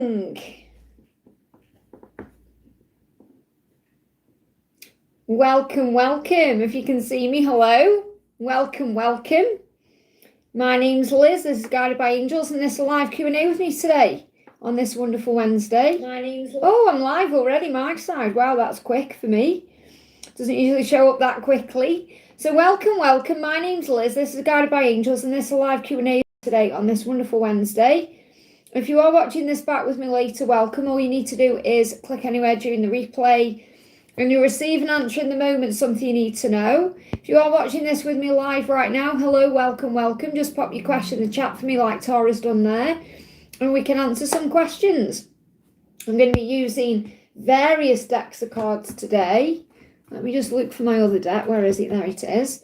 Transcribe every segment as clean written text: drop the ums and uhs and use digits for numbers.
Welcome. If you can see me, hello. Welcome. My name's Liz. This is Guided by Angels, and this is a live Q&A with me today on this wonderful Wednesday. My name's Liz. Oh, I'm live already, my side. Wow, that's quick for me. Doesn't usually show up that quickly. So welcome. My name's Liz. This is Guided by Angels, and this is a live Q&A today on this wonderful Wednesday. If you are watching this back with me later, welcome. All you need to do is click anywhere during the replay and you'll receive an answer in the moment, something you need to know. If you are watching this with me live right now, hello, welcome. Just pop your question in the chat for me like Tara's done there and we can answer some questions. I'm going to be using various decks of cards today. Let me just look for my other deck. Where is it? There it is.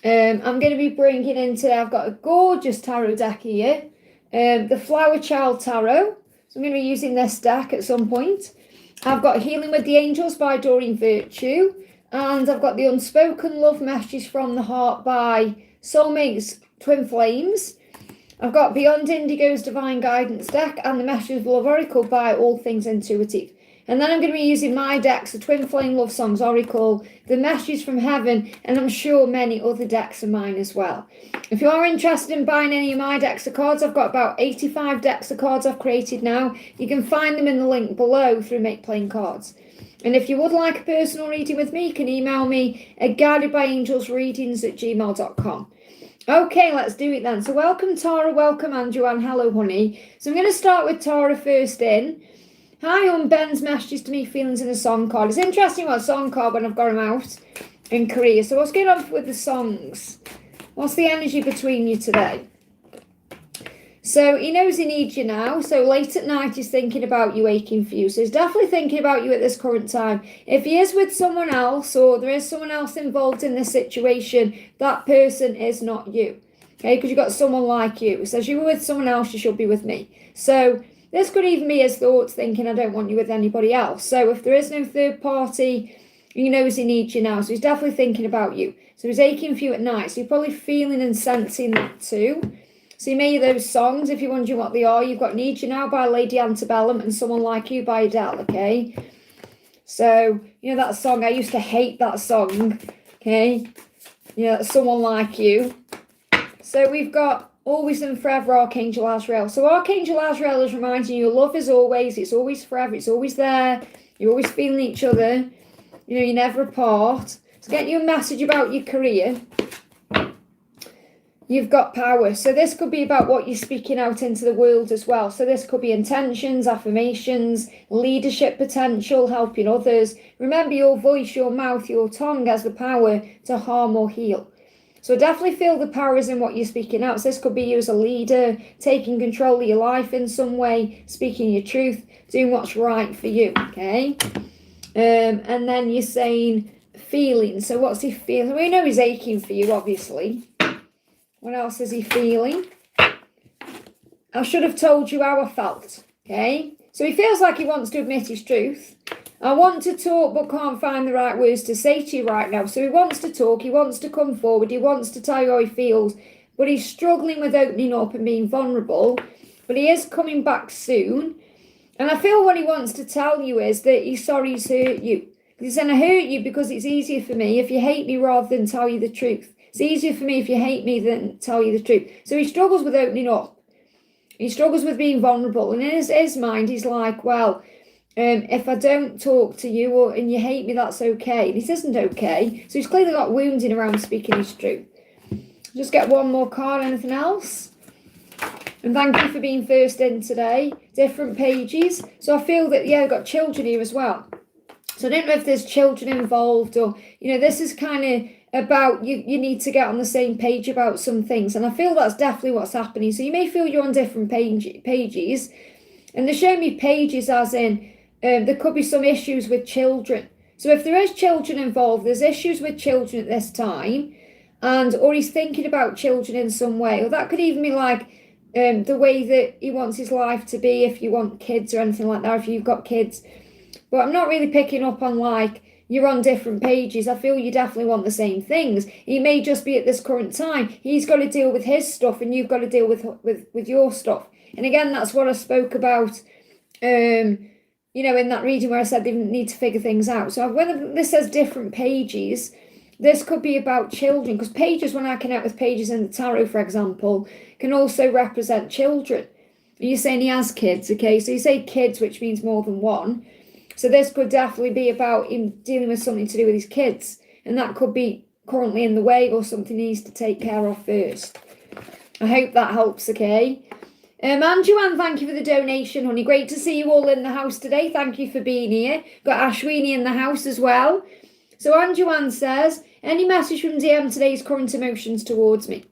I'm going to be bringing in today, I've got a gorgeous tarot deck here. The Flower Child Tarot. So I'm going to be using this deck at some point. I've got Healing with the Angels by Doreen Virtue. And I've got the Unspoken Love Messages from the Heart by Soulmates Twin Flames. I've got Beyond Indigo's Divine Guidance deck and the Messages of Love Oracle by All Things Intuitive. And then I'm going to be using my decks, the Twin Flame Love Songs Oracle, the Messages from Heaven, and I'm sure many other decks of mine as well. If you are interested in buying any of my decks of cards, I've got about 85 decks of cards I've created now. You can find them in the link below through Make Playing Cards. And if you would like a personal reading with me, you can email me at guidedbyangelsreadings@gmail.com. Okay, let's do it then. So welcome Tara, welcome Andrew, and hello honey. So I'm going to start with Tara first in. Hi, on Ben's messages to me, feelings in a song card. It's interesting what song card when I've got them out in Korea. So what's going on with the songs? What's the energy between you today? So he knows he needs you now. So late at night he's thinking about you, aching for you. So he's definitely thinking about you at this current time. If he is with someone else or there is someone else involved in this situation, that person is not you. Okay, because you've got someone like you. He says you were with someone else, you should be with me. So this could even be his thoughts thinking, I don't want you with anybody else. So if there is no third party, he knows he needs you now. So he's definitely thinking about you. So he's aching for you at night. So you're probably feeling and sensing that too. So you may hear those songs. If you're wondering what they are, you've got Need You Now by Lady Antebellum and Someone Like You by Adele, okay? So, you know that song, I used to hate that song, okay? Yeah, Someone Like You. So we've got Always and Forever, Archangel Azrael. So Archangel Azrael is reminding you love is always, it's always forever, it's always there. You're always feeling each other. You know, you're never apart. So get you a message about your career. You've got power. So this could be about what you're speaking out into the world as well. So this could be intentions, affirmations, leadership potential, helping others. Remember, your voice, your mouth, your tongue has the power to harm or heal. So definitely feel the power is in what you're speaking out. So this could be you as a leader, taking control of your life in some way, speaking your truth, doing what's right for you, okay? And then you're saying feeling. So what's he feeling? We know he's aching for you, obviously. What else is he feeling? I should have told you how I felt, okay? So he feels like he wants to admit his truth. I want to talk but can't find the right words to say to you right now. So he wants to talk, he wants to come forward, he wants to tell you how he feels, but he's struggling with opening up and being vulnerable. But he is coming back soon. And I feel what he wants to tell you is that he's sorry he's hurt you. He's saying, I hurt you because it's easier for me if you hate me rather than tell you the truth. It's easier for me if you hate me than tell you the truth. So he struggles with opening up. He struggles with being vulnerable. And in his mind, he's like, well, if I don't talk to you and you hate me, that's okay. This isn't okay. So he's clearly got wounding around speaking his truth. Just get one more card. Anything else? And thank you for being first in today. Different pages. So I feel that, yeah, I've got children here as well. So I don't know if there's children involved or, you know, this is kind of about you need to get on the same page about some things. And I feel that's definitely what's happening. So you may feel you're on different pages. And they're showing me pages as in there could be some issues with children. So if there is children involved, there's issues with children at this time. Or he's thinking about children in some way. Or that could even be like the way that he wants his life to be if you want kids or anything like that, if you've got kids. But I'm not really picking up on like you're on different pages. I feel you definitely want the same things. He may just be at this current time. He's got to deal with his stuff and you've got to deal with your stuff. And again, that's what I spoke about in that reading where I said they need to figure things out. So when this says different pages, this could be about children, because pages, when I connect with pages in the tarot, for example, can also represent children. You're saying he has kids, okay? So you say kids, which means more than one. So this could definitely be about him dealing with something to do with his kids. And that could be currently in the way or something he needs to take care of first. I hope that helps, okay? And Joanne, thank you for the donation, honey. Great to see you all in the house today. Thank you for being here. Got Ashwini in the house as well. So Anne Joanne says, any message from DM today's current emotions towards me?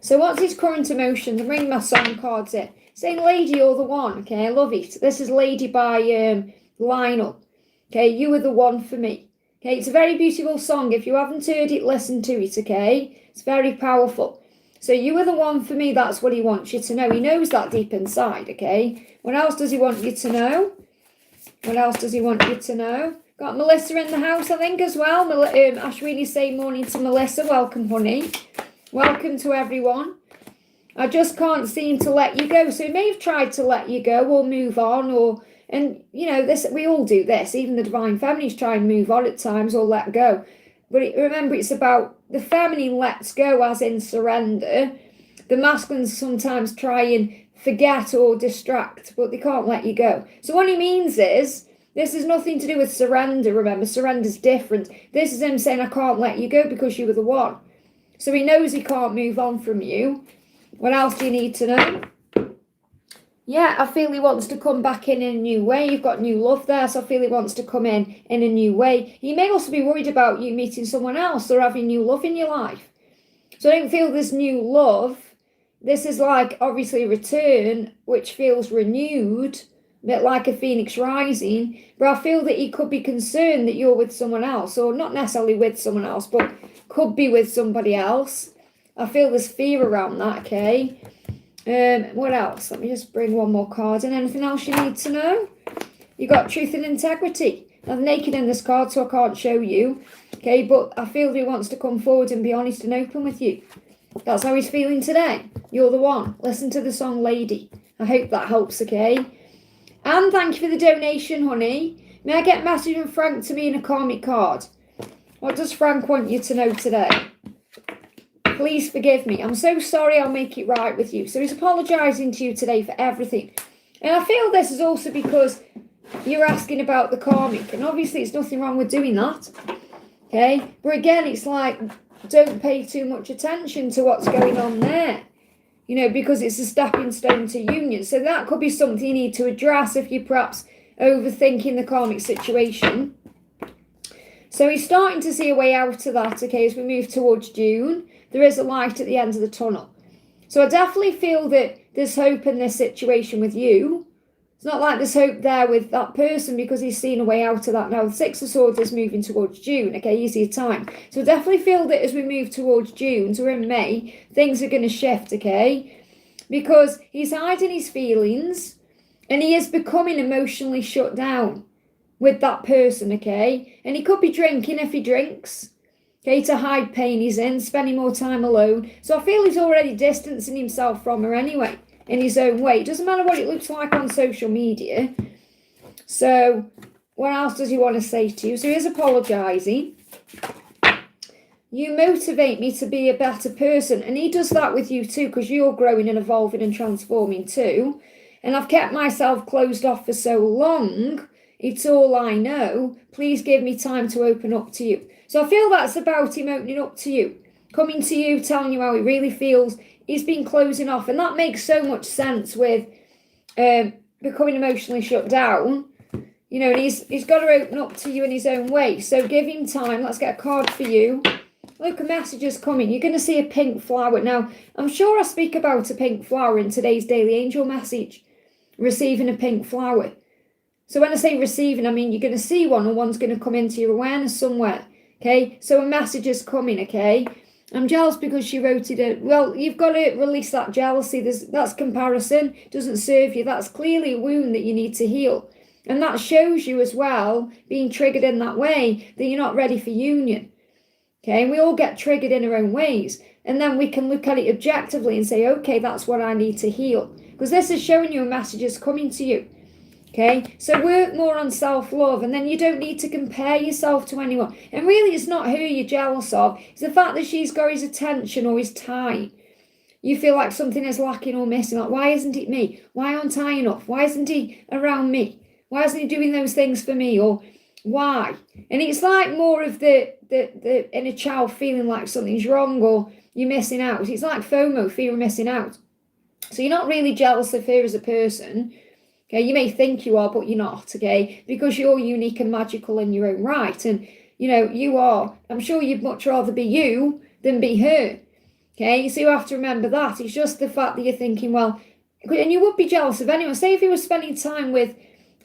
So what's his current emotions? I'm bringing my song cards in. Saying Lady, you're the one. Okay, I love it. This is Lady by Lionel. Okay, you are the one for me. Okay, it's a very beautiful song. If you haven't heard it, listen to it, okay? It's very powerful. So you are the one for me, that's what he wants you to know. He knows that deep inside, okay? What else does he want you to know? What else does he want you to know? Got Melissa in the house, I think, as well. Ashwini saying morning to Melissa. Welcome, honey. Welcome to everyone. I just can't seem to let you go. So he may have tried to let you go or move on, and this, we all do this. Even the divine feminine's try and move on at times or let go. But remember, it's about the feminine lets go, as in surrender. The masculines sometimes try and forget or distract, but they can't let you go. So what he means is, this is nothing to do with surrender. Remember, surrender's different. This is him saying, I can't let you go because you were the one. So he knows he can't move on from you. What else do you need to know? Yeah, I feel he wants to come back in a new way. You've got new love there, so I feel he wants to come in a new way. He may also be worried about you meeting someone else or having new love in your life. So I don't feel this new love. This is like, obviously, a return, which feels renewed, a bit like a phoenix rising. But I feel that he could be concerned that you're with someone else, or not necessarily with someone else, but could be with somebody else. I feel there's fear around that, okay? What else? Let me just bring one more card in. Anything else you need to know? You got truth and integrity. I'm naked in this card, so I can't show you. Okay, but I feel he wants to come forward and be honest and open with you. That's how he's feeling today. You're the one. Listen to the song Lady. I hope that helps, okay? And thank you for the donation, honey. May I get a message from Frank to me in a karmic card? What does Frank want you to know today? Please forgive me. I'm so sorry. I'll make it right with you. So he's apologising to you today for everything. And I feel this is also because you're asking about the karmic. And obviously, it's nothing wrong with doing that. Okay? But again, it's like, don't pay too much attention to what's going on there. Because it's a stepping stone to union. So that could be something you need to address if you're perhaps overthinking the karmic situation. So he's starting to see a way out of that, okay, as we move towards June. There is a light at the end of the tunnel. So I definitely feel that there's hope in this situation with you. It's not like there's hope there with that person because he's seen a way out of that now. The Six of Swords is moving towards June, okay, easier time. So I definitely feel that as we move towards June, so we're in May, things are going to shift, okay? Because he's hiding his feelings and he is becoming emotionally shut down with that person, okay? And he could be drinking if he drinks. Okay, to hide pain he's in, spending more time alone. So I feel he's already distancing himself from her anyway, in his own way. It doesn't matter what it looks like on social media. So what else does he want to say to you? So he is apologising. You motivate me to be a better person. And he does that with you too, because you're growing and evolving and transforming too. And I've kept myself closed off for so long. It's all I know. Please give me time to open up to you. So I feel that's about him opening up to you, coming to you, telling you how he really feels. He's been closing off, and that makes so much sense with becoming emotionally shut down. And he's got to open up to you in his own way. So give him time. Let's get a card for you. Look, a message is coming. You're going to see a pink flower. Now, I'm sure I speak about a pink flower in today's Daily Angel message, receiving a pink flower. So when I say receiving, I mean you're going to see one, or one's going to come into your awareness somewhere. Okay, so a message is coming, okay? I'm jealous because she wrote it. Well, you've got to release that jealousy. That's comparison. Doesn't serve you. That's clearly a wound that you need to heal. And that shows you as well, being triggered in that way, that you're not ready for union. Okay, and we all get triggered in our own ways. And then we can look at it objectively and say, okay, that's what I need to heal. because this is showing you a message is coming to you. Okay, so work more on self-love, and then you don't need to compare yourself to anyone. And really, it's not who you're jealous of. It's the fact that she's got his attention or his time. You feel like something is lacking or missing. Like, why isn't it me? Why aren't I enough? Why isn't he around me? Why isn't he doing those things for me? Or why? And it's like more of the inner child feeling like something's wrong or you're missing out. It's like FOMO, fear of missing out. So you're not really jealous of her as a person. Okay, you may think you are, but you're not, okay? Because you're unique and magical in your own right. And, you know, you are. I'm sure you'd much rather be you than be her. Okay, so you have to remember that. It's just the fact that you're thinking, well, and you would be jealous of anyone. Say if you were spending time with,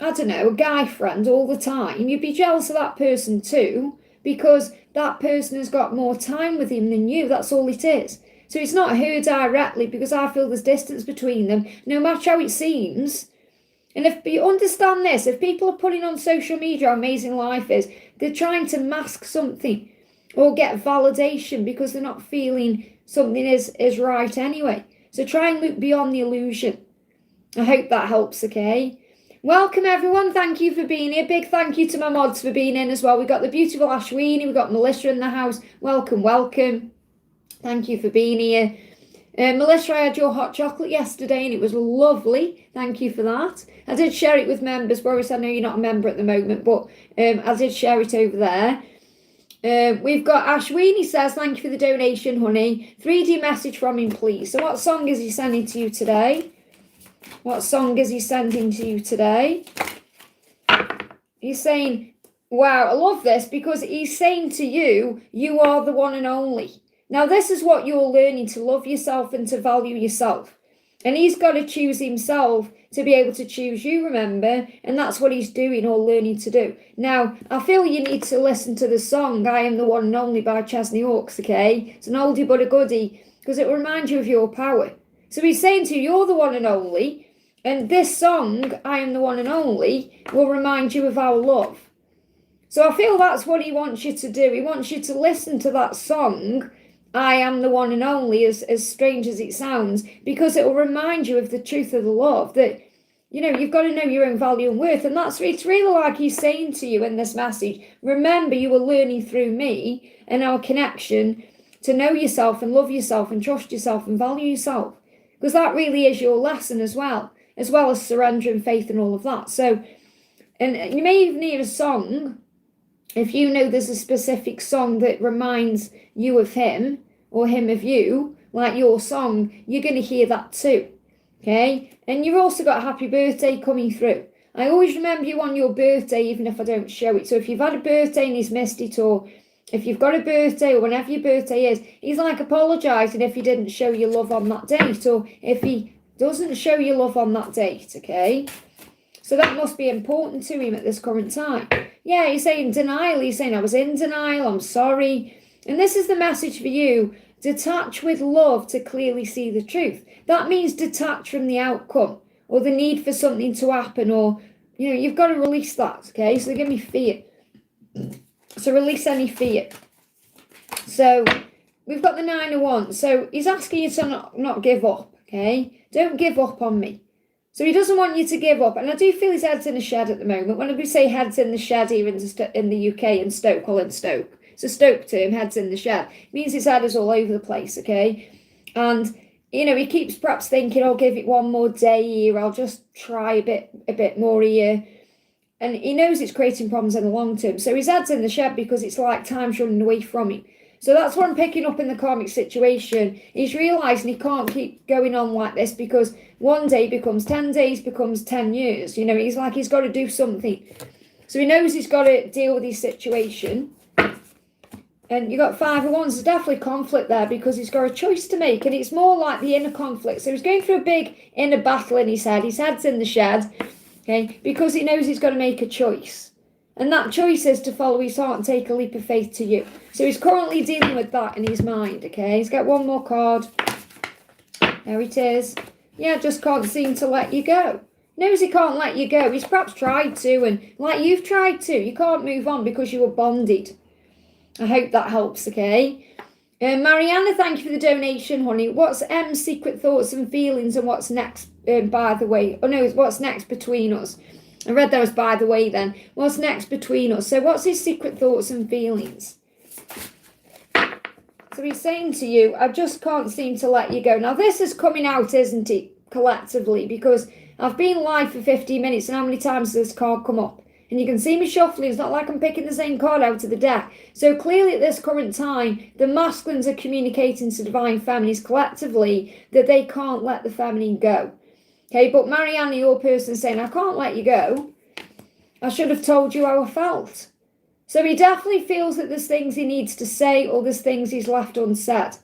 I don't know, a guy friend all the time, you'd be jealous of that person too, because that person has got more time with him than you. That's all it is. So it's not her directly, because I feel there's distance between them, no matter how it seems. And if you understand this, if people are putting on social media how amazing life is, they're trying to mask something or get validation because they're not feeling something is right anyway. So try and look beyond the illusion. I hope that helps, okay? Welcome, everyone. Thank you for being here. Big thank you to my mods for being in as well. We've got the beautiful Ashwini. We've got Melissa in the house. Welcome, welcome. Thank you for being here. Melissa, I had your hot chocolate yesterday and it was lovely. Thank you for that. I did share it with members. Boris, I know you're not a member at the moment, but I did share it over there. We've got Ashwini says, thank you for the donation, honey. 3D message from him, please. So what song is he sending to you today? What song is he sending to you today? He's saying, wow, I love this, because he's saying to you, you are the one and only. Now, this is what you're learning, to love yourself and to value yourself. And he's got to choose himself to be able to choose you, remember? And that's what he's doing or learning to do. Now, I feel you need to listen to the song, I Am the One and Only by Chesney Hawkes, okay? It's an oldie but a goodie, because it will remind you of your power. So he's saying to you, you're the one and only. And this song, I Am the One and Only, will remind you of our love. So I feel that's what he wants you to do. He wants you to listen to that song, I Am the One and Only, as strange as it sounds, because it will remind you of the truth of the love, that, you know, you've got to know your own value and worth. And it's really like he's saying to you in this message, remember, you were learning through me and our connection to know yourself and love yourself and trust yourself and value yourself, because that really is your lesson as well as surrender and faith and all of that. So, and you may even hear a song, if you know there's a specific song that reminds you of him or him of you, like your song, you're going to hear that too, okay? And you've also got a happy birthday coming through. I always remember you on your birthday, even if I don't show it. So if you've had a birthday and he's missed it, or if you've got a birthday or whenever your birthday is, he's like apologising if he didn't show you love on that date, or if he doesn't show you love on that date, okay? So that must be important to him at this current time. Yeah, he's saying denial. He's saying, I was in denial, I'm sorry. And this is the message for you. Detach with love to clearly see the truth. That means detach from the outcome or the need for something to happen, or, you know, you've got to release that, okay? So give me fear. So release any fear. So we've got the 9 of Wands. So he's asking you to not give up, okay? Don't give up on me. So he doesn't want you to give up. And I do feel his head's in a shed at the moment. When we say head's in the shed here in the UK, in Stoke, well, in Stoke. It's a Stoke term, head's in the shed. It means his head is all over the place, okay? And, you know, he keeps perhaps thinking, I'll give it one more day here. I'll just try a bit more here. And he knows it's creating problems in the long term. So his head's in the shed because it's like time's running away from him. So that's what I'm picking up in the karmic situation. He's realising he can't keep going on like this, because one day becomes 10 days, becomes 10 years. You know, he's got to do something. So he knows he's got to deal with his situation. And you got 5 of Wands. There's definitely conflict there because he's got a choice to make. And it's more like the inner conflict. So he's going through a big inner battle in his head. His head's in the shed, okay, because he knows he's got to make a choice. And that choice is to follow his heart and take a leap of faith to you. So he's currently dealing with that in his mind, okay? He's got one more card. There it is. Yeah, just can't seem to let you go. Knows he can't let you go. He's perhaps tried to, and like you've tried to. You can't move on because you were bonded. I hope that helps, okay? Mariana, thank you for the donation, honey. What's M's secret thoughts and feelings, and what's next, by the way? Oh, no, what's next between us? I read that was by the way then. What's next between us? So what's his secret thoughts and feelings? So he's saying to you, I just can't seem to let you go. Now, this is coming out, isn't it, collectively? Because I've been live for 15 minutes, and how many times has this card come up? And you can see me shuffling. It's not like I'm picking the same card out of the deck. So clearly at this current time, the masculines are communicating to divine feminines collectively that they can't let the feminine go. Okay, but Marianne, your person is saying, I can't let you go. I should have told you how I felt. So he definitely feels that there's things he needs to say, or there's things he's left unsaid.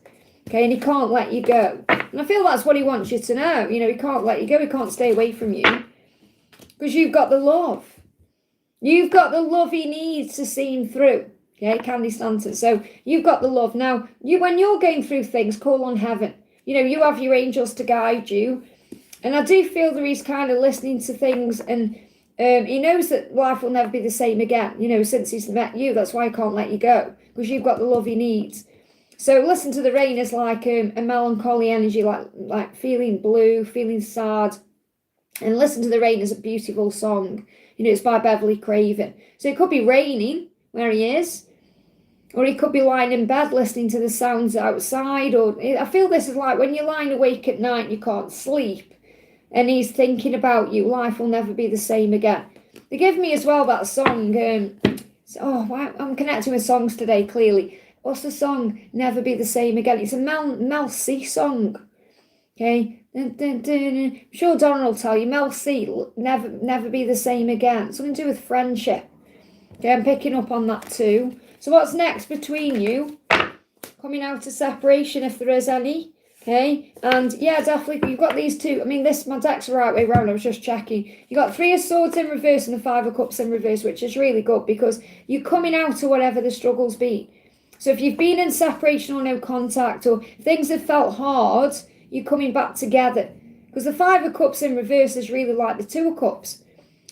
Okay, and he can't let you go. And I feel that's what he wants you to know. You know, he can't let you go. He can't stay away from you. Because you've got the love. You've got the love he needs to see him through. Okay, Candy Stanton. So you've got the love. Now, when you're going through things, call on heaven. You know, you have your angels to guide you. And I do feel that he's kind of listening to things, and he knows that life will never be the same again. You know, since he's met you, that's why he can't let you go. Because you've got the love he needs. So listen to the rain as like a melancholy energy, like feeling blue, feeling sad. And listen to the rain as a beautiful song. You know, it's by Beverly Craven. So it could be raining where he is. Or he could be lying in bed listening to the sounds outside. Or I feel this is like when you're lying awake at night and you can't sleep. And he's thinking about you. Life will never be the same again. They give me as well that song. Wow, I'm connecting with songs today, clearly. What's the song? Never Be the Same Again. It's a Mel C song. Okay. I'm sure Donna will tell you. Mel C, never be the same again. Something to do with friendship. Okay, I'm picking up on that too. So what's next between you? Coming out of separation, if there is any. Okay, and yeah, definitely, you've got these two. I mean, my deck's the right way around. I was just checking. You got 3 of Swords in reverse and the 5 of Cups in reverse, which is really good because you're coming out of whatever the struggle's been. So if you've been in separation or no contact, or things have felt hard, you're coming back together. Because the 5 of Cups in reverse is really like the 2 of Cups.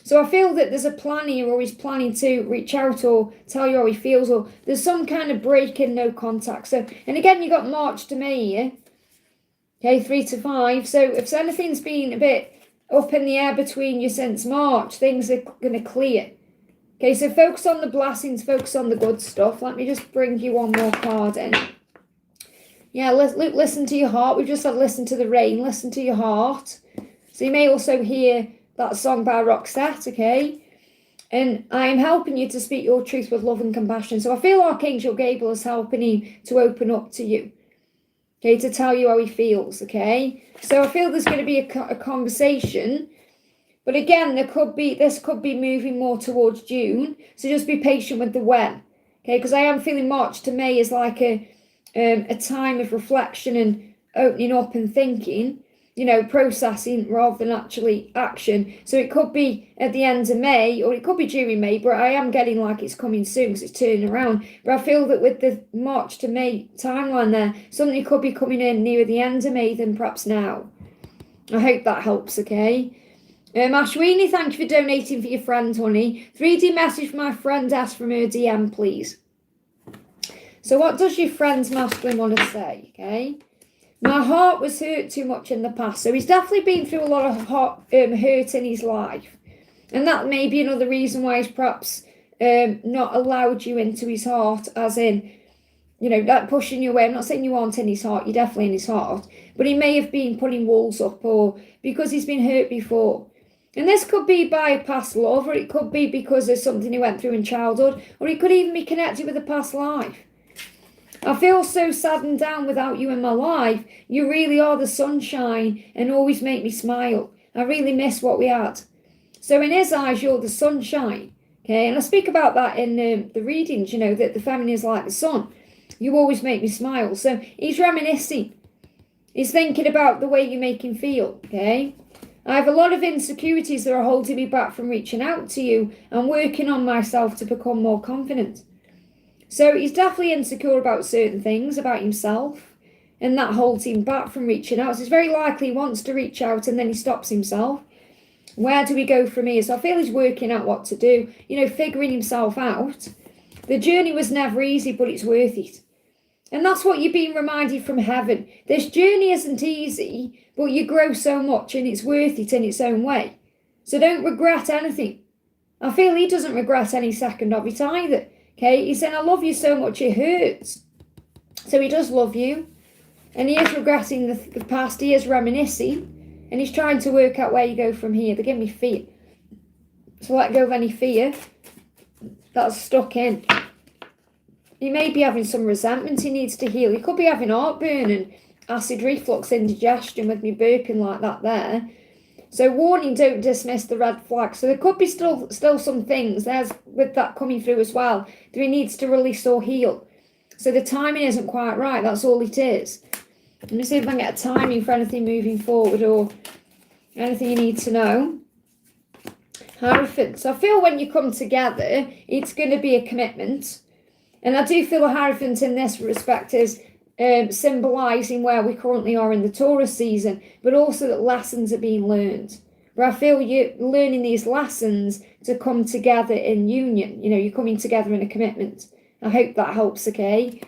So I feel that there's a plan here, or he's planning to reach out or tell you how he feels, or there's some kind of break in no contact. So, and again, you got March to May here. Okay, 3 to 5. So if anything's been a bit up in the air between you since March, things are going to clear. Okay, so focus on the blessings, focus on the good stuff. Let me just bring you one more card in. Yeah, listen to your heart. We've just said listen to the rain. Listen to your heart. So you may also hear that song by Roxette, okay? And I am helping you to speak your truth with love and compassion. So I feel Archangel Gabriel is helping him to open up to you. Okay, to tell you how he feels, okay? So I feel there's going to be a conversation. But again, this could be moving more towards June. So just be patient with the when. Okay, because I am feeling March to May is like a time of reflection and opening up and thinking, you know, processing rather than actually action. So it could be at the end of May, or it could be during May, but I am getting like it's coming soon because it's turning around. But I feel that with the March to May timeline there, something could be coming in nearer the end of May than perhaps now. I hope that helps, okay? Ashwini, thank you for donating for your friend, honey. 3D message from my friend, ask from her DM, please. So what does your friend's masculine want to say, okay? My heart was hurt too much in the past. So he's definitely been through a lot of hurt in his life. And that may be another reason why he's perhaps not allowed you into his heart, as in, you know, that pushing you away. I'm not saying you aren't in his heart. You're definitely in his heart. But he may have been putting walls up, or because he's been hurt before. And this could be by a past love, or it could be because there's something he went through in childhood, or it could even be connected with a past life. I feel so sad and down without you in my life. You really are the sunshine and always make me smile. I really miss what we had. So in his eyes, you're the sunshine. Okay, and I speak about that in the readings, you know, that the feminine is like the sun. You always make me smile. So he's reminiscing. He's thinking about the way you make him feel, okay? I have a lot of insecurities that are holding me back from reaching out to you and working on myself to become more confident. So he's definitely insecure about certain things, about himself, and that holds him back from reaching out. So it's very likely he wants to reach out and then he stops himself. Where do we go from here? So I feel he's working out what to do, you know, figuring himself out. The journey was never easy, but it's worth it. And that's what you're being reminded from heaven. This journey isn't easy, but you grow so much and it's worth it in its own way. So don't regret anything. I feel he doesn't regret any second of it either. Okay, he's saying, I love you so much it hurts. So he does love you. And he is regretting the past. He is reminiscing. And he's trying to work out where you go from here. They give me fear. So let go of any fear that's stuck in. He may be having some resentment he needs to heal. He could be having heartburn and acid reflux, indigestion with me burping like that there. So warning, don't dismiss the red flag. So there could be still some things there's with that coming through as well that he needs to release or heal. So the timing isn't quite right. That's all it is. Let me see if I can get a timing for anything moving forward or anything you need to know. Hierophant. So I feel when you come together, it's going to be a commitment. And I do feel a Hierophant in this respect is symbolising where we currently are in the Taurus season, but also that lessons are being learned. But I feel you're learning these lessons to come together in union. You know, you're coming together in a commitment. I hope that helps, okay?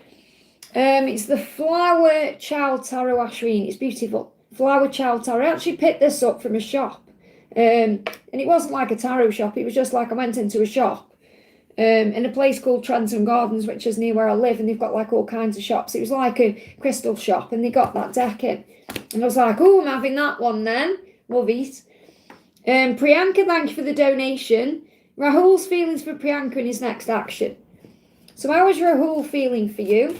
It's the Flower Child Tarot Ashreen. It's beautiful. Flower Child Tarot. I actually picked this up from a shop. And it wasn't like a tarot shop. It was just like I went into a shop. In a place called Trenton Gardens, which is near where I live, and they've got like all kinds of shops. It was like a crystal shop, and they got that deck in. And I was like, oh, I'm having that one then. Love it. Priyanka, thank you for the donation. Rahul's feelings for Priyanka in his next action. So how is Rahul feeling for you?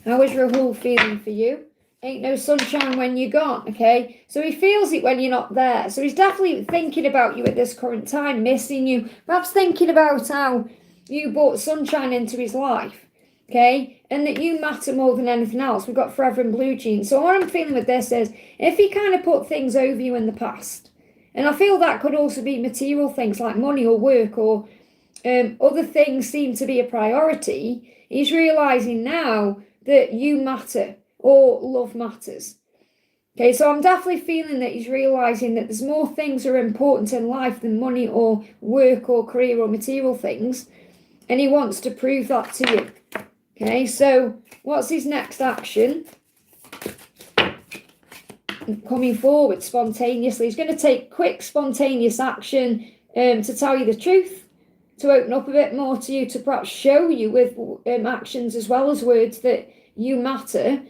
How is Rahul feeling for you? Ain't no sunshine when you're gone, okay? So he feels it when you're not there. So he's definitely thinking about you at this current time, missing you. Perhaps thinking about how you brought sunshine into his life, okay? And that you matter more than anything else. We've got Forever in Blue Jeans. So what I'm feeling with this is, if he kind of put things over you in the past, and I feel that could also be material things like money or work or other things seem to be a priority, he's realising now that you matter. Or love matters. Okay, so I'm definitely feeling that he's realising that there's more things that are important in life than money or work or career or material things. And he wants to prove that to you. Okay, so what's his next action? Coming forward spontaneously. He's going to take quick, spontaneous action to tell you the truth, to open up a bit more to you, to perhaps show you with actions as well as words that you matter.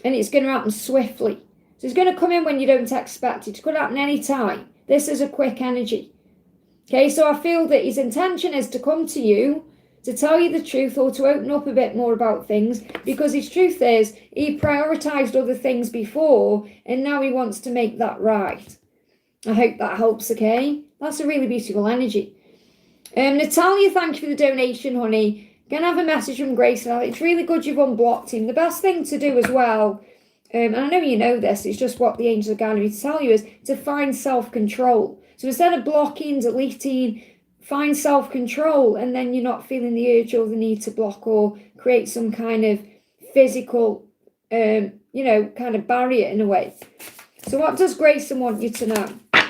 And it's going to happen swiftly. So it's going to come in when you don't expect it. It could happen any time. This is a quick energy. Okay, so I feel that his intention is to come to you, to tell you the truth or to open up a bit more about things, because his truth is he prioritised other things before and now he wants to make that right. I hope that helps, okay? That's a really beautiful energy. Natalia, thank you for the donation, honey. Going to have a message from Grace now. It's really good you've unblocked him. The best thing to do as well, and I know you know this, it's just what the angels are guiding me to tell you, is to find self-control. So instead of blocking, deleting, find self-control, and then you're not feeling the urge or the need to block or create some kind of physical, kind of barrier in a way. So what does Grayson want you to know?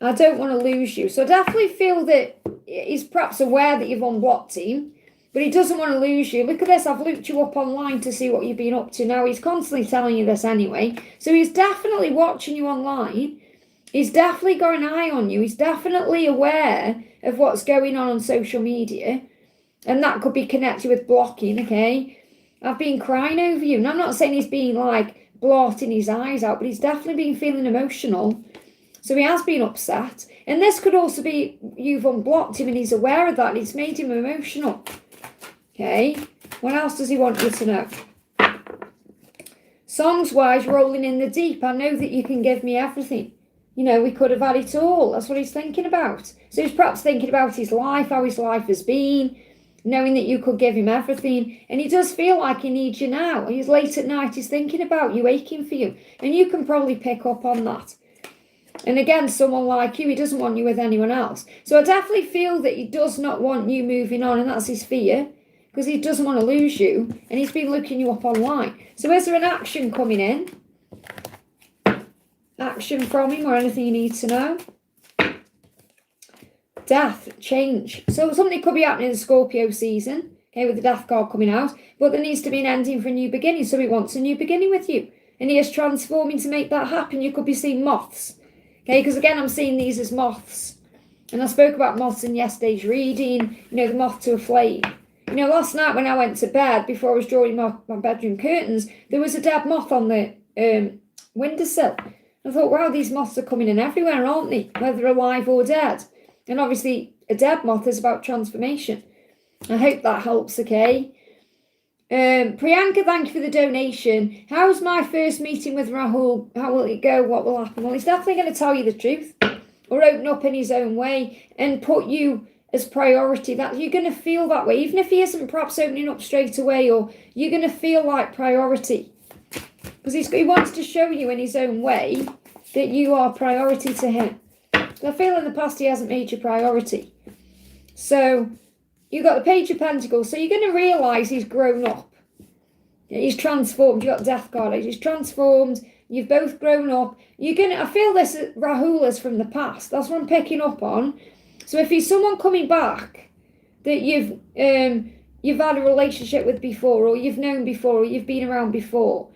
I don't want to lose you. So I definitely feel that he's perhaps aware that you've unblocked him, but he doesn't want to lose you. Look at this. I've looked you up online to see what you've been up to. Now, he's constantly telling you this anyway. So he's definitely watching you online. He's definitely got an eye on you. He's definitely aware of what's going on social media. And that could be connected with blocking, okay? I've been crying over you. And I'm not saying he's been like blotting his eyes out, but he's definitely been feeling emotional. So he has been upset. And this could also be you've unblocked him and he's aware of that and it's made him emotional. Okay. What else does he want you to know? Songs-wise, rolling in the deep. I know that you can give me everything. You know, we could have had it all. That's what he's thinking about. So he's perhaps thinking about his life, how his life has been, knowing that you could give him everything. And he does feel like he needs you now. He's late at night, he's thinking about you, aching for you. And you can probably pick up on that. And again, someone like you, he doesn't want you with anyone else. So I definitely feel that he does not want you moving on, and that's his fear, because he doesn't want to lose you, and he's been looking you up online. So is there an action coming in? Action from him or anything you need to know? Death, change. So something could be happening in the Scorpio season. okay, with the death card coming out, but there needs to be an ending for a new beginning, so he wants a new beginning with you, and he is transforming to make that happen. You could be seeing moths, okay, because again, I'm seeing these as moths, and I spoke about moths in yesterday's reading, the moth to a flame. Last night when I went to bed, before I was drawing my bedroom curtains, there was a dead moth on the windowsill. I thought, wow, these moths are coming in everywhere, aren't they? Whether alive or dead. And obviously, a dead moth is about transformation. I hope that helps, okay? Priyanka, thank you for the donation. How's my first meeting with Rahul? How will it go? What will happen? Well, he's definitely going to tell you the truth, or open up in his own way and put you as priority. That you're going to feel that way, even if he isn't perhaps opening up straight away, or you're going to feel like priority. Because he wants to show you in his own way that you are priority to him. I feel in the past he hasn't made you priority. So you've got the Page of Pentacles. So you're going to realise he's grown up. He's transformed. You've got Death card. He's transformed. You've both grown up. I feel this Rahul is from the past. That's what I'm picking up on. So if he's someone coming back that you've had a relationship with before, or you've known before, or you've been around before,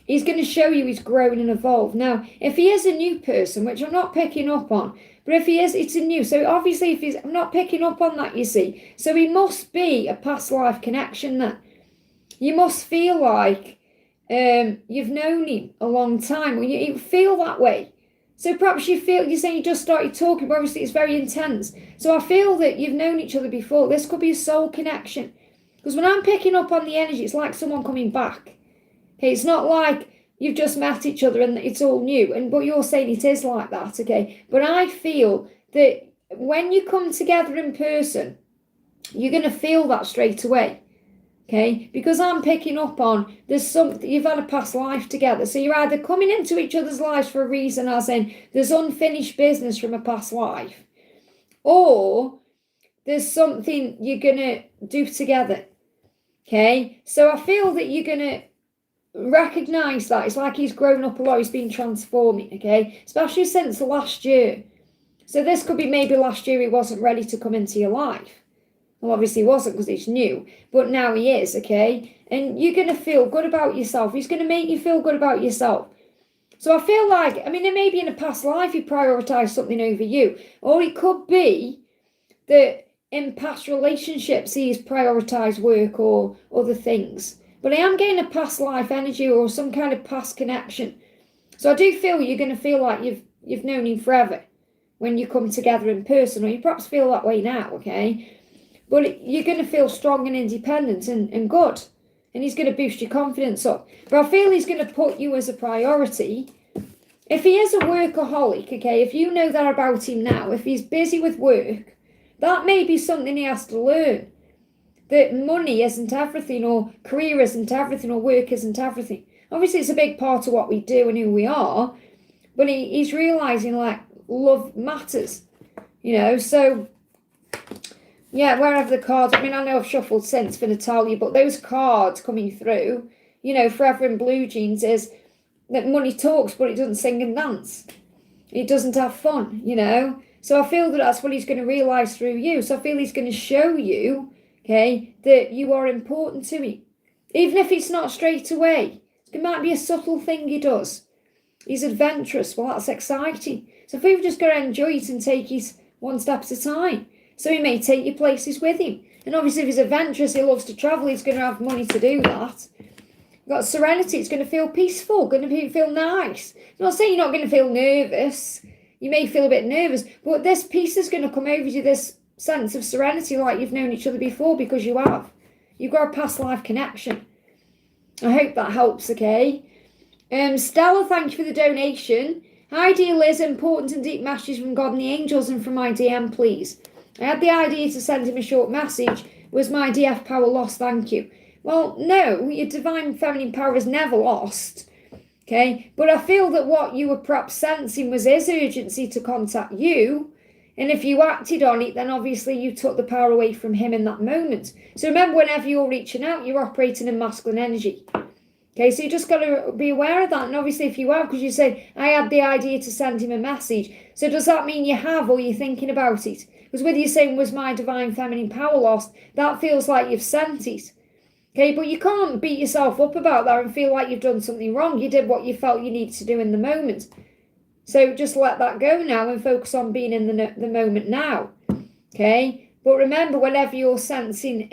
he's going to show you he's grown and evolved. Now, if he is a new person, which I'm not picking up on, but if he is, it's a new. So obviously, I'm not picking up on that, you see. So he must be a past life connection then. You must feel like you've known him a long time. Or you feel that way. So perhaps you're saying you just started talking, but obviously it's very intense. So I feel that you've known each other before. This could be a soul connection. Because when I'm picking up on the energy, it's like someone coming back. Okay, it's not like you've just met each other and it's all new. But you're saying it is like that, okay? But I feel that when you come together in person, you're going to feel that straight away. Okay, because I'm picking up on you've had a past life together. So you're either coming into each other's lives for a reason, as in there's unfinished business from a past life, or there's something you're going to do together. Okay, so I feel that you're going to recognise that. It's like he's grown up a lot, he's been transforming, okay, especially since last year. So this could be maybe last year he wasn't ready to come into your life. Well, obviously he wasn't because it's new, but now he is, okay? And you're going to feel good about yourself. He's going to make you feel good about yourself. So I feel like, there may be in a past life he prioritised something over you. Or it could be that in past relationships he's prioritised work or other things. But I am getting a past life energy or some kind of past connection. So I do feel you're going to feel like you've known him forever when you come together in person. Or you perhaps feel that way now, okay? But you're going to feel strong and independent and good. And he's going to boost your confidence up. But I feel he's going to put you as a priority. If he is a workaholic, okay, if you know that about him now, if he's busy with work, that may be something he has to learn. That money isn't everything, or career isn't everything, or work isn't everything. Obviously, it's a big part of what we do and who we are. But he's realising, like, love matters. So... yeah, wherever the cards, I know I've shuffled since for Natalia, but those cards coming through, Forever in Blue Jeans is that money talks, but it doesn't sing and dance. It doesn't have fun, So I feel that that's what he's going to realise through you. So I feel he's going to show you, okay, that you are important to him. Even if it's not straight away. It might be a subtle thing he does. He's adventurous. Well, that's exciting. So I feel you've just got to enjoy it and take it one step at a time. So he may take you places with him. And obviously if he's adventurous, he loves to travel, he's going to have money to do that. You've got serenity, it's going to feel peaceful, going to feel nice. I'm not saying you're not going to feel nervous. You may feel a bit nervous, but this peace is going to come over you, this sense of serenity, like you've known each other before, because you have. You've got a past life connection. I hope that helps, okay? Stella, thank you for the donation. Hi, dear Liz, important and deep messages from God and the angels and from my DM, please. I had the idea to send him a short message. Was my DF power lost? Thank you. Well, no, your divine feminine power is never lost. Okay, but I feel that what you were perhaps sensing was his urgency to contact you. And if you acted on it, then obviously you took the power away from him in that moment. So remember, whenever you're reaching out, you're operating in masculine energy. Okay, so you just got to be aware of that. And obviously if you have, because you say, I had the idea to send him a message. So does that mean you have, or you're thinking about it? Because with you saying, was my divine feminine power lost? That feels like you've sent it. Okay, but you can't beat yourself up about that and feel like you've done something wrong. You did what you felt you needed to do in the moment. So just let that go now and focus on being in the moment now. Okay, but remember, whenever you're sensing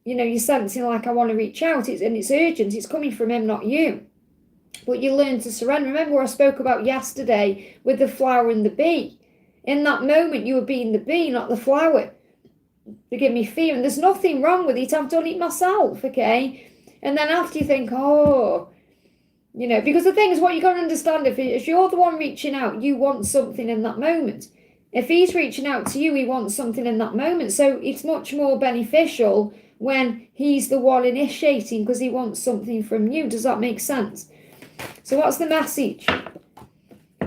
you're sensing like, I want to reach out, it's urgent, it's coming from him, not you. But you learn to surrender. Remember what I spoke about yesterday with the flower and the bee. In that moment, you were being the bee, not the flower. Forgive me fear, and there's nothing wrong with it. I've done it myself, okay? And then after you think, because the thing is, what you got to understand, if you're the one reaching out, you want something in that moment. If he's reaching out to you, he wants something in that moment. So it's much more beneficial when he's the one initiating, because he wants something from you. Does that make sense? So what's the message?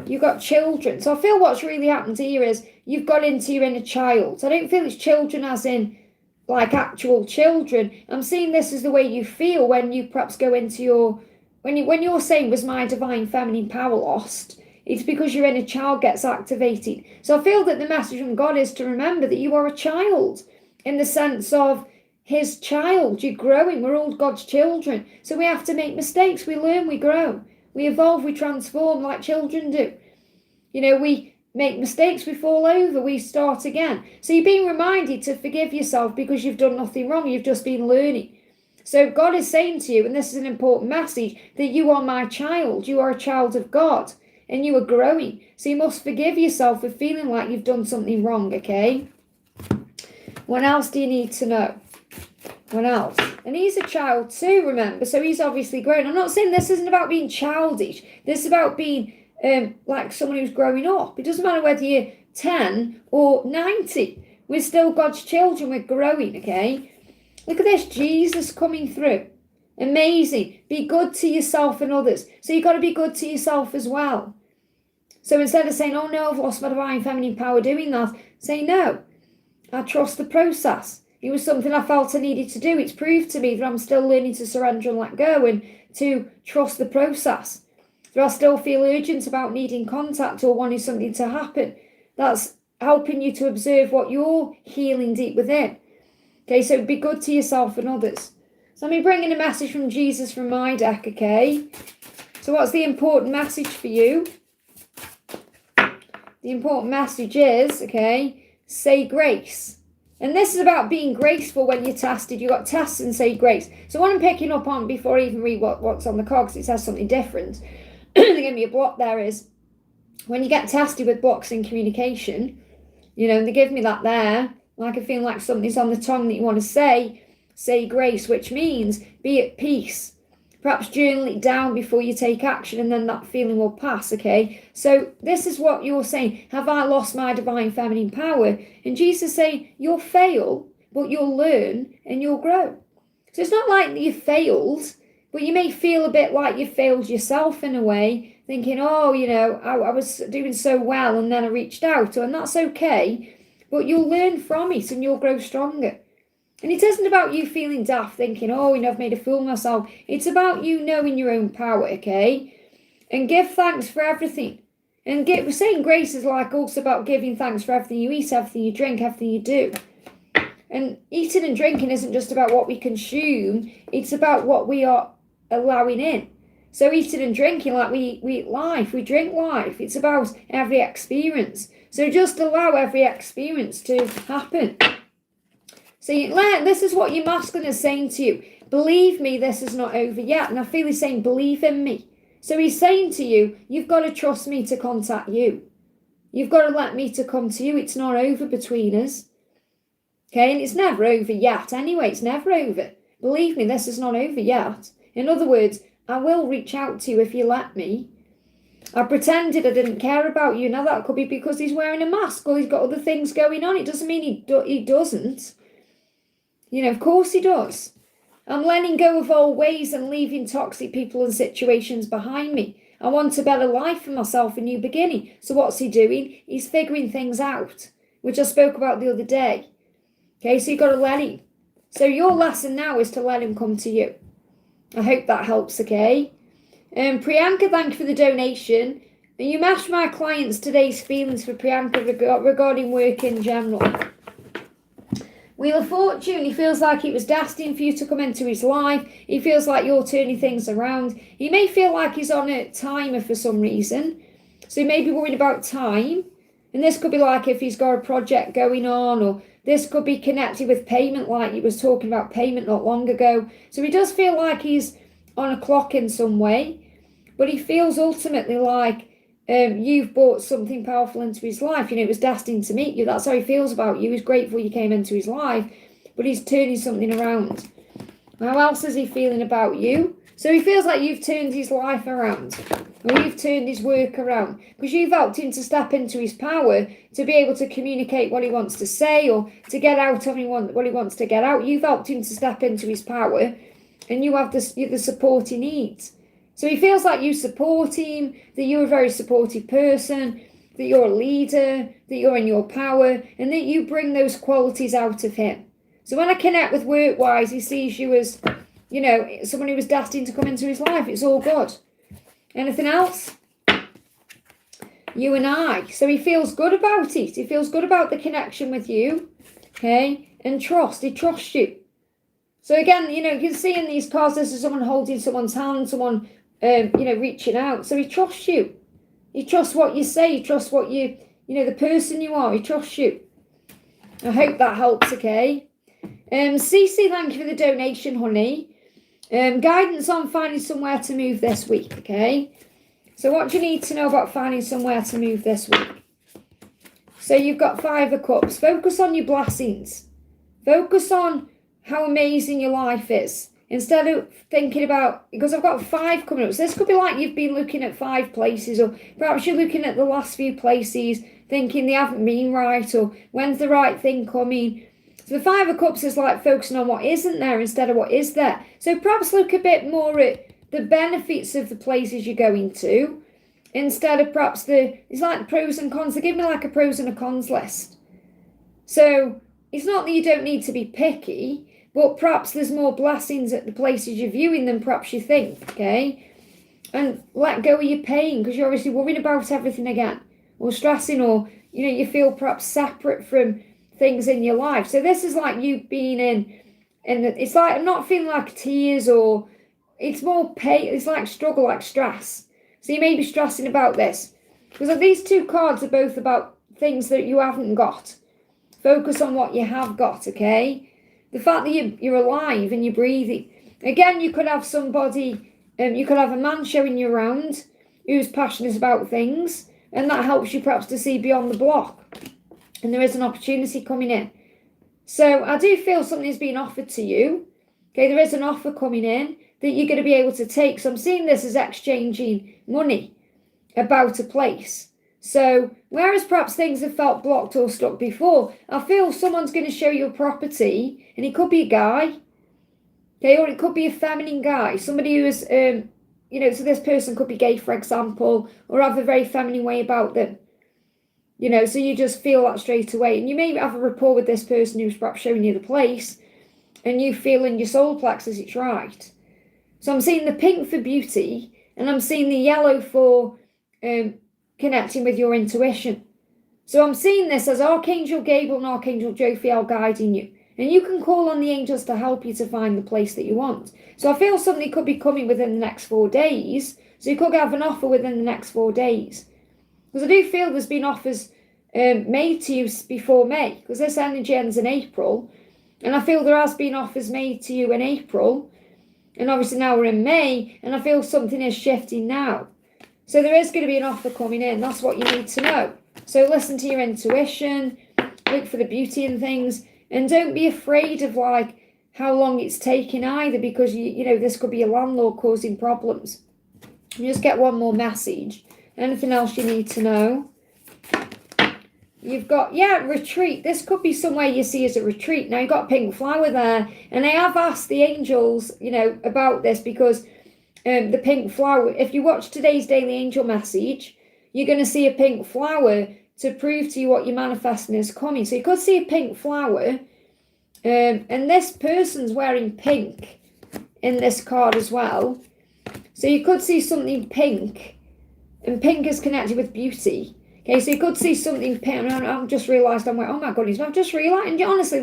You've got children. So I feel what's really happened here is you've got into your inner child. So I don't feel it's children as in like actual children. I'm seeing this as the way you feel when you perhaps go into your, when you're saying, was my divine feminine power lost? It's because your inner child gets activated. So I feel that the message from God is to remember that you are a child, in the sense of his child. You're growing. We're all God's children. So we have to make mistakes. We learn, we grow. We evolve, we transform like children do. We make mistakes, we fall over, we start again. So you're being reminded to forgive yourself because you've done nothing wrong. You've just been learning. So God is saying to you, and this is an important message, that you are my child. You are a child of God, and you are growing. So you must forgive yourself for feeling like you've done something wrong, okay? What else do you need to know? What else? And he's a child too, remember, so he's obviously grown. I'm not saying this isn't about being childish. This is about being like someone who's growing up. It doesn't matter whether you're 10 or 90. We're still God's children. We're growing, okay? Look at this, Jesus coming through. Amazing. Be good to yourself and others. So you've got to be good to yourself as well. So instead of saying, oh no, I've lost my divine feminine power doing that, say no, I trust the process. It was something I felt I needed to do. It's proved to me that I'm still learning to surrender and let go and to trust the process. So I still feel urgent about needing contact or wanting something to happen. That's helping you to observe what you're healing deep within. Okay, so be good to yourself and others. So let me bring in a message from Jesus from my deck, okay? So what's the important message for you? The important message is, okay, say grace. And this is about being graceful when you're tested. You've got tests and say grace. So what I'm picking up on before I even read what's on the card, because it says something different, they gave me a block there, is when you get tested with blocks in communication, and they give me that there, like I feel like something's on the tongue that you want to say grace, which means be at peace. Perhaps journal it down before you take action, and then that feeling will pass, okay? So this is what you're saying. Have I lost my divine feminine power? And Jesus is saying, you'll fail, but you'll learn and you'll grow. So it's not like you failed, but you may feel a bit like you failed yourself in a way, thinking, I was doing so well and then I reached out, and that's okay. But you'll learn from it and you'll grow stronger. And it isn't about you feeling daft, thinking, I've made a fool of myself. It's about you knowing your own power, okay? And give thanks for everything. And saying grace is like also about giving thanks for everything you eat, everything you drink, everything you do. And eating and drinking isn't just about what we consume. It's about what we are allowing in. So eating and drinking, like we eat life, we drink life. It's about every experience. So just allow every experience to happen. So this is what your masculine is saying to you. Believe me, this is not over yet. And I feel he's saying, believe in me. So he's saying to you, you've got to trust me to contact you. You've got to let me to come to you. It's not over between us. Okay, and it's never over yet. Anyway, it's never over. Believe me, this is not over yet. In other words, I will reach out to you if you let me. I pretended I didn't care about you. Now that could be because he's wearing a mask or he's got other things going on. It doesn't mean he doesn't. Of course he does. I'm letting go of old ways and leaving toxic people and situations behind me. I want a better life for myself, a new beginning. So what's he doing? He's figuring things out, which I spoke about the other day. Okay, so you've got to let him. So your lesson now is to let him come to you. I hope that helps, okay? Priyanka, thank you for the donation. You matched my clients today's feelings for Priyanka regarding work in general. Wheel of Fortune, he feels like it was destined for you to come into his life. He feels like you're turning things around. He may feel like he's on a timer for some reason. So he may be worried about time. And this could be like if he's got a project going on, or this could be connected with payment, like he was talking about payment not long ago. So he does feel like he's on a clock in some way. But he feels ultimately like you've brought something powerful into his life. You know, it was destined to meet you. That's how he feels about you. He's grateful you came into his life, but he's turning something around. How else is he feeling about you? So he feels like you've turned his life around, or you've turned his work around, because you've helped him to step into his power, to be able to communicate what he wants to say, or to get out of what he wants to get out. You've helped him to step into his power, and you have the support he needs. So he feels like you support him, that you're a very supportive person, that you're a leader, that you're in your power, and that you bring those qualities out of him. So when I connect with work-wise, he sees you as, you know, someone who was destined to come into his life. It's all good. Anything else? You and I. So he feels good about it. He feels good about the connection with you. Okay? And trust. He trusts you. So again, you know, you can see in these cards, this is someone holding someone's hand, someone, you know, reaching out. So he trusts you. He trusts what you say. He trusts what you know, the person you are. He trusts you. I hope that helps, okay? Cece, thank you for the donation, honey. Guidance on finding somewhere to move this week, okay? So what do you need to know about finding somewhere to move this week? So you've got 5 of Cups. Focus on your blessings. Focus on how amazing your life is. Instead of thinking about, because I've got 5 coming up. So this could be like you've been looking at 5 places, or perhaps you're looking at the last few places, thinking they haven't been right, or when's the right thing coming. So the 5 of Cups is like focusing on what isn't there instead of what is there. So perhaps look a bit more at the benefits of the places you're going to, instead of perhaps it's like the pros and cons. So give me like a pros and a cons list. So it's not that you don't need to be picky, but perhaps there's more blessings at the places you're viewing than perhaps you think, okay? And let go of your pain, because you're obviously worrying about everything again, or stressing, or, you know, you feel perhaps separate from things in your life. So this is like you being and it's like, I'm not feeling like tears, or it's more pain. It's like struggle, like stress. So you may be stressing about this, because these 2 cards are both about things that you haven't got. Focus on what you have got, okay? The fact that you're alive and you're breathing. Again, you could have somebody, you could have a man showing you around who's passionate about things, and that helps you perhaps to see beyond the block. And there is an opportunity coming in. So I do feel something is being offered to you. Okay, there is an offer coming in that you're going to be able to take. So I'm seeing this as exchanging money about a place. So whereas perhaps things have felt blocked or stuck before, I feel someone's going to show you a property, and it could be a guy, okay, or it could be a feminine guy, somebody who is, you know, so this person could be gay, for example, or have a very feminine way about them. You know, so you just feel that straight away. And you may have a rapport with this person who's perhaps showing you the place, and you feel in your solar plexus it's right. So I'm seeing the pink for beauty, and I'm seeing the yellow for connecting with your intuition. So I'm seeing this as Archangel Gabriel and Archangel Jophiel guiding you. And you can call on the angels to help you to find the place that you want. So I feel something could be coming within the next 4 days. So you could have an offer within the next 4 days. Because I do feel there's been offers made to you before May, because this energy ends in April. And I feel there has been offers made to you in April. And obviously now we're in May, and I feel something is shifting now. So there is going to be an offer coming in. That's what you need to know. So listen to your intuition, look for the beauty in things, and don't be afraid of like how long it's taking either, because you know this could be a landlord causing problems. You just get one more message. Anything else you need to know? You've got, retreat. This could be somewhere you see as a retreat. Now, you've got a pink flower there. And I have asked the angels, you know, about this, because the pink flower, if you watch today's daily angel message, you're going to see a pink flower to prove to you what you're manifesting is coming. So you could see a pink flower. And this person's wearing pink. in this card as well. So you could see something pink, and pink is connected with beauty. Okay, so you could see something pink, and I've just realised, I'm like, oh my goodness, I've just realised, and honestly,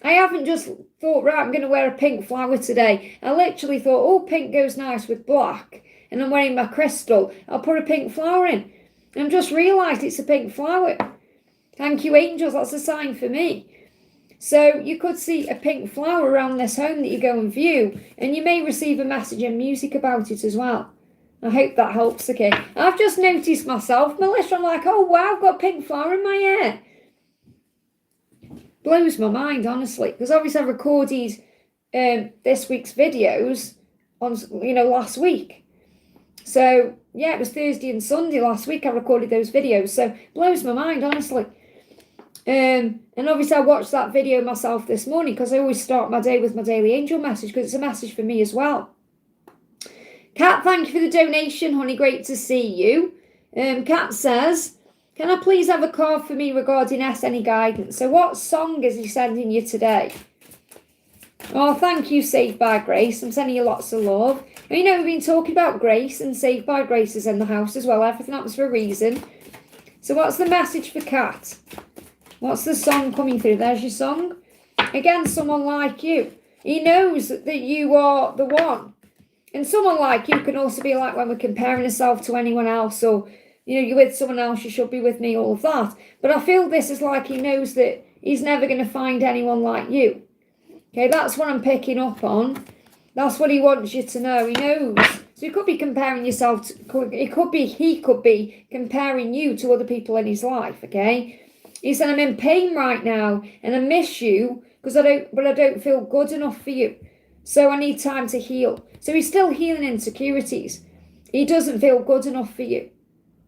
I haven't just thought, right, I'm going to wear a pink flower today. I literally thought, oh, pink goes nice with black, and I'm wearing my crystal, I'll put a pink flower in. And I've just realised it's a pink flower. Thank you, angels, that's a sign for me. So you could see a pink flower around this home that you go and view, and you may receive a message and music about it as well. I hope that helps, okay? I've just noticed myself, Melissa, I'm like, oh wow, I've got a pink flower in my hair. Blows my mind, honestly, because obviously I recorded this week's videos on, last week. So, yeah, it was Thursday and Sunday last week I recorded those videos, so blows my mind, honestly. And obviously I watched that video myself this morning because I always start my day with my daily angel message because it's a message for me as well. Kat, thank you for the donation, honey. Great to see you. Kat says, can I please have a card for me regarding any guidance? So what song is he sending you today? Oh, thank you, Saved by Grace. I'm sending you lots of love. We've been talking about grace, and Saved by Grace is in the house as well. Everything happens for a reason. So what's the message for Kat? What's the song coming through? There's your song. Again, someone like you. He knows that you are the one. And someone like you can also be like when we're comparing ourselves to anyone else, or, you're with someone else, you should be with me, all of that. But I feel this is like he knows that he's never going to find anyone like you. Okay, that's what I'm picking up on. That's what he wants you to know. He knows. So he could be comparing yourself, he could be comparing you to other people in his life, okay? He said, I'm in pain right now, and I miss you, but I don't feel good enough for you. So I need time to heal. So he's still healing insecurities. He doesn't feel good enough for you,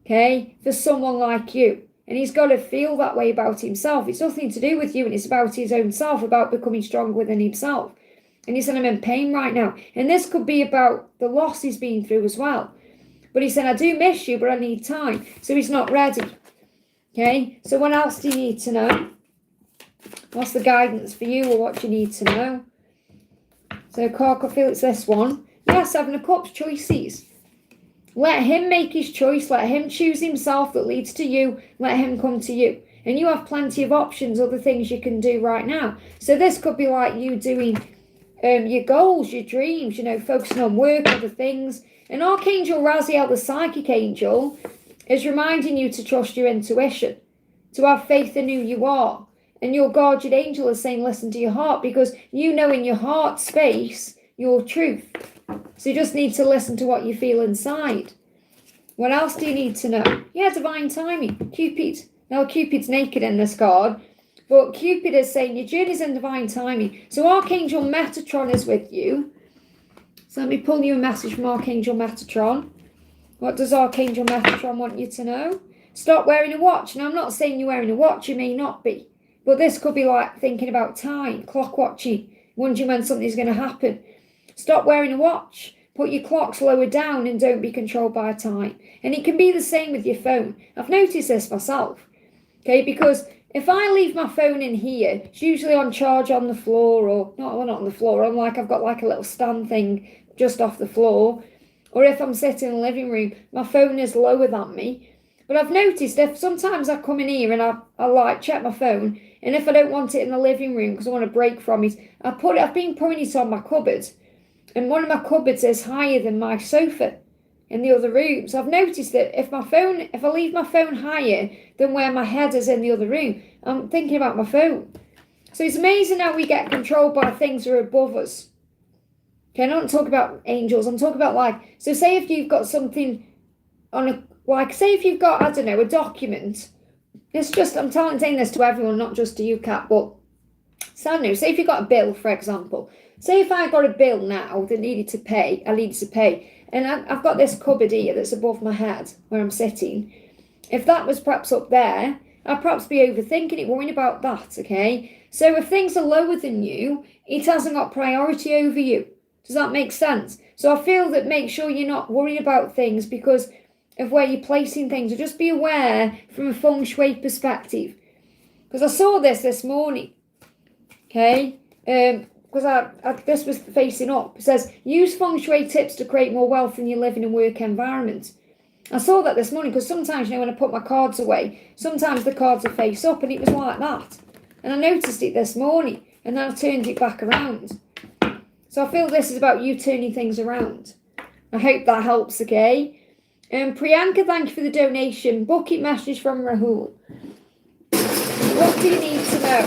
okay, for someone like you. And he's got to feel that way about himself. It's nothing to do with you, and it's about his own self, about becoming strong within himself. And he said, I'm in pain right now. And this could be about the loss he's been through as well. But he said, I do miss you, but I need time. So he's not ready. Okay, so what else do you need to know? What's the guidance for you, or what do you need to know? So, Cork, I feel it's this one. Yes, Seven of Cups, choices. Let him make his choice. Let him choose himself that leads to you. Let him come to you. And you have plenty of options, other things you can do right now. So this could be like you doing your goals, your dreams, focusing on work, other things. And Archangel Raziel, the psychic angel, is reminding you to trust your intuition, to have faith in who you are. And your guardian angel is saying, listen to your heart, because you know in your heart space your truth. So you just need to listen to what you feel inside. What else do you need to know? Yeah, divine timing. Cupid. Now, Cupid's naked in this card, but Cupid is saying your journey's in divine timing. So Archangel Metatron is with you. So let me pull you a message from Archangel Metatron. What does Archangel Metatron want you to know? Stop wearing a watch. Now, I'm not saying you're wearing a watch. You may not be. But this could be like thinking about time, clock watching, wondering when something's going to happen. Stop wearing a watch. Put your clocks lower down and don't be controlled by time. And it can be the same with your phone. I've noticed this myself. Okay, because if I leave my phone in here, it's usually on charge on the floor, or not on the floor. I've got like a little stand thing just off the floor. Or if I'm sitting in the living room, my phone is lower than me. But I've noticed if sometimes I come in here and I like check my phone, and if I don't want it in the living room because I want a break from it, I've been putting it on my cupboard. And one of my cupboards is higher than my sofa in the other room. So I've noticed that if I leave my phone higher than where my head is in the other room, I'm thinking about my phone. So it's amazing how we get controlled by things that are above us. Okay, I don't talk about angels. I'm talking about so say if you've got something on say if you've got, a document. It's just, I'm saying this to everyone, not just to you, Kat, but say if you've got a bill, for example. Say if I got a bill now that I needed to pay, and I've got this cupboard here that's above my head where I'm sitting. If that was perhaps up there, I'd perhaps be overthinking it, worrying about that, okay? So if things are lower than you, it hasn't got priority over you. Does that make sense? So I feel that make sure you're not worrying about things because of where you're placing things, or just be aware from a feng shui perspective. Because I saw this morning, okay? because this was facing up. It says, use feng shui tips to create more wealth in your living and work environment. I saw that this morning because sometimes, you know, when I put my cards away, sometimes the cards are face up, and it was like that. And I noticed it this morning, and then I turned it back around. So I feel this is about you turning things around. I hope that helps, okay? Priyanka, thank you for the donation. Bucket message from Rahul. What do you need to know?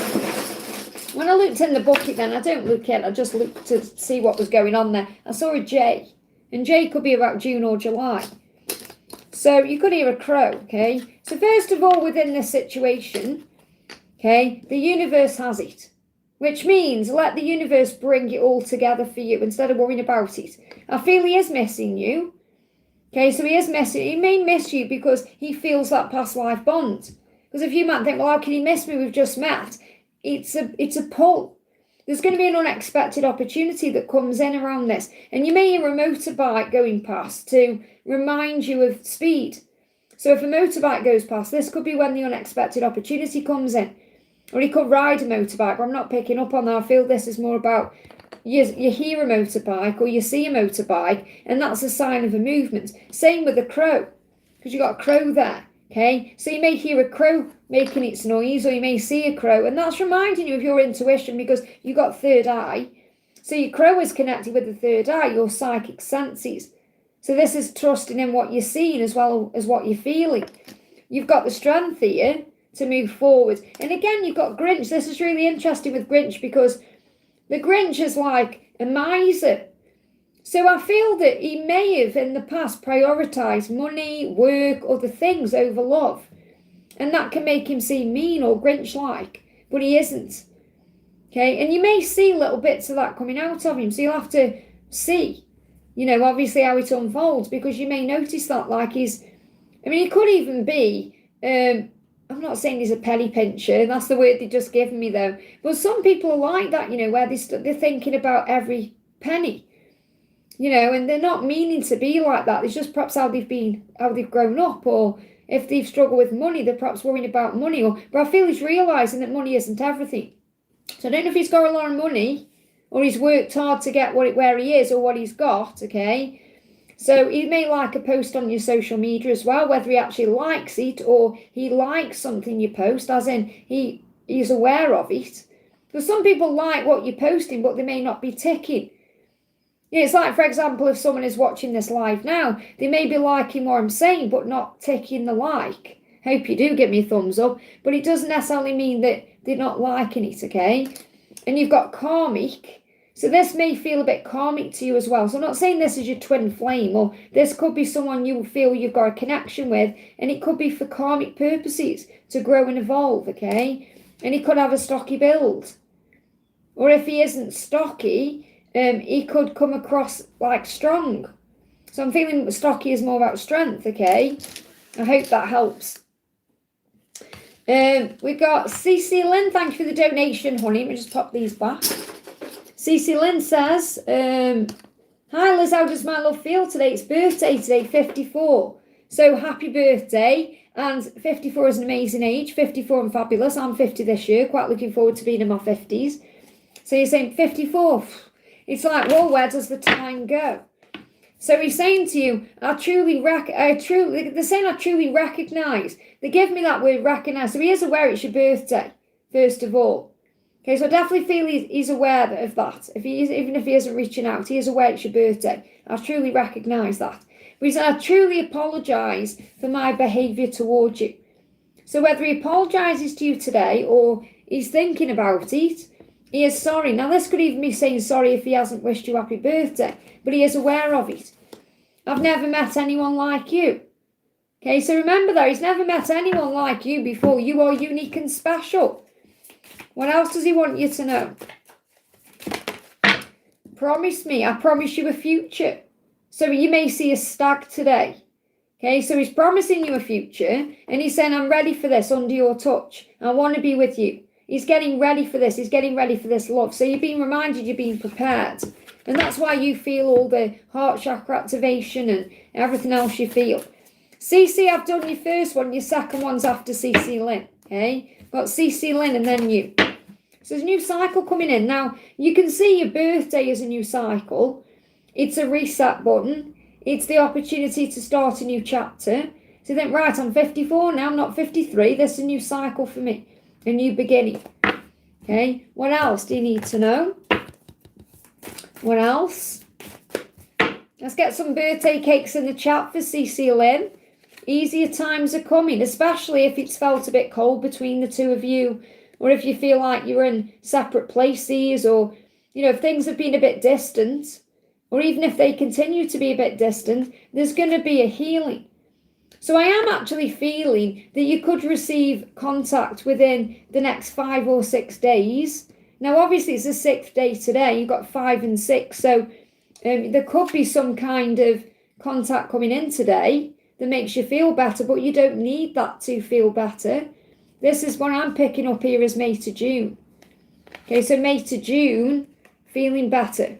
When I looked in the bucket then, I don't look in, I just looked to see what was going on there. I saw a J, and J could be about June or July. So you could hear a crow, okay? So first of all, within this situation, okay, the universe has it. Which means let the universe bring it all together for you instead of worrying about it. I feel he is missing you. Okay, so he may miss you because he feels that past life bond. Because if you might think, well, how can he miss me? We've just met. It's a pull. There's going to be an unexpected opportunity that comes in around this. And you may hear a motorbike going past to remind you of speed. So if a motorbike goes past, this could be when the unexpected opportunity comes in. Or he could ride a motorbike, but I'm not picking up on that. I feel this is more about you hear a motorbike or you see a motorbike, and that's a sign of a movement. Same with a crow, because you've got a crow there, okay? So you may hear a crow making its noise, or you may see a crow, and that's reminding you of your intuition because you've got third eye. So your crow is connected with the third eye, your psychic senses. So this is trusting in what you're seeing as well as what you're feeling. You've got the strength here to move forward. And again, you've got Grinch. This is really interesting with Grinch because the Grinch is like a miser. So I feel that he may have in the past prioritised money, work, other things over love. And that can make him seem mean or Grinch-like, but he isn't. Okay, and you may see little bits of that coming out of him. So you'll have to see, you know, obviously how it unfolds, because you may notice that like he could even be, I'm not saying he's a penny pincher, that's the word they just given me though. But some people are like that, you know, where they're thinking about every penny, you know, and they're not meaning to be like that. It's just perhaps how they've grown up, or if they've struggled with money, they're perhaps worrying about money. But I feel he's realising that money isn't everything. So I don't know if he's got a lot of money, or he's worked hard to get where he is, or what he's got, okay? So he may like a post on your social media as well, whether he actually likes it or he likes something you post, as in he's aware of it. Because some people like what you're posting, but they may not be ticking. It's like, for example, if someone is watching this live now, they may be liking what I'm saying, but not ticking the like. Hope you do give me a thumbs up. But it doesn't necessarily mean that they're not liking it, okay? And you've got karmic. So this may feel a bit karmic to you as well. So I'm not saying this is your twin flame, or this could be someone you feel you've got a connection with, and it could be for karmic purposes, to grow and evolve, okay? And he could have a stocky build. Or if he isn't stocky, he could come across like strong. So I'm feeling stocky is more about strength, okay? I hope that helps. We've got CC Lynn, thank you for the donation, honey. Let me just pop these back. CC Lynn says, hi Liz, how does my love feel today? It's birthday today, 54. So happy birthday. And 54 is an amazing age. 54 and fabulous. I'm 50 this year. Quite looking forward to being in my 50s. So you're saying 54. It's like, well, where does the time go? So he's saying to you, I truly recognise. They give me that word recognise. So he is aware it's your birthday, first of all. Okay, so I definitely feel he's aware of that. Even if he isn't reaching out, he is aware it's your birthday. I truly recognise that. But he said, I truly apologise for my behaviour towards you. So whether he apologises to you today or he's thinking about it, he is sorry. Now this could even be saying sorry if he hasn't wished you happy birthday, but he is aware of it. I've never met anyone like you. Okay, so remember though, he's never met anyone like you before. You are unique and special. What else does he want you to know? Promise me, I promise you a future. So you may see a stag today. Okay, so he's promising you a future, and he's saying, I'm ready for this under your touch. I want to be with you. He's getting ready for this. He's getting ready for this love. So you're being reminded, you're being prepared. And that's why you feel all the heart chakra activation and everything else you feel. CC, I've done your first one. Your second one's after CC Lynn. Okay, got CC Lynn and then you. So there's a new cycle coming in. Now, you can see your birthday as a new cycle. It's a reset button. It's the opportunity to start a new chapter. So you think, right, I'm 54 now, I'm not 53. This is a new cycle for me, a new beginning. Okay, what else do you need to know? What else? Let's get some birthday cakes in the chat for CC Lynn. Easier times are coming, especially if it's felt a bit cold between the two of you, or if you feel like you're in separate places, or, if things have been a bit distant, or even if they continue to be a bit distant, there's going to be a healing. So I am actually feeling that you could receive contact within the next 5 or 6 days. Now, obviously, it's the 6th day today. You've got 5 and 6. So there could be some kind of contact coming in today that makes you feel better, but you don't need that to feel better. This is what I'm picking up here as May to June. Okay, so May to June, feeling better.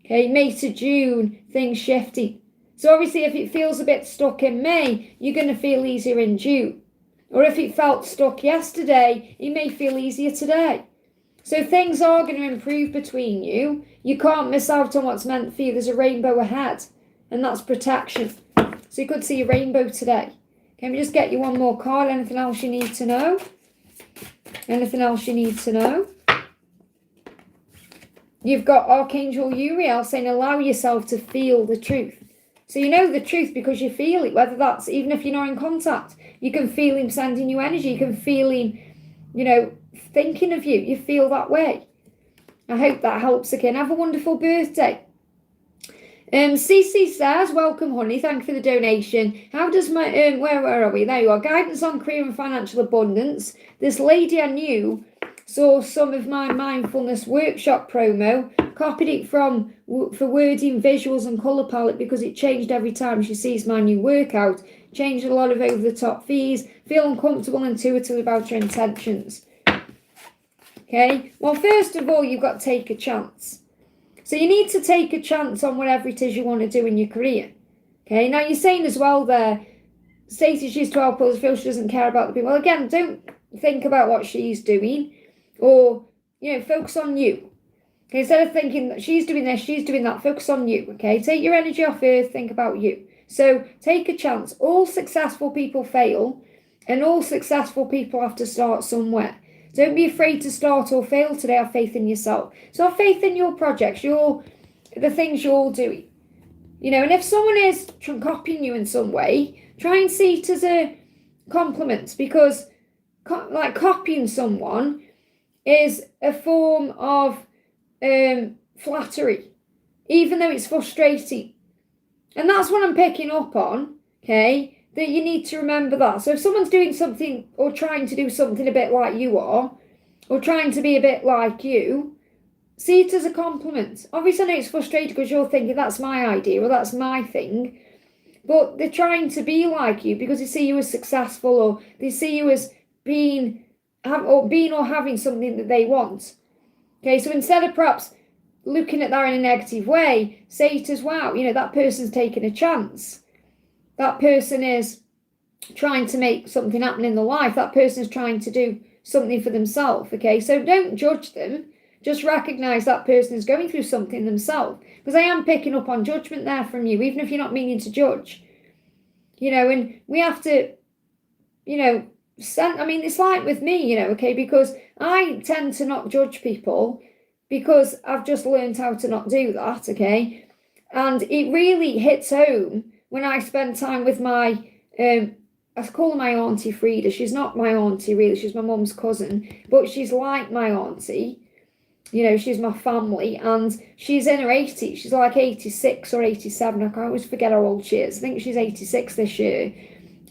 Okay, May to June, things shifting. So obviously, if it feels a bit stuck in May, you're going to feel easier in June. Or if it felt stuck yesterday, it may feel easier today. So things are going to improve between you. You can't miss out on what's meant for you. There's a rainbow ahead, and that's protection. So you could see a rainbow today. Can we just get you one more card? Anything else you need to know? Anything else you need to know? You've got Archangel Uriel saying, allow yourself to feel the truth. So you know the truth because you feel it, whether that's, even if you're not in contact, you can feel him sending you energy. You can feel him, thinking of you. You feel that way. I hope that helps again. Have a wonderful birthday. CC says, welcome, honey. Thank you for the donation. How does my, where are we? There you are. Guidance on career and financial abundance. This lady I knew saw some of my mindfulness workshop promo, copied it for wording, visuals and colour palette because it changed every time she sees my new workout. Changed a lot of over-the-top fees. Feel uncomfortable and intuitive about her intentions. Okay, well, first of all, you've got to take a chance. So you need to take a chance on whatever it is you want to do in your career. Okay, now you're saying as well there, Stacey, she's 12 plus, feels she doesn't care about the people. Well, again, don't think about what she's doing, or, focus on you. Okay, instead of thinking that she's doing this, she's doing that, focus on you. Okay, take your energy off her, think about you. So take a chance. All successful people fail, and all successful people have to start somewhere. Don't be afraid to start or fail today. Have faith in yourself. So have faith in your projects, the things you're doing. And if someone is copying you in some way, try and see it as a compliment, because copying someone is a form of flattery, even though it's frustrating. And that's what I'm picking up on, okay? That you need to remember that. So if someone's doing something or trying to do something a bit like you are, or trying to be a bit like you, see it as a compliment. Obviously, I know it's frustrating because you're thinking that's my idea or that's my thing, but they're trying to be like you because they see you as successful, or they see you as being or having something that they want. Okay, so instead of perhaps looking at that in a negative way, say it as, wow, that person's taking a chance. That person is trying to make something happen in their life. That person is trying to do something for themselves, okay? So don't judge them. Just recognise that person is going through something themselves. Because I am picking up on judgment there from you, even if you're not meaning to judge. And we have to, it's like with me, okay? Because I tend to not judge people because I've just learned how to not do that, okay? And it really hits home when I spend time with my, I call her my Auntie Frida. She's not my auntie, really. She's my mum's cousin. But she's like my auntie. She's my family. And she's in her 80s. She's like 86 or 87. I always forget how old she is. I think she's 86 this year.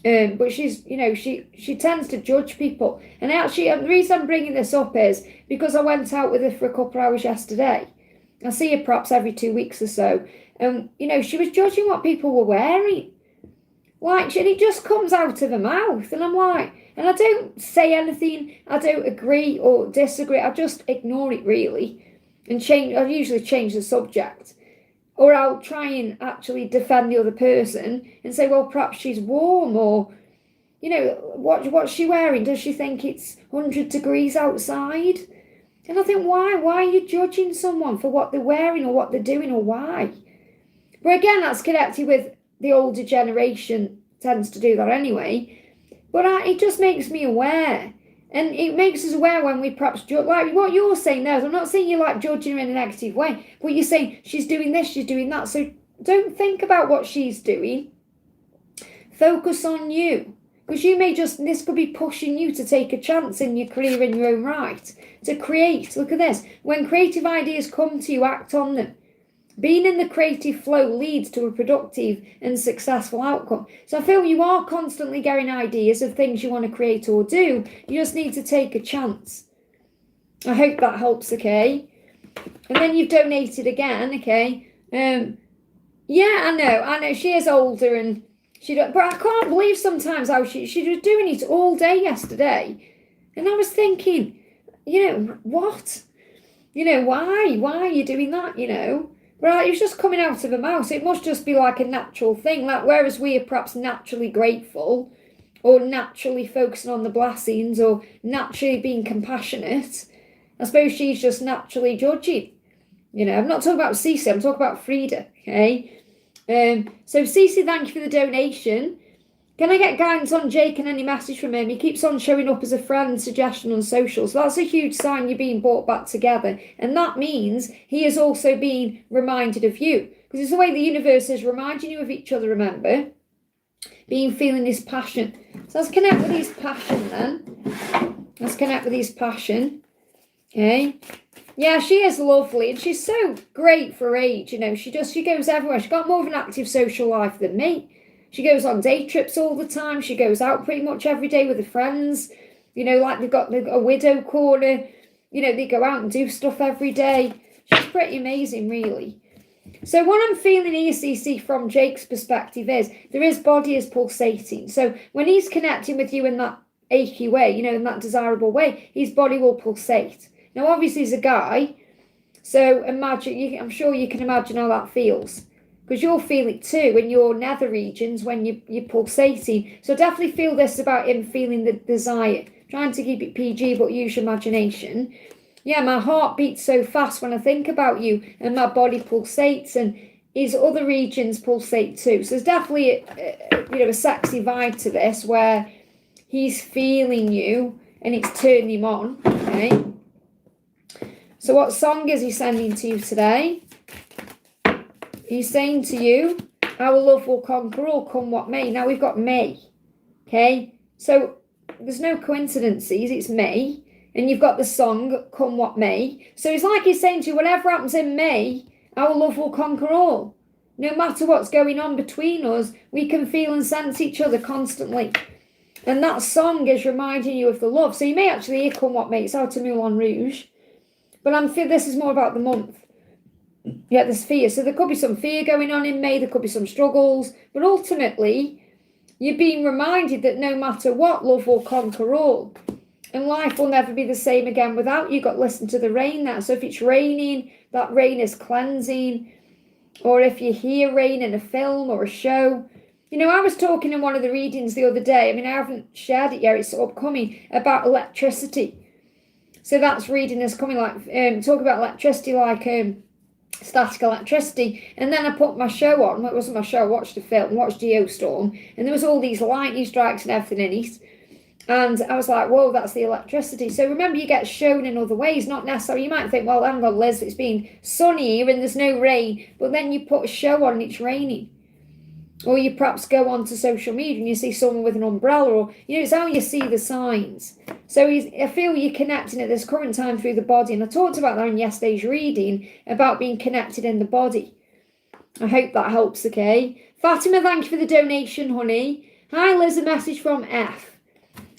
But she's, she tends to judge people. And actually, the reason I'm bringing this up is because I went out with her for a couple of hours yesterday. I see her perhaps every 2 weeks or so. And, she was judging what people were wearing. And it just comes out of her mouth. And I'm like, and I don't say anything. I don't agree or disagree. I just ignore it, really. And I usually change the subject. Or I'll try and actually defend the other person and say, well, perhaps she's warm, or, what's she wearing? Does she think it's 100 degrees outside? And I think, why? Why are you judging someone for what they're wearing or what they're doing or why? But again, that's connected with the older generation tends to do that anyway. But it just makes me aware. And it makes us aware when we perhaps judge, like what you're saying there. I'm not saying you like judging her in a negative way, but you're saying she's doing this, she's doing that. So don't think about what she's doing. Focus on you. Because you may just, this could be pushing you to take a chance in your career in your own right. To create, look at this. When creative ideas come to you, act on them. Being in the creative flow leads to a productive and successful outcome. So I feel you are constantly getting ideas of things you want to create or do. You just need to take a chance. I hope that helps, okay? And then you've donated again, okay? Yeah, I know. She is older and but I can't believe sometimes how she was doing it all day yesterday. And I was thinking, what? Why? Why are you doing that, Right, it was just coming out of her mouth. It must just be like a natural thing. Like whereas we are perhaps naturally grateful or naturally focusing on the blessings or naturally being compassionate, I suppose she's just naturally judging. I'm not talking about Cece, I'm talking about Frida, okay? So Cece, thank you for the donation. Can I get guidance on Jake and any message from him? He keeps on showing up as a friend suggestion on social. So that's a huge sign you're being brought back together. And that means he is also being reminded of you. Because it's the way the universe is reminding you of each other, remember? Feeling this passion. So let's connect with his passion then. Let's connect with his passion. Okay. Yeah, she is lovely and she's so great for her age. She goes everywhere. She's got more of an active social life than me. She goes on day trips all the time. She goes out pretty much every day with her friends. Like they've got a widow corner. They go out and do stuff every day. She's pretty amazing, really. So what I'm feeling here, CC, from Jake's perspective is there his body is pulsating. So when he's connecting with you in that achy way, in that desirable way, his body will pulsate. Now, obviously, he's a guy. So imagine, I'm sure you can imagine how that feels. Because you'll feel it too in your nether regions when you're pulsating. So definitely feel this about him feeling the desire. Trying to keep it PG, but use your imagination. Yeah, my heart beats so fast when I think about you, and my body pulsates, and his other regions pulsate too. So there's definitely a sexy vibe to this, where he's feeling you, and it's turning him on. Okay. So what song is he sending to you today? He's saying to you, our love will conquer all, come what may. Now we've got May, okay? So there's no coincidences, it's May. And you've got the song, come what may. So it's like he's saying to you, whatever happens in May, our love will conquer all. No matter what's going on between us, we can feel and sense each other constantly. And that song is reminding you of the love. So you may actually hear come what may. It's out of Moulin Rouge. But I'm feeling this is more about the month. Yeah, there's fear. So there could be some fear going on in May. There could be some struggles. But ultimately, you're being reminded that no matter what, love will conquer all. And life will never be the same again without you. Got to listen to the rain there. So if it's raining, that rain is cleansing. Or if you hear rain in a film or a show. I was talking in one of the readings the other day. I haven't shared it yet. It's upcoming about electricity. So that's reading is coming talk about electricity like static electricity. And then I put my show on. Well, it wasn't my show. I watched a film, watched Geostorm. And there was all these lightning strikes and everything in it. And I was like, whoa, that's the electricity. So remember, you get shown in other ways, not necessarily. You might think, well, hang on, Liz, it's been sunny here and there's no rain. But then you put a show on and it's raining. Or you perhaps go onto social media and you see someone with an umbrella. Or, it's how you see the signs. So I feel you're connecting at this current time through the body. And I talked about that in yesterday's reading, about being connected in the body. I hope that helps, okay? Fatima, thank you for the donation, honey. Hi, Liz, a message from F.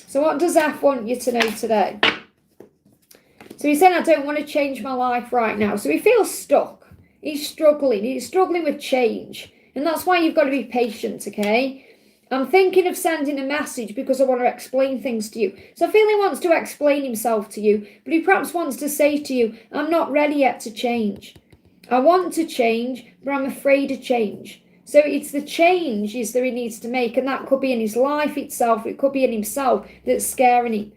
So what does F want you to know today? So he's saying, I don't want to change my life right now. So he feels stuck. He's struggling. He's struggling with change. And that's why you've got to be patient, okay? I'm thinking of sending a message because I want to explain things to you. So I feel he wants to explain himself to you, but he perhaps wants to say to you, I'm not ready yet to change. I want to change, but I'm afraid of change. So it's the changes that he needs to make, and that could be in his life itself, it could be in himself that's scaring him.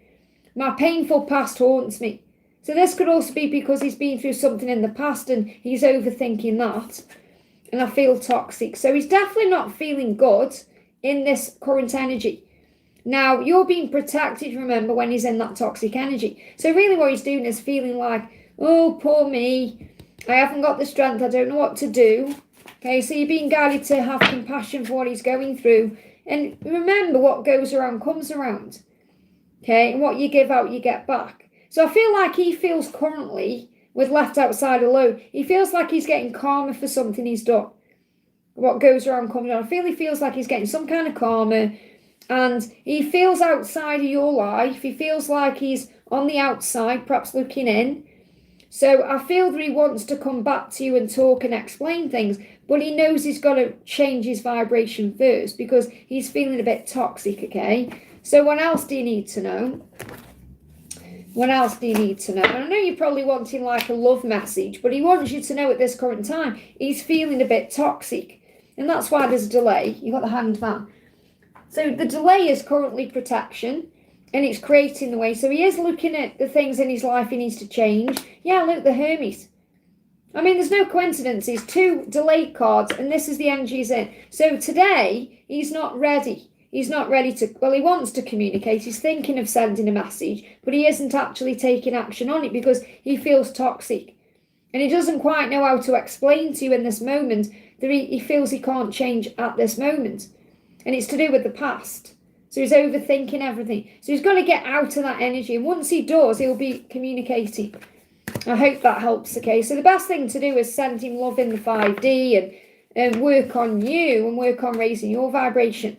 My painful past haunts me. So this could also be because he's been through something in the past and he's overthinking that. And I feel toxic. So he's definitely not feeling good in this current energy. Now, you're being protected, remember, when he's in that toxic energy. So really what he's doing is feeling like, oh, poor me. I haven't got the strength. I don't know what to do. Okay, so you're being guided to have compassion for what he's going through. And remember, what goes around comes around. Okay, and what you give out, you get back. So I feel like he feels currently, with left outside alone, he feels like he's getting karma for something he's done. What goes around comes around. I feel he feels like he's getting some kind of karma. And he feels outside of your life. He feels like he's on the outside, perhaps looking in. So I feel that he wants to come back to you and talk and explain things, but he knows he's got to change his vibration first because he's feeling a bit toxic, okay? So what else do you need to know? What else do you need to know? And I know you're probably wanting like a love message, but he wants you to know at this current time, he's feeling a bit toxic. And that's why there's a delay. You've got the Hanged Man. So the delay is currently protection, and it's creating the way. So he is looking at the things in his life he needs to change. Yeah, look, the Hermes. I mean, there's no coincidences. 2 delayed cards, and this is the energy he's in. So today, he's not ready. He's not ready to, well, he wants to communicate. He's thinking of sending a message, but he isn't actually taking action on it because he feels toxic. And he doesn't quite know how to explain to you in this moment that he feels he can't change at this moment. And it's to do with the past. So he's overthinking everything. So he's got to get out of that energy. And once he does, he'll be communicating. I hope that helps, okay? So the best thing to do is send him love in the 5D and work on you and work on raising your vibration.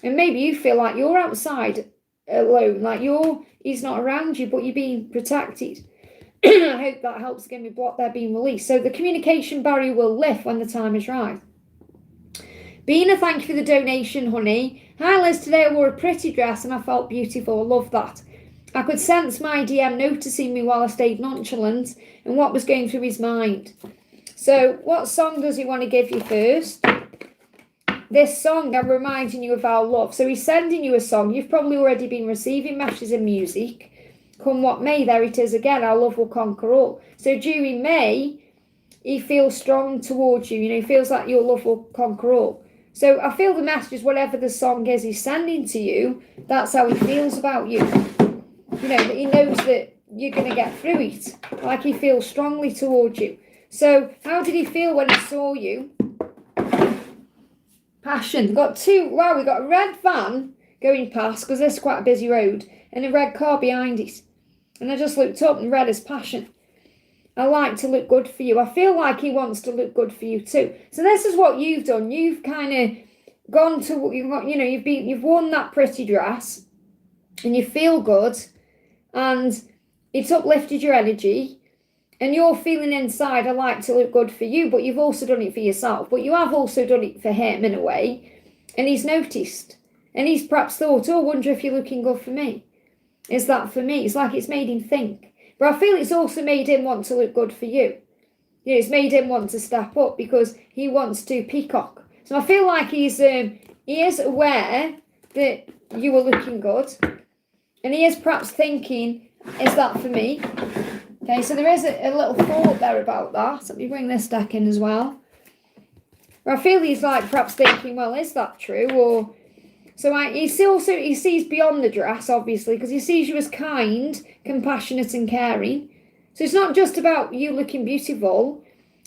And maybe you feel like you're outside alone, like he's not around you, but you're being protected. I hope that helps again with what they're being released. So the communication barrier will lift when the time is right. Bina, thank you for the donation, honey. Hi, Liz. Today I wore a pretty dress and I felt beautiful. I love that. I could sense my DM noticing me while I stayed nonchalant and what was going through his mind. So what song does he want to give you first? This song, I'm reminding you of our love. So he's sending you a song. You've probably already been receiving messages in music. Come what may, there it is again. Our love will conquer all. So during May, he feels strong towards you. You know, he feels like your love will conquer all. So I feel the messages, whatever the song is he's sending to you, that's how he feels about you. You know, that he knows that you're going to get through it. Like he feels strongly towards you. So how did he feel when he saw you? Passion. Got 2. Wow, we got a red van going past because this is quite a busy road and a red car behind it. And I just looked up and red is passion. I like to look good for you. I feel like he wants to look good for you too. So this is what you've done. You've kind of gone to, you've worn that pretty dress and you feel good and it's uplifted your energy and you're feeling inside, I like to look good for you, but you've also done it for yourself. But you have also done it for him in a way. And he's noticed. And he's perhaps thought, oh, I wonder if you're looking good for me. Is that for me? It's like it's made him think. But I feel it's also made him want to look good for you. You know, it's made him want to step up because he wants to peacock. So I feel like he is aware that you are looking good. And he is perhaps thinking, is that for me? Okay, so there is a little thought there about that. Let me bring this deck in as well. I feel he's like perhaps thinking, well, is that true? Or so he sees beyond the dress, obviously, because he sees you as kind, compassionate and caring. So it's not just about you looking beautiful.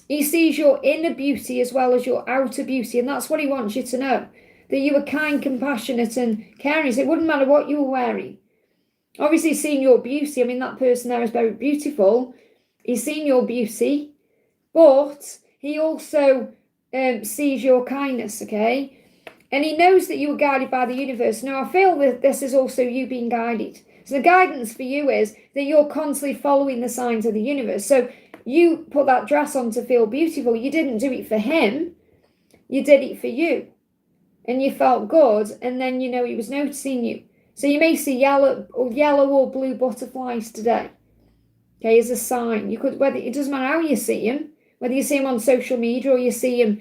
He sees your inner beauty as well as your outer beauty, and that's what he wants you to know. That you are kind, compassionate and caring. So it wouldn't matter what you were wearing. Obviously, seeing your beauty, I mean, that person there is very beautiful. He's seen your beauty, but he also sees your kindness, okay? And he knows that you were guided by the universe. Now, I feel that this is also you being guided. So the guidance for you is that you're constantly following the signs of the universe. So you put that dress on to feel beautiful. You didn't do it for him. You did it for you. And you felt good. And then, you know, he was noticing you. So you may see yellow or blue butterflies today. Okay, as a sign. You could, whether it doesn't matter how you see him, whether you see him on social media or you see him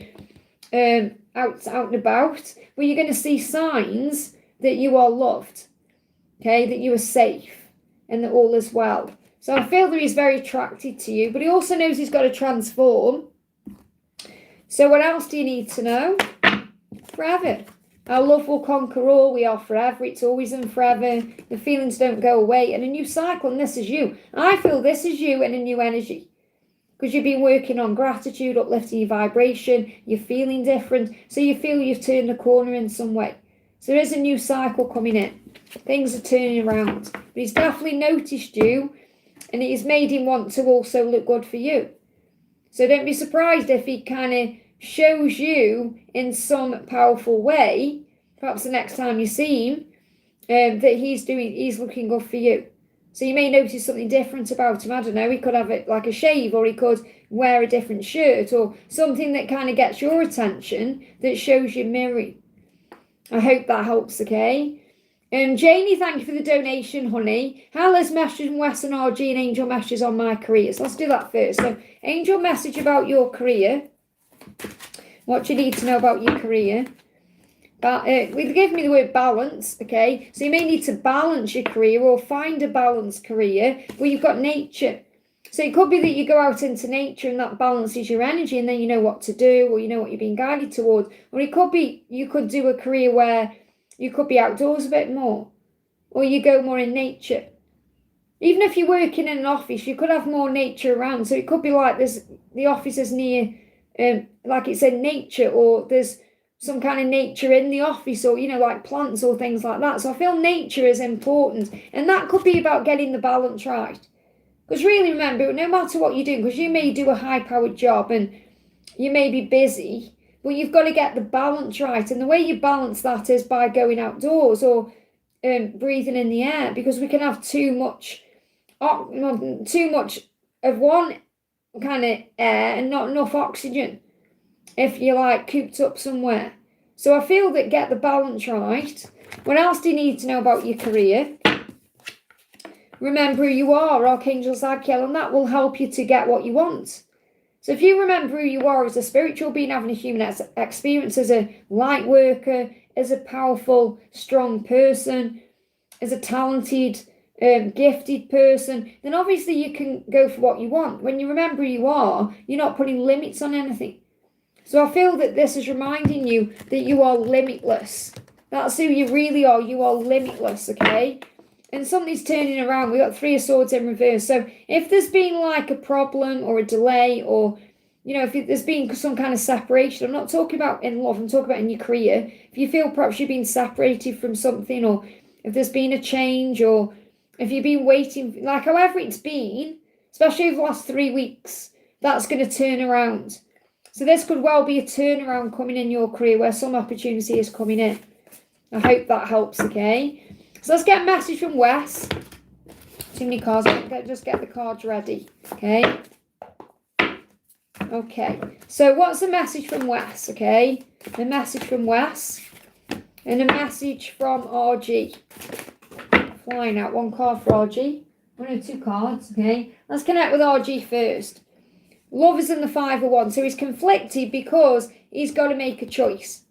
out and about, but you're going to see signs that you are loved, okay, that you are safe and that all is well. So I feel that he's very attracted to you, but he also knows he's got to transform. So what else do you need to know? Forever. Our love will conquer all. We are forever. It's always and forever. The feelings don't go away. And a new cycle, and this is you. I feel this is you in a new energy. Because you've been working on gratitude, uplifting your vibration. You're feeling different. So you feel you've turned a corner in some way. So there is a new cycle coming in. Things are turning around. But he's definitely noticed you. And it has made him want to also look good for you. So don't be surprised if he kind of shows you in some powerful way, perhaps the next time you see him, that he's looking good for you. So you may notice something different about him. I don't know, he could have it like a shave, or he could wear a different shirt, or something that kind of gets your attention, that shows you mirroring. I hope that helps, okay? Janie, thank you for the donation, honey. Hala's message from Wes and RG and angel messages on my career. So let's do that first. So angel message about your career. What do you need to know about your career? But they gave me the word balance, okay? So you may need to balance your career or find a balanced career where you've got nature. So it could be that you go out into nature and that balances your energy, and then you know what to do, or you know what you're being guided towards. Or it could be you could do a career where you could be outdoors a bit more, or you go more in nature. Even if you're working in an office, you could have more nature around. So it could be like the office is near, like it's in nature, or there's some kind of nature in the office, or, you know, like plants or things like that. So I feel nature is important. And that could be about getting the balance right. Because really remember, no matter what you're doing, because you may do a high-powered job and you may be busy, but you've got to get the balance right. And the way you balance that is by going outdoors or breathing in the air, because we can have too much of one kind of air and not enough oxygen if you're like cooped up somewhere. So I feel that get the balance right. What else do you need to know about your career? Remember who you are, Archangel Zadkiel, and that will help you to get what you want. So if you remember who you are as a spiritual being having a human experience, as a light worker, as a powerful, strong person, as a talented, gifted person, then obviously you can go for what you want. When you remember who you are, you're not putting limits on anything. So I feel that this is reminding you that you are limitless. That's who you really are. You are limitless, okay? And something's turning around. We've got 3 of Swords in reverse. So if there's been like a problem or a delay, or, you know, if there's been some kind of separation, I'm not talking about in love, I'm talking about in your career. If you feel perhaps you've been separated from something, or if there's been a change, or if you've been waiting, like however it's been, especially over the last 3 weeks, that's going to turn around. So this could well be a turnaround coming in your career where some opportunity is coming in. I hope that helps, okay? So let's get a message from Wes. Too many cards. Just get the cards ready, okay? Okay. So what's the message from Wes, okay? A message from Wes and a message from RG. Flying out 1 card for RG. 1 or 2 cards, okay? Let's connect with RG first. Love is in the 5 of Wands. So he's conflicted because he's got to make a choice.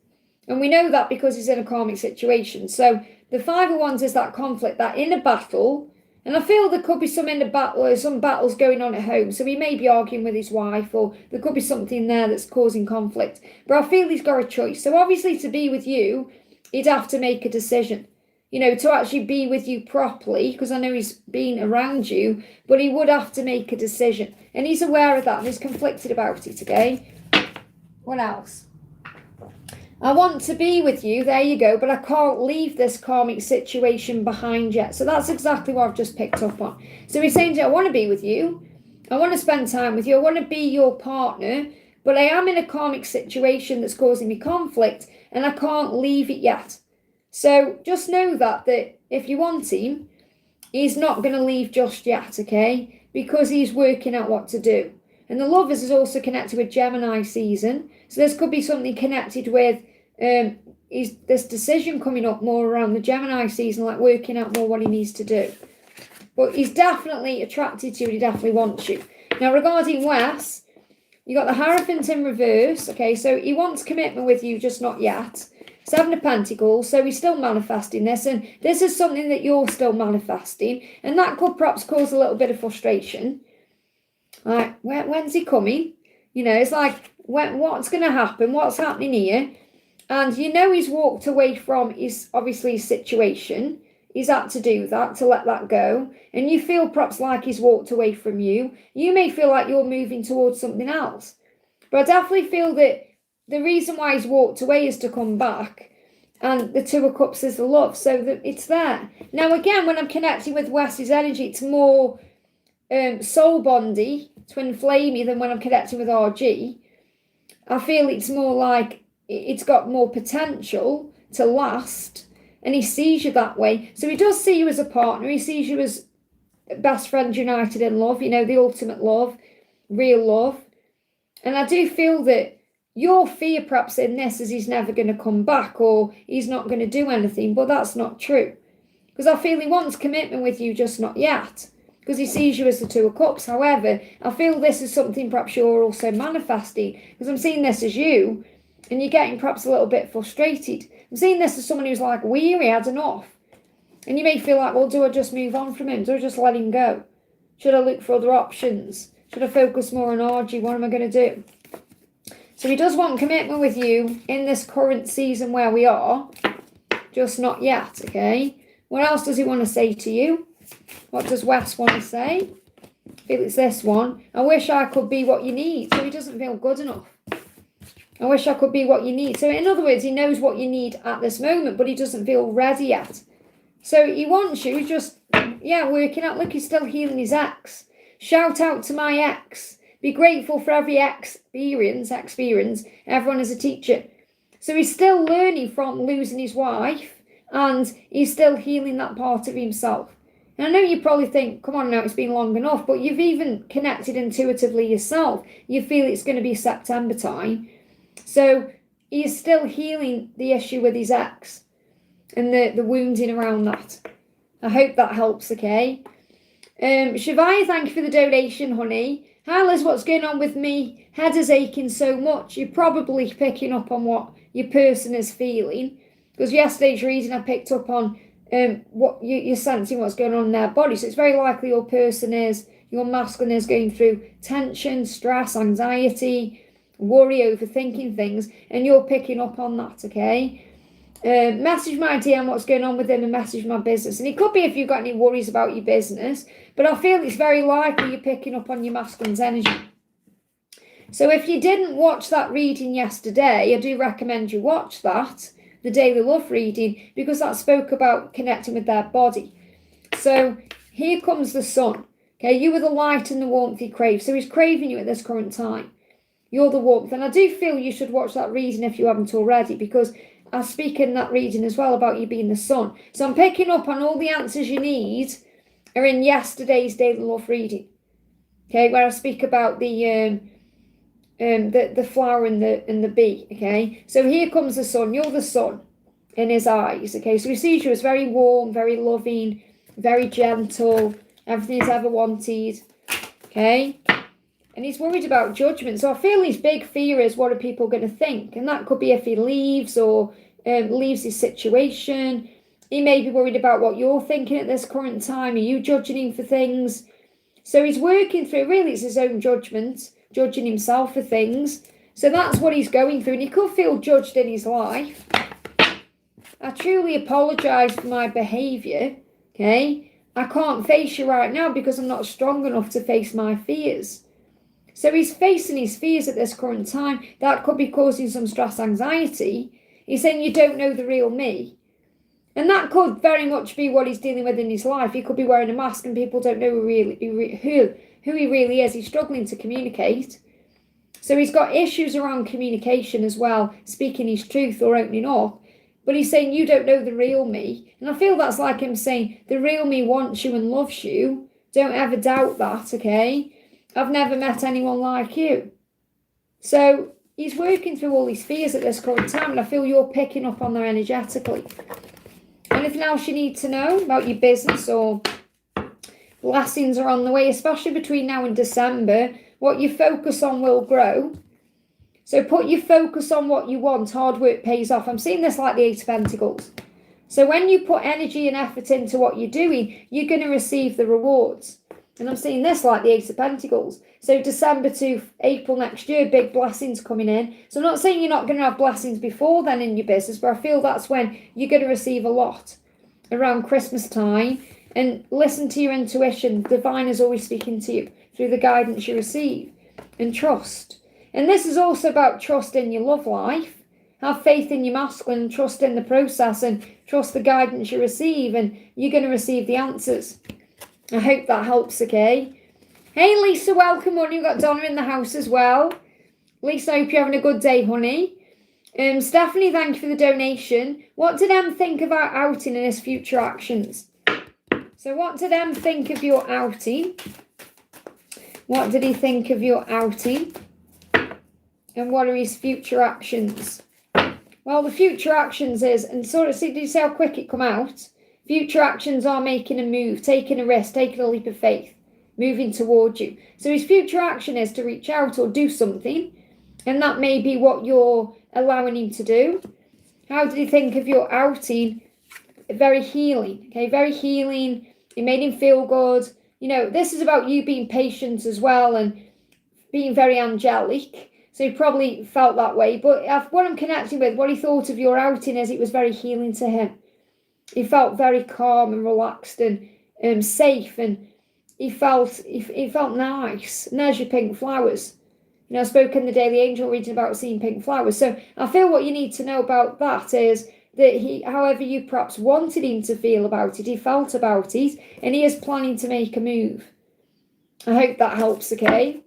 And we know that because he's in a karmic situation. So the 5 of Wands is that conflict, that inner battle. And I feel there could be some inner battle, or some battles going on at home. So he may be arguing with his wife, or there could be something there that's causing conflict. But I feel he's got a choice. So obviously to be with you, he'd have to make a decision. You know, to actually be with you properly, because I know he's been around you, but he would have to make a decision. And he's aware of that, and he's conflicted about it, okay? What else? I want to be with you, there you go, but I can't leave this karmic situation behind yet. So that's exactly what I've just picked up on. So he's saying, I want to be with you, I want to spend time with you, I want to be your partner, but I am in a karmic situation that's causing me conflict, and I can't leave it yet. So just know that if you want him, he's not going to leave just yet, okay? Because he's working out what to do. And the Lovers is also connected with Gemini season. So this could be something connected with this decision coming up more around the Gemini season, like working out more what he needs to do. But he's definitely attracted to you, and he definitely wants you. Now, regarding Wes, you got the Hierophant in reverse, okay? So he wants commitment with you, just not yet. Seven of Pentacles, so he's still manifesting this, and this is something that you're still manifesting, and that could perhaps cause a little bit of frustration. Like, when's he coming? You know, it's like, what's going to happen? What's happening here? And you know he's walked away from his situation. He's had to do that, to let that go. And you feel perhaps like he's walked away from you. You may feel like you're moving towards something else. But I definitely feel that the reason why he's walked away is to come back. And the Two of Cups is the love. So that it's there. Now, again, when I'm connecting with Wes's energy, it's more soul bondy, twin flamey than when I'm connecting with RG. I feel it's more like it's got more potential to last. And he sees you that way. So he does see you as a partner. He sees you as best friends united in love. You know, the ultimate love. Real love. And I do feel that your fear perhaps in this is he's never going to come back. Or he's not going to do anything. But that's not true. Because I feel he wants commitment with you, just not yet. Because he sees you as the Two of Cups. However, I feel this is something perhaps you're also manifesting. Because I'm seeing this as you. And you're getting perhaps a little bit frustrated. I'm seeing this as someone who's like weary, had enough. And you may feel like, well, do I just move on from him? Do I just let him go? Should I look for other options? Should I focus more on RG? What am I going to do? So he does want commitment with you in this current season where we are. Just not yet, okay? What else does he want to say to you? What does Wes want to say? I feel it's this one. I wish I could be what you need. So he doesn't feel good enough. I wish I could be what you need. So in other words, he knows what you need at this moment, but he doesn't feel ready yet. So he wants you just, working out. Look, he's still healing his ex. Shout out to my ex. Be grateful for every experience. Everyone is a teacher. So he's still learning from losing his wife, and he's still healing that part of himself. And I know you probably think, come on now, it's been long enough, but you've even connected intuitively yourself. You feel it's going to be September time. So he's still healing the issue with his ex and the wounding around that. I hope that helps, okay? Shavaya, thank you for the donation, honey. Hi, Liz, what's going on with me? Head is aching so much. You're probably picking up on what your person is feeling. Because yesterday's reading, I picked up on what you're sensing, what's going on in their body. So it's very likely your person is, your masculine is going through tension, stress, anxiety, worry, overthinking things, and you're picking up on that, okay? Message my DM what's going on with him and message my business. And it could be if you've got any worries about your business, but I feel it's very likely you're picking up on your masculine's energy. So if you didn't watch that reading yesterday, I do recommend you watch that, the Daily Love reading, because that spoke about connecting with their body. So here comes the sun, okay? You were the light and the warmth he craved. So he's craving you at this current time. You're the warmth. And I do feel you should watch that reading if you haven't already, because I speak in that reading as well about you being the sun. So I'm picking up on all the answers you need are in yesterday's Daily Love reading. Okay, where I speak about the flower and the bee. Okay, so here comes the sun. You're the sun in his eyes. Okay, so he sees you as very warm, very loving, very gentle, everything he's ever wanted. Okay. And he's worried about judgment. So I feel his big fear is, what are people going to think? And that could be if he leaves or leaves his situation. He may be worried about what you're thinking at this current time. Are you judging him for things? So he's working through, really it's his own judgment, judging himself for things. So that's what he's going through. And he could feel judged in his life. I truly apologise for my behaviour. Okay. I can't face you right now because I'm not strong enough to face my fears. So he's facing his fears at this current time. That could be causing some stress, anxiety. He's saying you don't know the real me. And that could very much be what he's dealing with in his life. He could be wearing a mask and people don't know who he really is. He's struggling to communicate. So he's got issues around communication as well, speaking his truth or opening up. But he's saying you don't know the real me. And I feel that's like him saying the real me wants you and loves you. Don't ever doubt that, okay? I've never met anyone like you. So he's working through all his fears at this current time, and I feel you're picking up on there energetically. Anything else you need to know about your business or blessings are on the way, especially between now and December? What you focus on will grow. So put your focus on what you want. Hard work pays off. I'm seeing this like the Eight of Pentacles. So when you put energy and effort into what you're doing, you're going to receive the rewards. And I'm seeing this like the Ace of Pentacles. So December to April next year, big blessings coming in. So I'm not saying you're not going to have blessings before then in your business, but I feel that's when you're going to receive a lot around Christmas time. And listen to your intuition. The divine is always speaking to you through the guidance you receive. And trust. And this is also about trust in your love life. Have faith in your masculine, trust in the process, and trust the guidance you receive, and you're going to receive the answers. I hope that helps, okay? Hey, Lisa, welcome, honey. We've got Donna in the house as well. Lisa, I hope you're having a good day, honey. Stephanie, thank you for the donation. What did Em think of our outing and his future actions? So what did Em think of your outing? What did he think of your outing? And what are his future actions? Well, the future actions is, and sort of see, did you see how quick it come out? Future actions are making a move, taking a risk, taking a leap of faith, moving towards you. So his future action is to reach out or do something, and that may be what you're allowing him to do. How did he think of your outing? Very healing, okay? Very healing. It made him feel good. You know, this is about you being patient as well and being very angelic. So he probably felt that way. But what I'm connecting with, what he thought of your outing is it was very healing to him. He felt very calm and relaxed and safe, and he felt nice. And there's your pink flowers. You know, I spoke in the Daily Angel reading about seeing pink flowers. So I feel what you need to know about that is that he, however you perhaps wanted him to feel about it, he felt about it, and he is planning to make a move. I hope that helps, okay?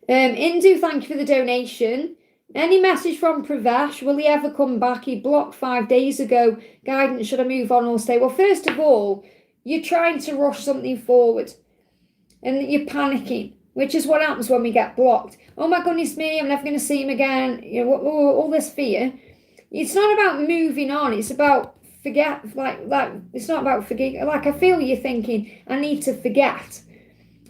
Indu, thank you for the donation. Any message from Pravesh? Will he ever come back? He blocked 5 days ago. Guidance, should I move on or stay? Well, first of all, you're trying to rush something forward and you're panicking, which is what happens when we get blocked. Oh my goodness me, I'm never going to see him again. You know, all this fear. It's not about moving on. It's about it's not about forgetting. Like, I feel you're thinking, I need to forget.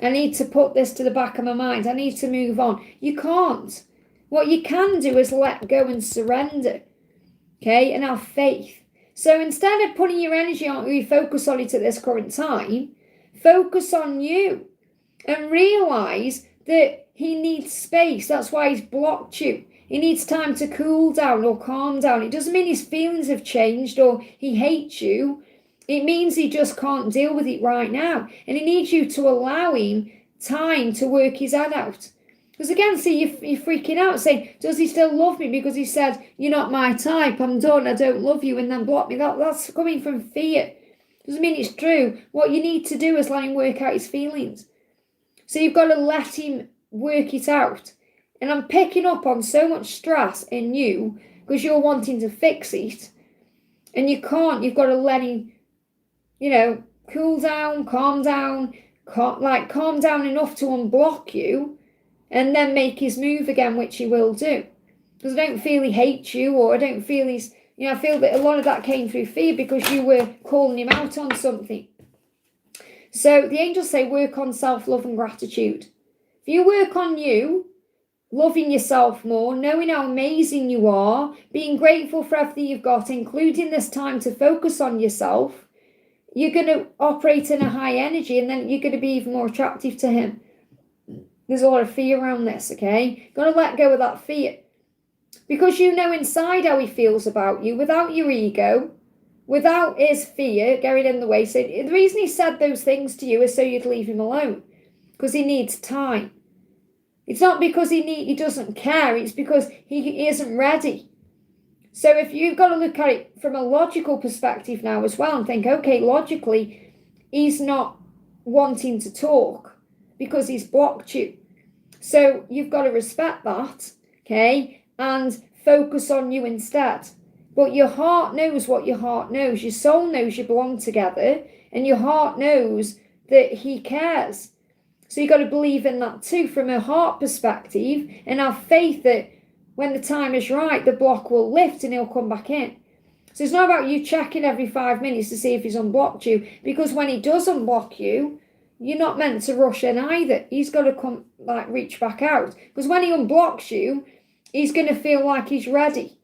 I need to put this to the back of my mind. I need to move on. You can't. What you can do is let go and surrender, okay, and have faith. So instead of putting your energy on, you focus on it at this current time, focus on you and realise that he needs space. That's why he's blocked you. He needs time to cool down or calm down. It doesn't mean his feelings have changed or he hates you. It means he just can't deal with it right now. And he needs you to allow him time to work his head out. Because again, see, you're freaking out saying, does he still love me? Because he said, you're not my type, I'm done, I don't love you, and then block me. That's coming from fear. Doesn't mean it's true. What you need to do is let him work out his feelings. So you've got to let him work it out. And I'm picking up on so much stress in you because you're wanting to fix it. And you can't. You've got to let him, cool down, calm down enough to unblock you and then make his move again, which he will do. Because I don't feel he hates you, or I don't feel he's, I feel that a lot of that came through fear because you were calling him out on something. So the angels say work on self-love and gratitude. If you work on you, loving yourself more, knowing how amazing you are, being grateful for everything you've got, including this time to focus on yourself, you're going to operate in a high energy, and then you're going to be even more attractive to him. There's a lot of fear around this, okay? Got to let go of that fear. Because you know inside how he feels about you, without your ego, without his fear getting in the way. So the reason he said those things to you is so you'd leave him alone. Because he needs time. It's not because he doesn't care, it's because he isn't ready. So if you've got to look at it from a logical perspective now as well and think, okay, logically, he's not wanting to talk because he's blocked you. So you've got to respect that, okay, and focus on you instead. But your heart knows what your heart knows. Your soul knows you belong together, and your heart knows that he cares. So you've got to believe in that too from a heart perspective and have faith that when the time is right, the block will lift and he'll come back in. So it's not about you checking every 5 minutes to see if he's unblocked you, because when he does unblock you, you're not meant to rush in either. He's got to come, like, reach back out. Because when he unblocks you, he's going to feel like he's ready.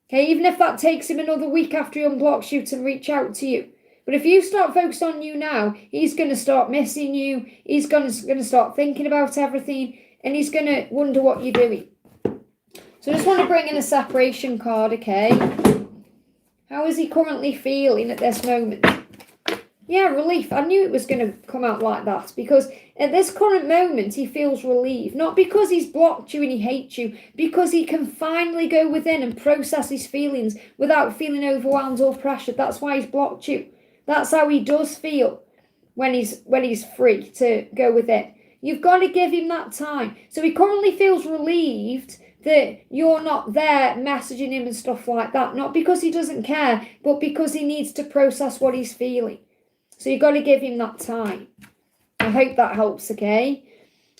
Okay, even if that takes him another week after he unblocks you to reach out to you. But if you start focusing on you now, he's going to start missing you. He's going to start thinking about everything. And he's going to wonder what you're doing. So I just want to bring in a separation card, okay? How is he currently feeling at this moment? Yeah, relief. I knew it was going to come out like that, because at this current moment, he feels relieved. Not because he's blocked you and he hates you, because he can finally go within and process his feelings without feeling overwhelmed or pressured. That's why he's blocked you. That's how he does feel when he's free to go within. You've got to give him that time. So he currently feels relieved that you're not there messaging him and stuff like that. Not because he doesn't care, but because he needs to process what he's feeling. So you've got to give him that time. I hope that helps, okay?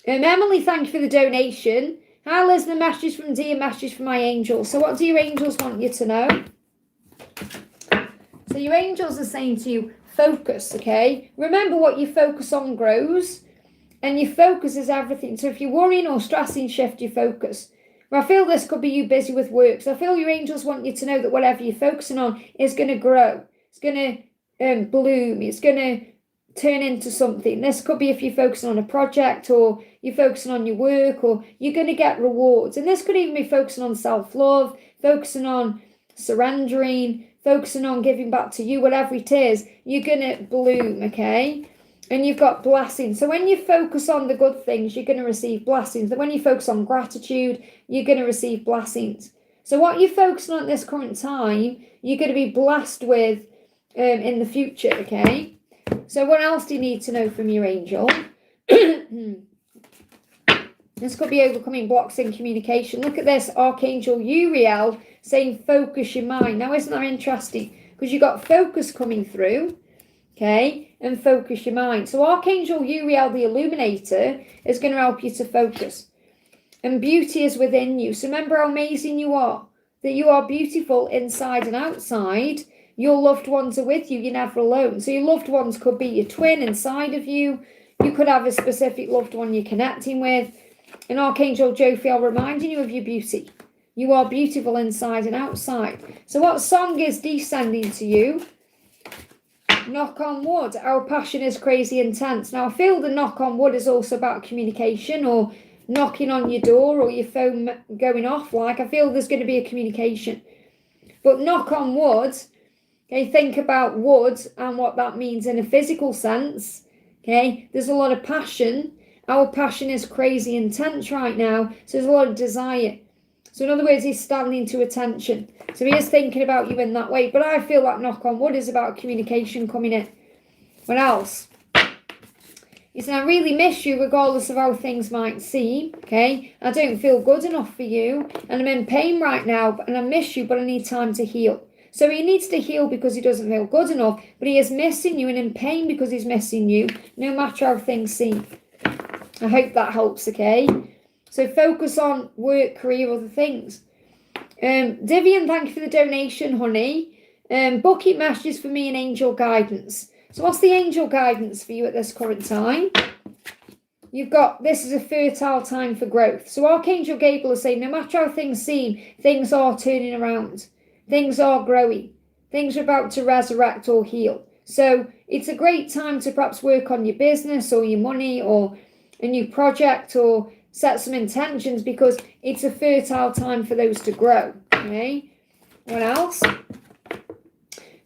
Emily, thank you for the donation. Hi, Liz, a message from D, a message from my angels. So what do your angels want you to know? So your angels are saying to you, focus, okay? Remember, what you focus on grows, and your focus is everything. So if you're worrying or stressing, shift your focus. Well, I feel this could be you busy with work. So I feel your angels want you to know that whatever you're focusing on is going to grow. It's going to bloom. It's going to turn into something. This could be if you're focusing on a project, or you're focusing on your work, or you're going to get rewards. And this could even be focusing on self-love, focusing on surrendering, focusing on giving back to you, whatever it is, you're going to bloom, okay? And you've got blessings. So when you focus on the good things, you're going to receive blessings. And when you focus on gratitude, you're going to receive blessings. So what you're focusing on at this current time, you're going to be blessed with in the future, okay? So what else do you need to know from your angel? This could be overcoming blocks in communication. Look at this, Archangel Uriel saying focus your mind. Now, isn't that interesting? Because you've got focus coming through, okay, and focus your mind. So Archangel Uriel, the illuminator, is going to help you to focus. And beauty is within you. So remember how amazing you are, that you are beautiful inside and outside. Your loved ones are with you. You're never alone. So your loved ones could be your twin inside of you. You could have a specific loved one you're connecting with. And Archangel Jophiel reminding you of your beauty. You are beautiful inside and outside. So what song is descending to you? Knock on wood. Our passion is crazy intense. Now, I feel the knock on wood is also about communication, or knocking on your door, or your phone going off. Like, I feel there's going to be a communication. But knock on wood, okay, think about wood and what that means in a physical sense. Okay, there's a lot of passion. Our passion is crazy intense right now. So there's a lot of desire. So in other words, he's standing to attention. So he is thinking about you in that way. But I feel like knock on wood is about communication coming in. What else? He said, I really miss you regardless of how things might seem. Okay, I don't feel good enough for you. And I'm in pain right now. And I miss you, but I need time to heal. So he needs to heal because he doesn't feel good enough. But he is missing you and in pain because he's missing you. No matter how things seem. I hope that helps, okay? So focus on work, career, other things. Vivian, thank you for the donation, honey. Bucket messages for me and angel guidance. So what's the angel guidance for you at this current time? You've got, this is a fertile time for growth. So Archangel Gabriel is saying, no matter how things seem, things are turning around. Things are growing. Things are about to resurrect or heal. So it's a great time to perhaps work on your business or your money or a new project, or set some intentions, because it's a fertile time for those to grow. Okay, what else?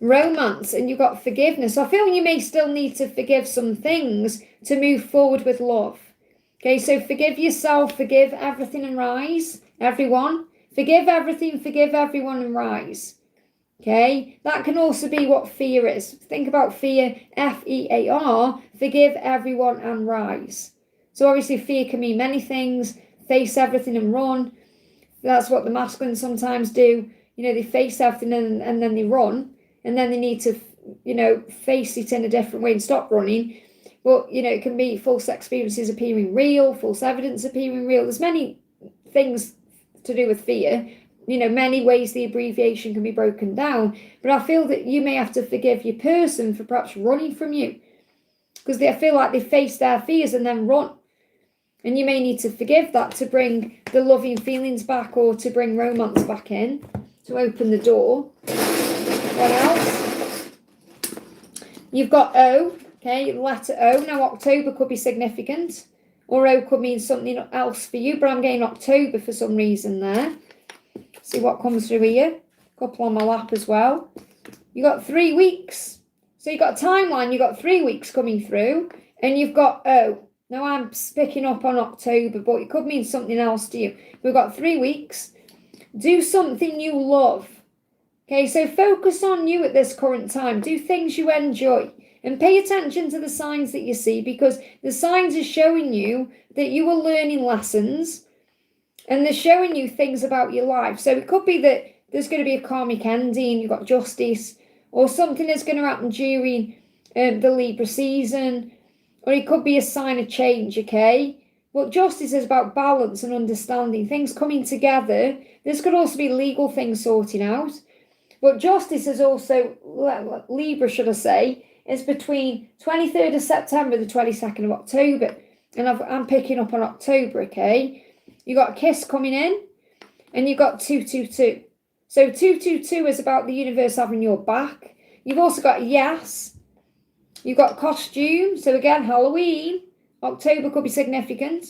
Romance, and you've got forgiveness. I feel you may still need to forgive some things to move forward with love. Okay, so forgive yourself, forgive everything and rise. Everyone, forgive everything, forgive everyone and rise. Okay, that can also be what fear is. Think about fear, F-E-A-R, forgive everyone and rise. So obviously fear can mean many things. Face everything and run. That's what the masculine sometimes do. You know, they face everything and then they run. And then they need to, you know, face it in a different way and stop running. But, you know, it can be false experiences appearing real, false evidence appearing real. There's many things to do with fear. You know, many ways the abbreviation can be broken down. But I feel that you may have to forgive your person for perhaps running from you. because they feel like they face their fears and then run. And you may need to forgive that to bring the loving feelings back, or to bring romance back in, to open the door. What else? You've got O, okay, letter O. Now, October could be significant, or O could mean something else for you, but I'm getting October for some reason there. See what comes through here. Couple on my lap as well. You got 3 weeks. So you've got a timeline, you've got 3 weeks coming through, and you've got O. Now I'm picking up on October, but it could mean something else to you. We've got 3 weeks. Do something you love. Okay, so focus on you at this current time. Do things you enjoy. And pay attention to the signs that you see, because the signs are showing you that you are learning lessons, and they're showing you things about your life. So it could be that there's going to be a karmic ending, you've got justice, or something is going to happen during the Libra season, or it could be a sign of change, okay? But justice is about balance and understanding, things coming together. This could also be legal things sorting out. But justice is also, Libra should I say, is between 23rd of September to the 22nd of October. And I'm picking up on October, okay? You got a kiss coming in, and you got 222. So 222 is about the universe having your back. You've also got yes. You've got costume. So again, Halloween. October could be significant.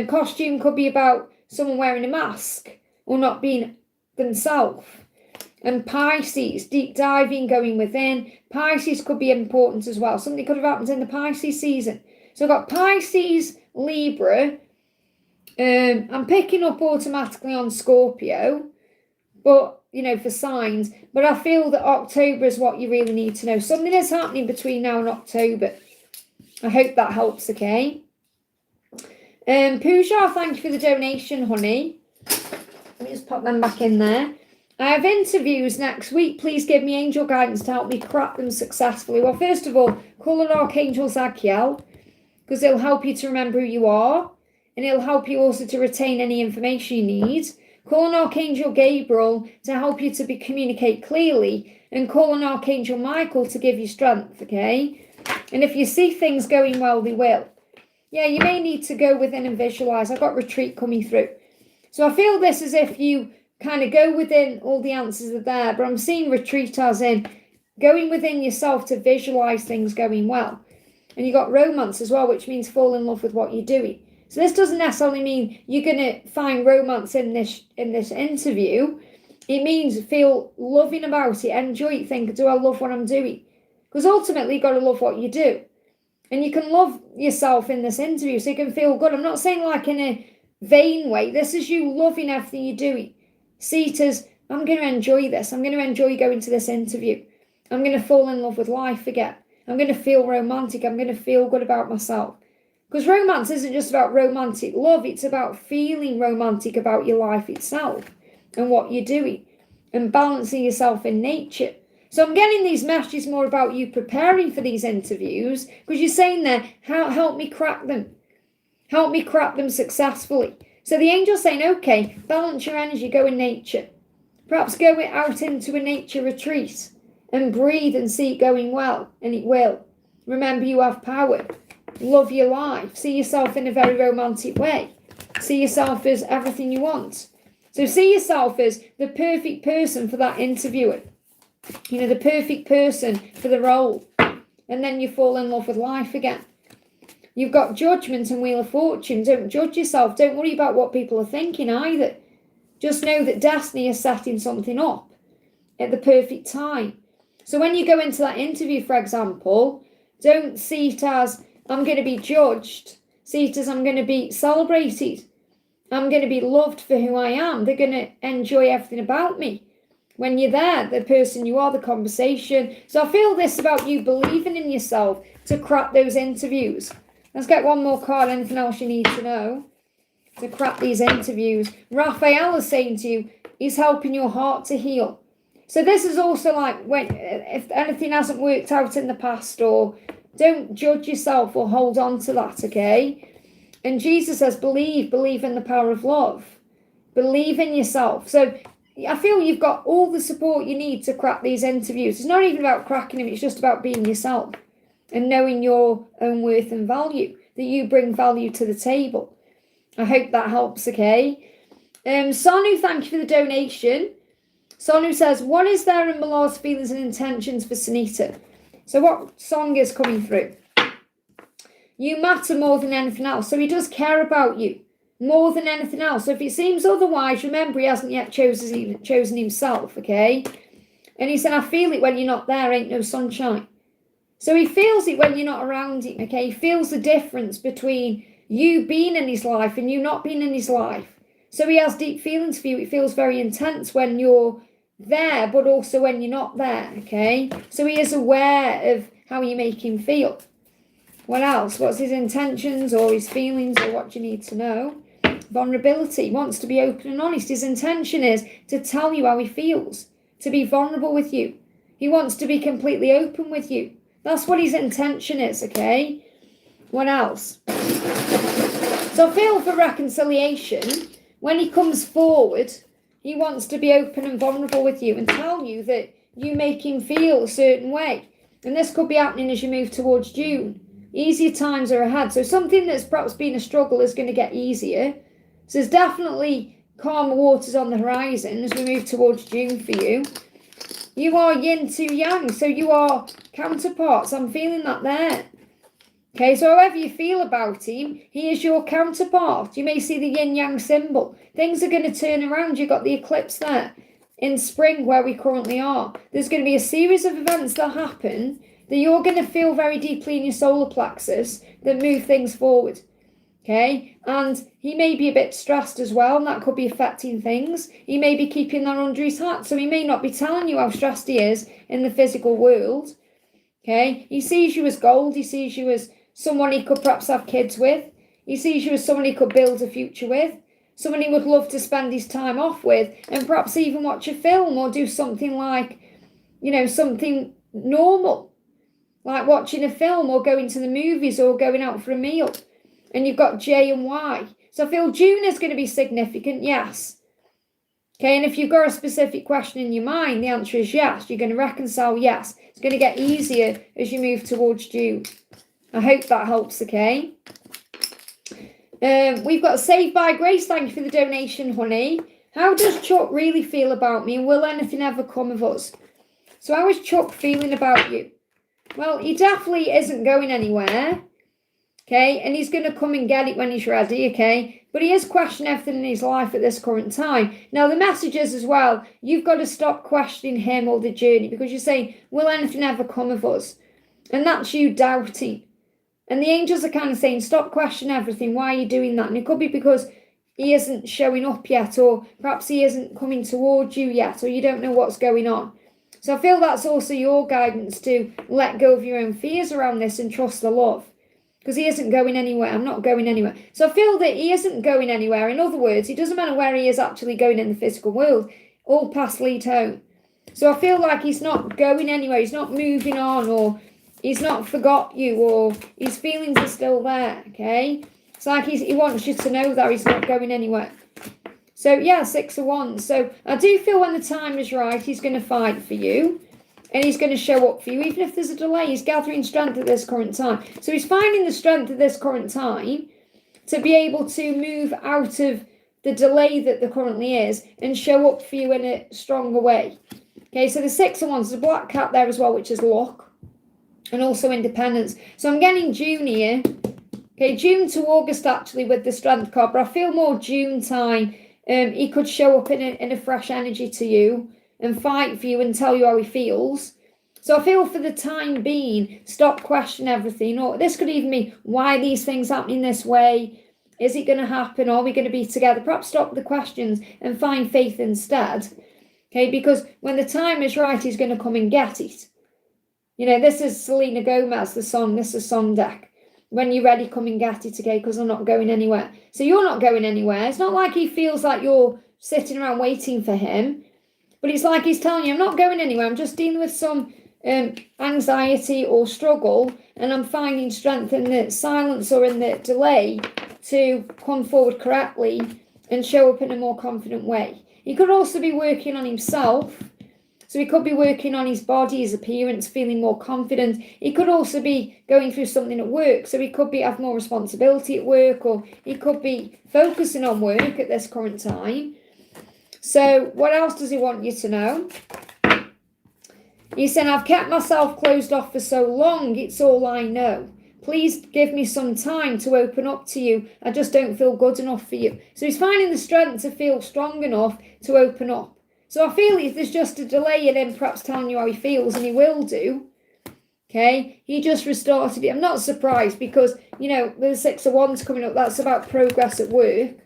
Costume could be about someone wearing a mask or not being themselves. And Pisces, deep diving, going within. Pisces could be important as well. Something could have happened in the Pisces season. So I've got Pisces, Libra. I'm picking up automatically on Scorpio. But, you know, for signs. But I feel that October is what you really need to know. Something is happening between now and October. I hope that helps, okay? Pooja, thank you for the donation, honey. Let me just pop them back in there. I have interviews next week. Please give me angel guidance to help me crack them successfully. Well, first of all, call on Archangel Zachiel, because it'll help you to remember who you are, and it'll help you also to retain any information you need. Call on Archangel Gabriel to help you to communicate clearly, and call on Archangel Michael to give you strength, okay? And if you see things going well, they will. Yeah, you may need to go within and visualize. I've got retreat coming through. So I feel this as if you kind of go within, all the answers are there, but I'm seeing retreat as in going within yourself to visualize things going well. And you got romance as well, which means fall in love with what you're doing. So this doesn't necessarily mean you're going to find romance in this interview. It means feel loving about it, enjoy it, think, do I love what I'm doing? Because ultimately you've got to love what you do. And you can love yourself in this interview so you can feel good. I'm not saying like in a vain way. This is you loving everything you're doing. See it as, I'm going to enjoy this. I'm going to enjoy going to this interview. I'm going to fall in love with life again. I'm going to feel romantic. I'm going to feel good about myself. Because romance isn't just about romantic love. It's about feeling romantic about your life itself and what you're doing and balancing yourself in nature. So I'm getting these messages more about you preparing for these interviews, because you're saying there, help me crack them. Help me crack them successfully. So the angel's saying, okay, balance your energy, go in nature. Perhaps go out into a nature retreat and breathe and see it going well, and it will. Remember, you have power. Love your life. See yourself in a very romantic way. See yourself as everything you want. So see yourself as the perfect person for that interviewer. You know, the perfect person for the role. And then you fall in love with life again. You've got judgment and wheel of fortune. Don't judge yourself. Don't worry about what people are thinking either. Just know that destiny is setting something up at the perfect time. So when you go into that interview, for example, don't see it as, I'm going to be judged. See it as, I'm going to be celebrated. I'm going to be loved for who I am. They're going to enjoy everything about me. When you're there, the person you are, the conversation. So I feel this about you believing in yourself to crack those interviews. Let's get one more card. Anything else you need to know to crack these interviews? Raphael is saying to you, he's helping your heart to heal. So this is also like when, if anything hasn't worked out in the past, or don't judge yourself or hold on to that, okay? And Jesus says, believe in the power of love. Believe in yourself. So I feel you've got all the support you need to crack these interviews. It's not even about cracking them, it's just about being yourself. and knowing your own worth and value, that you bring value to the table. I hope that helps, okay? Sonu, thank you for the donation. Sonu says, what is there in Millard's feelings and intentions for Sunita? So what song is coming through? You matter more than anything else. So he does care about you more than anything else. So if it seems otherwise, remember, he hasn't yet chosen himself, okay? And he said, I feel it when you're not there, ain't no sunshine. So he feels it when you're not around him, okay? He feels the difference between you being in his life and you not being in his life. So he has deep feelings for you. It feels very intense when you're there, but also when you're not there, okay? So he is aware of how you make him feel. What else? What's his intentions or his feelings, or what do you need to know? Vulnerability. He wants to be open and honest. His intention is to tell you how he feels, to be vulnerable with you. He wants to be completely open with you. That's what his intention is, okay? What else? So feel for reconciliation. When he comes forward, he wants to be open and vulnerable with you and tell you that you make him feel a certain way. And this could be happening as you move towards June. Easier times are ahead. So something that's perhaps been a struggle is going to get easier. So there's definitely calmer waters on the horizon as we move towards June for you. You are yin to yang, so you are counterparts. I'm feeling that there. Okay, so however you feel about him, he is your counterpart. You may see the yin-yang symbol. Things are going to turn around. You've got the eclipse there in spring where we currently are. There's going to be a series of events that happen that you're going to feel very deeply in your solar plexus that move things forward. Okay, and he may be a bit stressed as well, and that could be affecting things. He may be keeping that under his hat, so he may not be telling you how stressed he is in the physical world. Okay, he sees you as gold. He sees you as someone he could perhaps have kids with. He sees you as someone he could build a future with. Someone he would love to spend his time off with, and perhaps even watch a film or do something like, something normal, like watching a film or going to the movies or going out for a meal. And you've got J and Y. So I feel June is going to be significant, yes. Okay, and if you've got a specific question in your mind, the answer is yes. You're going to reconcile, yes. It's going to get easier as you move towards June. I hope that helps, okay? We've got Saved by Grace. Thank you for the donation, honey. How does Chuck really feel about me, and will anything ever come of us? So how is Chuck feeling about you? Well, he definitely isn't going anywhere. Okay, and he's going to come and get it when he's ready, okay? But he is questioning everything in his life at this current time. Now, the message is as well, you've got to stop questioning him or the journey, because you're saying, will anything ever come of us? And that's you doubting. And the angels are kind of saying, stop questioning everything. Why are you doing that? And it could be because he isn't showing up yet, or perhaps he isn't coming towards you yet, or you don't know what's going on. So I feel that's also your guidance to let go of your own fears around this and trust the love. Because he isn't going anywhere. I'm not going anywhere. So I feel that he isn't going anywhere. In other words, it doesn't matter where he is actually going in the physical world. All paths lead home. So I feel like he's not going anywhere. He's not moving on, or he's not forgot you, or his feelings are still there, okay? It's like he wants you to know that he's not going anywhere. So, yeah, 6 of Wands. So I do feel when the time is right, he's going to fight for you. And he's going to show up for you, even if there's a delay. He's gathering strength at this current time. So he's finding the strength at this current time to be able to move out of the delay that there currently is and show up for you in a stronger way. Okay, so the 6 of Wands, there's a black cat there as well, which is luck and also independence. So I'm getting June here. Okay, June to August actually with the strength card, but I feel more June time. He could show up in a fresh energy to you and fight for you and tell you how he feels. So I feel for the time being, stop questioning everything. Or this could even be, why are these things happening this way? Is it going to happen? Are we going to be together? Perhaps stop the questions and find faith instead. Okay, because when the time is right, he's going to come and get it. This is Selena Gomez, the song. This is Song Deck. When you're ready, come and get it, okay? Because I'm not going anywhere. So you're not going anywhere. It's not like he feels like you're sitting around waiting for him. But it's like he's telling you, I'm not going anywhere. I'm just dealing with some anxiety or struggle, and I'm finding strength in the silence or in the delay to come forward correctly and show up in a more confident way. He could also be working on himself. So So he could be working on his body, his appearance, feeling more confident. He could also be going through something at work. So he could have more responsibility at work, or he could be focusing on work at this current time. So what else does he want you to know? He's saying, I've kept myself closed off for so long, it's all I know. Please give me some time to open up to you. I just don't feel good enough for you. So he's finding the strength to feel strong enough to open up. So I feel if there's just a delay in him perhaps telling you how he feels, and he will do. Okay, he just restarted it. I'm not surprised because, you know, the 6 of Wands coming up, that's about progress at work.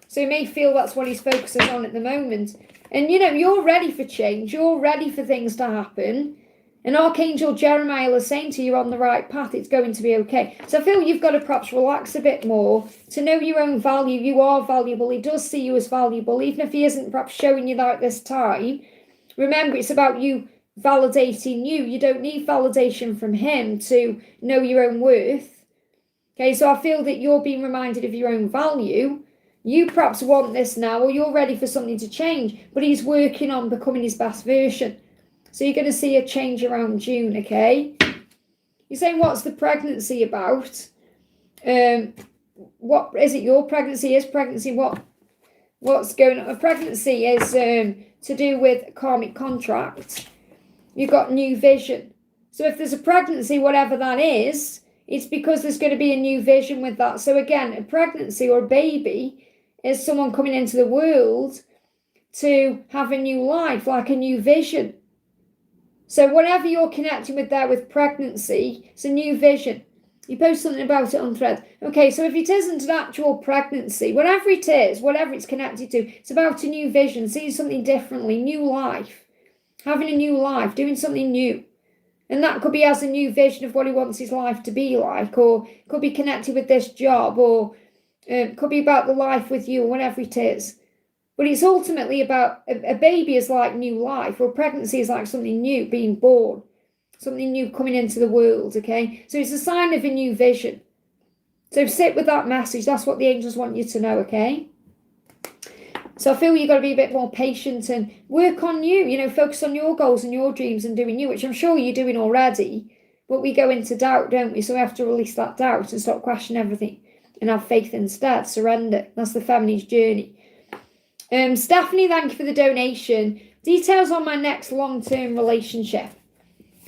So he may feel that's what he's focusing on at the moment. And, you know, you're ready for change. You're ready for things to happen. And Archangel Jeremiah is saying to you, you're on the right path. It's going to be okay. So I feel you've got to perhaps relax a bit more to know your own value. You are valuable. He does see you as valuable, even if he isn't perhaps showing you that at this time. Remember, it's about you validating you. You don't need validation from him to know your own worth. Okay, so I feel that you're being reminded of your own value. You perhaps want this now, or you're ready for something to change, but he's working on becoming his best version. So you're going to see a change around June, okay? You're saying, what's the pregnancy about? What is it? Your pregnancy is pregnancy. What's going on? A pregnancy is to do with karmic contract. You've got new vision. So if there's a pregnancy, whatever that is, it's because there's going to be a new vision with that. So again, a pregnancy or a baby is someone coming into the world to have a new life, like a new vision. So whatever you're connecting with there with pregnancy, it's a new vision. You post something about it on Thread. Okay, so if it isn't an actual pregnancy, whatever it is, whatever it's connected to, it's about a new vision, seeing something differently, new life, having a new life, doing something new. And that could be as a new vision of what he wants his life to be like, or could be connected with this job, or could be about the life with you, or whatever it is. But it's ultimately about a baby is like new life, or pregnancy is like something new being born, something new coming into the world, okay? So it's a sign of a new vision. So sit with that message. That's what the angels want you to know, okay? So I feel you've got to be a bit more patient and work on you, you know, focus on your goals and your dreams and doing you, which I'm sure you're doing already. But we go into doubt, don't we? So we have to release that doubt and stop questioning everything and have faith instead, surrender. That's the feminine's journey. Stephanie, thank you for the donation. Details on my next long-term relationship.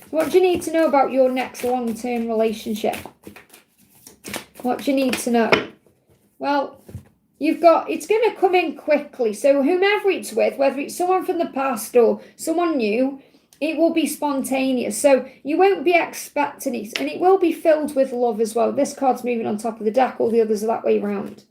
What do you need to know about your next long-term relationship? What do you need to know? Well, it's going to come in quickly. So whomever it's with, whether it's someone from the past or someone new, it will be spontaneous. So you won't be expecting it. And it will be filled with love as well. This card's moving on top of the deck. All the others are that way around.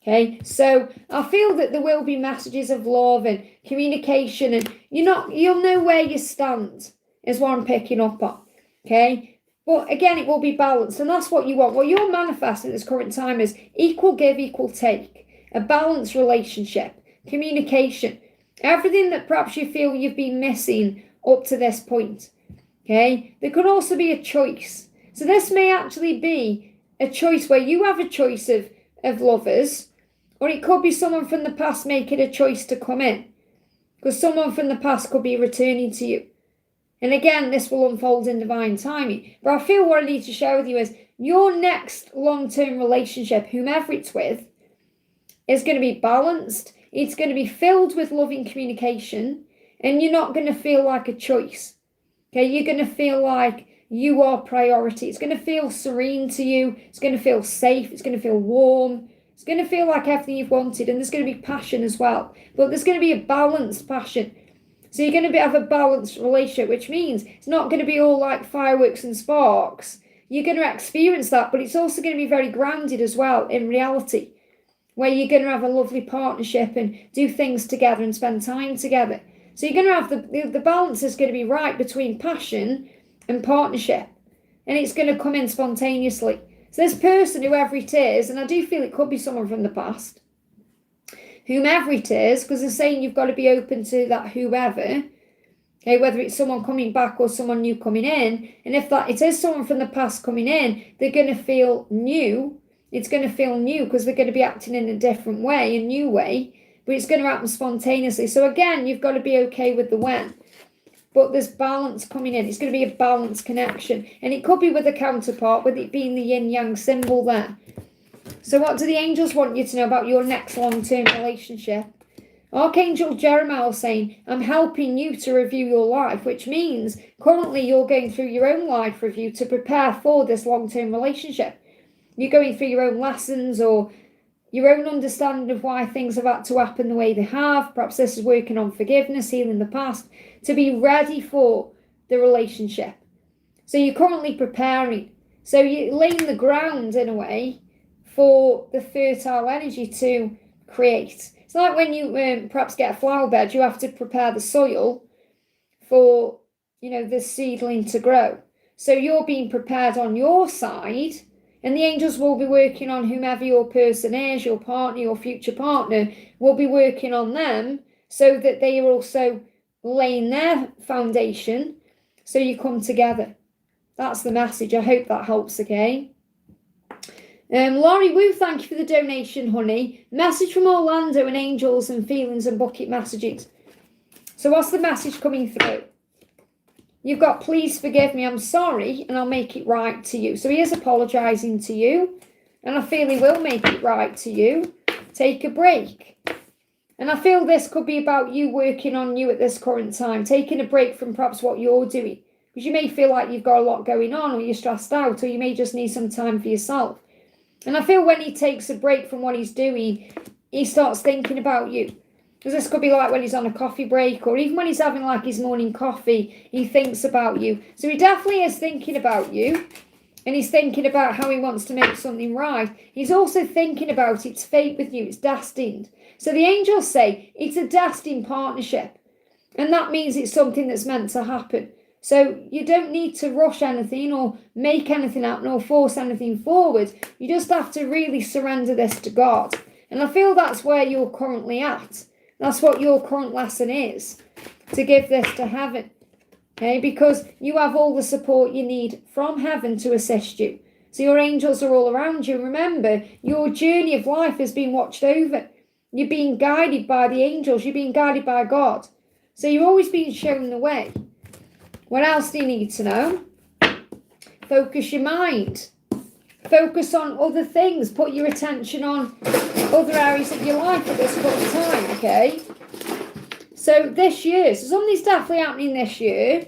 Okay, so I feel that there will be messages of love and communication, and you'll know where you stand is what I'm picking up on. Okay, but again, it will be balanced, and that's what you want. What you're manifesting at this current time is equal give, equal take, a balanced relationship, communication, everything that perhaps you feel you've been missing up to this point. Okay, there could also be a choice. So this may actually be a choice where you have a choice of lovers. Or it could be someone from the past making a choice to come in. Because someone from the past could be returning to you. And again, this will unfold in divine timing. But I feel what I need to share with you is your next long-term relationship, whomever it's with, is going to be balanced. It's going to be filled with loving communication. And you're not going to feel like a choice. Okay, you're going to feel like you are priority. It's going to feel serene to you. It's going to feel safe. It's going to feel warm. It's going to feel like everything you've wanted, and there's going to be passion as well. But there's going to be a balanced passion. So you're going to have a balanced relationship, which means it's not going to be all like fireworks and sparks. You're going to experience that, but it's also going to be very grounded as well in reality, where you're going to have a lovely partnership and do things together and spend time together. So you're going to have the balance is going to be right between passion and partnership, and it's going to come in spontaneously. So this person, whoever it is, and I do feel it could be someone from the past, whomever it is, because they're saying you've got to be open to that whoever, okay, whether it's someone coming back or someone new coming in, and if it is someone from the past coming in, they're going to feel new. It's going to feel new because they're going to be acting in a different way, a new way, but it's going to happen spontaneously. So again, you've got to be okay with the when. but there's balance coming in. It's going to be a balanced connection. And it could be with a counterpart, with it being the yin-yang symbol there. So what do the angels want you to know about your next long-term relationship? Archangel Jeremiah saying, I'm helping you to review your life, which means currently you're going through your own life review to prepare for this long-term relationship. You're going through your own lessons or your own understanding of why things have had to happen the way they have. Perhaps this is working on forgiveness, healing the past, to be ready for the relationship. So you're currently preparing. So you're laying the ground in a way for the fertile energy to create. It's like when you perhaps get a flower bed, you have to prepare the soil for, the seedling to grow. So you're being prepared on your side, and the angels will be working on whomever your person is, your partner, your future partner, will be working on them so that they are also laying their foundation so you come together. That's the message. I hope that helps, okay? Laurie Wu, thank you for the donation, honey. Message from Orlando and angels and feelings and bucket messages. So what's the message coming through? You've got, please forgive me, I'm sorry, and I'll make it right to you. So he is apologising to you, and I feel he will make it right to you. Take a break. And I feel this could be about you working on you at this current time, taking a break from perhaps what you're doing. Because you may feel like you've got a lot going on, or you're stressed out, or you may just need some time for yourself. And I feel when he takes a break from what he's doing, he starts thinking about you. Because this could be like when he's on a coffee break, or even when he's having like his morning coffee, he thinks about you. So he definitely is thinking about you, and he's thinking about how he wants to make something right. He's also thinking about it's fate with you, it's destined. So the angels say it's a destined partnership, and that means it's something that's meant to happen. So you don't need to rush anything or make anything happen or force anything forward. You just have to really surrender this to God. And I feel that's where you're currently at. That's what your current lesson is, to give this to heaven. Okay, because you have all the support you need from heaven to assist you. So your angels are all around you. Remember, your journey of life has been watched over. You're being guided by the angels. You're being guided by God. So you're always being shown the way. What else do you need to know? Focus your mind. Focus on other things. Put your attention on other areas of your life at this current time, okay? So this year, so something's definitely happening this year.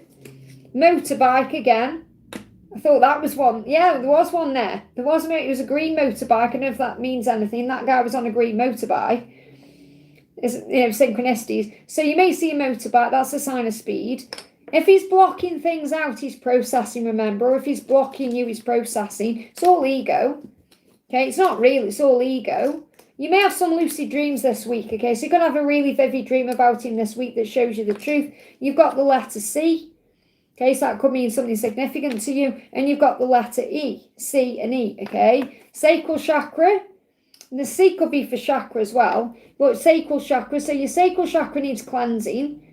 Motorbike again. I thought that was one. Yeah, there was one there. It was a green motorbike. I don't know if that means anything. That guy was on a green motorbike. It's, synchronicities. So you may see a motorbike. That's a sign of speed. If he's blocking things out, he's processing, remember. Or if he's blocking you, he's processing. It's all ego. Okay, it's not real. It's all ego. You may have some lucid dreams this week, okay? So you're going to have a really vivid dream about him this week that shows you the truth. You've got the letter C. Okay, so that could mean something significant to you. And you've got the letter E, C and E, okay? Sacral chakra. And the C could be for chakra as well. But sacral chakra, so your sacral chakra needs cleansing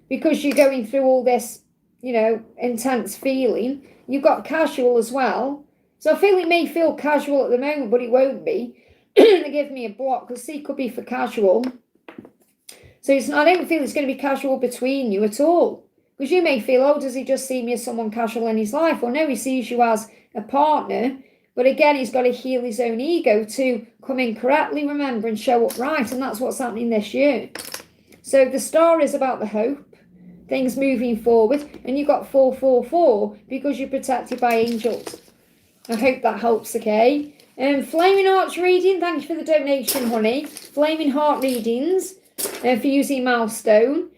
because you're going through all this, intense feeling. You've got casual as well. So I feel it may feel casual at the moment, but it won't be. They give me a block because C could be for casual. So I don't feel it's going to be casual between you at all. Because you may feel, oh, does he just see me as someone casual in his life? Or no, he sees you as a partner. But again, he's got to heal his own ego to come in correctly, remember, and show up right. And that's what's happening this year. So the star is about the hope, things moving forward. And you've got 444 because you're protected by angels. I hope that helps, okay? Flaming Hearts reading, thank you for the donation, honey. Flaming Heart readings for using Milestone.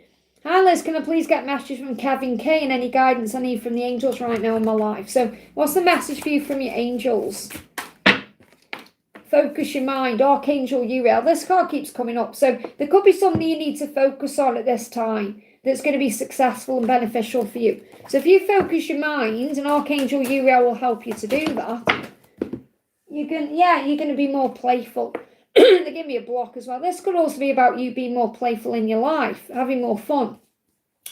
Hi Liz, can I please get messages from Kevin K and any guidance I need from the angels right now in my life? So what's the message for you from your angels? Focus your mind, Archangel Uriel. This card keeps coming up. So there could be something you need to focus on at this time that's going to be successful and beneficial for you. So if you focus your mind, and Archangel Uriel will help you to do that, you're going to be more playful. They give me a block as well. This could also be about you being more playful in your life, having more fun,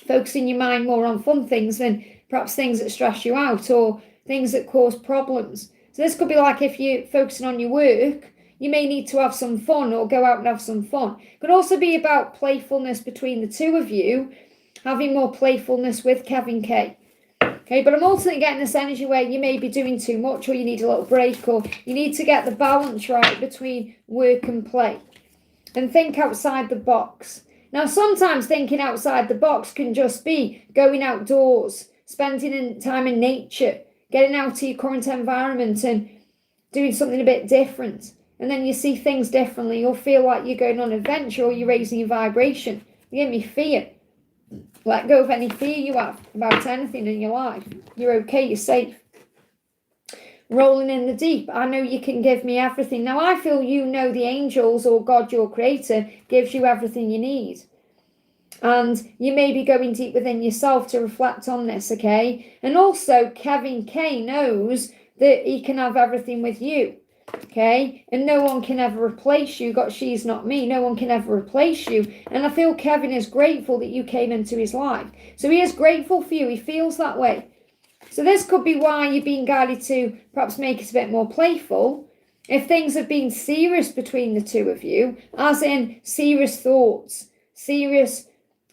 focusing your mind more on fun things than perhaps things that stress you out or things that cause problems. So this could be like if you're focusing on your work, you may need to have some fun or go out and have some fun. It could also be about playfulness between the two of you having more playfulness with Kevin K. Okay, but I'm ultimately getting this energy where you may be doing too much, or you need a little break, or you need to get the balance right between work and play. And think outside the box. Now, sometimes thinking outside the box can just be going outdoors, spending time in nature, getting out of your current environment and doing something a bit different. And then you see things differently. You'll feel like you're going on an adventure, or you're raising your vibration. You give me fear. Let go of any fear you have about anything in your life. You're okay, you're safe. Rolling in the deep. I know you can give me everything. Now, I feel you know the angels or God, your creator, gives you everything you need. And you may be going deep within yourself to reflect on this, okay? And also, Kevin K knows that he can have everything with you, okay? And no one can ever replace you. Got she's not me. No one can ever replace you. And I feel Kevin is grateful that you came into his life. So he is grateful for you. He feels that way. So this could be why you're being guided to perhaps make it a bit more playful. If things have been serious between the two of you, as in serious thoughts, serious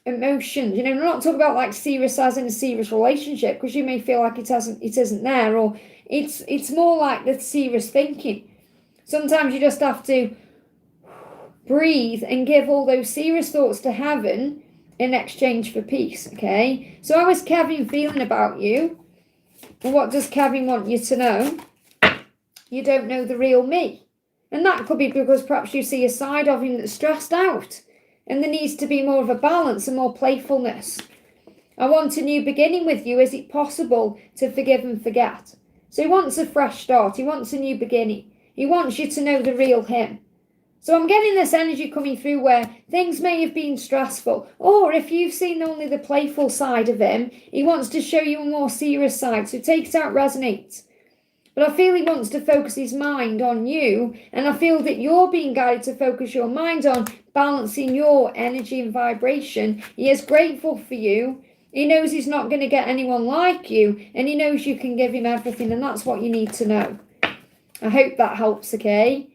emotions, we're not talking about like serious as in a serious relationship, because you may feel like it isn't there, or it's more like the serious thinking. Sometimes you just have to breathe and give all those serious thoughts to heaven in exchange for peace, okay? So how is Kevin feeling about you? And what does Kevin want you to know? You don't know the real me. And that could be because perhaps you see a side of him that's stressed out, and there needs to be more of a balance and more playfulness. I want a new beginning with you. Is it possible to forgive and forget? So he wants a fresh start. He wants a new beginning. He wants you to know the real him. So I'm getting this energy coming through where things may have been stressful, or if you've seen only the playful side of him, he wants to show you a more serious side. So take it out, resonate. But I feel he wants to focus his mind on you, and I feel that you're being guided to focus your mind on balancing your energy and vibration. He is grateful for you. He knows he's not going to get anyone like you, and he knows you can give him everything, and that's what you need to know. I hope that helps, okay?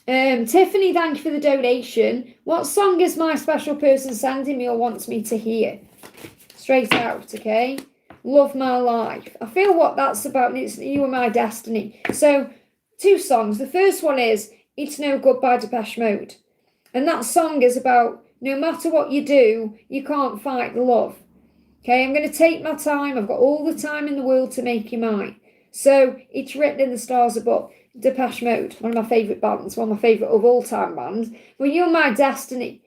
Tiffany, thank you for the donation. What song is my special person sending me or wants me to hear? Straight out, okay? Love My Life. I feel what that's about, and it's You Are My Destiny. So, 2 songs. The first one is It's No Good by Depeche Mode. And that song is about no matter what you do, you can't fight the love. Okay, I'm going to take my time. I've got all the time in the world to make you mine. So, it's written in the stars above. Depeche Mode, one of my favourite bands, one of my favourite of all time bands. But You're My Destiny.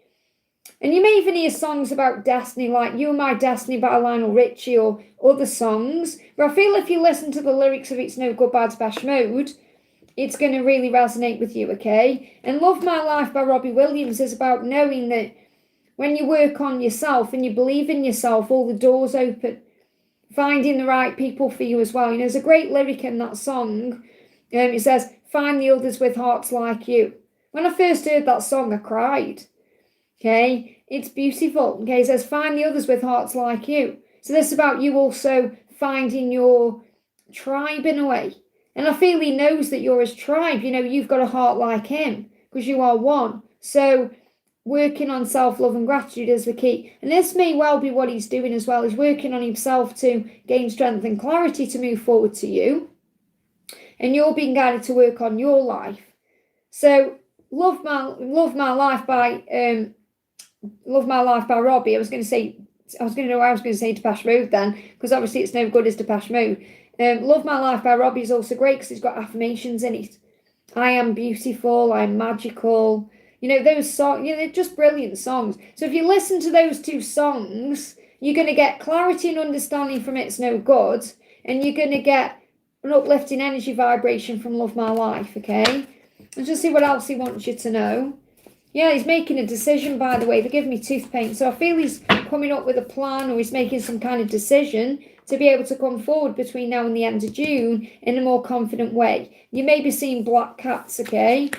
And you may even hear songs about destiny, like You're My Destiny by Lionel Richie or other songs. But I feel if you listen to the lyrics of It's No Good by Depeche Mode, it's going to really resonate with you, okay? And Love My Life by Robbie Williams is about knowing that when you work on yourself and you believe in yourself, all the doors open. Finding the right people for you as well. There's a great lyric in that song. It says, find the others with hearts like you. When I first heard that song, I cried. Okay, it's beautiful. Okay, it says, find the others with hearts like you. So this is about you also finding your tribe in a way. And I feel he knows that you're his tribe. You've got a heart like him because you are one. So working on self-love and gratitude is the key. And this may well be what he's doing as well. He's working on himself to gain strength and clarity to move forward to you. And you're being guided to work on your life. So Love My Life by Robbie. I was going to say Depeche Mode then, because obviously It's No Good as Depeche Mode. Love My Life by Robbie is also great because it's got affirmations in it. I am beautiful. I am magical. Those songs. They're just brilliant songs. So if you listen to those 2 songs, you're going to get clarity and understanding from It's No Good, and you're going to get an uplifting energy vibration from Love My Life, okay? Let's just see what else he wants you to know. Yeah, he's making a decision, by the way. They give me tooth pain. So I feel he's coming up with a plan, or he's making some kind of decision to be able to come forward between now and the end of June in a more confident way. You may be seeing black cats, okay?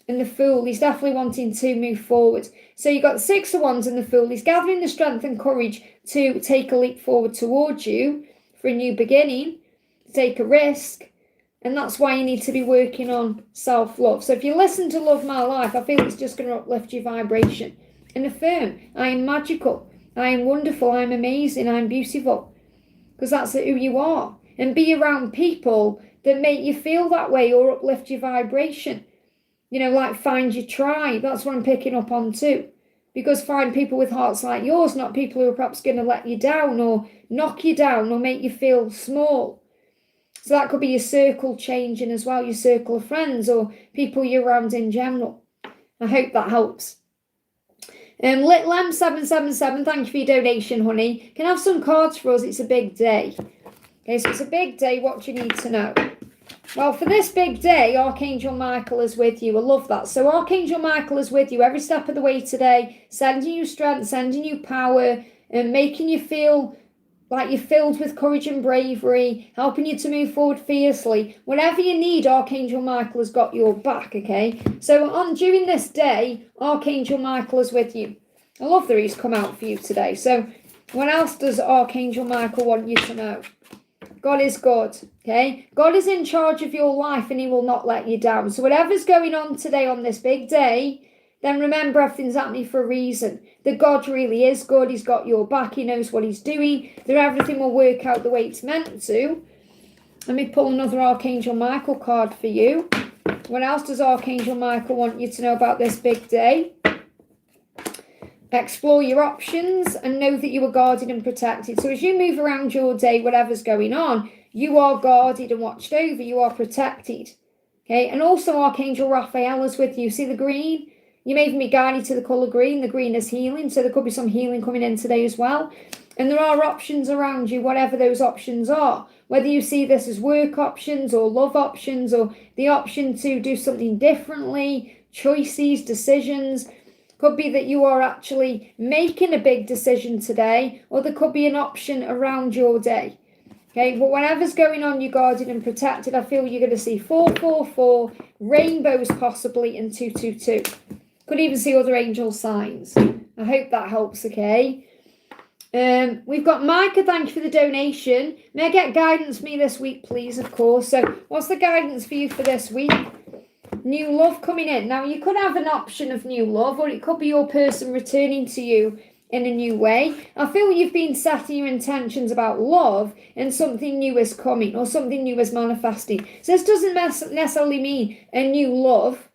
And the Fool, he's definitely wanting to move forward. So you've got the 6 of Wands and the Fool. He's gathering the strength and courage to take a leap forward towards you for a new beginning. Take a risk, and that's why you need to be working on self-love. So if you listen to Love My Life, I feel it's just going to uplift your vibration and affirm, I am magical, I am wonderful, I'm amazing, I'm beautiful. Because that's who you are. And be around people that make you feel that way or uplift your vibration. You know, like find your tribe. That's what I'm picking up on too. Because find people with hearts like yours, not people who are perhaps going to let you down or knock you down or make you feel small. So that could be your circle changing as well, your circle of friends or people you're around in general. I hope that helps. Litlem777, thank you for your donation, honey. Can I have some cards for us? It's a big day. Okay, so it's a big day. What do you need to know? Well, for this big day, Archangel Michael is with you. I love that. So Archangel Michael is with you every step of the way today, sending you strength, sending you power, and making you feel like you're filled with courage and bravery, helping you to move forward fiercely. Whatever you need, Archangel Michael has got your back, okay? So during this day, Archangel Michael is with you. I love that he's come out for you today. So what else does Archangel Michael want you to know? God is good, okay? God is in charge of your life and he will not let you down. So whatever's going on today on this big day, then remember everything's happening for a reason. That God really is good. He's got your back. He knows what he's doing. That everything will work out the way it's meant to. Let me pull another Archangel Michael card for you. What else does Archangel Michael want you to know about this big day? Explore your options and know that you are guarded and protected. So as you move around your day, whatever's going on, you are guarded and watched over. You are protected. Okay, and also Archangel Raphael is with you. See the green? You may even be guided to the colour green. The green is healing, so there could be some healing coming in today as well. And there are options around you, whatever those options are. Whether you see this as work options or love options or the option to do something differently, choices, decisions. Could be that you are actually making a big decision today, or there could be an option around your day. Okay, but whatever's going on, you're guarded and protected. I feel you're going to see 444, rainbows possibly, and 222. Could even see other angel signs. I hope that helps, okay? We've got Micah, thank you for the donation. May I get guidance for me this week, please, of course. So what's the guidance for you for this week? New love coming in. Now, you could have an option of new love, or it could be your person returning to you in a new way. I feel you've been setting your intentions about love and something new is coming or something new is manifesting. So this doesn't necessarily mean a new love,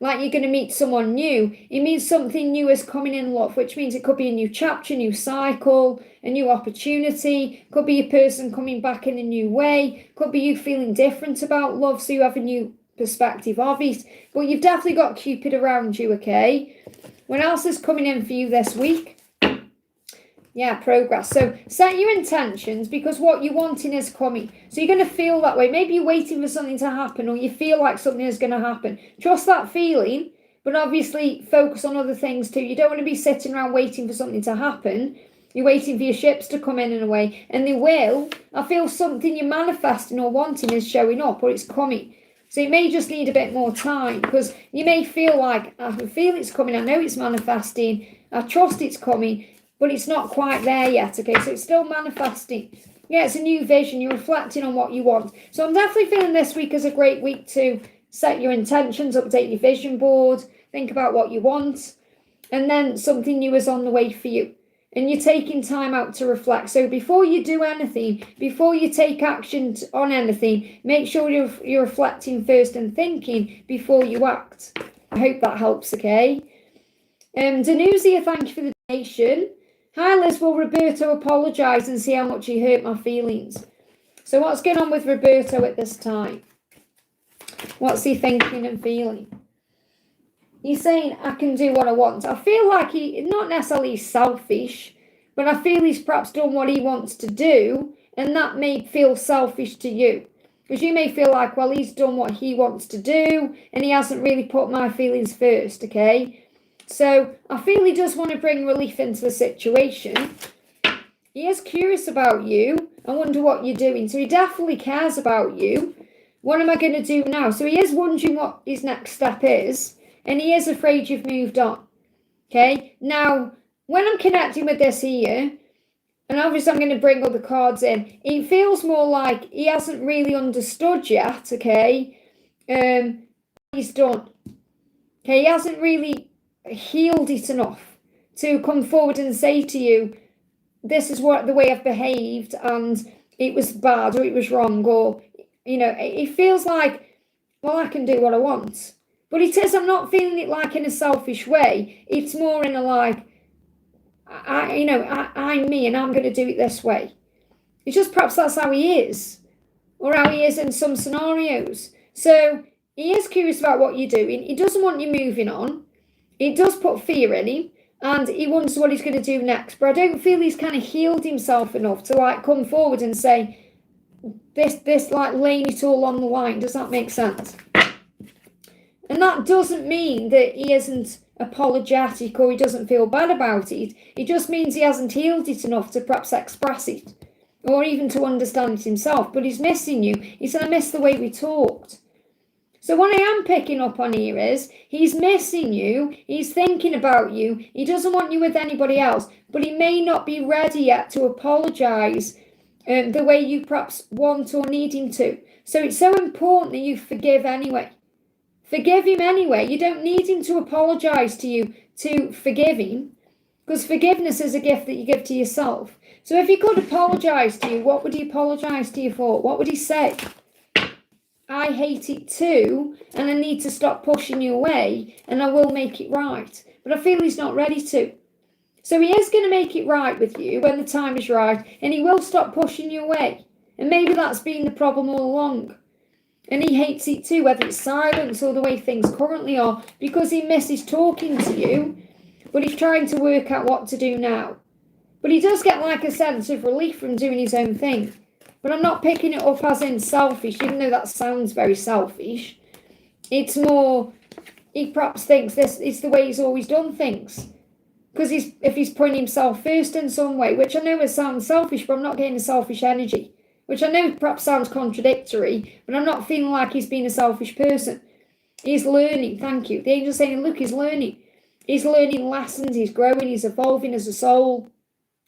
like you're going to meet someone new. It means something new is coming in love, which means it could be a new chapter, a new cycle, a new opportunity. Could be a person coming back in a new way. Could be you feeling different about love, so you have a new perspective of it. But you've definitely got Cupid around you, okay? What else is coming in for you this week? Yeah, progress. So set your intentions, because what you're wanting is coming. So you're going to feel that way. Maybe you're waiting for something to happen, or you feel like something is going to happen. Trust that feeling, but obviously focus on other things too. You don't want to be sitting around waiting for something to happen. You're waiting for your ships to come in a way, and they will. I feel something you're manifesting or wanting is showing up, or it's coming. So you may just need a bit more time, because you may feel like, I feel it's coming, I know it's manifesting, I trust it's coming, but it's not quite there yet, okay? So it's still manifesting. Yeah, it's a new vision. You're reflecting on what you want. So I'm definitely feeling this week as a great week to set your intentions, update your vision board, think about what you want, and then something new is on the way for you. And you're taking time out to reflect. So before you do anything, before you take action on anything, make sure you're reflecting first and thinking before you act. I hope that helps, okay? Danuzia, thank you for the donation. Hi Liz, will Roberto apologise and see how much he hurt my feelings? So what's going on with Roberto at this time? What's he thinking and feeling? He's saying, I can do what I want. I feel like not necessarily selfish, but I feel he's perhaps done what he wants to do, and that may feel selfish to you. Because you may feel like, well, he's done what he wants to do, and he hasn't really put my feelings first, okay? So I feel he does want to bring relief into the situation. He is curious about you. I wonder what you're doing. So he definitely cares about you. What am I going to do now? So he is wondering what his next step is. And he is afraid you've moved on. Okay? Now, when I'm connecting with this here, and obviously I'm going to bring all the cards in, it feels more like he hasn't really understood yet, okay? He's done. Okay, he hasn't really healed it enough to come forward and say to you, this is the way I've behaved and it was bad or it was wrong, or, it feels like, well, I can do what I want. But it is, I'm not feeling it like in a selfish way. It's more in a like, I'm me and I'm going to do it this way. It's just perhaps that's how he is, or how he is in some scenarios. So he is curious about what you're doing. He doesn't want you moving on. It does put fear in him, and he wonders what he's going to do next. But I don't feel he's kind of healed himself enough to like come forward and say, this like laying it all on the line. Does that make sense? And that doesn't mean that he isn't apologetic or he doesn't feel bad about it. It just means he hasn't healed it enough to perhaps express it or even to understand it himself. But he's missing you. He said, I miss the way we talked. So what I am picking up on here is he's missing you. He's thinking about you. He doesn't want you with anybody else, but he may not be ready yet to apologise the way you perhaps want or need him to. So it's so important that you forgive anyway. Forgive him anyway. You don't need him to apologise to you to forgive him, because forgiveness is a gift that you give to yourself. So if he could apologise to you, what would he apologise to you for? What would he say? I hate it too, and I need to stop pushing you away, and I will make it right. But I feel he's not ready to. So he is going to make it right with you when the time is right, and he will stop pushing you away. And maybe that's been the problem all along. And he hates it too, whether it's silence or the way things currently are, because he misses talking to you, but he's trying to work out what to do now. But he does get like a sense of relief from doing his own thing. But I'm not picking it up as in selfish, even though that sounds very selfish. It's more, he perhaps thinks this is the way he's always done things. Because if he's putting himself first in some way, which I know it sounds selfish, but I'm not getting a selfish energy. Which I know perhaps sounds contradictory, but I'm not feeling like he's being a selfish person. He's learning, thank you. The angel's saying, look, he's learning. He's learning lessons, he's growing, he's evolving as a soul.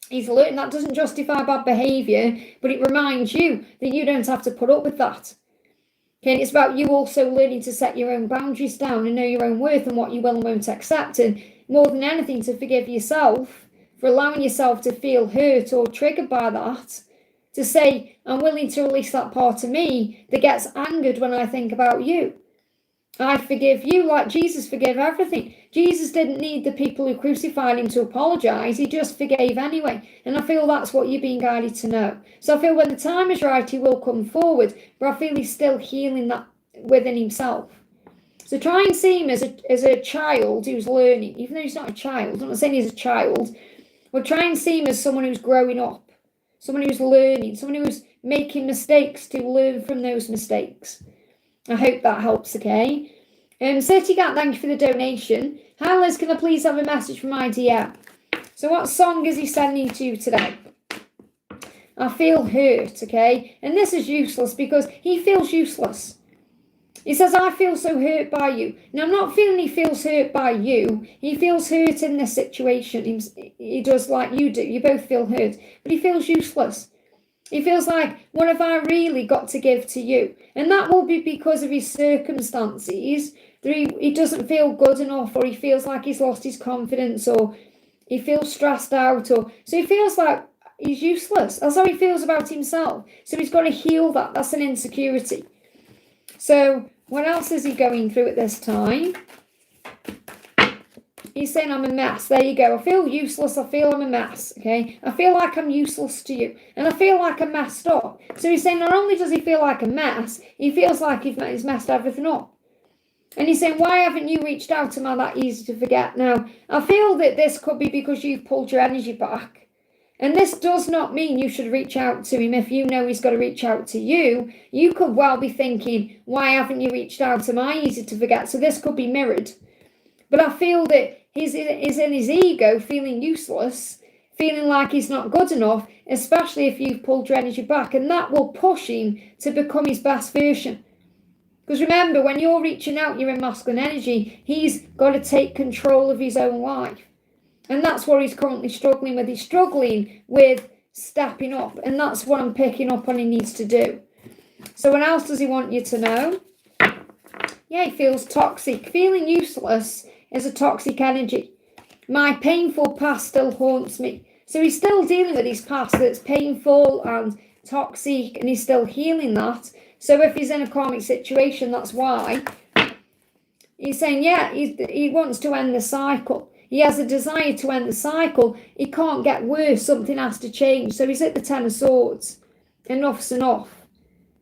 He's learning. That doesn't justify bad behaviour, but it reminds you that you don't have to put up with that. Okay, and it's about you also learning to set your own boundaries down and know your own worth and what you will and won't accept. And more than anything, to forgive yourself for allowing yourself to feel hurt or triggered by that. To say, I'm willing to release that part of me that gets angered when I think about you. I forgive you like Jesus forgave everything. Jesus didn't need the people who crucified him to apologise. He just forgave anyway. And I feel that's what you're being guided to know. So I feel when the time is right, he will come forward. But I feel he's still healing that within himself. So try and see him as a child who's learning. Even though he's not a child. I'm not saying he's a child. But try and see him as someone who's growing up. Someone who's learning, someone who's making mistakes to learn from those mistakes. I hope that helps, okay? City Cat, thank you for the donation. Hi Liz, can I please have a message from my DM? So what song is he sending to you today? I feel hurt, okay? And this is useless because he feels useless. He says, I feel so hurt by you. Now, I'm not feeling he feels hurt by you. He feels hurt in this situation. He does like you do. You both feel hurt. But he feels useless. He feels like, what have I really got to give to you? And that will be because of his circumstances. That he doesn't feel good enough, or he feels like he's lost his confidence, or he feels stressed out. Or so he feels like he's useless. That's how he feels about himself. So he's got to heal that. That's an insecurity. So what else is he going through at this time? He's saying, I'm a mess. There you go. I feel useless. I feel I'm a mess. Okay. I feel like I'm useless to you. And I feel like I'm messed up. So he's saying not only does he feel like a mess, he feels like he's messed everything up. And he's saying, why haven't you reached out? Am I that easy to forget? Now, I feel that this could be because you've pulled your energy back. And this does not mean you should reach out to him if you know he's got to reach out to you. You could well be thinking, why haven't you reached out? Am I easy to forget? So this could be mirrored. But I feel that he's in his ego, feeling useless, feeling like he's not good enough, especially if you've pulled your energy back. And that will push him to become his best version. Because remember, when you're reaching out, you're in masculine energy. He's got to take control of his own life. And that's what he's currently struggling with. He's struggling with stepping up. And that's what I'm picking up on he needs to do. So what else does he want you to know? Yeah, he feels toxic. Feeling useless is a toxic energy. My painful past still haunts me. So he's still dealing with his past that's painful and toxic, and he's still healing that. So if he's in a karmic situation, that's why. He's saying, yeah, he wants to end the cycle. He has a desire to end the cycle. It can't get worse. Something has to change. So he's at the Ten of Swords. Enough's enough.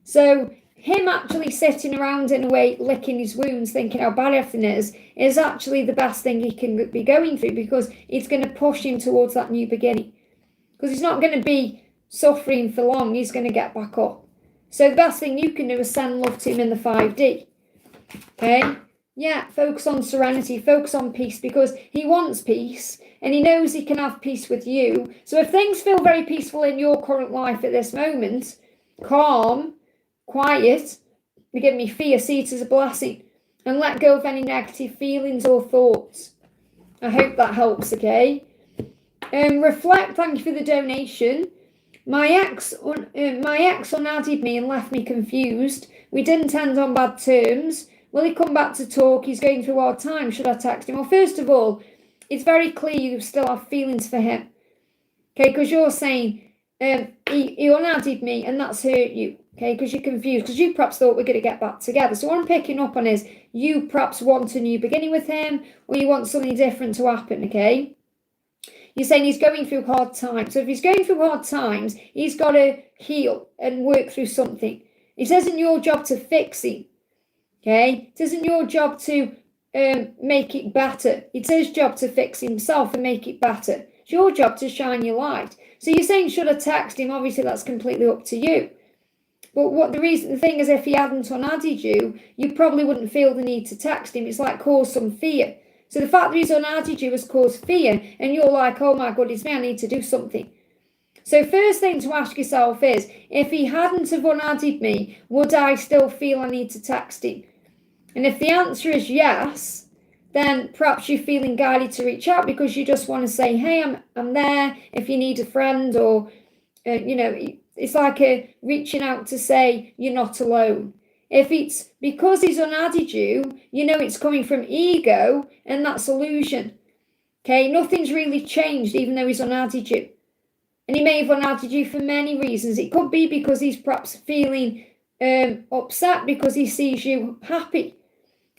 So him actually sitting around in a way, licking his wounds, thinking how bad everything is actually the best thing he can be going through, because it's going to push him towards that new beginning. Because he's not going to be suffering for long. He's going to get back up. So the best thing you can do is send love to him in the 5D. Okay? Yeah, focus on serenity, focus on peace, because he wants peace and he knows he can have peace with you. So if things feel very peaceful in your current life at this moment, calm, quiet, you give me fear, see it as a blessing, and let go of any negative feelings or thoughts. I hope that helps, okay? Reflect, thank you for the donation. My ex unadded me and left me confused. We didn't end on bad terms. Will he come back to talk? He's going through a hard time. Should I text him? Well, first of all, it's very clear you still have feelings for him. Okay, because you're saying he unadded me and that's hurt you. Okay, because you're confused. Because you perhaps thought we're going to get back together. So what I'm picking up on is you perhaps want a new beginning with him, or you want something different to happen, okay? You're saying he's going through hard times. So if he's going through hard times, he's got to heal and work through something. It isn't your job to fix him. Okay, it isn't your job to make it better. It's his job to fix himself and make it better. It's your job to shine your light. So you're saying, should I text him? Obviously, that's completely up to you. But the thing is, if he hadn't unadded you, you probably wouldn't feel the need to text him. It's like cause some fear. So the fact that he's unadded you has caused fear, and you're like, oh my God, it's me, I need to do something. So first thing to ask yourself is, if he hadn't have unadded me, would I still feel I need to text him? And if the answer is yes, then perhaps you're feeling guided to reach out because you just want to say, hey, I'm there if you need a friend, or, it's like a reaching out to say you're not alone. If it's because he's unadded you, it's coming from ego, and that's illusion. Okay, nothing's really changed even though he's unadded you. And he may have unadded you for many reasons. It could be because he's perhaps feeling upset because he sees you happy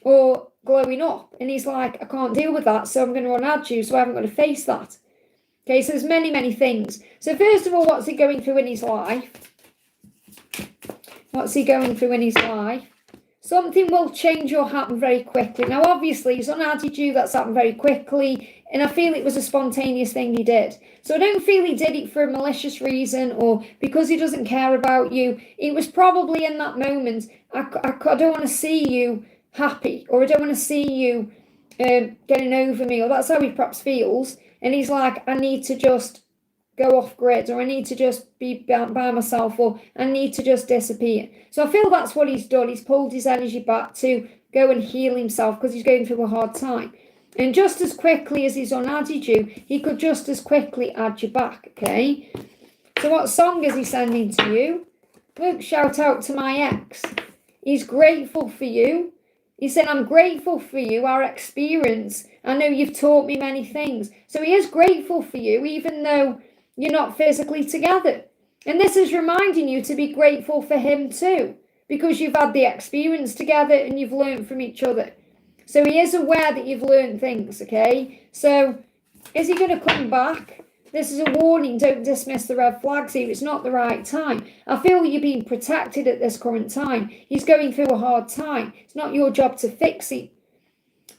or glowing up. And he's like, I can't deal with that, so I'm going to unadd you, so I haven't got to face that. Okay, so there's many, many things. So first of all, what's he going through in his life? What's he going through in his life? Something will change or happen very quickly. Now, obviously, he's unadded you. That's happened very quickly. And I feel it was a spontaneous thing he did. So I don't feel he did it for a malicious reason or because he doesn't care about you. It was probably in that moment, I don't want to see you happy, or I don't want to see you getting over me, or that's how he perhaps feels. And he's like, I need to just go off grid, or I need to just be by myself, or I need to just disappear. So I feel that's what he's done. He's pulled his energy back to go and heal himself because he's going through a hard time. And just as quickly as he's unadded you, he could just as quickly add you back, okay? So what song is he sending to you? Look, shout out to my ex. He's grateful for you. He said, I'm grateful for you, our experience. I know you've taught me many things. So he is grateful for you, even though you're not physically together. And this is reminding you to be grateful for him too, because you've had the experience together and you've learned from each other. So he is aware that you've learned things, okay? So is he going to come back? This is a warning. Don't dismiss the red flags here. It's not the right time. I feel you're being protected at this current time. He's going through a hard time. It's not your job to fix him.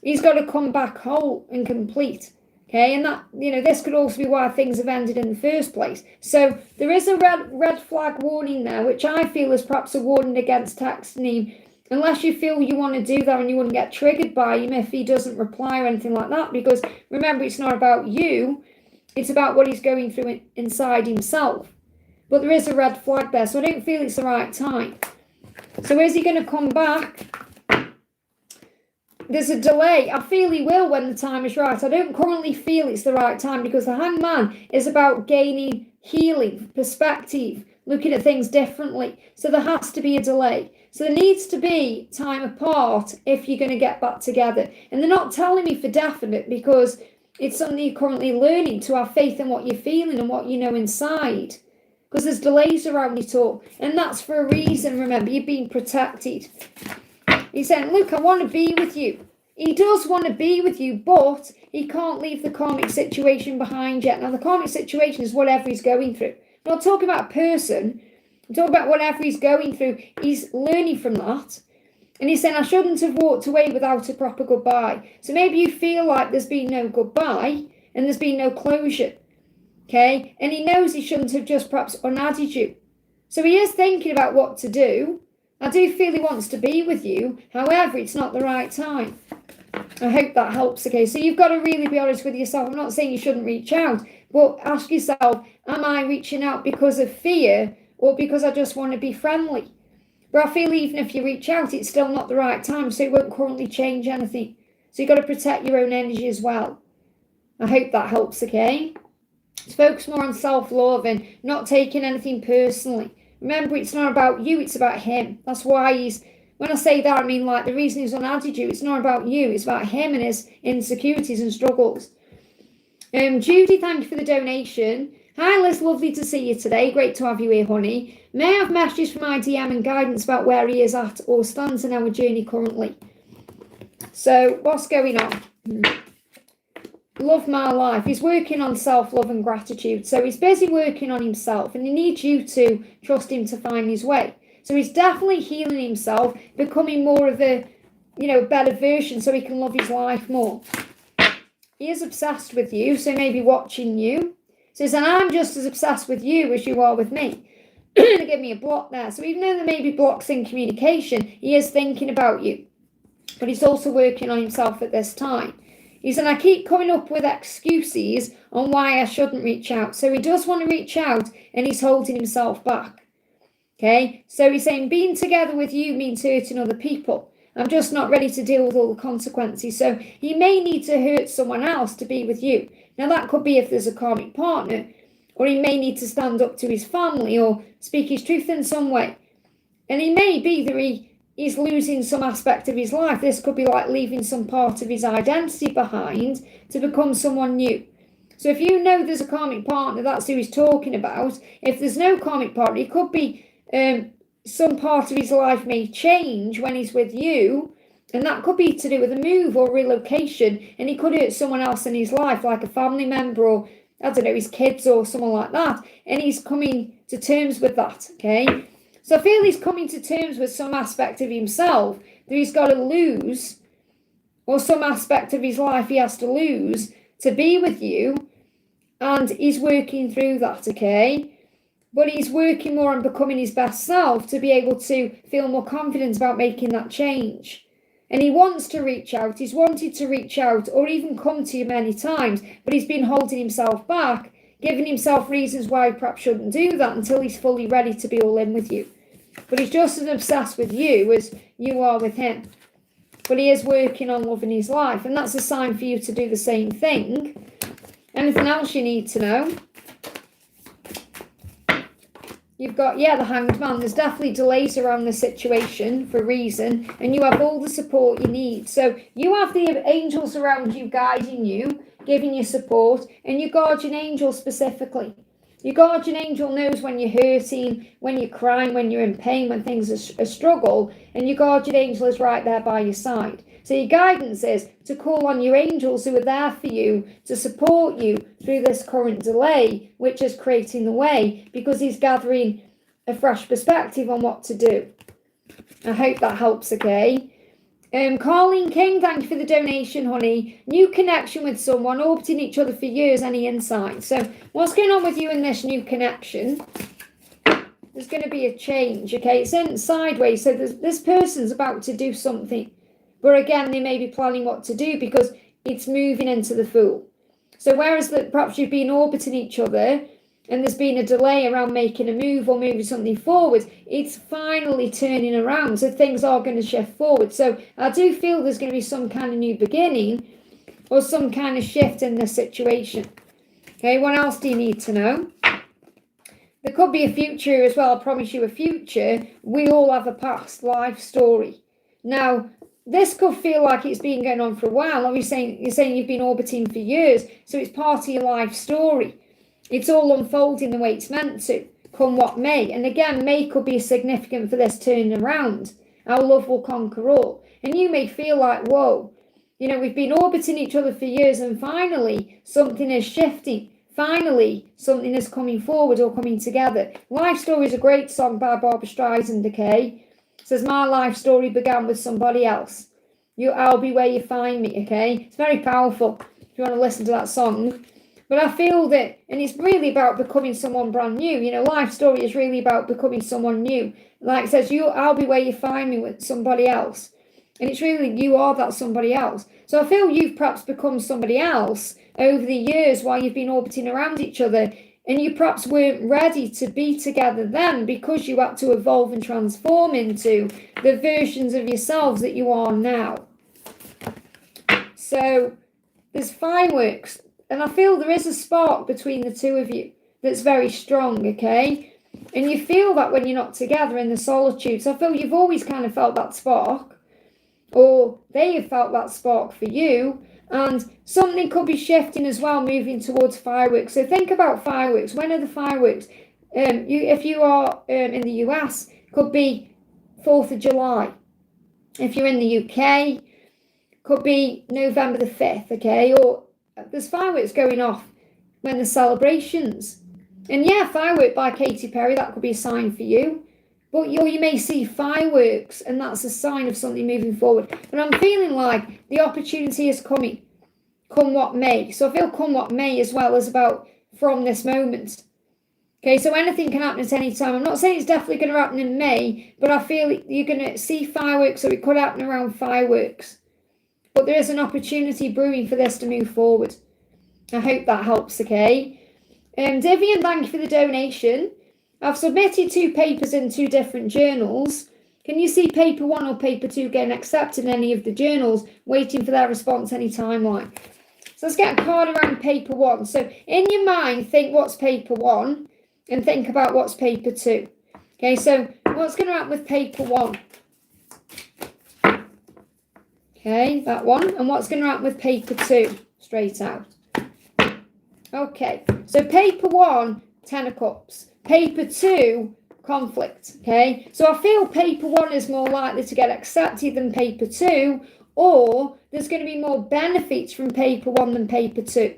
He's got to come back whole and complete. Okay, and that, this could also be why things have ended in the first place. So there is a red flag warning there, which I feel is perhaps a warning against texting him, unless you feel you want to do that and you wouldn't get triggered by him if he doesn't reply or anything like that. Because remember, it's not about you. It's about what he's going through inside himself. But there is a red flag there, so I don't feel it's the right time. So is he going to come back? There's a delay. I feel he will when the time is right. I don't currently feel it's the right time because the hangman is about gaining healing, perspective, looking at things differently. So there has to be a delay. So there needs to be time apart if you're going to get back together. And they're not telling me for definite because It's something you're currently learning, to have faith in what you're feeling and what you know inside. Because there's delays around it all. And that's for a reason, remember, you're being protected. He's saying, look, I want to be with you. He does want to be with you, but he can't leave the karmic situation behind yet. Now, the karmic situation is whatever he's going through. I'm not talking about a person. I'm talking about whatever he's going through. He's learning from that. And he's saying, I shouldn't have walked away without a proper goodbye. So maybe you feel like there's been no goodbye and there's been no closure. Okay? And he knows he shouldn't have just perhaps unadded you. So he is thinking about what to do. I do feel he wants to be with you. However, it's not the right time. I hope that helps. Okay, so you've got to really be honest with yourself. I'm not saying you shouldn't reach out, but ask yourself, am I reaching out because of fear or because I just want to be friendly? But I feel even if you reach out, it's still not the right time, so it won't currently change anything. So you've got to protect your own energy as well. I hope that helps, okay? Just focus more on self-love and not taking anything personally. Remember, it's not about you, it's about him. That's why he's... When I say that, I mean like the reason he's unadded you, it's not about you, it's about him and his insecurities and struggles. Judy, thank you for the donation. Hi Liz, lovely to see you today. Great to have you here, honey. May I have messages for my DM and guidance about where he is at or stands in our journey currently? So, what's going on? Love my life. He's working on self-love and gratitude. So he's busy working on himself and he needs you to trust him to find his way. So he's definitely healing himself, becoming more of a, better version so he can love his life more. He is obsessed with you, so maybe watching you. So he's saying, I'm just as obsessed with you as you are with me. They give me a block there. So even though there may be blocks in communication, he is thinking about you. But he's also working on himself at this time. He said, I keep coming up with excuses on why I shouldn't reach out. So he does want to reach out and he's holding himself back. Okay, so he's saying being together with you means hurting other people. I'm just not ready to deal with all the consequences. So he may need to hurt someone else to be with you. Now that could be if there's a karmic partner, or he may need to stand up to his family or speak his truth in some way. And it may be that he's losing some aspect of his life. This could be like leaving some part of his identity behind to become someone new. So if you know there's a karmic partner, that's who he's talking about. If there's no karmic partner, it could be some part of his life may change when he's with you, and that could be to do with a move or relocation, and he could hurt someone else in his life, like a family member or, I don't know, his kids or someone like that, and he's coming to terms with that, okay? So I feel he's coming to terms with some aspect of himself that he's got to lose, or some aspect of his life he has to lose to be with you, and he's working through that, okay? But he's working more on becoming his best self to be able to feel more confident about making that change. And he wants to reach out. He's wanted to reach out or even come to you many times, but he's been holding himself back, giving himself reasons why he perhaps shouldn't do that until he's fully ready to be all in with you. But he's just as obsessed with you as you are with him. But he is working on loving his life, and that's a sign for you to do the same thing. Anything else you need to know? You've got, the Hanged Man. There's definitely delays around the situation for a reason, and you have all the support you need. So you have the angels around you guiding you, giving you support, and your guardian angel specifically. Your guardian angel knows when you're hurting, when you're crying, when you're in pain, when things are a struggle, and your guardian angel is right there by your side. So your guidance is to call on your angels who are there for you to support you through this current delay, which is creating the way, because he's gathering a fresh perspective on what to do. I hope that helps, okay? Carleen King, thank you for the donation, honey. New connection with someone, orbiting each other for years, any insight? So what's going on with you in this new connection? There's going to be a change, okay? It's in sideways, so this person's about to do something. But again, they may be planning what to do because it's moving into the Fool. So whereas perhaps you've been orbiting each other and there's been a delay around making a move or moving something forward, it's finally turning around. So things are going to shift forward. So I do feel there's going to be some kind of new beginning or some kind of shift in this situation. Okay, what else do you need to know? There could be a future as well. I promise you a future. We all have a past life story. Now, this could feel like it's been going on for a while. Or you're saying you've been orbiting for years, so it's part of your life story. It's all unfolding the way it's meant to, come what may. And again, may could be significant for this turning around. Our love will conquer all. And you may feel like, whoa, we've been orbiting each other for years, and finally something is shifting. Finally, something is coming forward or coming together. Life Story is a great song by Barbra Streisand, okay? It says, my life story began with somebody else. I'll be where you find me, okay? It's very powerful if you want to listen to that song. But I feel that, and it's really about becoming someone brand new. Life Story is really about becoming someone new. Like it says, I'll be where you find me with somebody else. And it's really, you are that somebody else. So I feel you've perhaps become somebody else over the years while you've been orbiting around each other, and you perhaps weren't ready to be together then because you had to evolve and transform into the versions of yourselves that you are now. So there's fireworks, and I feel there is a spark between the two of you that's very strong, okay? And you feel that when you're not together in the solitude. So I feel you've always kind of felt that spark, or they have felt that spark for you. And something could be shifting as well, moving towards fireworks. So think about fireworks. When are the fireworks? If you are in the US, could be 4th of July. If you're in the UK, could be November the 5th, okay? Or there's fireworks going off when there's celebrations. And yeah, Firework by Katy Perry, that could be a sign for you. But you may see fireworks, and that's a sign of something moving forward. But I'm feeling like the opportunity is coming, come what may. So I feel come what may as well as about from this moment. Okay, so anything can happen at any time. I'm not saying it's definitely going to happen in May, but I feel you're going to see fireworks, so it could happen around fireworks. But there is an opportunity brewing for this to move forward. I hope that helps, okay? Vivian, thank you for the donation. I've submitted 2 papers in 2 different journals. Can you see paper 1 or paper 2 getting accepted in any of the journals, waiting for their response any timeline? So let's get a card around paper 1. So in your mind, think what's paper 1 and think about what's paper 2. Okay, so what's going to happen with paper 1? Okay, that one. And what's going to happen with paper 2? Straight out. Okay, so paper 1, 10 of Cups. Paper 2, conflict, okay? So I feel paper 1 is more likely to get accepted than paper 2, or there's going to be more benefits from paper 1 than paper 2.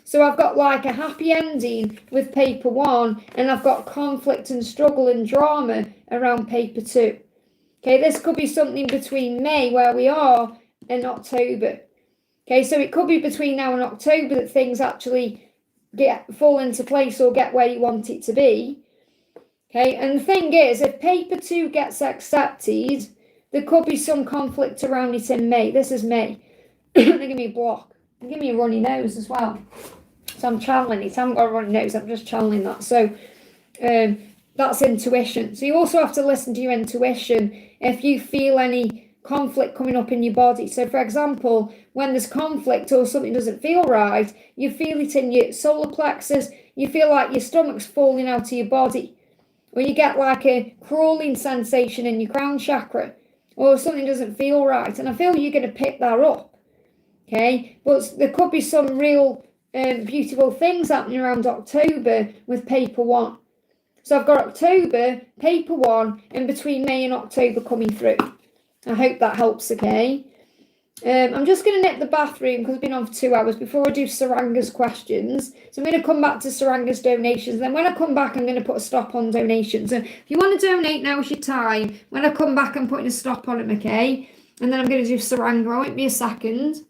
So I've got like a happy ending with paper 1, and I've got conflict and struggle and drama around paper 2. Okay, this could be something between May, where we are, and October. Okay, so it could be between now and October that things actually fall into place or get where you want it to be. Okay, and the thing is, if paper 2 gets accepted, there could be some conflict around it in May. This is May. They give me a block. They give me a runny nose as well. So I'm channeling it. I haven't got a runny nose, I'm just channeling that. So that's intuition. So you also have to listen to your intuition if you feel any conflict coming up in your body. So for example, when there's conflict or something doesn't feel right, you feel it in your solar plexus, you feel like your stomach's falling out of your body, or you get like a crawling sensation in your crown chakra, or something doesn't feel right. And I feel you're going to pick that up, okay? But there could be some real beautiful things happening around October with paper 1. So I've got October, paper 1, and between May and October coming through. I hope that helps, okay? I'm just going to nip the bathroom because I've been on for 2 hours before I do Saranga's questions. So I'm going to come back to Saranga's donations. Then when I come back, I'm going to put a stop on donations. So if you want to donate, now's your time. When I come back, I'm putting a stop on them, okay? And then I'm going to do Saranga. I won't be a second.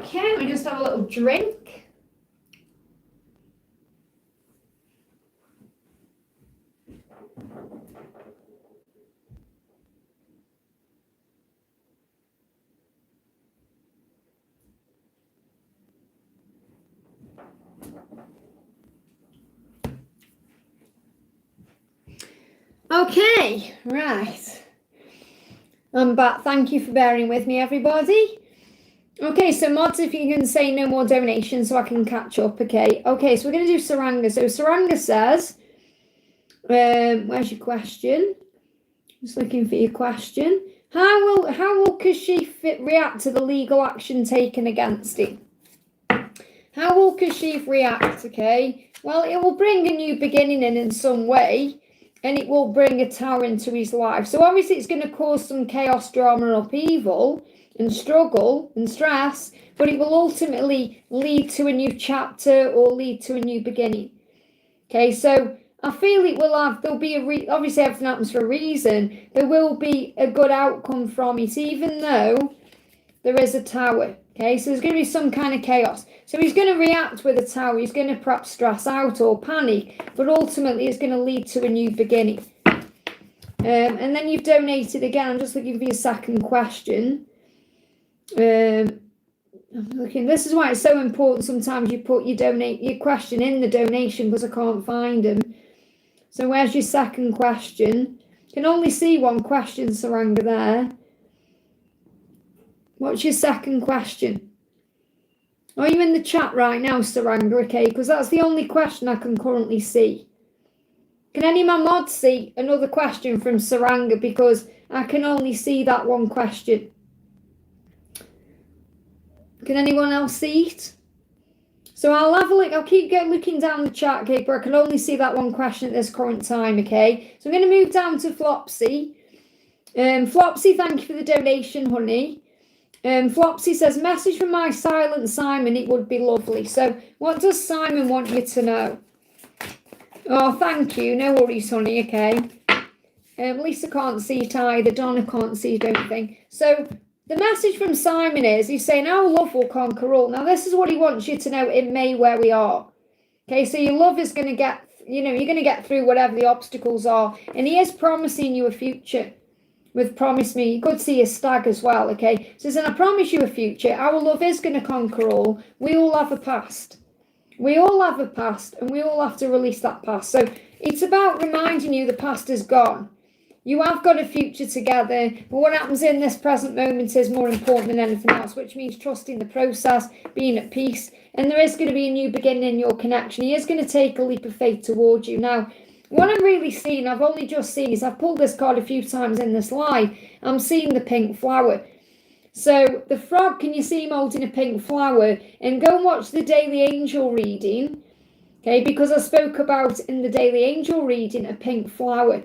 Okay, we just have a little drink. Okay, right. I'm back. Thank you for bearing with me, everybody. Okay, so mods, if you can say no more donations so I can catch up, okay? Okay, so we're going to do Saranga. So Saranga says, where's your question? Just looking for your question. How will Kashif react to the legal action taken against him? How will Kashif react, okay? Well, it will bring a new beginning in some way, and it will bring a tower into his life. So obviously it's going to cause some chaos, drama, and upheaval, and struggle, and stress, but it will ultimately lead to a new chapter or lead to a new beginning. Okay, so I feel it will have, there'll be obviously everything happens for a reason. There will be a good outcome from it, even though there is a tower. Okay, so there's going to be some kind of chaos. So he's going to react with a tower. He's going to perhaps stress out or panic, but ultimately it's going to lead to a new beginning. And then you've donated again. I'm just looking for your second question. I'm looking. This is why it's so important. Sometimes you put your question in the donation because I can't find them. So where's your second question? Can only see one question, Saranga, there. What's your second question? Are you in the chat right now, Saranga? Okay, because that's the only question I can currently see. Can any of my mods see another question from Saranga? Because I can only see that one question. Can anyone else see it? So I'll have a look. I'll keep looking down the chat, okay, but I can only see that one question at this current time, okay? So I'm going to move down to Flopsy. Flopsy, thank you for the donation, honey. Flopsy says, message from my silent Simon, it would be lovely. So what does Simon want you to know? Oh, thank you. No worries, honey, okay. Lisa can't see it either. Donna can't see it, don't think. So the message from Simon is, he's saying, our love will conquer all. Now, this is what he wants you to know in May where we are. Okay, so your love is going to get, you're going to get through whatever the obstacles are. And he is promising you a future. With promise me, you could see a stag as well, okay? So then I promise you a future. Our love is going to conquer all. We all have a past. We all have a past, and we all have to release that past. So it's about reminding you the past is gone. You have got a future together, but what happens in this present moment is more important than anything else, which means trusting the process, being at peace, and there is going to be a new beginning in your connection. He is going to take a leap of faith towards you. Now, what I'm really seeing, I've only just seen, is I've pulled this card a few times in this live. I'm seeing the pink flower. So the frog, can you see him holding a pink flower? And go and watch the daily angel reading, okay? Because I spoke about in the daily angel reading a pink flower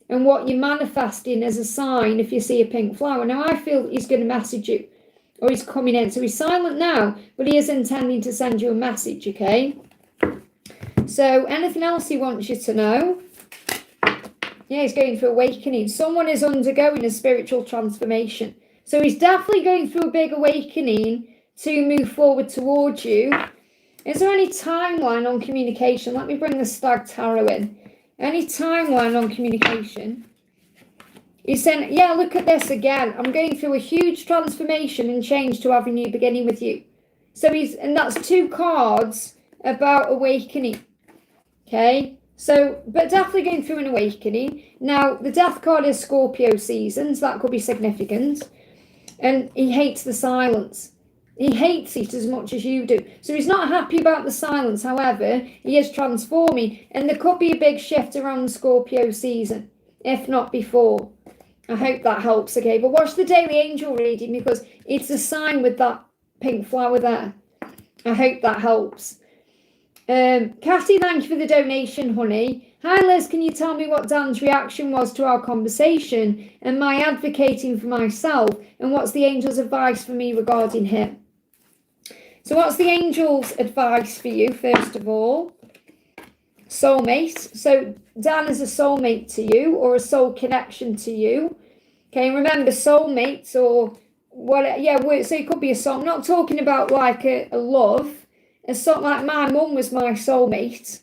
and what you're manifesting as a sign if you see a pink flower. Now I feel he's going to message you, or he's coming in. So he's silent now, but he is intending to send you a message, okay? So anything else he wants you to know? Yeah, he's going through awakening. Someone is undergoing a spiritual transformation. So he's definitely going through a big awakening to move forward towards you. Is there any timeline on communication? Let me bring the Stag Tarot in. Any timeline on communication? He's saying, yeah, look at this again. I'm going through a huge transformation and change to have a new beginning with you. So and that's two cards about awakening. Okay, so, but definitely going through an awakening. Now, the death card is Scorpio season, so that could be significant. And he hates the silence. He hates it as much as you do. So he's not happy about the silence. However, he is transforming. And there could be a big shift around the Scorpio season, if not before. I hope that helps, okay? But watch the daily angel reading because it's a sign with that pink flower there. I hope that helps. Cassie, thank you for the donation, honey. Hi, Liz, can you tell me what Dan's reaction was to our conversation and my advocating for myself, and what's the angel's advice for me regarding him? So what's the angel's advice for you, first of all? Soulmate. So Dan is a soulmate to you, or a soul connection to you. Okay, remember soulmates or so it could be a soul. I'm not talking about like a love. A soul, like my mum was my soulmate.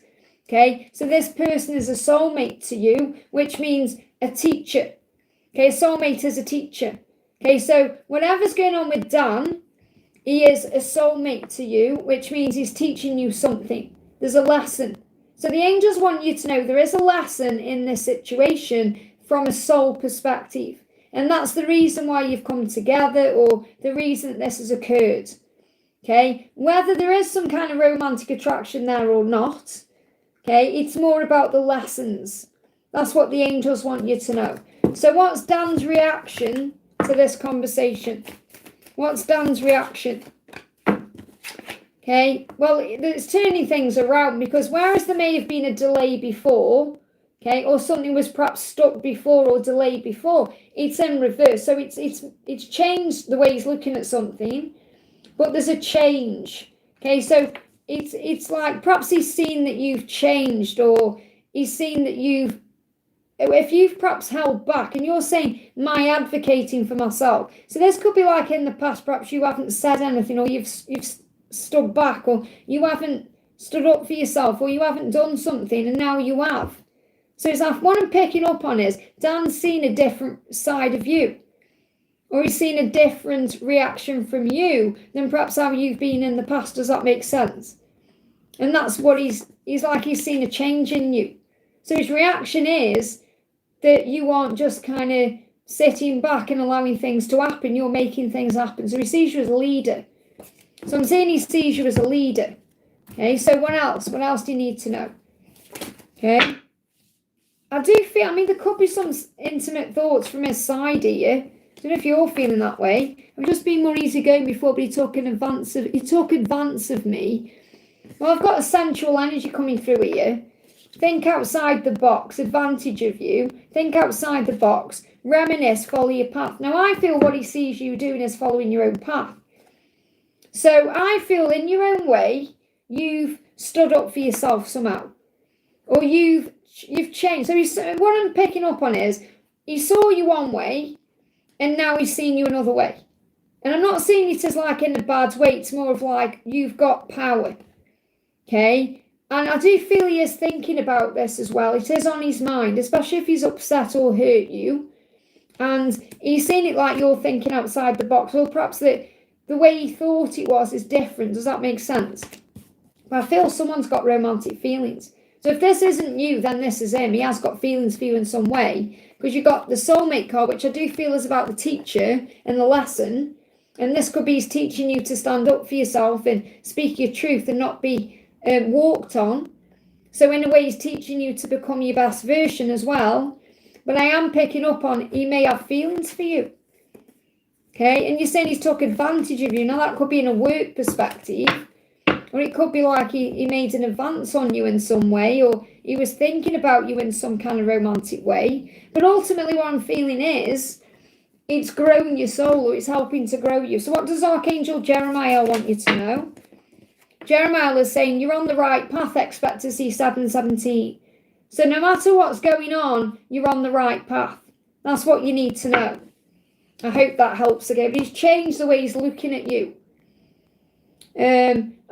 Okay, so this person is a soulmate to you, which means a teacher. Okay, a soulmate is a teacher. Okay, so whatever's going on with Dan, he is a soulmate to you, which means he's teaching you something. There's a lesson. So the angels want you to know there is a lesson in this situation from a soul perspective. And that's the reason why you've come together, or the reason that this has occurred. Okay, whether there is some kind of romantic attraction there or not, okay, it's more about the lessons. That's what the angels want you to know. So what's Dan's reaction to this conversation? What's Dan's reaction? Okay, well, it's turning things around, because whereas there may have been a delay before, okay, or something was perhaps stuck before or delayed before, it's in reverse. So it's changed the way he's looking at something, but there's a change. Okay, so it's like perhaps he's seen that you've changed, or he's seen that if you've perhaps held back, and you're saying, my advocating for myself. So this could be like in the past, perhaps you haven't said anything, or you've stood back, or you haven't stood up for yourself, or you haven't done something, and now you have. So it's like, what I'm picking up on is Dan's seen a different side of you, or he's seen a different reaction from you than perhaps how you've been in the past. Does that make sense? And that's what he's seen a change in you. So his reaction is that you aren't just kind of sitting back and allowing things to happen. You're making things happen. So he sees you as a leader. So I'm saying he sees you as a leader. Okay, so what else? What else do you need to know? Okay. I do feel, there could be some intimate thoughts from his side here. I don't know if you're feeling that way. I've just been more easygoing before, but he took advance of me. Well, I've got a sensual energy coming through here. Think outside the box, advantage of you. Think outside the box, reminisce, follow your path. Now, I feel what he sees you doing is following your own path. So I feel in your own way, you've stood up for yourself somehow. Or you've changed. So what I'm picking up on is, he saw you one way, and now he's seeing you another way. And I'm not seeing it as like in a bad way. It's more of like, you've got power. Okay? And I do feel he is thinking about this as well. It is on his mind, especially if he's upset or hurt you. And he's seen it like you're thinking outside the box. Or perhaps the way he thought it was is different. Does that make sense? But I feel someone's got romantic feelings. So if this isn't you, then this is him. He has got feelings for you in some way. Because you've got the soulmate card, which I do feel is about the teacher and the lesson. And this could be he's teaching you to stand up for yourself and speak your truth and not be walked on. So in a way, he's teaching you to become your best version as well. But I am picking up on he may have feelings for you. Okay, and you're saying he's took advantage of you. Now that could be in a work perspective, or it could be like he made an advance on you in some way, or he was thinking about you in some kind of romantic way. But ultimately what I'm feeling is it's growing your soul, or it's helping to grow you. So what does Archangel Jeremiah want you to know? Jeremiah is saying you're on the right path, expect to see 717. So no matter what's going on, you're on the right path. That's what you need to know. I hope that helps again. But he's changed the way he's looking at you.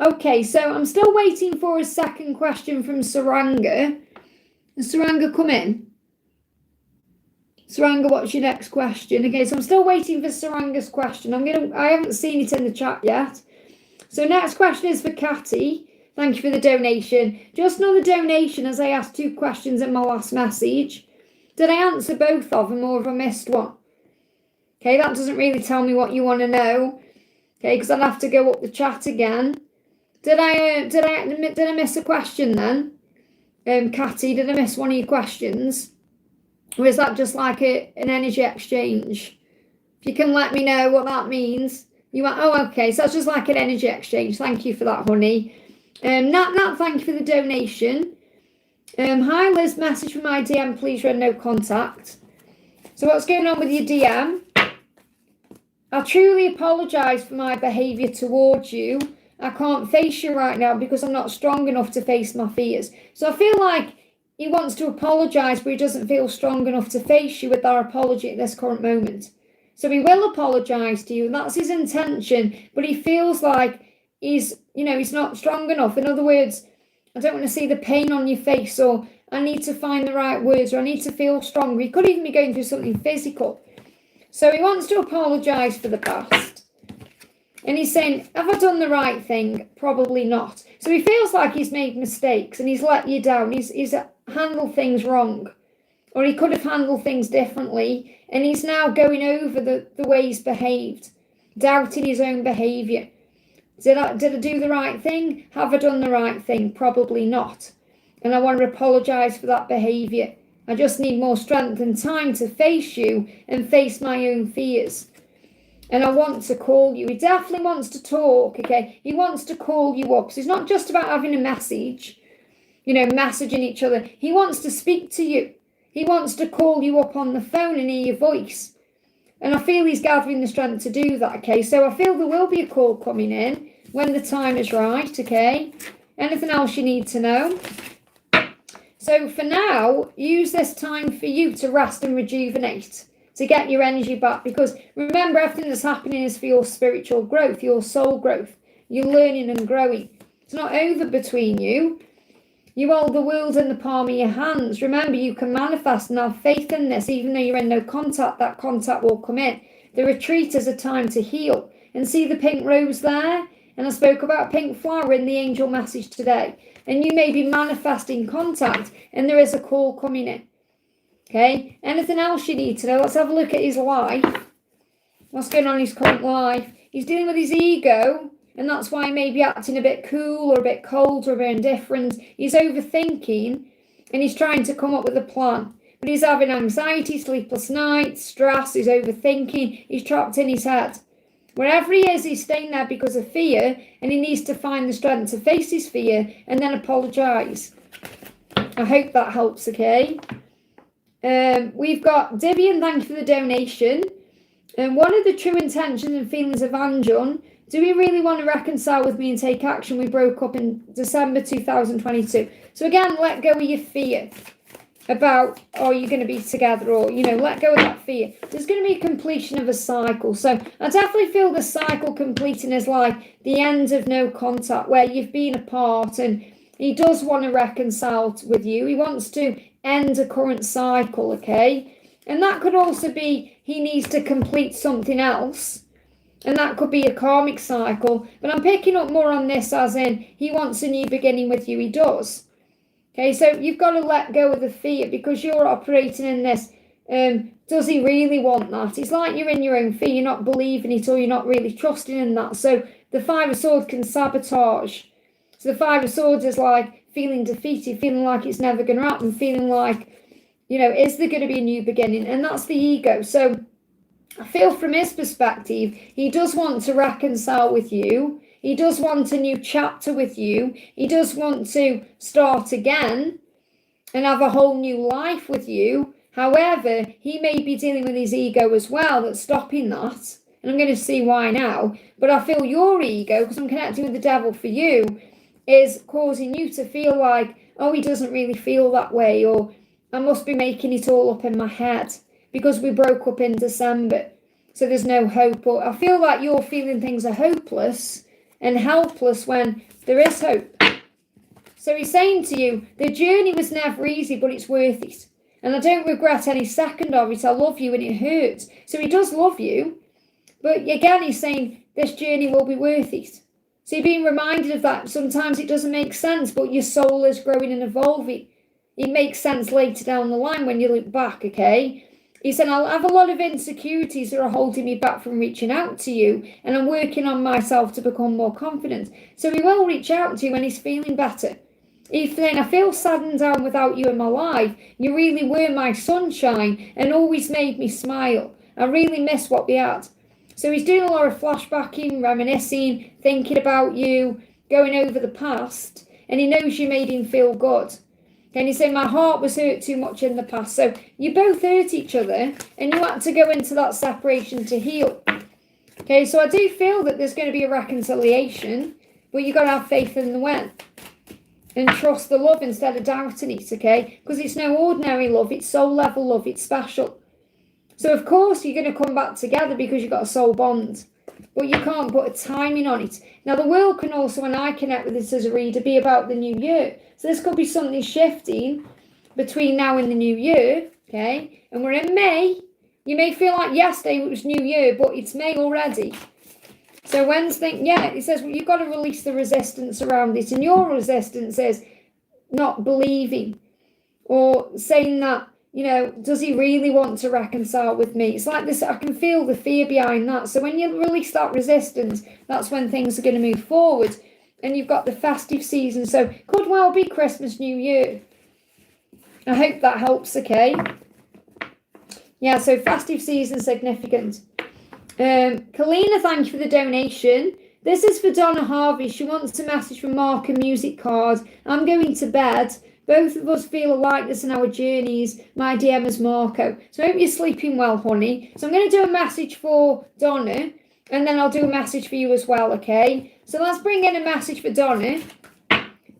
Okay, so I'm still waiting for a second question from Saranga. Has Saranga come in? Saranga, what's your next question? Okay, so I'm still waiting for Saranga's question. I haven't seen it in the chat yet. So next question is for Catty. Thank you for the donation. Just another donation, as I asked 2 questions in my last message. Did I answer both of them, or have I missed one? Okay, that doesn't really tell me what you want to know. Okay, because I'd have to go up the chat again. Did I miss a question then? Catty, did I miss one of your questions? Or is that just like an energy exchange? If you can let me know what that means. Okay, so that's just like an energy exchange. Thank you for that, honey. Nat, thank you for the donation. Hi, Liz, message from my DM, please read no contact. So what's going on with your DM? I truly apologise for my behaviour towards you. I can't face you right now because I'm not strong enough to face my fears. So I feel like he wants to apologise, but he doesn't feel strong enough to face you with our apology at this current moment. So he will apologise to you, and that's his intention, but he feels like he's not strong enough. In other words, I don't want to see the pain on your face, or I need to find the right words, or I need to feel stronger. He could even be going through something physical. So he wants to apologise for the past. And he's saying, have I done the right thing? Probably not. So he feels like he's made mistakes and he's let you down. He's handled things wrong. Or he could have handled things differently. And he's now going over the way he's behaved, doubting his own behaviour. Did I do the right thing? Have I done the right thing? Probably not. And I want to apologise for that behaviour. I just need more strength and time to face you and face my own fears. And I want to call you. He definitely wants to talk, okay? He wants to call you up. So it's not just about having a message, messaging each other. He wants to speak to you. He wants to call you up on the phone and hear your voice. And I feel he's gathering the strength to do that, okay? So I feel there will be a call coming in when the time is right, okay? Anything else you need to know? So for now, use this time for you to rest and rejuvenate, to get your energy back, because remember, everything that's happening is for your spiritual growth, your soul growth. You're learning and growing. It's not over between you. You hold the world in the palm of your hands. Remember, you can manifest and have faith in this. Even though you're in no contact, that contact will come in. The retreat is a time to heal. And see the pink rose there? And I spoke about pink flower in the angel message today. And you may be manifesting contact, and there is a call coming in. Okay, anything else you need to know? Let's have a look at his life. What's going on in his current life? He's dealing with his ego, and that's why he may be acting a bit cool or a bit cold or a bit indifferent. He's overthinking, and he's trying to come up with a plan. But he's having anxiety, sleepless nights, stress, he's overthinking, he's trapped in his head. Wherever he is, he's staying there because of fear, and he needs to find the strength to face his fear and then apologise. I hope that helps, okay? We've got Divian, thank you for the donation. And what are the true intentions and feelings of Anjun? Do we really want to reconcile with me and take action? We broke up in December 2022. So again, let go of your fear about, are you going to be together, or, let go of that fear. There's going to be a completion of a cycle. So I definitely feel the cycle completing is like the end of no contact, where you've been apart, and he does want to reconcile with you. He wants to end a current cycle, okay? And that could also be he needs to complete something else, and that could be a karmic cycle. But I'm picking up more on this as in he wants a new beginning with you. He does. Okay, so you've got to let go of the fear, because you're operating in this. Does he really want that? It's like you're in your own fear. You're not believing it, or you're not really trusting in that. So the Five of Swords can sabotage. So the Five of Swords is like feeling defeated, feeling like it's never going to happen, feeling like, is there going to be a new beginning? And that's the ego. So I feel from his perspective, he does want to reconcile with you. He does want a new chapter with you. He does want to start again and have a whole new life with you. However, he may be dealing with his ego as well that's stopping that. And I'm going to see why now. But I feel your ego, because I'm connecting with the devil for you, is causing you to feel like, oh, he doesn't really feel that way, or I must be making it all up in my head because we broke up in December, so there's no hope. Or I feel like you're feeling things are hopeless and helpless when there is hope. So he's saying to you, the journey was never easy, but it's worth it. And I don't regret any second of it. I love you and it hurts. So he does love you. But again, he's saying this journey will be worth it. So you're being reminded of that. Sometimes it doesn't make sense, but your soul is growing and evolving. It makes sense later down the line when you look back, okay? He said, I'll have a lot of insecurities that are holding me back from reaching out to you, and I'm working on myself to become more confident. So he will reach out to you when he's feeling better. He's saying, I feel sad and down without you in my life. You really were my sunshine and always made me smile. I really miss what we had. So he's doing a lot of flashbacking, reminiscing, thinking about you, going over the past, and he knows you made him feel good. And he's saying, my heart was hurt too much in the past. So you both hurt each other, and you had to go into that separation to heal. Okay, so I do feel that there's going to be a reconciliation, but you've got to have faith in the when. And trust the love instead of doubting it, okay? Because it's no ordinary love, it's soul level love, it's special. So, of course, you're going to come back together because you've got a soul bond. But you can't put a timing on it. Now, the world can also, when I connect with this as a reader, be about the new year. So this could be something shifting between now and the new year, okay? And we're in May. You may feel like yesterday it was New Year, but it's May already. So Wednesday, yeah, it says, well, you've got to release the resistance around it. And your resistance is not believing or saying that, you know, does he really want to reconcile with me? It's like this, I can feel the fear behind that. So when you release that resistance, that's when things are going to move forward. And you've got the festive season. So could well be Christmas, New Year. I hope that helps, okay? Yeah, so festive season significant. Kalina, thank you for the donation. This is for Donna Harvey. She wants a message from Mark, a music card. I'm going to bed. Both of us feel a likeness in our journeys. My DM is Marco. So I hope you're sleeping well, honey. So I'm going to do a message for Donna, and then I'll do a message for you as well, okay? So let's bring in a message for Donna.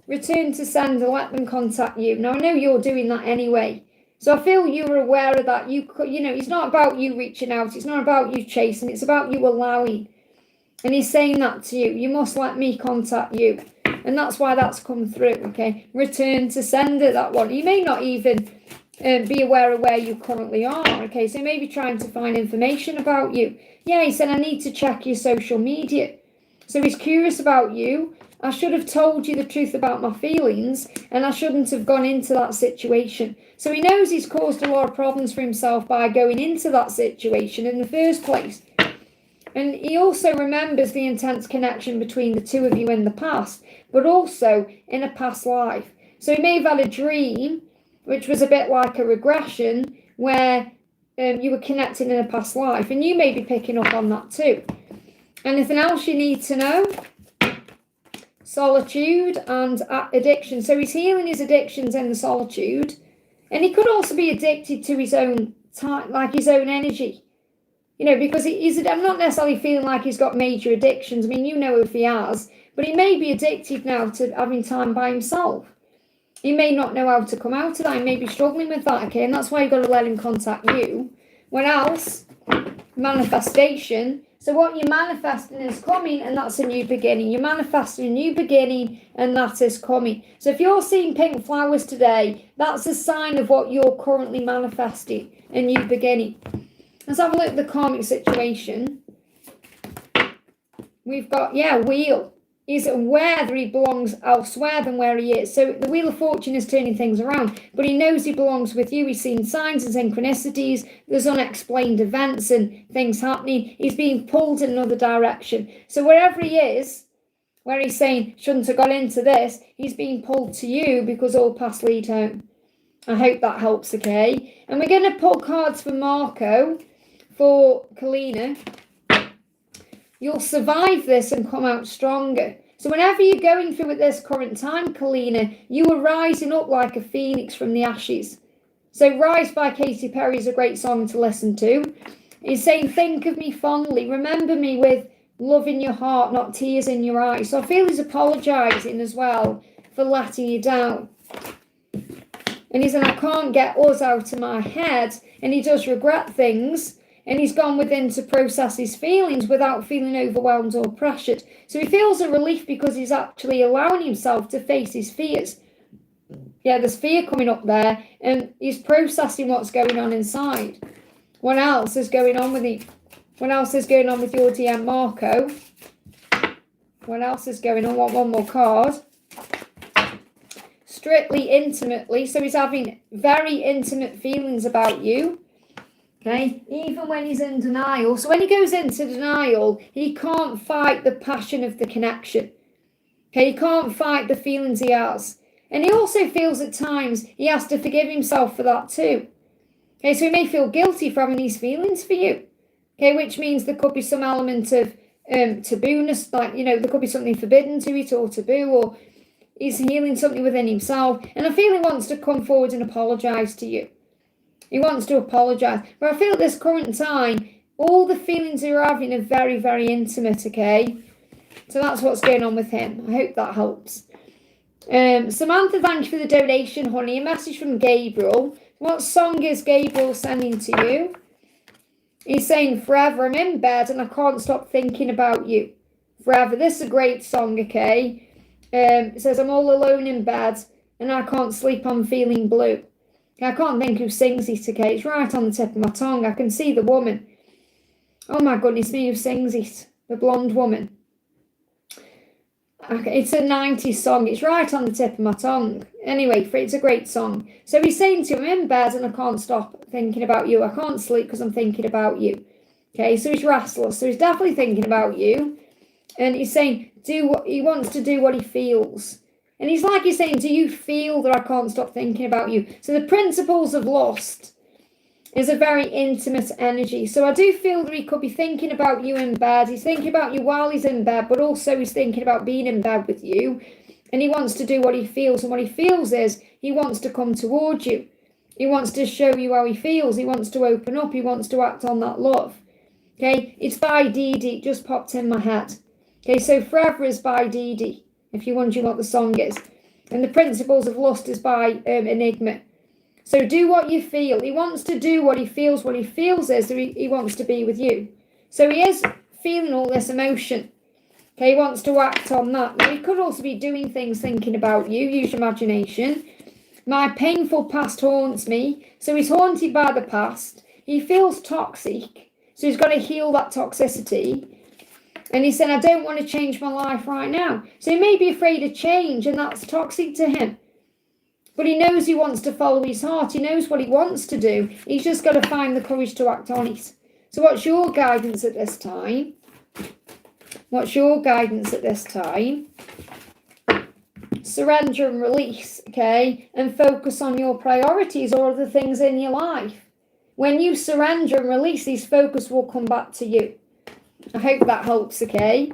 Return to sender, let them contact you. Now, I know you're doing that anyway. So I feel you're aware of that. You know, it's not about you reaching out. It's not about you chasing. It's about you allowing. And he's saying that to you. You must let me contact you. And that's why that's come through, okay? Return to sender, that one. You may not even be aware of where you currently are, okay? So maybe trying to find information about you. Yeah, he said, I need to check your social media. So he's curious about you. I should have told you the truth about my feelings, and I shouldn't have gone into that situation. So he knows he's caused a lot of problems for himself by going into that situation in the first place. And he also remembers the intense connection between the two of you in the past, but also in a past life. So he may have had a dream, which was a bit like a regression, where you were connected in a past life, and you may be picking up on that too. Anything else you need to know? Solitude and addiction. So he's healing his addictions in the solitude. And he could also be addicted to his own time, like his own energy. You know, because I'm not necessarily feeling like he's got major addictions. I mean, you know if he has. But he may be addicted now to having time by himself. He may not know how to come out of that. He may be struggling with that, okay? And that's why you've got to let him contact you. When else? Manifestation. So what you're manifesting is coming, and that's a new beginning. You're manifesting a new beginning, and that is coming. So if you're seeing pink flowers today, that's a sign of what you're currently manifesting, a new beginning. Let's have a look at the karmic situation. We've got, wheel. He's aware that he belongs elsewhere than where he is. So the Wheel of Fortune is turning things around, but he knows he belongs with you. He's seen signs and synchronicities. There's unexplained events and things happening. He's being pulled in another direction. So wherever he is, where he's saying, shouldn't have got into this, he's being pulled to you because all paths lead home. I hope that helps, okay? And we're going to pull cards for Marco, for Kalina. You'll survive this and come out stronger. So whenever you're going through at this current time, Kalina, you are rising up like a phoenix from the ashes. So Rise by Katy Perry is a great song to listen to. He's saying, think of me fondly. Remember me with love in your heart, not tears in your eyes. So I feel he's apologising as well for letting you down. And he said, I can't get us out of my head. And he does regret things. And he's gone within to process his feelings without feeling overwhelmed or pressured. So he feels a relief because he's actually allowing himself to face his fears. Yeah, there's fear coming up there, and he's processing what's going on inside. What else is going on with him? What else is going on with your DM, Marco? What else is going on? One more card. Strictly intimately. So he's having very intimate feelings about you. Okay, even when he's in denial. So when he goes into denial, he can't fight the passion of the connection. Okay, he can't fight the feelings he has. And he also feels at times he has to forgive himself for that too. Okay, so he may feel guilty for having these feelings for you. Okay, which means there could be some element of tabooness, like, you know, there could be something forbidden to it or taboo, or he's healing something within himself. And I feel he wants to come forward and apologise to you. He wants to apologise. But I feel at this current time, all the feelings you're having are very, very intimate, okay? So that's what's going on with him. I hope that helps. Samantha, thank you for the donation, honey. A message from Gabriel. What song is Gabriel sending to you? He's saying, forever, I'm in bed and I can't stop thinking about you. Forever. This is a great song, okay? It says, I'm all alone in bed and I can't sleep, I'm feeling blue. I can't think who sings it, okay? It's right on the tip of my tongue. I can see the woman. Oh my goodness me, who sings it? The blonde woman. Okay, it's a 90s song. It's right on the tip of my tongue. Anyway, it's a great song. So he's saying to him, I'm in bed and I can't stop thinking about you. I can't sleep because I'm thinking about you. Okay, so he's restless. So he's definitely thinking about you. And he's saying, he wants to do what he feels. And he's saying, do you feel that I can't stop thinking about you? So the principles of lust is a very intimate energy. So I do feel that he could be thinking about you in bed. He's thinking about you while he's in bed, but also he's thinking about being in bed with you. And he wants to do what he feels. And what he feels is he wants to come towards you. He wants to show you how he feels. He wants to open up. He wants to act on that love. Okay, it's by Dee Dee. It just popped in my head. Okay, so Forever is by Dee Dee, if you're wondering what the song is. And the Principles of Lust is by Enigma. So do what you feel. He wants to do what he feels. What he feels is that he wants to be with you. So he is feeling all this emotion. Okay, he wants to act on that. Now, he could also be doing things thinking about you. Use your imagination. My painful past haunts me. So he's haunted by the past. He feels toxic. So he's got to heal that toxicity. And he said, I don't want to change my life right now. So he may be afraid of change, and that's toxic to him. But he knows he wants to follow his heart. He knows what he wants to do. He's just got to find the courage to act on it. So what's your guidance at this time? What's your guidance at this time? Surrender and release, okay? And focus on your priorities or other things in your life. When you surrender and release, this focus will come back to you. I hope that helps, okay?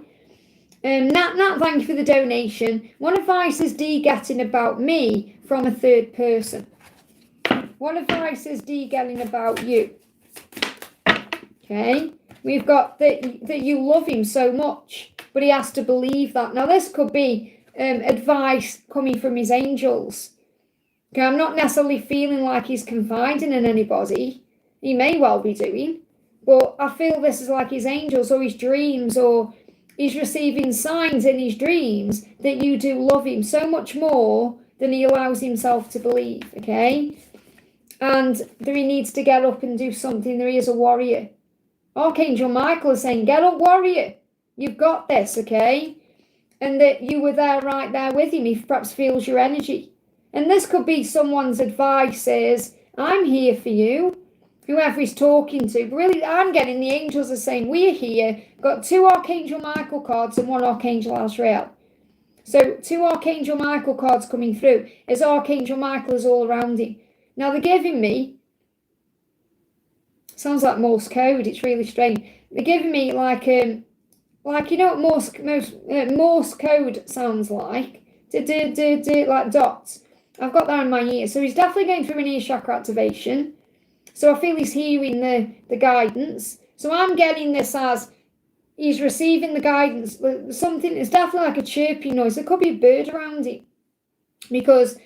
Nat, thank you for the donation. What advice is Dee getting about me from a third person? What advice is Dee getting about you? Okay, we've got that you love him so much, but he has to believe that. Now, this could be advice coming from his angels. Okay, I'm not necessarily feeling like he's confiding in anybody. He may well be doing, but I feel this is like his angels or his dreams, or he's receiving signs in his dreams that you do love him so much more than he allows himself to believe, okay? And that he needs to get up and do something, that he is a warrior. Archangel Michael is saying, get up, warrior. You've got this, okay? And that you were there, right there with him. He perhaps feels your energy. And this could be someone's advice is, I'm here for you. Whoever he's talking to. But really, I'm getting the angels are saying, we're here. Got 2 Archangel Michael cards and 1 Archangel Azrael. So 2 Archangel Michael cards coming through as Archangel Michael is all around him. Now they're giving me, sounds like Morse code, it's really strange. They're giving me like you know what Morse code sounds like? Like dots. I've got that in my ear. So he's definitely going through an ear chakra activation. So I feel he's hearing the guidance. So I'm getting this as he's receiving the guidance. Something, it's definitely like a chirping noise. There could be a bird around him because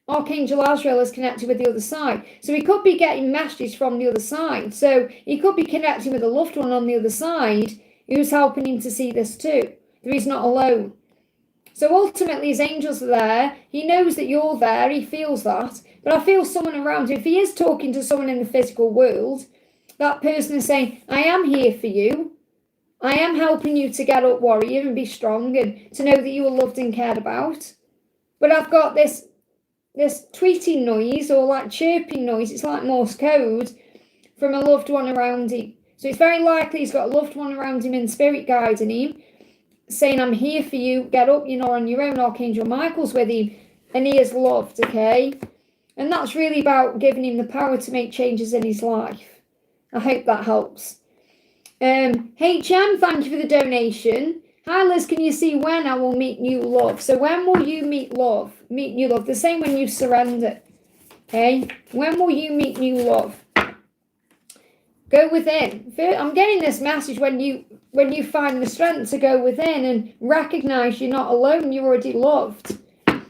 Archangel Azrael is connected with the other side. So he could be getting messages from the other side. So he could be connecting with a loved one on the other side who's helping him to see this too. That he's not alone. So ultimately his angels are there. He knows that you're there. He feels that. But I feel someone around him. If he is talking to someone in the physical world, that person is saying, I am here for you. I am helping you to get up, warrior, and be strong and to know that you are loved and cared about. But I've got this tweeting noise or like chirping noise. It's like Morse code from a loved one around him. So it's very likely he's got a loved one around him in spirit guiding him, saying, I'm here for you. Get up, you're not on your own. Archangel Michael's with him and he is loved, okay? And that's really about giving him the power to make changes in his life. I hope that helps. HM, thank you for the donation. Hi Liz, can you see when I will meet new love? So when will you meet love? Meet new love. The same when you surrender. Okay? When will you meet new love? Go within. I'm getting this message when you find the strength to go within and recognize you're not alone, you're already loved.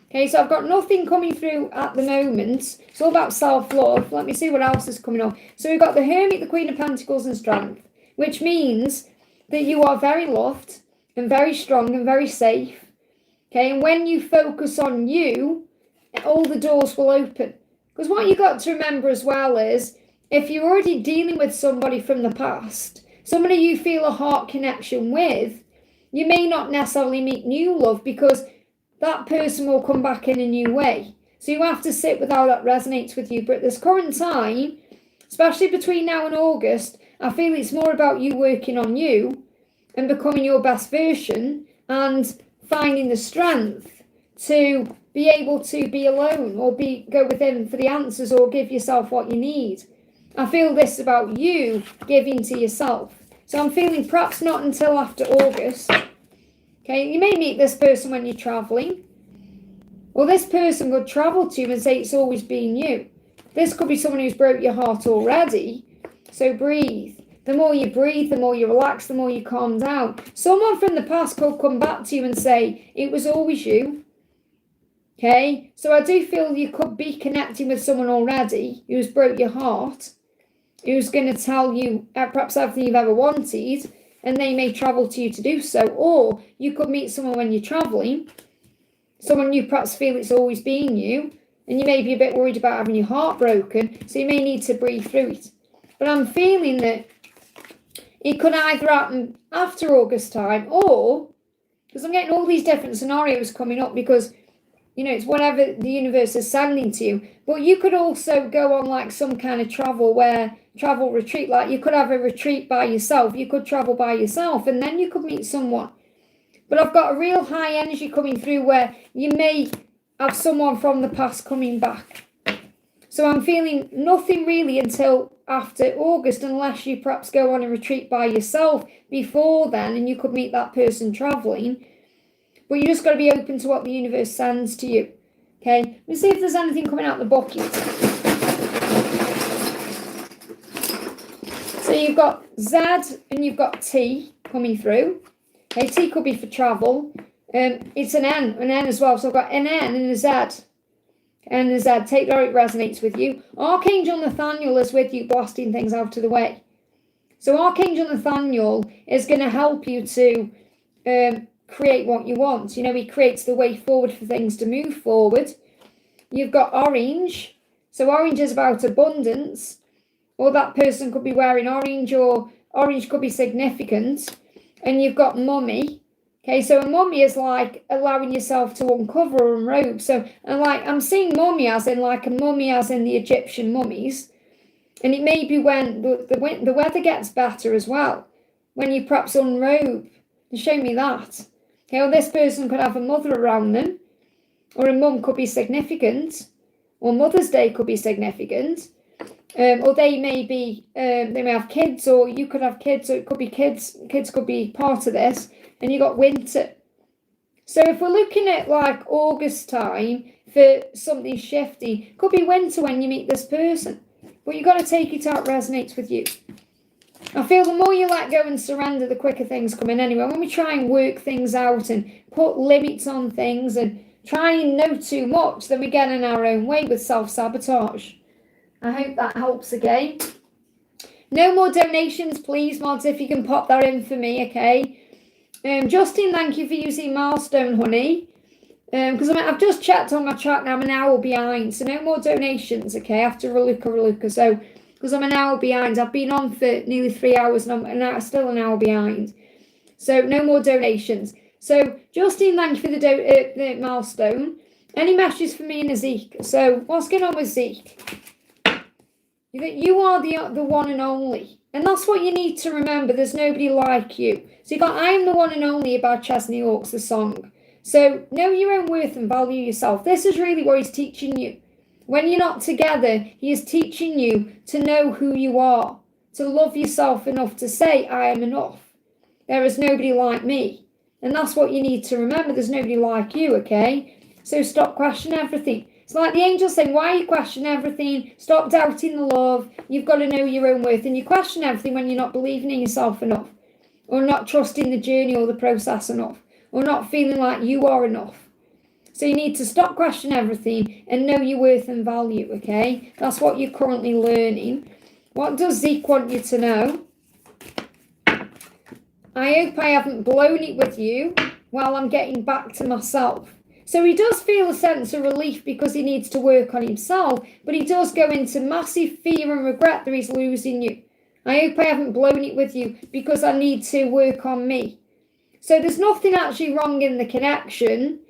Okay, so I've got nothing coming through at the moment. It's all about self-love. Let me see what else is coming up. So we've got the Hermit, the Queen of Pentacles, and Strength, which means that you are very loved and very strong and very safe. Okay, and when you focus on you, all the doors will open. Because what you've got to remember as well is, if you're already dealing with somebody from the past, somebody you feel a heart connection with, you may not necessarily meet new love because that person will come back in a new way. So you have to sit with how that resonates with you. But at this current time, especially between now and August, I feel it's more about you working on you and becoming your best version and finding the strength to be able to be alone or go within for the answers or give yourself what you need. I feel this about you giving to yourself. So I'm feeling perhaps not until after August. Okay, you may meet this person when you're traveling. Or this person could travel to you and say it's always been you. This could be someone who's broke your heart already. So breathe. The more you breathe, the more you relax, the more you calm down. Someone from the past could come back to you and say, it was always you. Okay, so I do feel you could be connecting with someone already who's broke your heart, who's going to tell you perhaps everything you've ever wanted, and they may travel to you to do so. Or you could meet someone when you're traveling, someone you perhaps feel it's always been you, and you may be a bit worried about having your heart broken, so you may need to breathe through it. But I'm feeling that it could either happen after August time, or, because I'm getting all these different scenarios coming up, because, you know, it's whatever the universe is sending to you. But you could also go on like some kind of travel retreat, like you could have a retreat by yourself, you could travel by yourself, and then you could meet someone. But I've got a real high energy coming through where you may have someone from the past coming back. So I'm feeling nothing really until after August, unless you perhaps go on a retreat by yourself before then, and you could meet that person traveling. But you just got to be open to what the universe sends to you. Okay, let me see if there's anything coming out the bucket. So you've got Z and you've got T coming through. Okay, T could be for travel. It's an N as well. So I've got an N and a Z. And a Z, take where it resonates with you. Archangel Nathaniel is with you, blasting things out of the way. So Archangel Nathaniel is going to help you to create what you want. You know, he creates the way forward for things to move forward. You've got orange. So orange is about abundance. Or that person could be wearing orange, or orange could be significant. And you've got mummy. Okay, so a mummy is like allowing yourself to uncover or unrobe. So I'm seeing mummy as in like a mummy as in the Egyptian mummies. And it may be when the weather gets better as well. When you perhaps unrobe. And show me that. Okay, well, this person could have a mother around them. Or a mum could be significant. Or Mother's Day could be significant. Or they may have kids, or you could have kids, so it could be kids could be part of this, and you got winter. So if we're looking at like August time for something shifty, could be winter when you meet this person, but you got to take it out resonates with you. I feel the more you let go and surrender, the quicker things come in anyway. When we try and work things out and put limits on things and try and know too much, then we get in our own way with self-sabotage. I hope that helps again. No more donations, please, mods, if you can pop that in for me, okay? Justin, thank you for using Milestone, honey. Because I've just checked on my track now, I'm an hour behind. So no more donations, okay, after Raluca. So, because I'm an hour behind. I've been on for nearly 3 hours and I'm still an hour behind. So no more donations. So Justin, thank you for the milestone. Any messages for me and Zeke? So what's going on with Zeke? You are the one and only. And that's what you need to remember. There's nobody like you. So you got I Am the One and Only by Chesney Hawkes, the song. So know your own worth and value yourself. This is really what he's teaching you. When you're not together, he is teaching you to know who you are. To love yourself enough to say, I am enough. There is nobody like me. And that's what you need to remember. There's nobody like you, okay? So stop questioning everything. It's like the angel saying, why are you questioning everything? Stop doubting the love. You've got to know your own worth. And you question everything when you're not believing in yourself enough. Or not trusting the journey or the process enough. Or not feeling like you are enough. So you need to stop questioning everything and know your worth and value, okay? That's what you're currently learning. What does Zeke want you to know? I hope I haven't blown it with you while I'm getting back to myself. So he does feel a sense of relief because he needs to work on himself, but he does go into massive fear and regret that he's losing you. I hope I haven't blown it with you because I need to work on me. So there's nothing actually wrong in the connection.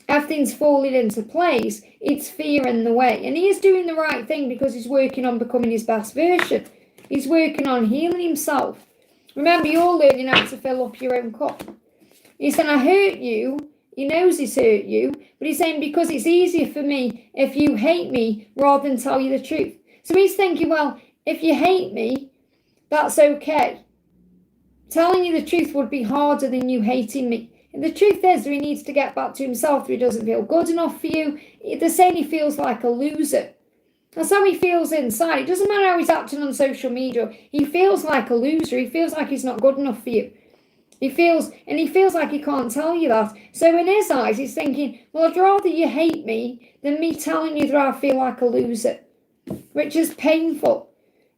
Everything's falling into place. It's fear in the way. And he is doing the right thing because he's working on becoming his best version. He's working on healing himself. Remember, you're learning how to fill up your own cup. He's saying, I hurt you. He knows he's hurt you. But he's saying, because it's easier for me if you hate me rather than tell you the truth. So he's thinking, well, if you hate me, that's okay. Telling you the truth would be harder than you hating me. And the truth is that he needs to get back to himself. He doesn't feel good enough for you. They're saying he feels like a loser. That's how he feels inside. It doesn't matter how he's acting on social media. He feels like a loser. He feels like he's not good enough for you. He feels like he can't tell you that. So in his eyes, he's thinking, well, I'd rather you hate me than me telling you that I feel like a loser, which is painful.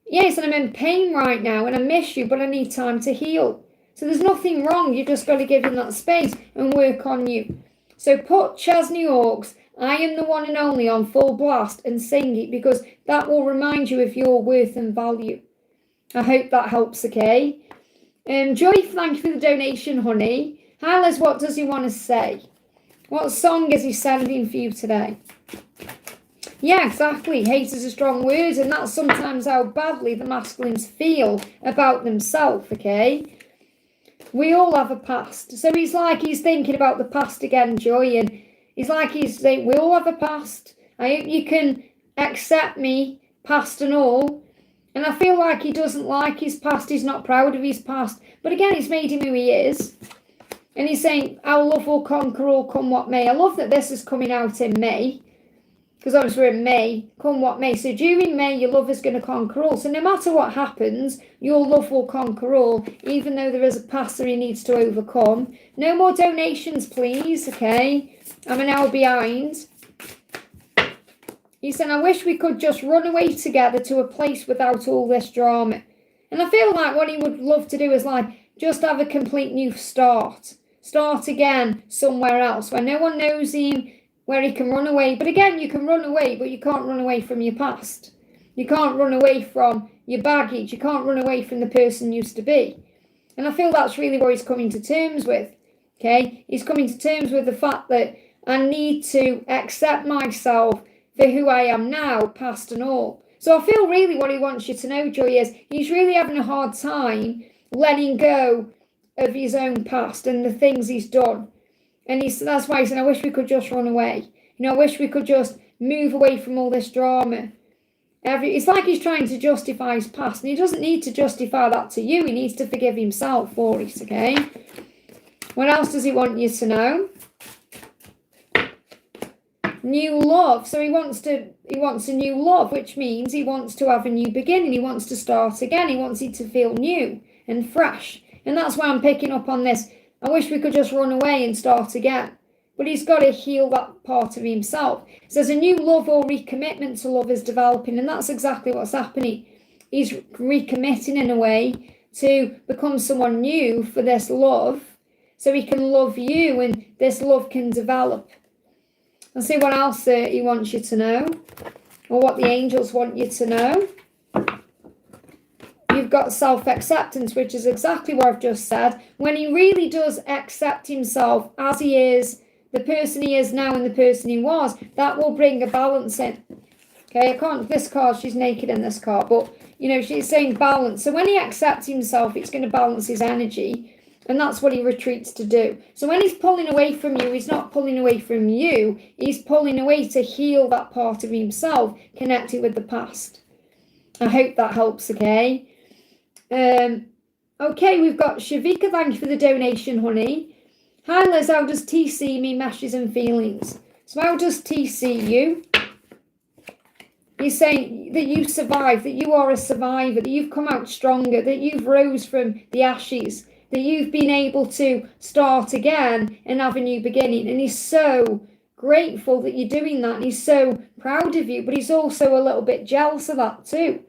Yes, and I'm in pain right now and I miss you, but I need time to heal. So there's nothing wrong. You've just got to give him that space and work on you. So put Chesney Hawkes, I Am the One and Only on full blast and sing it because that will remind you of your worth and value. I hope that helps, okay? Joy, thank you for the donation, honey. Hi, Les, what does he want to say? What song is he sending for you today? Yeah, exactly. Hate is a strong word, and that's sometimes how badly the masculines feel about themselves, okay? We all have a past. So he's thinking about the past again, Joy, and he's saying, we all have a past. I hope you can accept me, past and all. And I feel like he doesn't like his past. He's not proud of his past. But again, it's made him who he is. And he's saying, our love will conquer all, come what may. I love that this is coming out in May. Because obviously we're in May, come what may. So during May, your love is going to conquer all. So no matter what happens, your love will conquer all, even though there is a past that he needs to overcome. No more donations, please, okay? I'm an hour behind. He said, I wish we could just run away together to a place without all this drama. And I feel like what he would love to do is just have a complete new start. Start again somewhere else where no one knows him, where he can run away. But again, you can run away, but you can't run away from your past. You can't run away from your baggage. You can't run away from the person you used to be. And I feel that's really what he's coming to terms with. Okay? He's coming to terms with the fact that I need to accept myself for who I am now, past and all. So I feel really what he wants you to know, Joy, is he's really having a hard time letting go of his own past and the things he's done. And that's why he said, I wish we could just run away. I wish we could just move away from all this drama. It's like he's trying to justify his past, and he doesn't need to justify that to you. He needs to forgive himself for it, okay? What else does he want you to know? New love. So he wants a new love, which means he wants to have a new beginning. He wants to start again. He wants it to feel new and fresh. And that's why I'm picking up on this. I wish we could just run away and start again. But he's got to heal that part of himself. So there's a new love or recommitment to love is developing, and that's exactly what's happening. He's recommitting in a way to become someone new for this love, so he can love you and this love can develop. Let's see what else he wants you to know, or what the angels want you to know. You've got self-acceptance, which is exactly what I've just said. When he really does accept himself as he is, the person he is now and the person he was, that will bring a balance in. Okay, this card, she's naked in this card, but, she's saying balance. So when he accepts himself, it's going to balance his energy. And that's what he retreats to do. So when he's pulling away from you, he's not pulling away from you. He's pulling away to heal that part of himself connected with the past. I hope that helps, okay? Okay, we've got Shavika. Thank you for the donation, honey. Hi, Liz. How does T see me, meshes and feelings? So how does T see you? He's saying that you survived, that you are a survivor, that you've come out stronger, that you've rose from the ashes, that you've been able to start again and have a new beginning. And he's so grateful that you're doing that, and he's so proud of you, but he's also a little bit jealous of that too.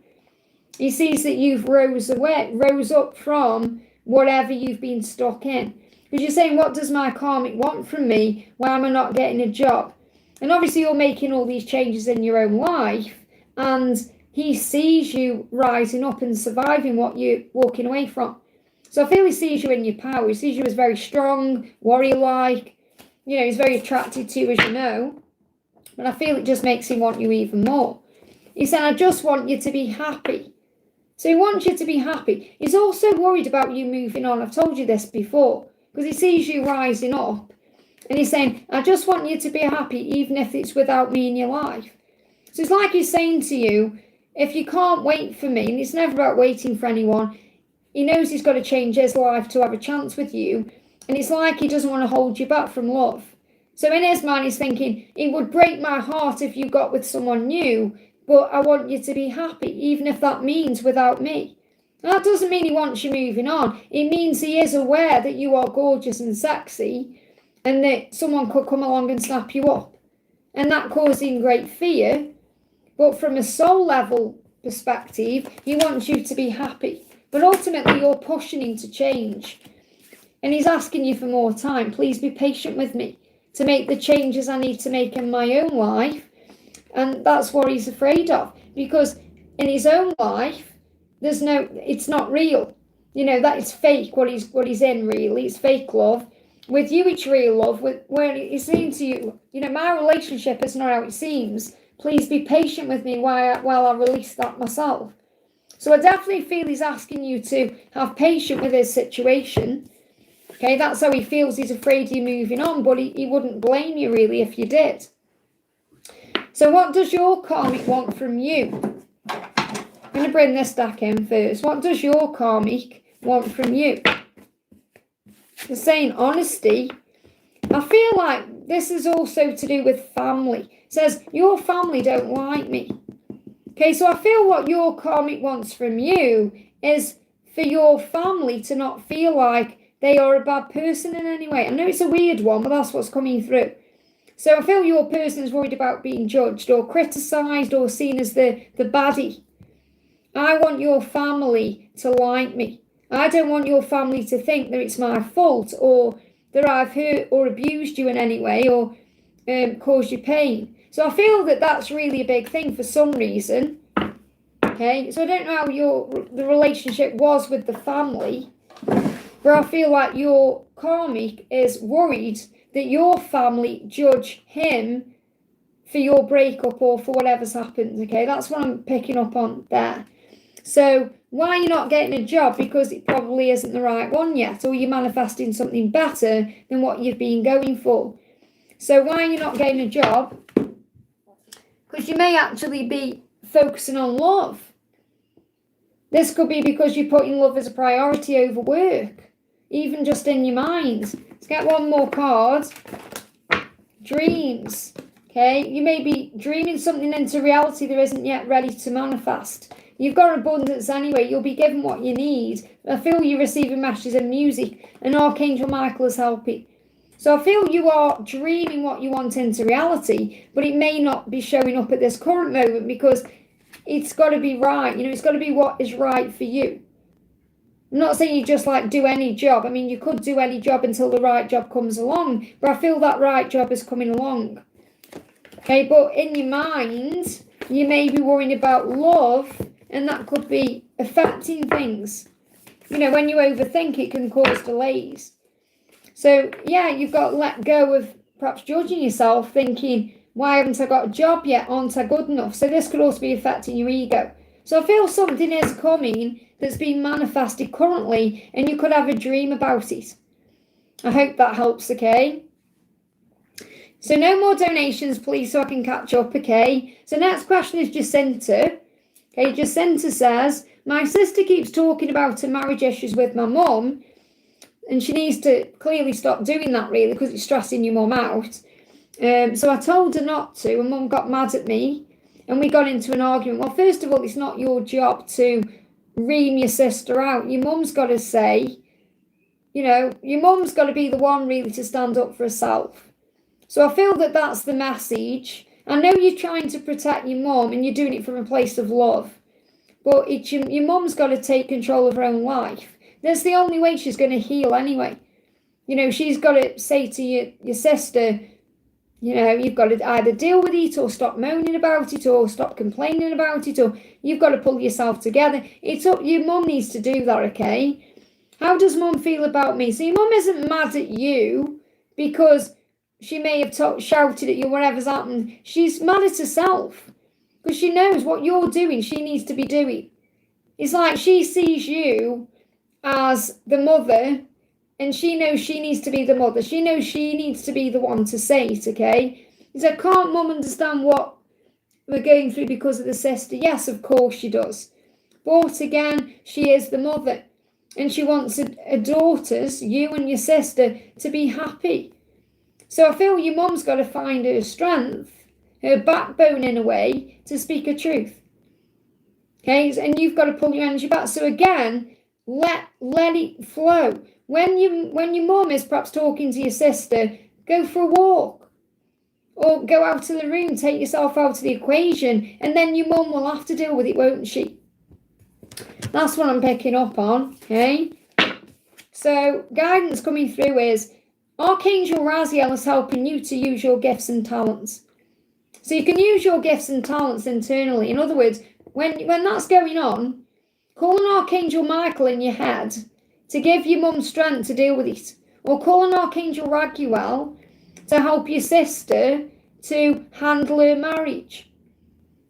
He sees that you've rose up from whatever you've been stuck in. Because you're saying, what does my karmic want from me? Why am I not getting a job? And obviously you're making all these changes in your own life, and he sees you rising up and surviving what you're walking away from. So I feel he sees you in your power. He sees you as very strong, warrior-like. You know, he's very attracted to you, as you know. But I feel it just makes him want you even more. He said, I just want you to be happy. So he wants you to be happy. He's also worried about you moving on. I've told you this before. Because he sees you rising up. And he's saying, I just want you to be happy, even if it's without me in your life. So it's like he's saying to you, if you can't wait for me, and it's never about waiting for anyone, he knows he's got to change his life to have a chance with you. And it's like he doesn't want to hold you back from love. So in his mind, he's thinking, it would break my heart if you got with someone new, but I want you to be happy, even if that means without me. And that doesn't mean he wants you moving on. It means he is aware that you are gorgeous and sexy, and that someone could come along and snap you up. And that causes him great fear. But from a soul level perspective, he wants you to be happy. But ultimately, you're pushing him to change. And he's asking you for more time. Please be patient with me to make the changes I need to make in my own life. And that's what he's afraid of. Because in his own life, it's not real. You know, that is fake, what he's in, really. It's fake love. With you, it's real love. Where he's saying to you, you know, my relationship is not how it seems. Please be patient with me while I release that myself. So I definitely feel he's asking you to have patience with his situation. Okay, that's how he feels. He's afraid you're moving on, but he wouldn't blame you really if you did. So what does your karmic want from you? I'm going to bring this deck in first. What does your karmic want from you? They're saying honesty. I feel like this is also to do with family. It says, your family don't like me. Okay, so I feel what your karmic wants from you is for your family to not feel like they are a bad person in any way. I know it's a weird one, but that's what's coming through. So I feel your person is worried about being judged or criticised or seen as the baddie. I want your family to like me. I don't want your family to think that it's my fault or that I've hurt or abused you in any way or caused you pain. So I feel that that's really a big thing for some reason. Okay, so I don't know how the relationship was with the family, but I feel like your karmic is worried that your family judge him for your breakup or for whatever's happened. Okay, that's what I'm picking up on there. So why are you not getting a job? Because it probably isn't the right one yet, or you're manifesting something better than what you've been going for. So why are you not getting a job? Because you may actually be focusing on love. This could be because you're putting love as a priority over work, even just in your mind. Let's get one more card. Dreams. Okay, you may be dreaming something into reality that isn't yet ready to manifest. You've got abundance anyway. You'll be given what you need. I feel you're receiving messages in music, and Archangel Michael is helping. So I feel you are dreaming what you want into reality, but it may not be showing up at this current moment because it's got to be right. You know, it's got to be what is right for you. I'm not saying you just like do any job. I mean, you could do any job until the right job comes along, but I feel that right job is coming along. Okay, but in your mind, you may be worrying about love, and that could be affecting things. You know, when you overthink, it can cause delays. So, yeah, you've got to let go of perhaps judging yourself, thinking, why haven't I got a job yet? Aren't I good enough? So this could also be affecting your ego. So I feel something is coming that's being manifested currently, and you could have a dream about it. I hope that helps, okay? So no more donations, please, so I can catch up, okay? So next question is Jacinta. Okay, Jacinta says, my sister keeps talking about her marriage issues with my mum, and she needs to clearly stop doing that, really, because it's stressing your mum out. So I told her not to, and mum got mad at me, and we got into an argument. Well, first of all, it's not your job to ream your sister out. Your mum's got to say, you know, your mum's got to be the one really to stand up for herself. So I feel that that's the message. I know you're trying to protect your mum and you're doing it from a place of love, but your mum's got to take control of her own life. That's the only way she's going to heal anyway. She's got to say to your sister, you've got to either deal with it or stop moaning about it or stop complaining about it, or you've got to pull yourself together. It's up, your mum needs to do that, okay? How does mum feel about me? So your mum isn't mad at you because she may have shouted at you, whatever's happened. She's mad at herself because she knows what you're doing, she needs to be doing. It's like she sees you as the mother and she knows she needs to be the mother. She knows she needs to be the one to say it, okay? So can't mum understand what we're going through because of the sister? Yes, of course she does. But again, she is the mother. And she wants her daughters, you and your sister, to be happy. So I feel your mum's got to find her strength, her backbone in a way, to speak her truth. Okay, and you've got to pull your energy back. So again, let it flow. When your mum is perhaps talking to your sister, go for a walk. Or go out of the room, take yourself out of the equation, and then your mum will have to deal with it, won't she? That's what I'm picking up on, okay? So guidance coming through is Archangel Raziel is helping you to use your gifts and talents. So you can use your gifts and talents internally. In other words, when that's going on, call an Archangel Michael in your head to give your mum strength to deal with it. Or call an Archangel Raguel to help your sister to handle her marriage.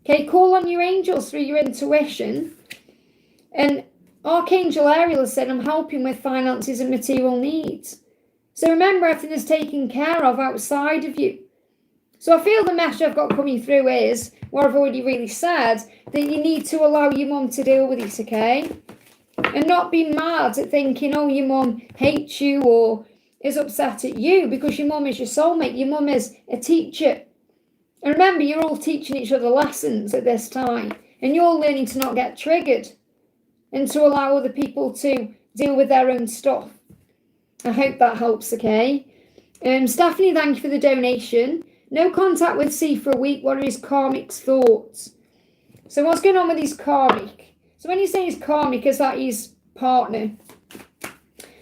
Okay, call on your angels through your intuition. And Archangel Ariel has said, I'm helping with finances and material needs. So remember, everything is taken care of outside of you. So I feel the message I've got coming through is, what I've already really said, that you need to allow your mum to deal with it, okay? And not be mad at thinking, oh, your mum hates you or is upset at you, because your mum is your soulmate. Your mum is a teacher. And remember, you're all teaching each other lessons at this time. And you're learning to not get triggered and to allow other people to deal with their own stuff. I hope that helps, okay? Stephanie, thank you for the donation. No contact with C for a week. What are his karmic thoughts? So what's going on with his karmic? So when you say his karmic, is that his partner?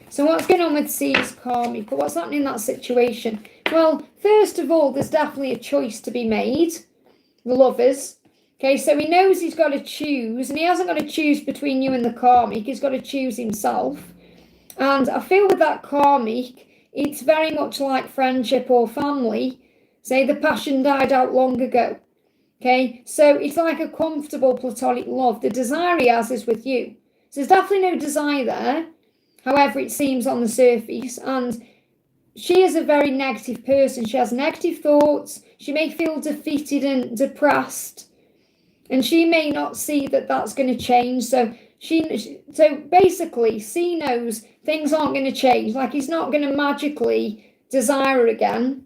So what's going on with C's karmic? What's happening in that situation? Well, first of all, there's definitely a choice to be made. The lovers. Okay, so he knows he's got to choose, and he hasn't got to choose between you and the karmic. He's got to choose himself. And I feel with that karmic, it's very much like friendship or family. Say the passion died out long ago. Okay, so it's like a comfortable platonic love. The desire he has is with you. So there's definitely no desire there, however it seems on the surface. And she is a very negative person. She has negative thoughts. She may feel defeated and depressed. And she may not see that that's going to change. So basically, C knows things aren't going to change. Like, he's not going to magically desire her again.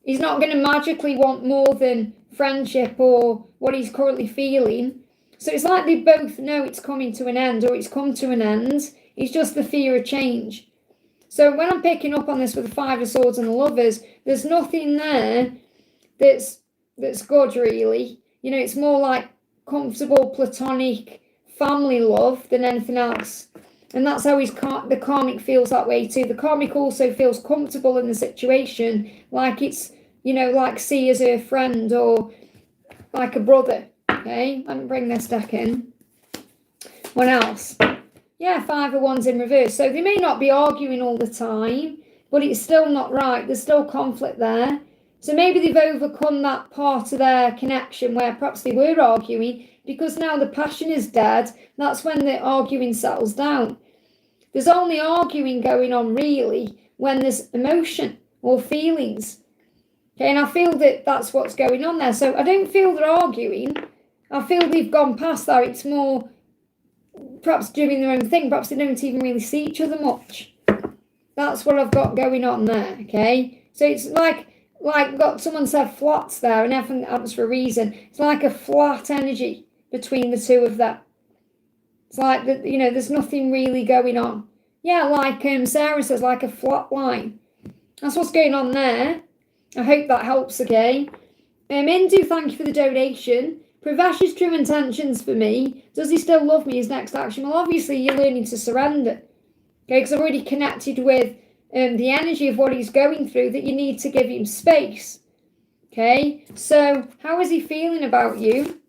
He's not going to magically want more than friendship or what he's currently feeling. So it's like they both know it's coming to an end, or it's come to an end. It's just the fear of change. So when I'm picking up on this with the Five of Swords and the Lovers, there's nothing there that's good, really. It's more like comfortable platonic family love than anything else. And that's how the karmic feels that way too. The karmic also feels comfortable in the situation, like it's, like C as her friend or like a brother. Okay, let me bring this deck in. What else? Yeah, Five of Wands in reverse. So they may not be arguing all the time, but it's still not right. There's still conflict there. So maybe they've overcome that part of their connection where perhaps they were arguing, because now the passion is dead. That's when the arguing settles down. There's only arguing going on really when there's emotion or feelings. Okay, and I feel that that's what's going on there. So I don't feel they're arguing. I feel they've gone past that. It's more perhaps doing their own thing. Perhaps they don't even really see each other much. That's what I've got going on there, okay? So it's like someone said flats there, and everything happens for a reason. It's like a flat energy between the two of them. It's like that, there's nothing really going on. Yeah, like Sarah says, like a flat line. That's what's going on there. I hope that helps, okay? Indu, thank you for the donation. Pravesh's true intentions for me. Does he still love me? His next action. Well, obviously, you're learning to surrender. Okay, because I've already connected with the energy of what he's going through, that you need to give him space. Okay, so how is he feeling about you?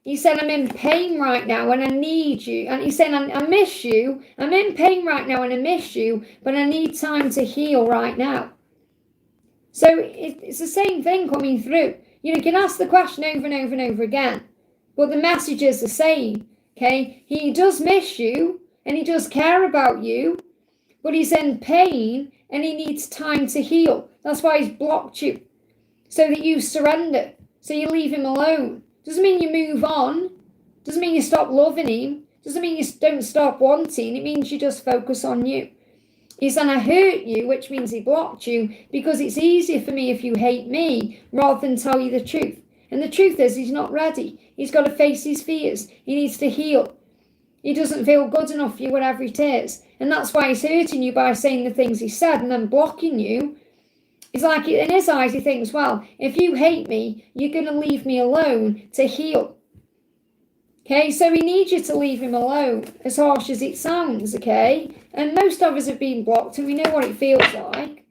He said, I'm in pain right now and I need you. And he's saying, I miss you. I'm in pain right now and I miss you, but I need time to heal right now. So it's the same thing coming through. You can ask the question over and over and over again, but the message is the same. Okay, he does miss you and he does care about you, but he's in pain and he needs time to heal. That's why he's blocked you, so that you surrender, so you leave him alone. Doesn't mean you move on. Doesn't mean you stop loving him. Doesn't mean you don't stop wanting. It means you just focus on you. He's saying, I hurt you, which means he blocked you, because it's easier for me if you hate me rather than tell you the truth. And the truth is, he's not ready. He's got to face his fears. He needs to heal. He doesn't feel good enough for you, whatever it is. And that's why he's hurting you by saying the things he said and then blocking you. It's like, in his eyes, he thinks, well, if you hate me, you're going to leave me alone to heal. Okay, so he needs you to leave him alone, as harsh as it sounds, okay? And most of us have been blocked and we know what it feels like.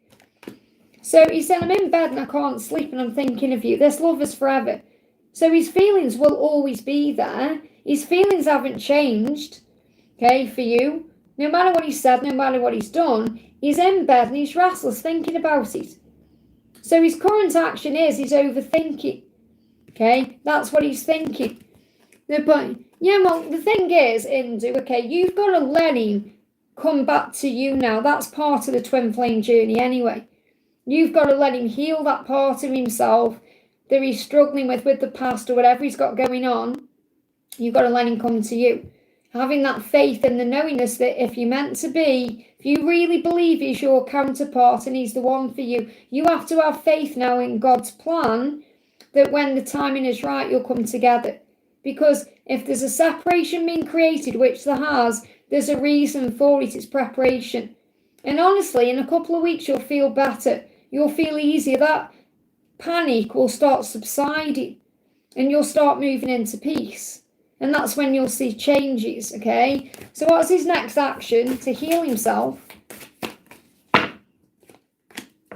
So he said, I'm in bed and I can't sleep and I'm thinking of you. This love is forever. So his feelings will always be there. His feelings haven't changed, okay, for you. No matter what he said, no matter what he's done, he's in bed and he's restless thinking about it. So his current action is he's overthinking. Okay, that's what he's thinking. The thing is, Indu, okay, you've got to let him come back to you now. That's part of the twin flame journey anyway. You've got to let him heal that part of himself that he's struggling with the past or whatever he's got going on. You've got to let him come to you. Having that faith and the knowingness that if you're meant to be, if you really believe he's your counterpart and he's the one for you, you have to have faith now in God's plan that when the timing is right, you'll come together. Because if there's a separation being created, which there has, there's a reason for it. It's preparation. And honestly, in a couple of weeks, you'll feel better. You'll feel easier. That panic will start subsiding and you'll start moving into peace. And that's when you'll see changes, okay? So what's his next action? To heal himself.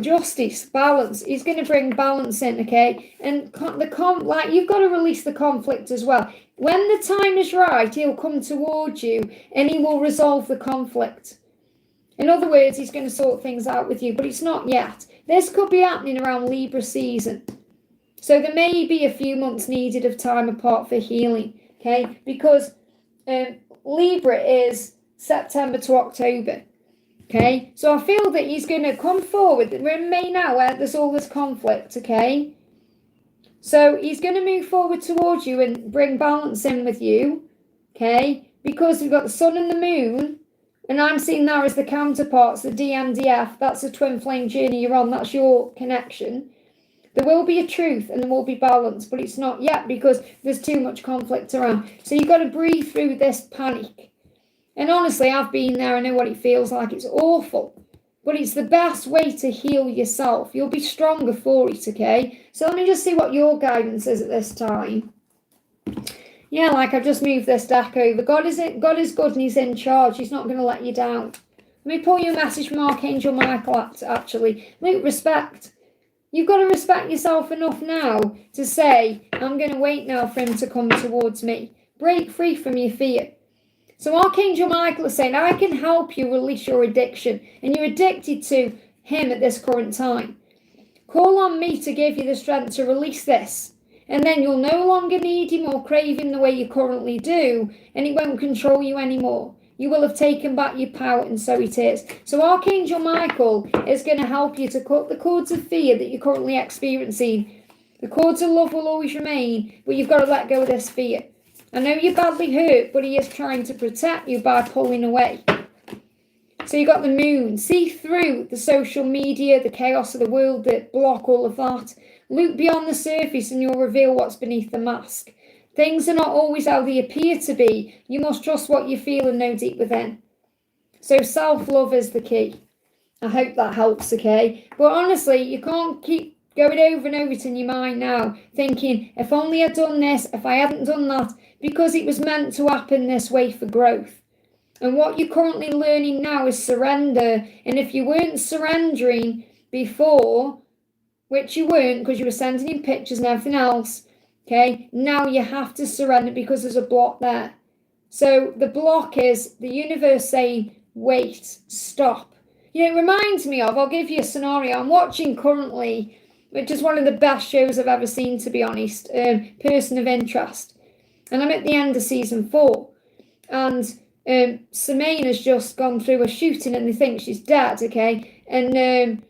Justice, balance. He's going to bring balance in, okay? And you've got to release the conflict as well. When the time is right, he'll come towards you and he will resolve the conflict. In other words, he's going to sort things out with you, but it's not yet. This could be happening around Libra season. So there may be a few months needed of time apart for healing. Okay, because Libra is September to October. Okay, so I feel that he's going to come forward. We're in May now where there's all this conflict, okay? So he's going to move forward towards you and bring balance in with you, okay? Because we've got the sun and the moon, and I'm seeing that as the counterparts, the DMDF, that's the twin flame journey you're on, that's your connection. There will be a truth and there will be balance, but it's not yet because there's too much conflict around. So you've got to breathe through this panic. And honestly, I've been there. I know what it feels like. It's awful. But it's the best way to heal yourself. You'll be stronger for it, okay? So let me just see what your guidance is at this time. Yeah, like I've just moved this deck over. God is good and he's in charge. He's not going to let you down. Let me pull you a message from Archangel Michael, actually. Luke, respect. You've got to respect yourself enough now to say, I'm going to wait now for him to come towards me. Break free from your fear. So Archangel Michael is saying, I can help you release your addiction. And you're addicted to him at this current time. Call on me to give you the strength to release this. And then you'll no longer need him or crave him the way you currently do. And he won't control you anymore. You will have taken back your power, and so it is. So Archangel Michael is going to help you to cut the cords of fear that you're currently experiencing. The cords of love will always remain, but you've got to let go of this fear. I know you're badly hurt, but he is trying to protect you by pulling away. So you've got the moon. See through the social media, the chaos of the world that block all of that. Look beyond the surface and you'll reveal what's beneath the mask. Things are not always how they appear to be. You must trust what you feel and know deep within. So self-love is the key. I hope that helps, okay? But honestly, you can't keep going over and over it in your mind now, thinking, if only I'd done this, if I hadn't done that, because it was meant to happen this way for growth. And what you're currently learning now is surrender. And if you weren't surrendering before, which you weren't because you were sending in pictures and everything else, okay, now you have to surrender because there's a block there. So the block is the universe saying, wait, stop. You know, it reminds me of, I'll give you a scenario I'm watching currently, which is one of the best shows I've ever seen, to be honest, Person of Interest. And I'm at the end of season 4. And Semaine has just gone through a shooting and they think she's dead, okay? And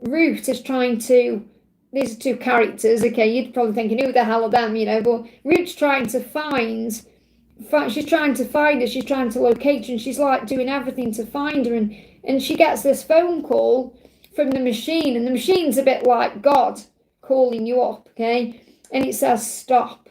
Ruth is trying to, these are two characters, okay? You'd probably thinking, who the hell are them, you know? But Ruth's trying to find, she's trying to find her, she's trying to locate her, and she's like doing everything to find her. And she gets this phone call from the machine, and the machine's a bit like God calling you up, okay? And it says, stop.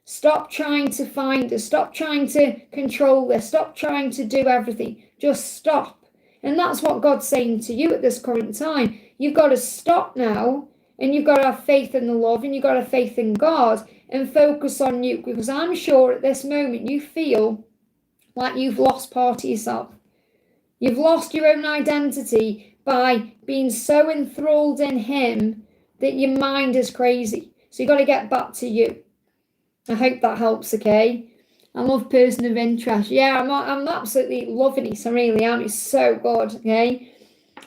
Stop trying to find her. Stop trying to control this. Stop trying to do everything. Just stop. And that's what God's saying to you at this current time. You've got to stop now, and you've got to have faith in the love, and you've got to have faith in God, and focus on you, because I'm sure at this moment you feel like you've lost part of yourself. You've lost your own identity by being so enthralled in Him that your mind is crazy. So you've got to get back to you. I hope that helps, okay? I love Person of Interest. Yeah, I'm absolutely loving it. I really am. It's so good, okay?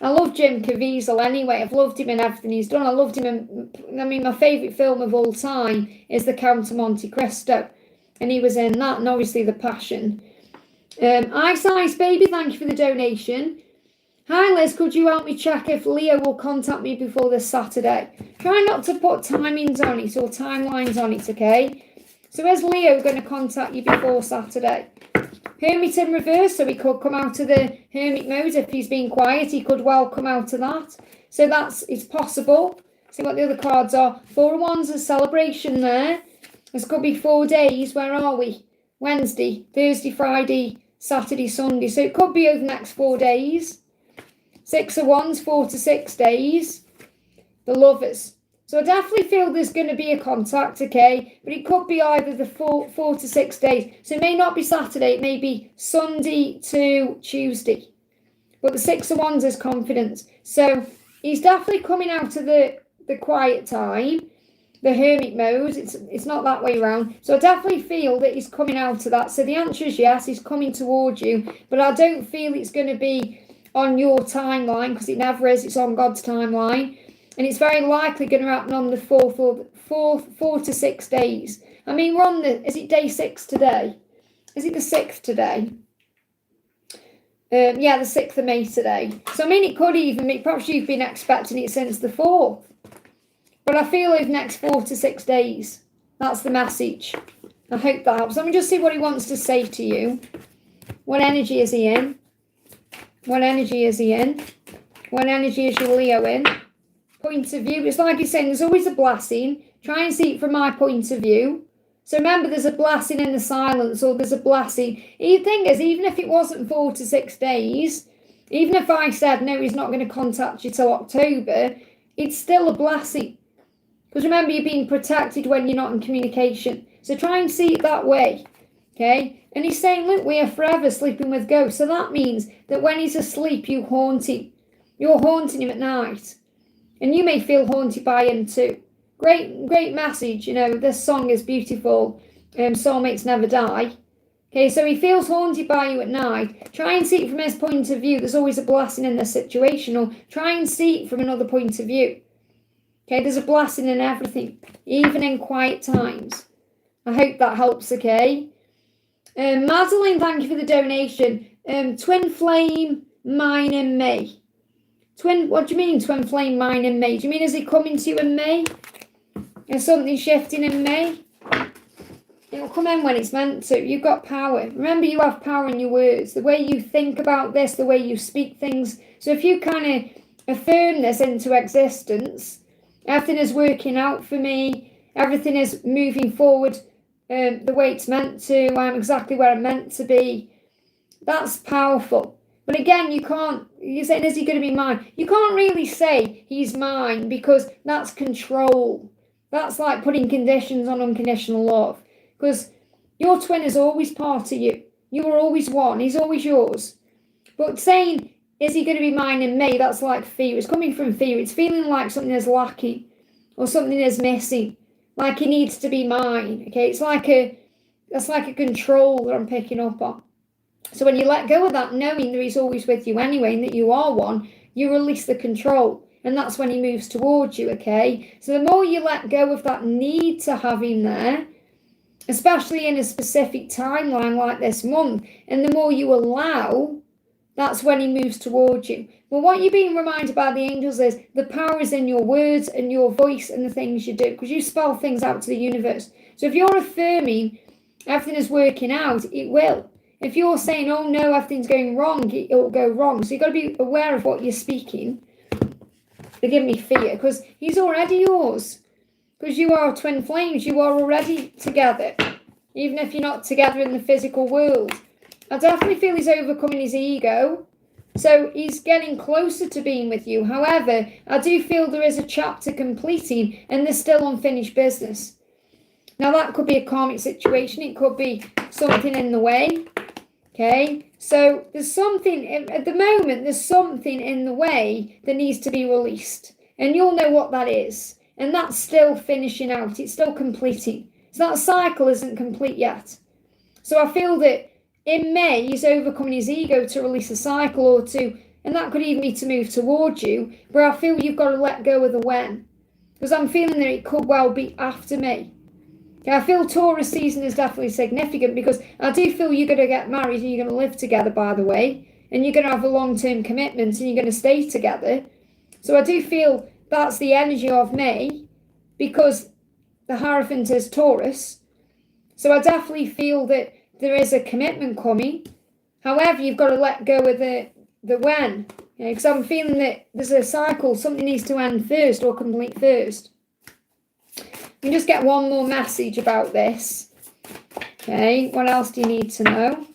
I love Jim Caviezel anyway. I've loved him in everything he's done. I loved him in, I mean, my favourite film of all time is The Count of Monte Cristo. And he was in that, and obviously The Passion. Ice Ice Baby, thank you for the donation. Hi Liz, could you help me check if Leo will contact me before this Saturday? Try not to put timings on it or timelines on it, okay? So is Leo going to contact you before Saturday? Hermit in reverse, so he could come out of the hermit mode. If he's been quiet, he could well come out of that. So it's possible. See what the other cards are. 4 of Wands, a celebration there. This could be 4 days. Where are we? Wednesday, Thursday, Friday, Saturday, Sunday. So it could be over the next 4 days. 6 of Wands, 4 to 6 days. The Lovers. So I definitely feel there's going to be a contact, okay? But it could be either the 4 to 6 days. So it may not be Saturday. It may be Sunday to Tuesday. But the 6 of Wands is confidence. So he's definitely coming out of the quiet time, the hermit mode. It's not that way around. So I definitely feel that he's coming out of that. So the answer is yes, he's coming towards you. But I don't feel it's going to be on your timeline, because it never is. It's on God's timeline. And it's very likely going to happen on the 4 to 6 days. I mean, we're on is it day 6 today? Is it the 6th today? Yeah, the 6th of May today. So, I mean, it could even be, perhaps you've been expecting it since the 4th. But I feel over the next 4 to 6 days. That's the message. I hope that helps. Let me just see what he wants to say to you. What energy is he in? What energy is he in? What energy is your Leo in? Point of view. It's like he's saying there's always a blessing. Try and see it from my point of view. So remember, there's a blessing in the silence, or there's a blessing. The thing is, even if it wasn't 4 to 6 days, even if I said, no, he's not going to contact you till October, it's still a blessing. Because remember, you're being protected when you're not in communication. So try and see it that way. Okay? And he's saying, look, we are forever sleeping with ghosts. So that means that when he's asleep, you haunt him. You're haunting him at night. And you may feel haunted by him too. Great message. You know, this song is beautiful. Soulmates never die. Okay, so he feels haunted by you at night. Try and see it from his point of view. There's always a blessing in this situation. Or try and see it from another point of view. Okay, there's a blessing in everything. Even in quiet times. I hope that helps, okay? Madeline, thank you for the donation. Twin flame, mine in May. What do you mean, twin flame, mine in May? Do you mean is it coming to you in May? Is something shifting in May? It'll come in when it's meant to. You've got power. Remember, you have power in your words. The way you think about this, the way you speak things. So if you kind of affirm this into existence, everything is working out for me. Everything is moving forward the way it's meant to. I'm exactly where I'm meant to be. That's powerful. But again, you can't, you're saying, is he going to be mine? You can't really say he's mine because that's control. That's like putting conditions on unconditional love. Because your twin is always part of you. You are always one. He's always yours. But saying, is he going to be mine in May? That's like fear. It's coming from fear. It's feeling like something is lacking or something is missing. Like he needs to be mine. Okay, that's like a control that I'm picking up on. So when you let go of that, knowing that he's always with you anyway and that you are one, you release the control. And that's when he moves towards you, okay? So the more you let go of that need to have him there, especially in a specific timeline like this month, and the more you allow, that's when he moves towards you. Well, what you're being reminded by the angels is the power is in your words and your voice and the things you do, because you spell things out to the universe. So if you're affirming everything is working out, it will. If you're saying, oh no, everything's going wrong, it'll go wrong. So you've got to be aware of what you're speaking. Forgive me, fear, because he's already yours. Because you are twin flames, you are already together. Even if you're not together in the physical world. I definitely feel he's overcoming his ego. So he's getting closer to being with you. However, I do feel there is a chapter completing and there's still unfinished business. Now that could be a karmic situation. It could be something in the way. Okay, so there's something, at the moment, there's something in the way that needs to be released. And you'll know what that is. And that's still finishing out. It's still completing. So that cycle isn't complete yet. So I feel that in May, he's overcoming his ego to release a cycle or two. And that could even be to move towards you. But I feel you've got to let go of the when. Because I'm feeling that it could well be after May. I feel Taurus season is definitely significant because I do feel you're going to get married and you're going to live together, by the way, and you're going to have a long-term commitment and you're going to stay together. So I do feel that's the energy of May because the Hierophant is Taurus. So I definitely feel that there is a commitment coming. However, you've got to let go of the when. Because I'm feeling that there's a cycle, something needs to end first or complete first. You just get one more message about this. Okay, what else do you need to know?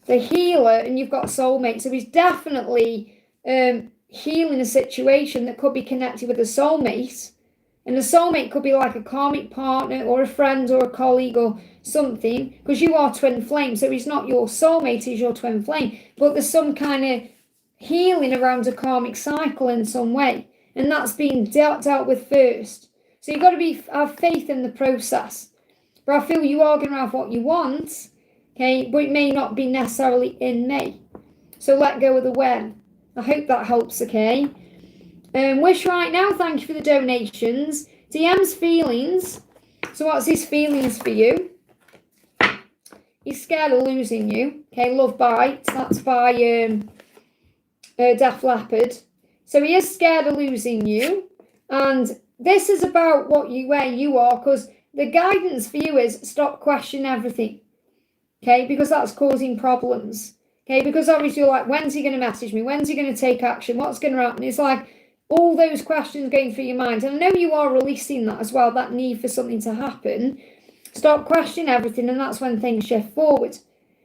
The healer, and you've got soulmate. So he's definitely healing a situation that could be connected with a soulmate. And a soulmate could be like a karmic partner or a friend or a colleague or something. Because you are twin flame. So he's not your soulmate, he's your twin flame. But there's some kind of healing around a karmic cycle in some way. And that's being dealt with first. So you've got to have faith in the process. But I feel you are going to have what you want, okay, but it may not be necessarily in May. So let go of the when. I hope that helps, okay? Wish right now, thank you for the donations. DM's feelings. So what's his feelings for you? He's scared of losing you. Okay, Love Bites. That's by Def Leppard. So he is scared of losing you. And this is about where you are, because the guidance for you is stop questioning everything. Okay, because that's causing problems. Okay, because obviously you're like, when's he going to message me? When's he going to take action? What's going to happen? It's like all those questions going through your mind. And I know you are releasing that as well, that need for something to happen. Stop questioning everything, and that's when things shift forward.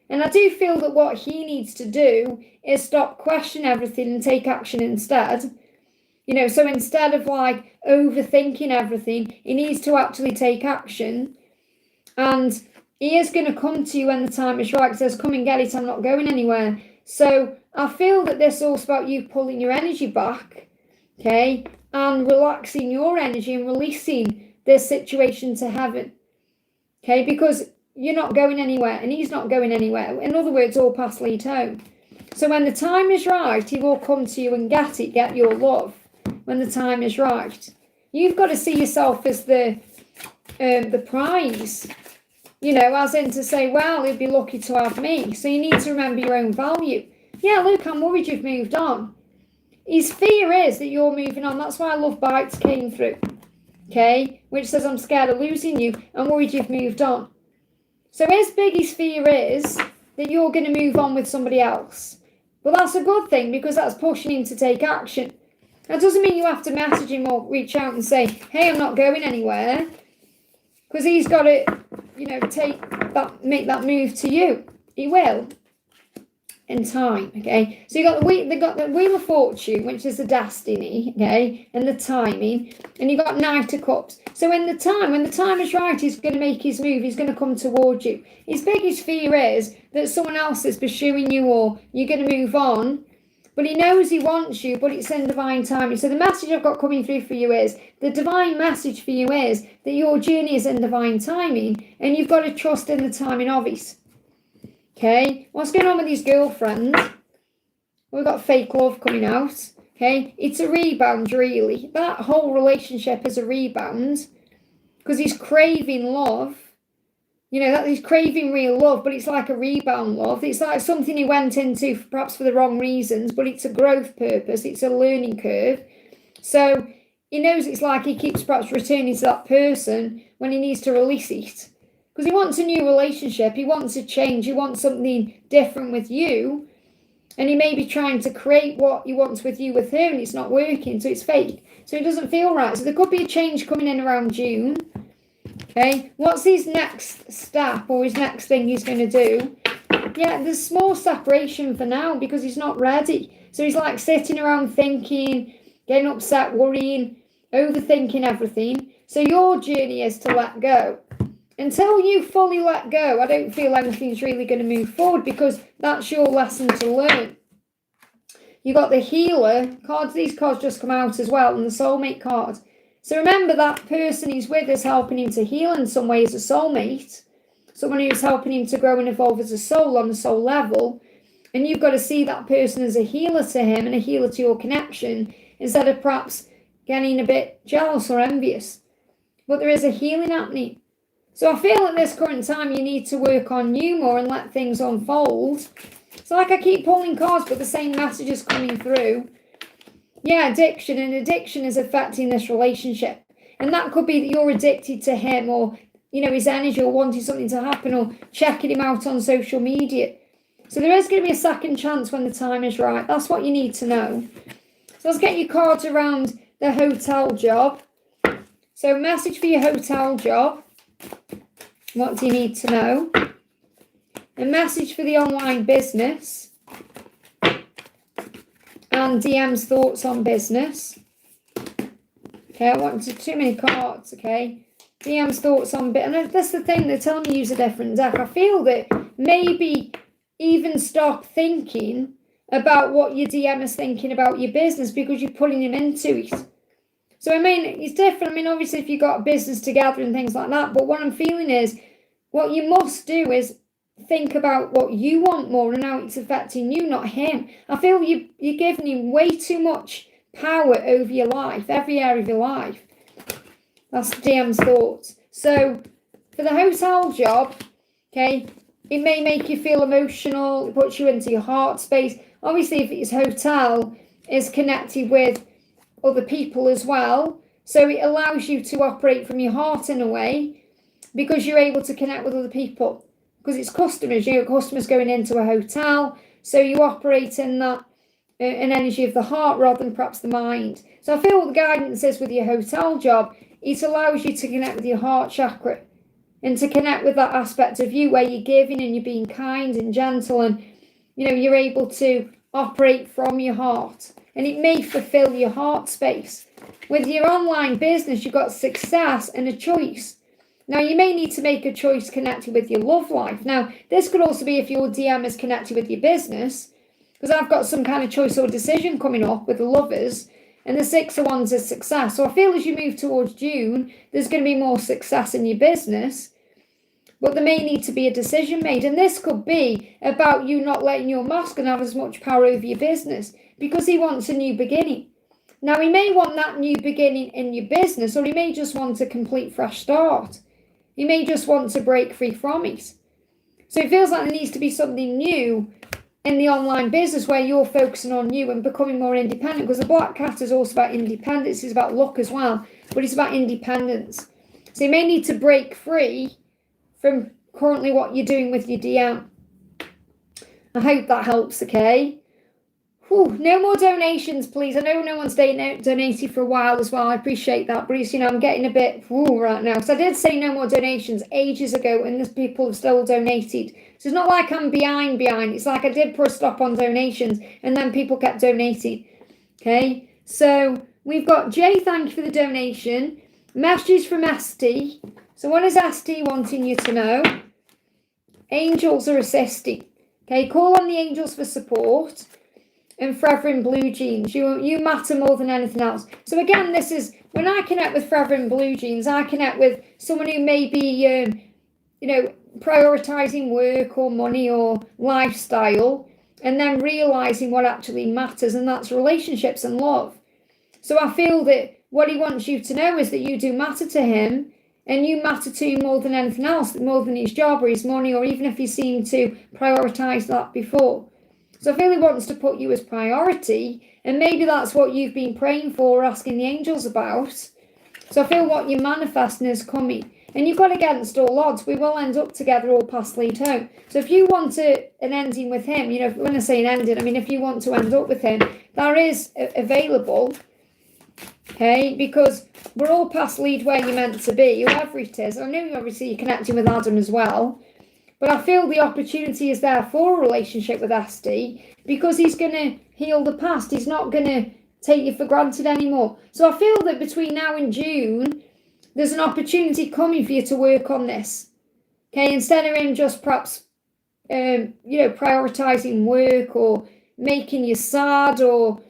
And I do feel that what he needs to do is stop questioning everything and take action instead. So instead of like overthinking everything, he needs to actually take action. And he is going to come to you when the time is right. He says, come and get it, I'm not going anywhere. So I feel that this is also about you pulling your energy back, okay, and relaxing your energy and releasing this situation to heaven, okay, because you're not going anywhere and he's not going anywhere. In other words, all paths lead home. So when the time is right, he will come to you and get your love. When the time is right, you've got to see yourself as the prize, as in to say, well, he'd be lucky to have me. So you need to remember your own value. Yeah, look, I'm worried you've moved on. His fear is that you're moving on. That's why Love Bites came through, okay, which says, I'm scared of losing you. I'm worried you've moved on. So his biggest fear is that you're going to move on with somebody else. But that's a good thing because that's pushing him to take action. That doesn't mean you have to message him or reach out and say, hey, I'm not going anywhere. Because he's got to, make that move to you. He will. and time, okay? So they got the Wheel of Fortune, which is the destiny, okay, and the timing, and you got Knight of Cups. So when the time is right, he's going to make his move, he's going to come towards you. His biggest fear is that someone else is pursuing you or you're going to move on, but he knows he wants you, but it's in divine timing. So the message I've got coming through for you is, the divine message for you is that your journey is in divine timing, and you've got to trust in the timing of it. Okay, what's going on with his girlfriend? We've got fake love coming out. Okay, it's a rebound, really. That whole relationship is a rebound because he's craving love. You know, that he's craving real love, but it's like a rebound love. It's like something he went into perhaps for the wrong reasons, but it's a growth purpose. It's a learning curve. So he knows it's like he keeps perhaps returning to that person when he needs to release it. Because he wants a new relationship, he wants a change, he wants something different with you, and he may be trying to create what he wants with you with her, and it's not working, so it's fake. So it doesn't feel right. So there could be a change coming in around June. Okay, what's his next step or his next thing he's going to do? Yeah, there's small separation for now because he's not ready. So he's like sitting around thinking, getting upset, worrying, overthinking everything. So your journey is to let go. Until you fully let go, I don't feel anything's really going to move forward because that's your lesson to learn. You got the healer cards. These cards just come out as well, and the soulmate card. So remember, that person he's with is helping him to heal in some way as a soulmate. Someone who's helping him to grow and evolve as a soul on a soul level. And you've got to see that person as a healer to him and a healer to your connection, instead of perhaps getting a bit jealous or envious. But there is a healing happening. So I feel at this current time you need to work on you more and let things unfold. It's like I keep pulling cards, but the same message is coming through. Yeah, addiction, and addiction is affecting this relationship. And that could be that you're addicted to him, or, you know, his energy, or wanting something to happen, or checking him out on social media. So there is going to be a second chance when the time is right. That's what you need to know. So let's get your cards around the hotel job. So message for your hotel job. What do you need to know? A message for the online business. And DM's thoughts on business. Okay, I want too many cards, okay? DM's thoughts on business. And that's the thing, they're telling me use a different deck. I feel that maybe even stop thinking about what your DM is thinking about your business because you're pulling him into it. So, I mean, it's different. I mean, obviously, if you've got a business together and things like that, but what I'm feeling is what you must do is think about what you want more and how it's affecting you, not him. I feel you're giving him way too much power over your life, every area of your life. That's DM's thoughts. So, for the hotel job, okay, it may make you feel emotional, it puts you into your heart space. Obviously, if it's hotel, it's connected with other people as well, so it allows you to operate from your heart in a way because you're able to connect with other people because it's customers. You know, customers going into a hotel, so you operate in that an energy of the heart rather than perhaps the mind. So I feel what the guidance is with your hotel job, it allows you to connect with your heart chakra and to connect with that aspect of you where you're giving and you're being kind and gentle, and you know, you're able to operate from your heart. And it may fulfill your heart space. With your online business, you've got success and a choice. Now, you may need to make a choice connected with your love life. Now, this could also be if your DM is connected with your business, because I've got some kind of choice or decision coming up with the lovers, and the 6 of Wands is success. So I feel as you move towards June, there's going to be more success in your business, but there may need to be a decision made. And this could be about you not letting your masculine have as much power over your business, because he wants a new beginning. Now, he may want that new beginning in your business, or he may just want a complete fresh start. He may just want to break free from it. So it feels like there needs to be something new in the online business where you're focusing on you and becoming more independent, because the Black Cat is also about independence. It's about luck as well, but it's about independence. So you may need to break free from currently what you're doing with your DM. I hope that helps, okay? Whew, no more donations, please. I know no one's donated for a while as well. I appreciate that, Bruce. You know, I'm getting a bit right now. So I did say no more donations ages ago, and there's people who've still donated. So it's not like I'm behind. It's like I did put a stop on donations, and then people kept donating. Okay, so we've got Jay, thank you for the donation. Message from ST. So what is ST wanting you to know? Angels are assisting. Okay, call on the angels for support. And Forever in Blue Jeans, you matter more than anything else. So again, this is, when I connect with Forever in Blue Jeans, I connect with someone who may be, prioritising work or money or lifestyle, and then realising what actually matters, and that's relationships and love. So I feel that what he wants you to know is that you do matter to him, and you matter to him more than anything else, more than his job or his money, or even if you seem to prioritise that before. So I feel he wants to put you as priority, and maybe that's what you've been praying for, asking the angels about. So I feel what you're manifesting is coming. And you've got against all odds. We will end up together all past lead home. So if you want an ending with him, when I say an ending, I mean if you want to end up with him, that is available. Okay, because we're all past lead where you're meant to be, whoever it is. I know obviously you're connecting with Adam as well. But I feel the opportunity is there for a relationship with Asti, because he's going to heal the past. He's not going to take you for granted anymore. So I feel that between now and June, there's an opportunity coming for you to work on this. Okay, instead of him just perhaps, prioritising work or making you sad or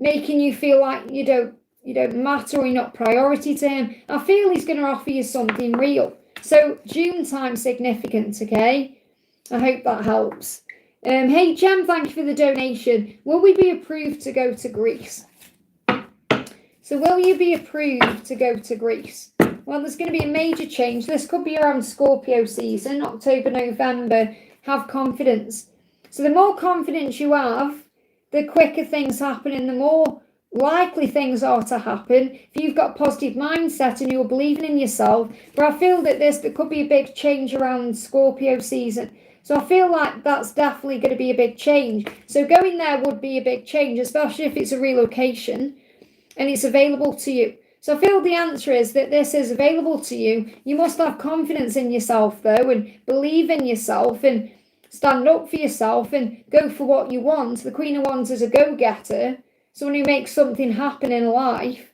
making you feel like you don't matter or you're not priority to him. I feel he's going to offer you something real. So June time significant, okay? I hope that helps. Hey Jem, thank you for the donation. Will we be approved to go to Greece? So will you be approved to go to Greece? Well, there's going to be a major change. This could be around Scorpio season, October, November. Have confidence. So the more confidence you have, the quicker things happen and the more likely things are to happen if you've got a positive mindset and you're believing in yourself. But I feel that there could be a big change around Scorpio season. So I feel like that's definitely going to be a big change. So going there would be a big change, especially if it's a relocation and it's available to you. So I feel the answer is that this is available to you. You must have confidence in yourself though, and believe in yourself and stand up for yourself and go for what you want. The Queen of Wands is a go-getter, someone who makes something happen in life,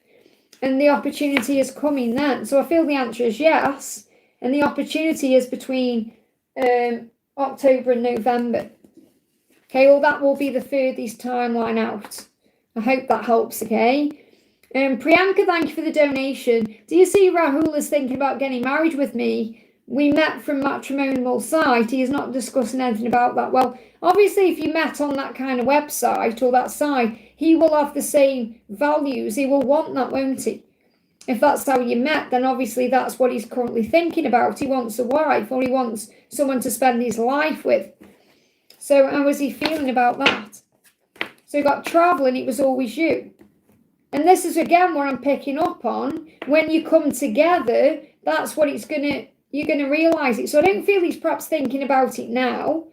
and the opportunity is coming then. So I feel the answer is yes, and the opportunity is between October and November. Okay, well that will be the furthest timeline out. I hope that helps, okay? Priyanka, thank you for the donation. Do you see Rahul is thinking about getting married with me? We met from matrimonial site. He is not discussing anything about that. Well, obviously, if you met on that kind of website or that site, he will have the same values. He will want that, won't he? If that's how you met, then obviously that's what he's currently thinking about. He wants a wife, or he wants someone to spend his life with. So how was he feeling about that? So he got travel and it was always you. And this is again what I'm picking up on. When you come together, that's what you're going to realise it. So I don't feel he's perhaps thinking about it now.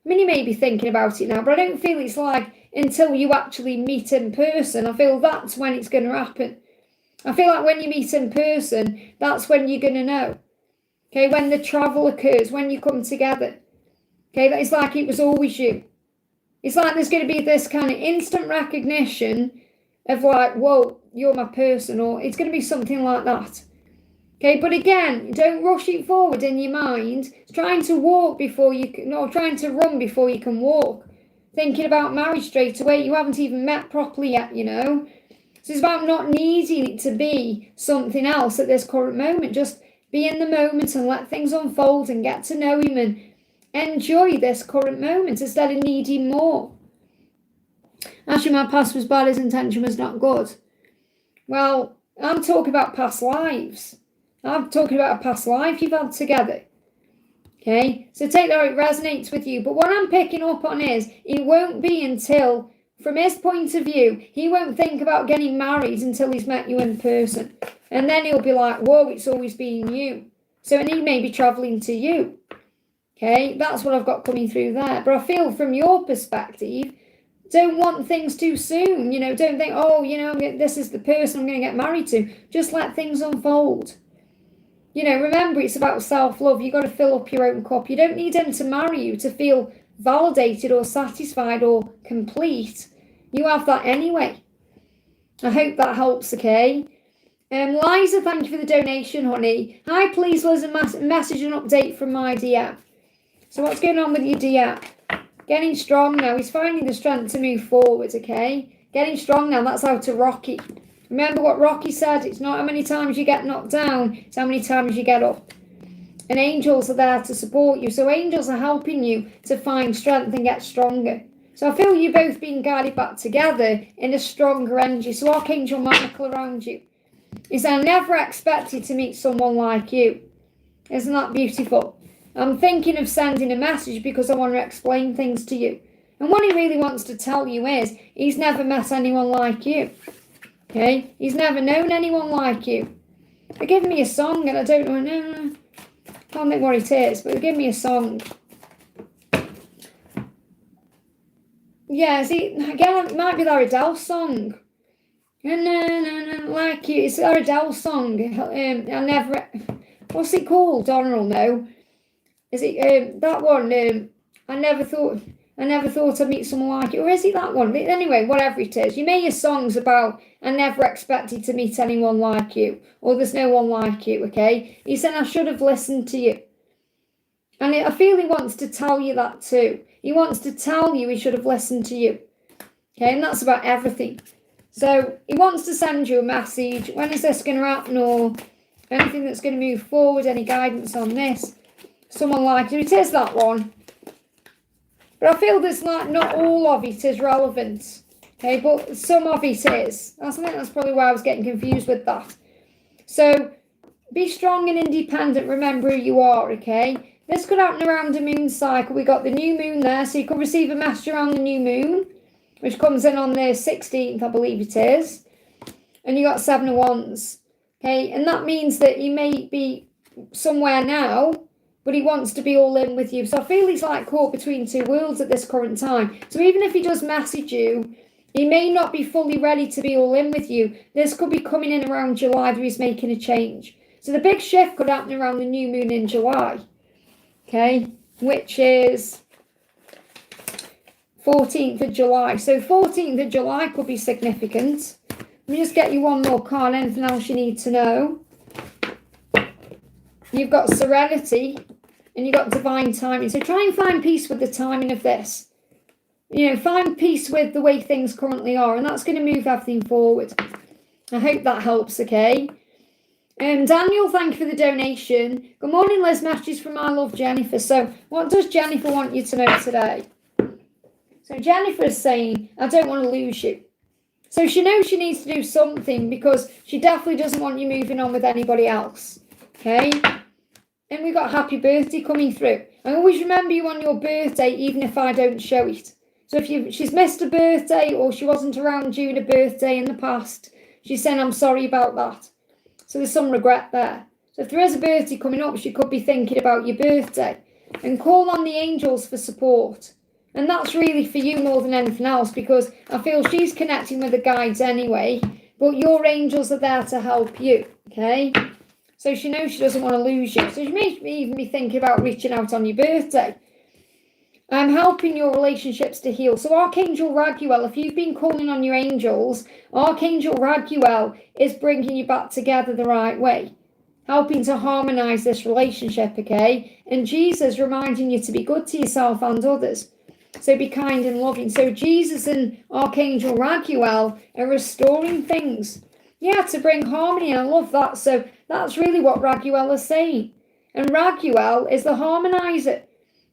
I mean, he may be thinking about it now, but I don't feel it's like until you actually meet in person. I feel that's when it's going to happen. I feel like when you meet in person, that's when you're going to know. Okay, when the travel occurs, when you come together. Okay, that is like it was always you. It's like there's going to be this kind of instant recognition of like, whoa, you're my person, or it's going to be something like that. Okay, but again, don't rush it forward in your mind. Trying to walk before you can, or trying to run before you can walk. Thinking about marriage straight away. You haven't even met properly yet, So it's about not needing it to be something else at this current moment. Just be in the moment and let things unfold and get to know him and enjoy this current moment instead of needing more. Actually, my past was bad, his intention was not good. Well, I'm talking about past lives. I'm talking about a past life you've had together. Okay, so take that, it resonates with you. But what I'm picking up on is it won't be until, from his point of view, he won't think about getting married until he's met you in person. And then he'll be like, whoa, it's always been you. So, and he may be travelling to you. Okay, that's what I've got coming through there. But I feel from your perspective, Don't want things too soon. You know, don't think, oh, you know, this is the person I'm going to get married to. Just let things unfold. You know, remember, it's about self-love. You've got to fill up your own cup. You don't need him to marry you to feel validated or satisfied or complete. You have that anyway. I hope that helps, okay? Liza, thank you for the donation, honey. Hi, please, Liz, a message and update from my DM. So what's going on with your DM? Getting strong now. He's finding the strength to move forward, okay? Getting strong now. That's out to Rocky. Remember what Rocky said? It's not how many times you get knocked down. It's how many times you get up. And angels are there to support you. So angels are helping you to find strength and get stronger. So I feel you both being guided back together in a stronger energy. So Archangel Michael around you. He said, I never expected to meet someone like you. Isn't that beautiful? I'm thinking of sending a message because I want to explain things to you. And what he really wants to tell you is he's never met anyone like you. Okay? He's never known anyone like you. They give me a song and I don't know. No. Can't think what it is, but they give me a song. Yeah, see, again, it might be their Adele song. Like you. It's their Adele song. I never. What's it called? I don't know. Is it that one? I never thought I'd meet someone like it. Or is it that one? But anyway, whatever it is. You made your songs about I never expected to meet anyone like you. Or there's no one like you, okay? He said I should have listened to you. And I feel he wants to tell you that too. He wants to tell you he should have listened to you. Okay, and that's about everything. So he wants to send you a message. When is this going to happen? Or anything that's going to move forward? Any guidance on this? Someone like you. It is that one. But I feel there's like not all of it is relevant. Okay, but some of it is. I think that's probably why I was getting confused with that. So be strong and independent. Remember who you are, okay? This could happen around the moon cycle. We got the new moon there, so you could receive a message around the new moon, which comes in on the 16th, I believe it is. And you got 7 of Wands. Okay, and that means that you may be somewhere now, but he wants to be all in with you. So I feel he's like caught between two worlds at this current time. So even if he does message you, he may not be fully ready to be all in with you. This could be coming in around July that he's making a change. So the big shift could happen around the new moon in July. Okay, which is 14th of July. So 14th of July could be significant. Let me just get you one more card. Anything else you need to know? You've got serenity and you've got divine timing. So try and find peace with the timing of this. You know, find peace with the way things currently are, and that's going to move everything forward. I hope that helps, okay? Daniel, thank you for the donation. Good morning, Liz. Messages from my love, Jennifer. So what does Jennifer want you to know today? So Jennifer is saying, I don't want to lose you. So she knows she needs to do something because she definitely doesn't want you moving on with anybody else. Okay? And we've got happy birthday coming through. I always remember you on your birthday, even if I don't show it. So if she's missed a birthday or she wasn't around during a birthday in the past, she's saying, I'm sorry about that. So there's some regret there. So if there is a birthday coming up, she could be thinking about your birthday. And call on the angels for support. And that's really for you more than anything else, because I feel she's connecting with the guides anyway, but your angels are there to help you, okay? So she knows she doesn't want to lose you. So she may even be thinking about reaching out on your birthday. I'm helping your relationships to heal. So Archangel Raguel, if you've been calling on your angels, Archangel Raguel is bringing you back together the right way, helping to harmonize this relationship, okay? And Jesus reminding you to be good to yourself and others. So be kind and loving. So Jesus and Archangel Raguel are restoring things. Yeah, to bring harmony. And I love that. So that's really what Raguel is saying. And Raguel is the harmonizer.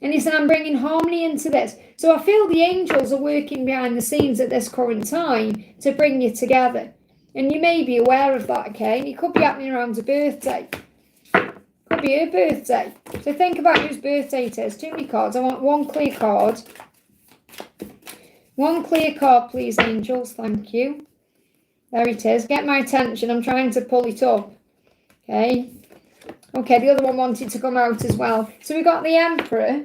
And he said, I'm bringing harmony into this. So I feel the angels are working behind the scenes at this current time to bring you together. And you may be aware of that, okay? And it could be happening around a birthday. Could be her birthday. So think about whose birthday it is. Too many cards. I want one clear card. One clear card, please, angels. Thank you. There it is. Get my attention. I'm trying to pull it up. Okay. Okay, the other one wanted to come out as well. So we got the Emperor.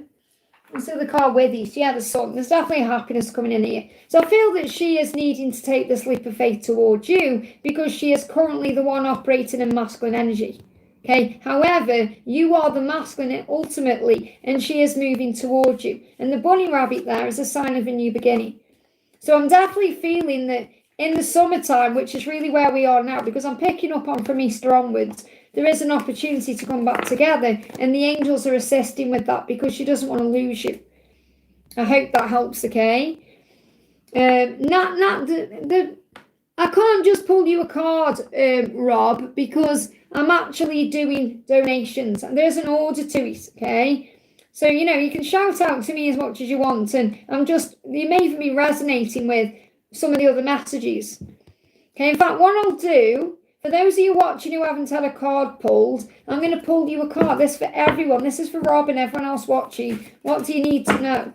So the card with you, so yeah, the sun. There's definitely happiness coming in here. So I feel that she is needing to take this leap of faith towards you because she is currently the one operating in masculine energy. Okay, however, you are the masculine ultimately, and she is moving towards you. And the bunny rabbit there is a sign of a new beginning. So I'm definitely feeling that in the summertime, which is really where we are now, because I'm picking up on from Easter onwards, there is an opportunity to come back together, and the angels are assisting with that because she doesn't want to lose you. I hope that helps, okay? I can't just pull you a card, Rob, because I'm actually doing donations, and there's an order to it, okay? So, you can shout out to me as much as you want, and you may even be resonating with some of the other messages. Okay, in fact, what I'll do, for those of you watching who haven't had a card pulled, I'm going to pull you a card. This is for everyone. This is for Rob and everyone else watching. What do you need to know?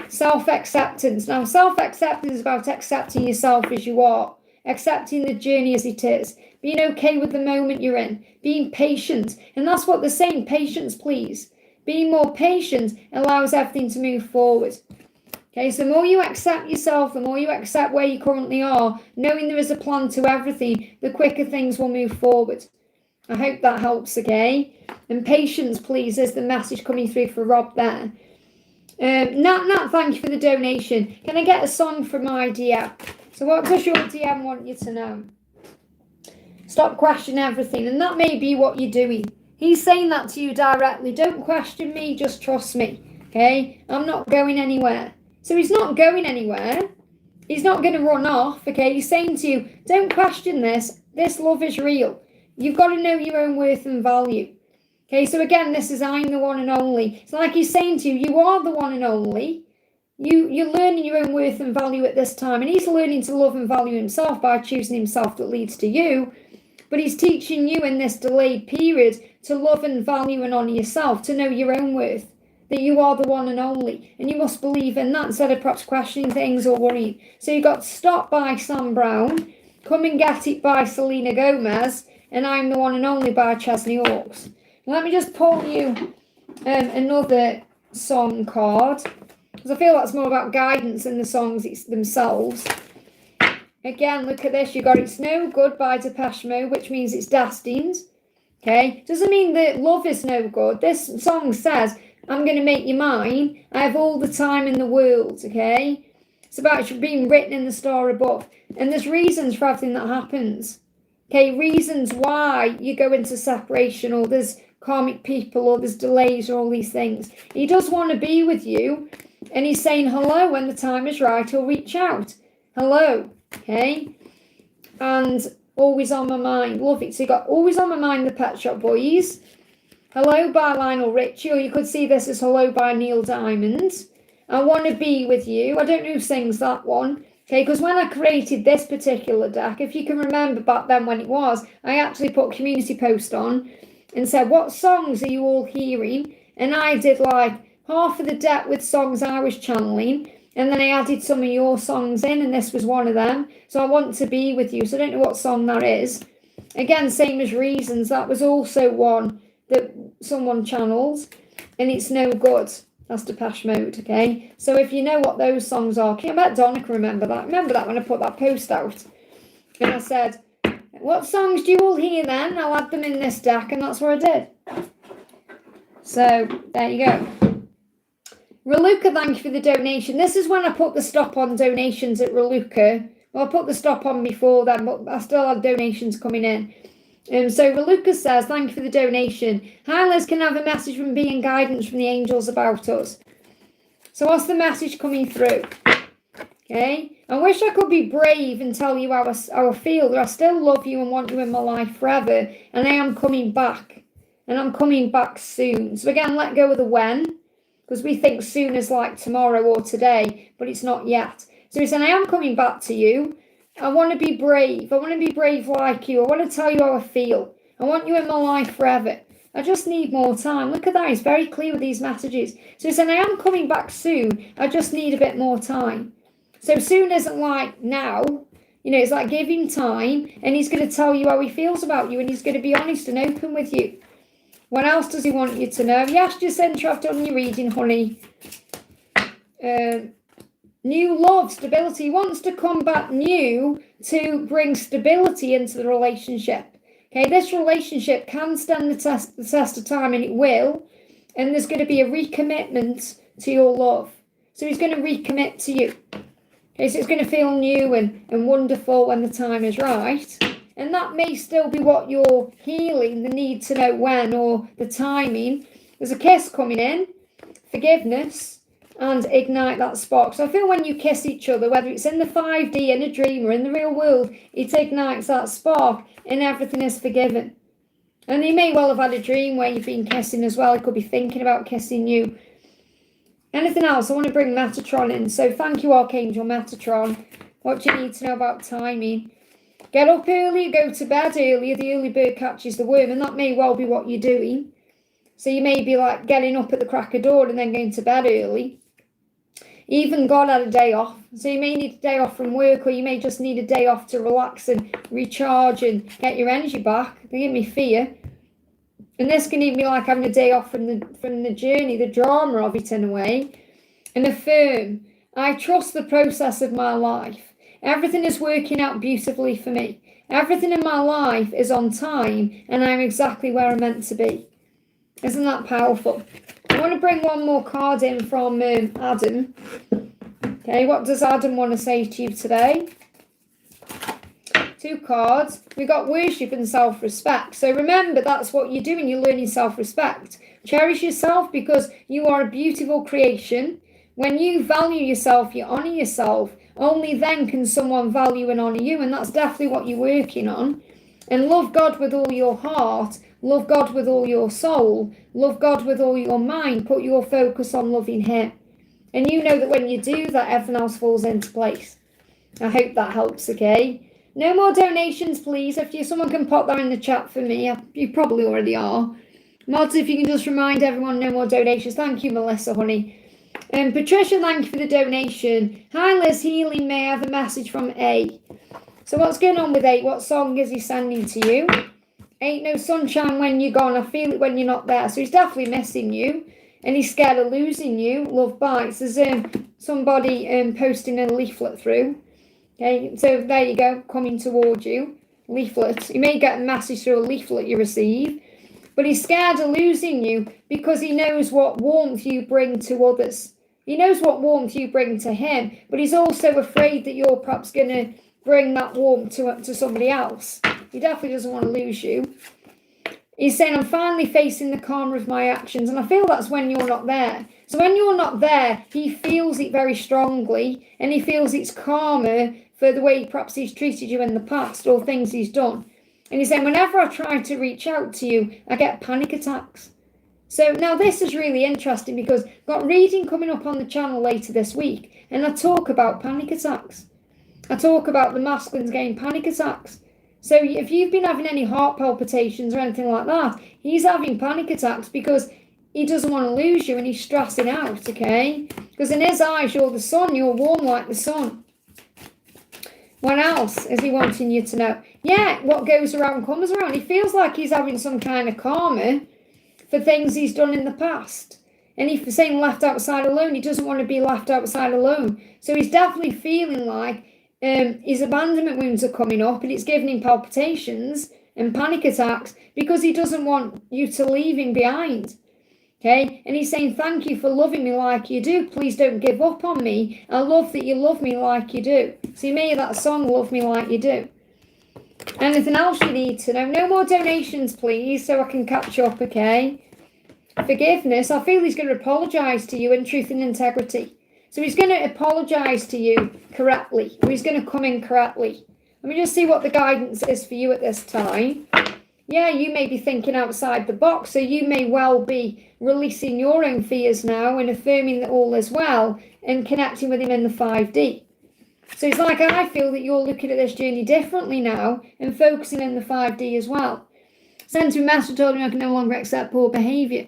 Self-acceptance. Now, self-acceptance is about accepting yourself as you are, accepting the journey as it is, being okay with the moment you're in, being patient. And that's what they're saying, patience, please. Being more patient allows everything to move forward. Okay, so the more you accept yourself, the more you accept where you currently are, knowing there is a plan to everything, the quicker things will move forward. I hope that helps, okay? And patience, please, is the message coming through for Rob there. Nat, thank you for the donation. Can I get a song from my DM? So what does your DM want you to know? Stop questioning everything. And that may be what you're doing. He's saying that to you directly. Don't question me, just trust me. Okay? I'm not going anywhere. So he's not going anywhere. He's not going to run off. Okay? He's saying to you, don't question this. This love is real. You've got to know your own worth and value. Okay, so again, this is I'm the one and only. It's like he's saying to you, you are the one and only. You're learning your own worth and value at this time. And he's learning to love and value himself by choosing himself that leads to you. But he's teaching you in this delayed period to love and value and honour yourself, to know your own worth, that you are the one and only. And you must believe in that instead of perhaps questioning things or worrying. So you've got Stop by Sam Brown, Come and Get It by Selena Gomez, and I'm the One and Only by Chesney Hawkes. Let me just pull you another song card, because I feel that's more about guidance than the songs themselves. Again, look at this. You got It's No Good by Depeche Mode, which means it's destined. Okay? Doesn't mean that love is no good. This song says, I'm going to make you mine. I have all the time in the world. Okay? It's about being written in the star above. And there's reasons for everything that happens. Okay? Reasons why you go into separation, or there's karmic people, or there's delays, or all these things. He does want to be with you, and he's saying hello. When the time is right, he'll reach out. Hello. Okay, and Always on My Mind. Love it. So you got Always on My Mind, the Pet Shop Boys. Hello by Lionel Richie, or you could see this as Hello by Neil Diamond. I Want to Be With You. I don't know who sings that one. Okay, because when I created this particular deck, if you can remember back then when it was, I actually put a community post on and said, what songs are you all hearing? And I did like half of the deck with songs I was channeling. And then I added some of your songs in, and this was one of them. So I Want to Be With You. So I don't know what song that is. Again, same as Reasons. That was also one that someone channels. And It's No Good. That's Depeche Mode, okay? So if you know what those songs are, I bet Donna can remember that. Remember that when I put that post out. And I said, what songs do you all hear then? I'll add them in this deck. And that's what I did. So there you go. Raluca, thank you for the donation. This is when I put the stop on donations at Raluca. Well, I put the stop on before then, but I still had donations coming in. So Raluca says, thank you for the donation. Hi, Liz, can I have a message from being guidance from the angels about us? So what's the message coming through? Okay. I wish I could be brave and tell you how I feel, but I still love you and want you in my life forever. And I am coming back. And I'm coming back soon. So again, let go of the when. Because we think soon is like tomorrow or today, but it's not yet. So he's saying, I am coming back to you. I want to be brave. I want to be brave like you. I want to tell you how I feel. I want you in my life forever. I just need more time. Look at that. He's very clear with these messages. So he's saying, I am coming back soon. I just need a bit more time. So soon isn't like now. You know, it's like give him time, and he's going to tell you how he feels about you, and he's going to be honest and open with you. What else does he want you to know? Yes, Jacinta, I've done your reading, honey. New love, stability. He wants to come back new to bring stability into the relationship. Okay, this relationship can stand the test of time, and it will. And there's going to be a recommitment to your love. So he's going to recommit to you. Okay, so it's going to feel new and wonderful when the time is right. And that may still be what you're healing, the need to know when or the timing. There's a kiss coming in, forgiveness, and ignite that spark. So I feel when you kiss each other, whether it's in the 5D, in a dream, or in the real world, it ignites that spark and everything is forgiven. And you may well have had a dream where you've been kissing as well. It could be thinking about kissing you. Anything else? I want to bring Metatron in. So thank you, Archangel Metatron. What do you need to know about timing? Get up early, go to bed earlier. The early bird catches the worm, and that may well be what you're doing. So you may be like getting up at the crack of dawn and then going to bed early. Even God had a day off. So you may need a day off from work, or you may just need a day off to relax and recharge and get your energy back. They give me fear. And this can even be like having a day off from the journey, the drama of it in a way. And affirm, I trust the process of my life. Everything is working out beautifully for me. Everything in my life is on time, and I'm exactly where I'm meant to be. Isn't that powerful? I want to bring one more card in from Adam. Okay, what does Adam want to say to you today? 2 cards. We got worship and self-respect. So remember, that's what you're doing. You're learning self-respect. Cherish yourself because you are a beautiful creation. When you value yourself, you honor yourself. Only then can someone value and honor you. And that's definitely what you're working on. And love God with all your heart. Love God with all your soul. Love God with all your mind. Put your focus on loving Him. And you know that when you do that, everything else falls into place. I hope that helps, okay? No more donations, please. If someone can pop that in the chat for me. You probably already are. Mods, if you can just remind everyone, no more donations. Thank you, Melissa, honey. Patricia, thank you for the donation. Hi, Liz Healing. May I have a message from A? So what's going on with 8? What song is he sending to you? Ain't no sunshine when you're gone. I feel it when you're not there. So he's definitely missing you. And he's scared of losing you. Love bites. There's somebody posting a leaflet through. Okay, so there you go. Coming towards you. Leaflet. You may get a message through a leaflet you receive. But he's scared of losing you because he knows what warmth you bring to others. He knows what warmth you bring to him. But he's also afraid that you're perhaps going to bring that warmth to somebody else. He definitely doesn't want to lose you. He's saying, I'm finally facing the karma of my actions. And I feel that's when you're not there. So when you're not there, he feels it very strongly. And he feels it's karma for the way perhaps he's treated you in the past or things he's done. And he's saying, whenever I try to reach out to you, I get panic attacks. So now this is really interesting because I've got reading coming up on the channel later this week. And I talk about panic attacks. I talk about the masculines getting panic attacks. So if you've been having any heart palpitations or anything like that, he's having panic attacks because he doesn't want to lose you and he's stressing out, okay? Because in his eyes, you're the sun. You're warm like the sun. What else is he wanting you to know? Yeah, what goes around comes around. He feels like he's having some kind of karma for things he's done in the past. And he's saying left outside alone. He doesn't want to be left outside alone. So he's definitely feeling like his abandonment wounds are coming up and it's giving him palpitations and panic attacks because he doesn't want you to leave him behind. Okay, and he's saying, thank you for loving me like you do. Please don't give up on me. I love that you love me like you do. So you made that song, Love Me Like You Do. Anything else you need to know? No more donations, please, so I can catch up, okay? Forgiveness. I feel he's going to apologise to you in truth and integrity. So he's going to apologise to you correctly. Or he's going to come in correctly. Let me just see what the guidance is for you at this time. Yeah, you may be thinking outside the box, so you may well be releasing your own fears now and affirming that all is well and connecting with him in the 5D. So it's like I feel that you're looking at this journey differently now and focusing in the 5D as well. Sending Master told me I can no longer accept poor behaviour.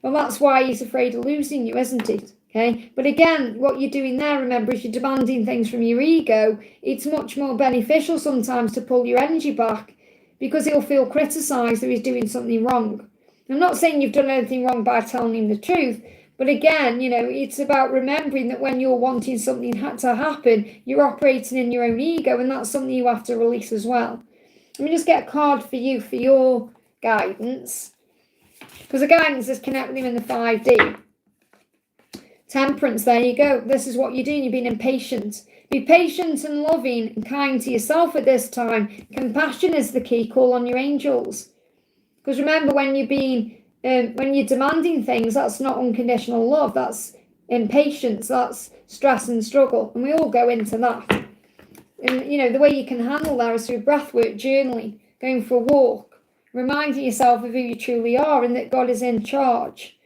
Well, that's why he's afraid of losing you, isn't it? Okay, but again, what you're doing there, remember, is you're demanding things from your ego. It's much more beneficial sometimes to pull your energy back because he'll feel criticised that he's doing something wrong. I'm not saying you've done anything wrong by telling him the truth, but again, it's about remembering that when you're wanting something to happen, you're operating in your own ego, and that's something you have to release as well. Let me just get a card for you for your guidance, because the guidance is connect with him in the 5D. Temperance, there you go. This is what you're doing. You're being impatient. Be patient and loving and kind to yourself at this time. Compassion is the key. Call on your angels. Because remember, when you're demanding things, that's not unconditional love. That's impatience. That's stress and struggle. And we all go into that. And, the way you can handle that is through breathwork, journaling, going for a walk, reminding yourself of who you truly are and that God is in charge.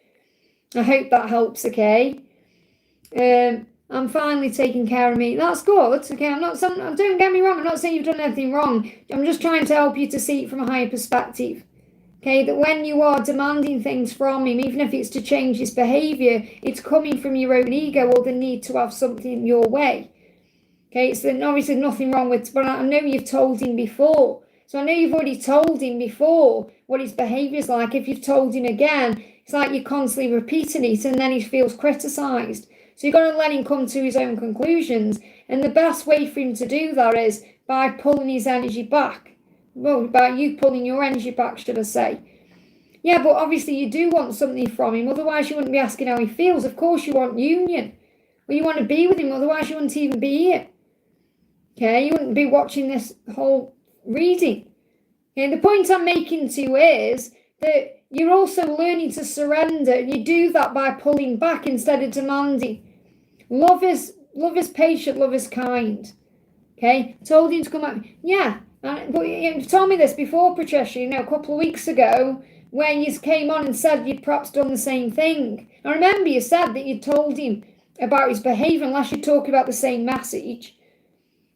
I hope that helps, okay? I'm finally taking care of me. That's good, okay? Don't get me wrong. I'm not saying you've done anything wrong. I'm just trying to help you to see it from a higher perspective. Okay, that when you are demanding things from him, even if it's to change his behaviour, it's coming from your own ego or the need to have something your way. Okay, so obviously nothing wrong with, but I know you've told him before. So I know you've already told him before what his behaviour is like. If you've told him again, it's like you're constantly repeating it and then he feels criticised. So you've got to let him come to his own conclusions. And the best way for him to do that is by pulling his energy back. Well, by you pulling your energy back, should I say. Yeah, but obviously you do want something from him. Otherwise you wouldn't be asking how he feels. Of course you want union. Well, you want to be with him. Otherwise you wouldn't even be here. Okay, you wouldn't be watching this whole reading. Okay, the point I'm making to you is that you're also learning to surrender. And you do that by pulling back instead of demanding. Love is patient, love is kind. Okay, told him to come out. Yeah, but you told me this before, Patricia, a couple of weeks ago, when you came on and said you'd perhaps done the same thing. I remember you said that you told him about his behaviour, unless you're talking about the same message.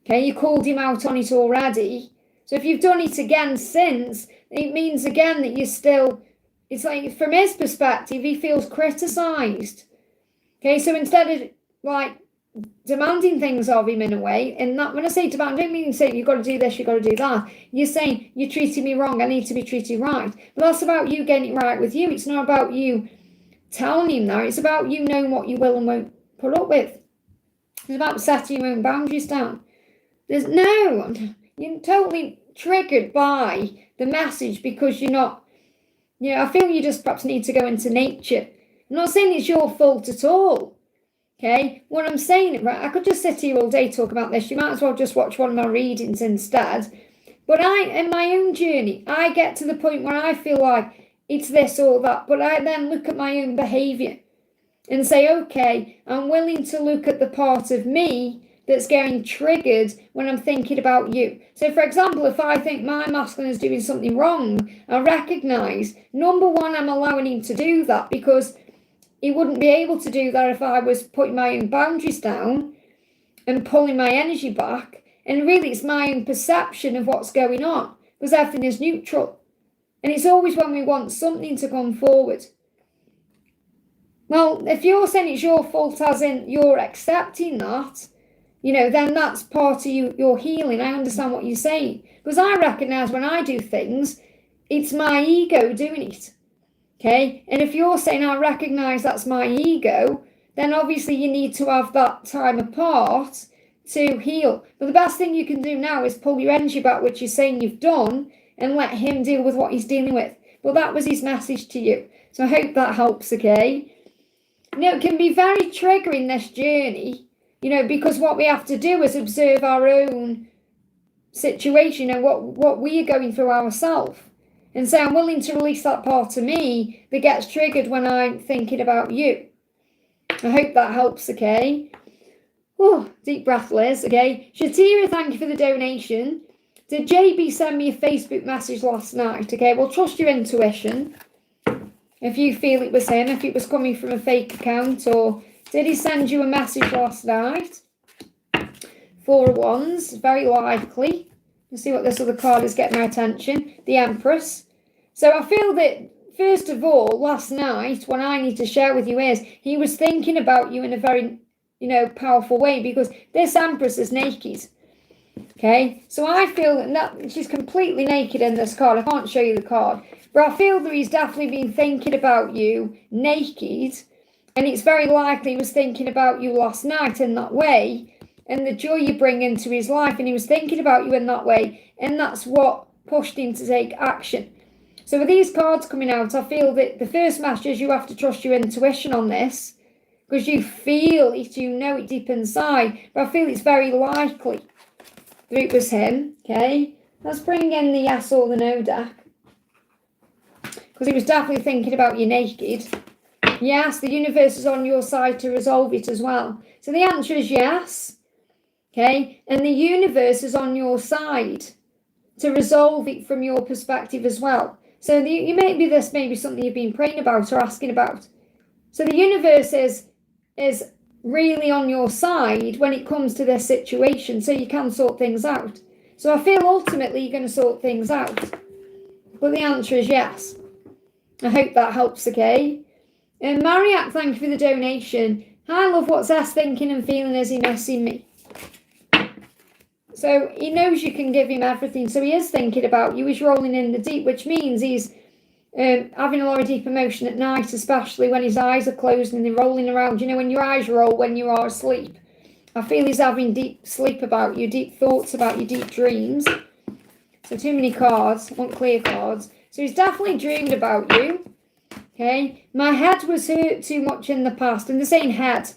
Okay, you called him out on it already. So if you've done it again since, it means again that you're still, it's like from his perspective, he feels criticised. Okay, so instead of like demanding things of him in a way, and that when I say demand, I don't mean saying you've got to do this, you've got to do that. You're saying you're treating me wrong, I need to be treated right. But that's about you getting it right with you. It's not about you telling him that. It's about you knowing what you will and won't put up with. It's about setting your own boundaries down. You're totally triggered by the message because you're not, I feel you just perhaps need to go into nature. I'm not saying it's your fault at all. Okay, what I'm saying, right, I could just sit here all day talk about this. You might as well just watch one of my readings instead. But in my own journey, I get to the point where I feel like it's this or that. But I then look at my own behaviour and say, okay, I'm willing to look at the part of me that's getting triggered when I'm thinking about you. So, for example, if I think my masculine is doing something wrong, I recognise, number one, I'm allowing him to do that because he wouldn't be able to do that if I was putting my own boundaries down and pulling my energy back. And really, it's my own perception of what's going on because everything is neutral. And it's always when we want something to come forward. Well, if you're saying it's your fault as in you're accepting that, then that's part of your healing. I understand what you're saying. Because I recognise when I do things, it's my ego doing it. Okay? And if you're saying I recognise that's my ego, then obviously you need to have that time apart to heal. But the best thing you can do now is pull your energy back, which you're saying you've done, and let him deal with what he's dealing with. Well, that was his message to you. So I hope that helps, okay? It can be very triggering, this journey, because what we have to do is observe our own situation and what we are going through ourselves. And say, I'm willing to release that part of me that gets triggered when I'm thinking about you. I hope that helps, okay? Oh, deep breath, Liz, okay? Shatira, thank you for the donation. Did JB send me a Facebook message last night? Okay, well, trust your intuition. If you feel it was him, if it was coming from a fake account, or did he send you a message last night? 4 of Wands, very likely. Let's see what this other card is getting my attention. The Empress. So I feel that, first of all, last night, what I need to share with you is he was thinking about you in a very, powerful way because this Empress is naked. Okay? So I feel that she's completely naked in this card. I can't show you the card. But I feel that he's definitely been thinking about you naked, and it's very likely he was thinking about you last night in that way, and the joy you bring into his life, and he was thinking about you in that way, and that's what pushed him to take action. So with these cards coming out, I feel that the first message is you have to trust your intuition on this, because you feel it, you know it deep inside, but I feel it's very likely that it was him, okay? Let's bring in the yes or the no deck, because he was definitely thinking about you naked. Yes, the universe is on your side to resolve it as well. So the answer is yes, okay? And the universe is on your side to resolve it from your perspective as well. So this may be something you've been praying about or asking about. So the universe is really on your side when it comes to this situation, so you can sort things out. So I feel ultimately you're going to sort things out. But the answer is yes. I hope that helps, okay? And Mariak, thank you for the donation. Hi, love, what's S thinking and feeling as he messing me? So he knows you can give him everything. So he is thinking about you. He's rolling in the deep, which means he's having a lot of deep emotion at night, especially when his eyes are closed and they're rolling around. You know, when your eyes roll when you are asleep. I feel he's having deep sleep about you, deep thoughts about you, deep dreams. So too many cards. I want clear cards. So he's definitely dreamed about you. Okay. My head was hurt too much in the past. And they're saying head.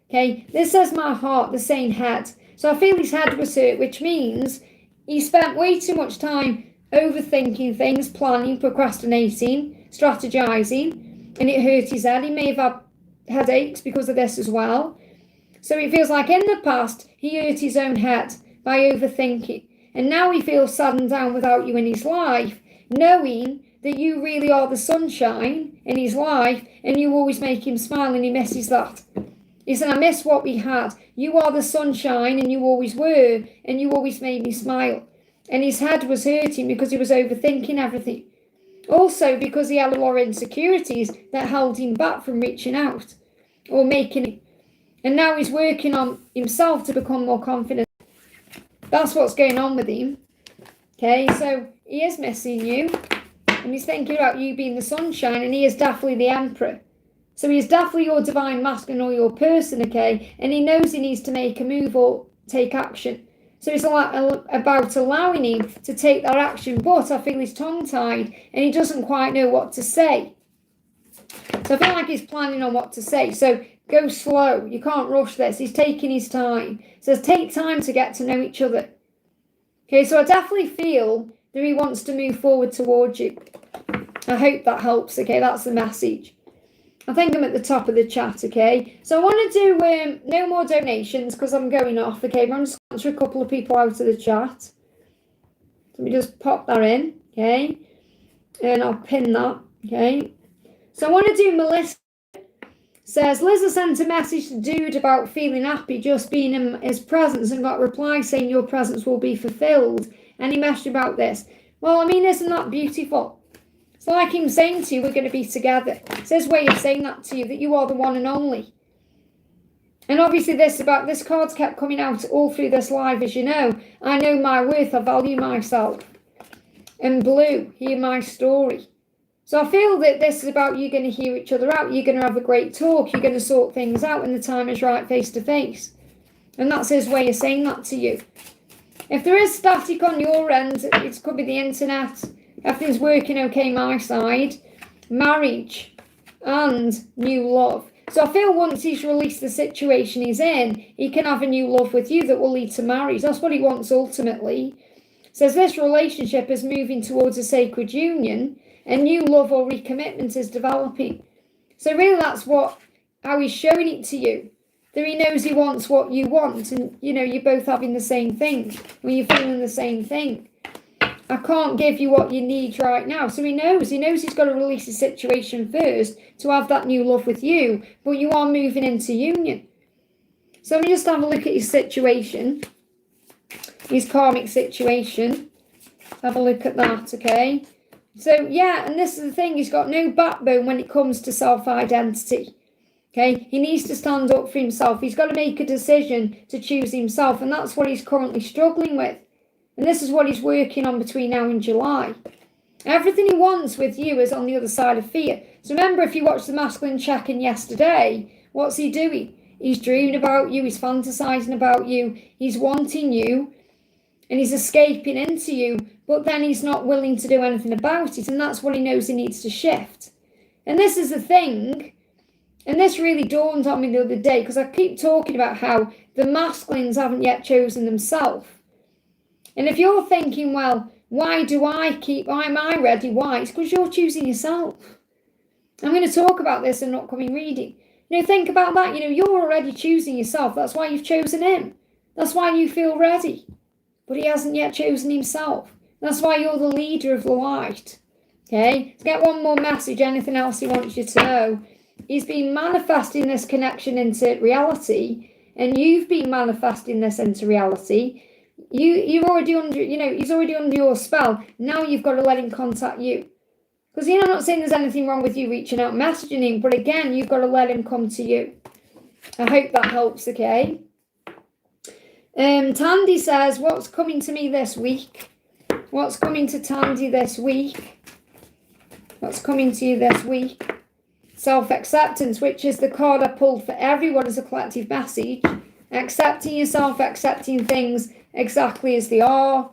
Okay. This says my heart. They're saying head. So I feel his head was hurt, which means he spent way too much time overthinking things, planning, procrastinating, strategizing, and it hurt his head. He may have had headaches because of this as well. So it feels like in the past, he hurt his own head by overthinking. And now he feels sad and down without you in his life, knowing that you really are the sunshine in his life and you always make him smile, and he misses that. He said, I miss what we had. You are the sunshine and you always were, and you always made me smile. And his head was hurting because he was overthinking everything. Also because he had a lot of insecurities that held him back from reaching out or making it. And now he's working on himself to become more confident. That's what's going on with him. Okay, so he is missing you. And he's thinking about you being the sunshine, and he is definitely the emperor. So he's definitely your divine masculine or your person, okay? And he knows he needs to make a move or take action. So it's about allowing him to take that action, but I feel he's tongue-tied and he doesn't quite know what to say. So I feel like he's planning on what to say. So go slow. You can't rush this. He's taking his time. So take time to get to know each other. Okay, so I definitely feel that he wants to move forward towards you. I hope that helps, okay? That's the message. I think I'm at the top of the chat, okay? So I want to do no more donations because I'm going off, okay? But I'm just going to answer a couple of people out of the chat. Let me just pop that in, okay? And I'll pin that, okay? So I want to do Melissa. Says, Liz sent a message to Dude about feeling happy just being in his presence and got a reply saying your presence will be fulfilled. And he messaged about this. Well, I mean, isn't that beautiful? It's like him saying to you, we're going to be together. It's his way of saying that to you, that you are the one and only. And obviously this card's kept coming out all through this live, as you know. I know my worth, I value myself. And Blue, hear my story. So I feel that this is about you going to hear each other out. You're going to have a great talk. You're going to sort things out when the time is right, face to face. And that's his way of saying that to you. If there is static on your end, it could be the internet. Everything's working okay my side. Marriage and new love. So I feel once he's released the situation he's in, he can have a new love with you that will lead to marriage. That's what he wants ultimately. Says this relationship is moving towards a sacred union. A new love or recommitment is developing. So really that's how he's showing it to you. That he knows he wants what you want, and you know you're both having the same thing. When you're feeling the same thing. I can't give you what you need right now. So he knows he's got to release his situation first to have that new love with you, but you are moving into union. So let me just have a look at his situation. His karmic situation. Have a look at that, okay? So, yeah, and this is the thing. He's got no backbone when it comes to self-identity. Okay? He needs to stand up for himself. He's got to make a decision to choose himself. And that's what he's currently struggling with. And this is what he's working on between now and July. Everything he wants with you is on the other side of fear. So remember, if you watched the masculine check-in yesterday, what's he doing? He's dreaming about you, he's fantasizing about you, he's wanting you, and he's escaping into you, but then he's not willing to do anything about it, and that's what he knows he needs to shift. And this is the thing, and this really dawned on me the other day, because I keep talking about how the masculines haven't yet chosen themselves. And if you're thinking, well, why am I ready? Why? It's because you're choosing yourself. I'm going to talk about this in an upcoming reading. Think about that. You're already choosing yourself. That's why you've chosen him. That's why you feel ready. But he hasn't yet chosen himself. That's why you're the leader of the light. Okay? Let's get one more message. Anything else he wants you to know? He's been manifesting this connection into reality, and you've been manifesting this into reality. You're already under, he's already under your spell. Now you've got to let him contact you. Because, I'm not saying there's anything wrong with you reaching out, messaging him, but again, you've got to let him come to you. I hope that helps, okay? Tandy says, what's coming to me this week? What's coming to Tandy this week? What's coming to you this week? Self-acceptance, which is the card I pulled for everyone as a collective message. Accepting yourself, accepting things exactly as they are,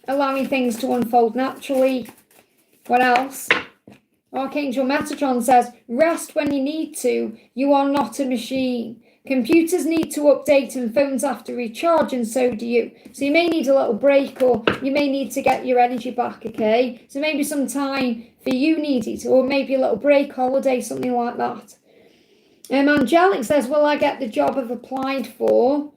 allowing things to unfold naturally. What else? Archangel Metatron says, rest when you need to. You are not a machine. Computers need to update and phones have to recharge, and so do you. So you may need a little break, or you may need to get your energy back, okay? So maybe some time for you needed, or maybe a little break, holiday, something like that. Angelic says, will I get the job I've applied for?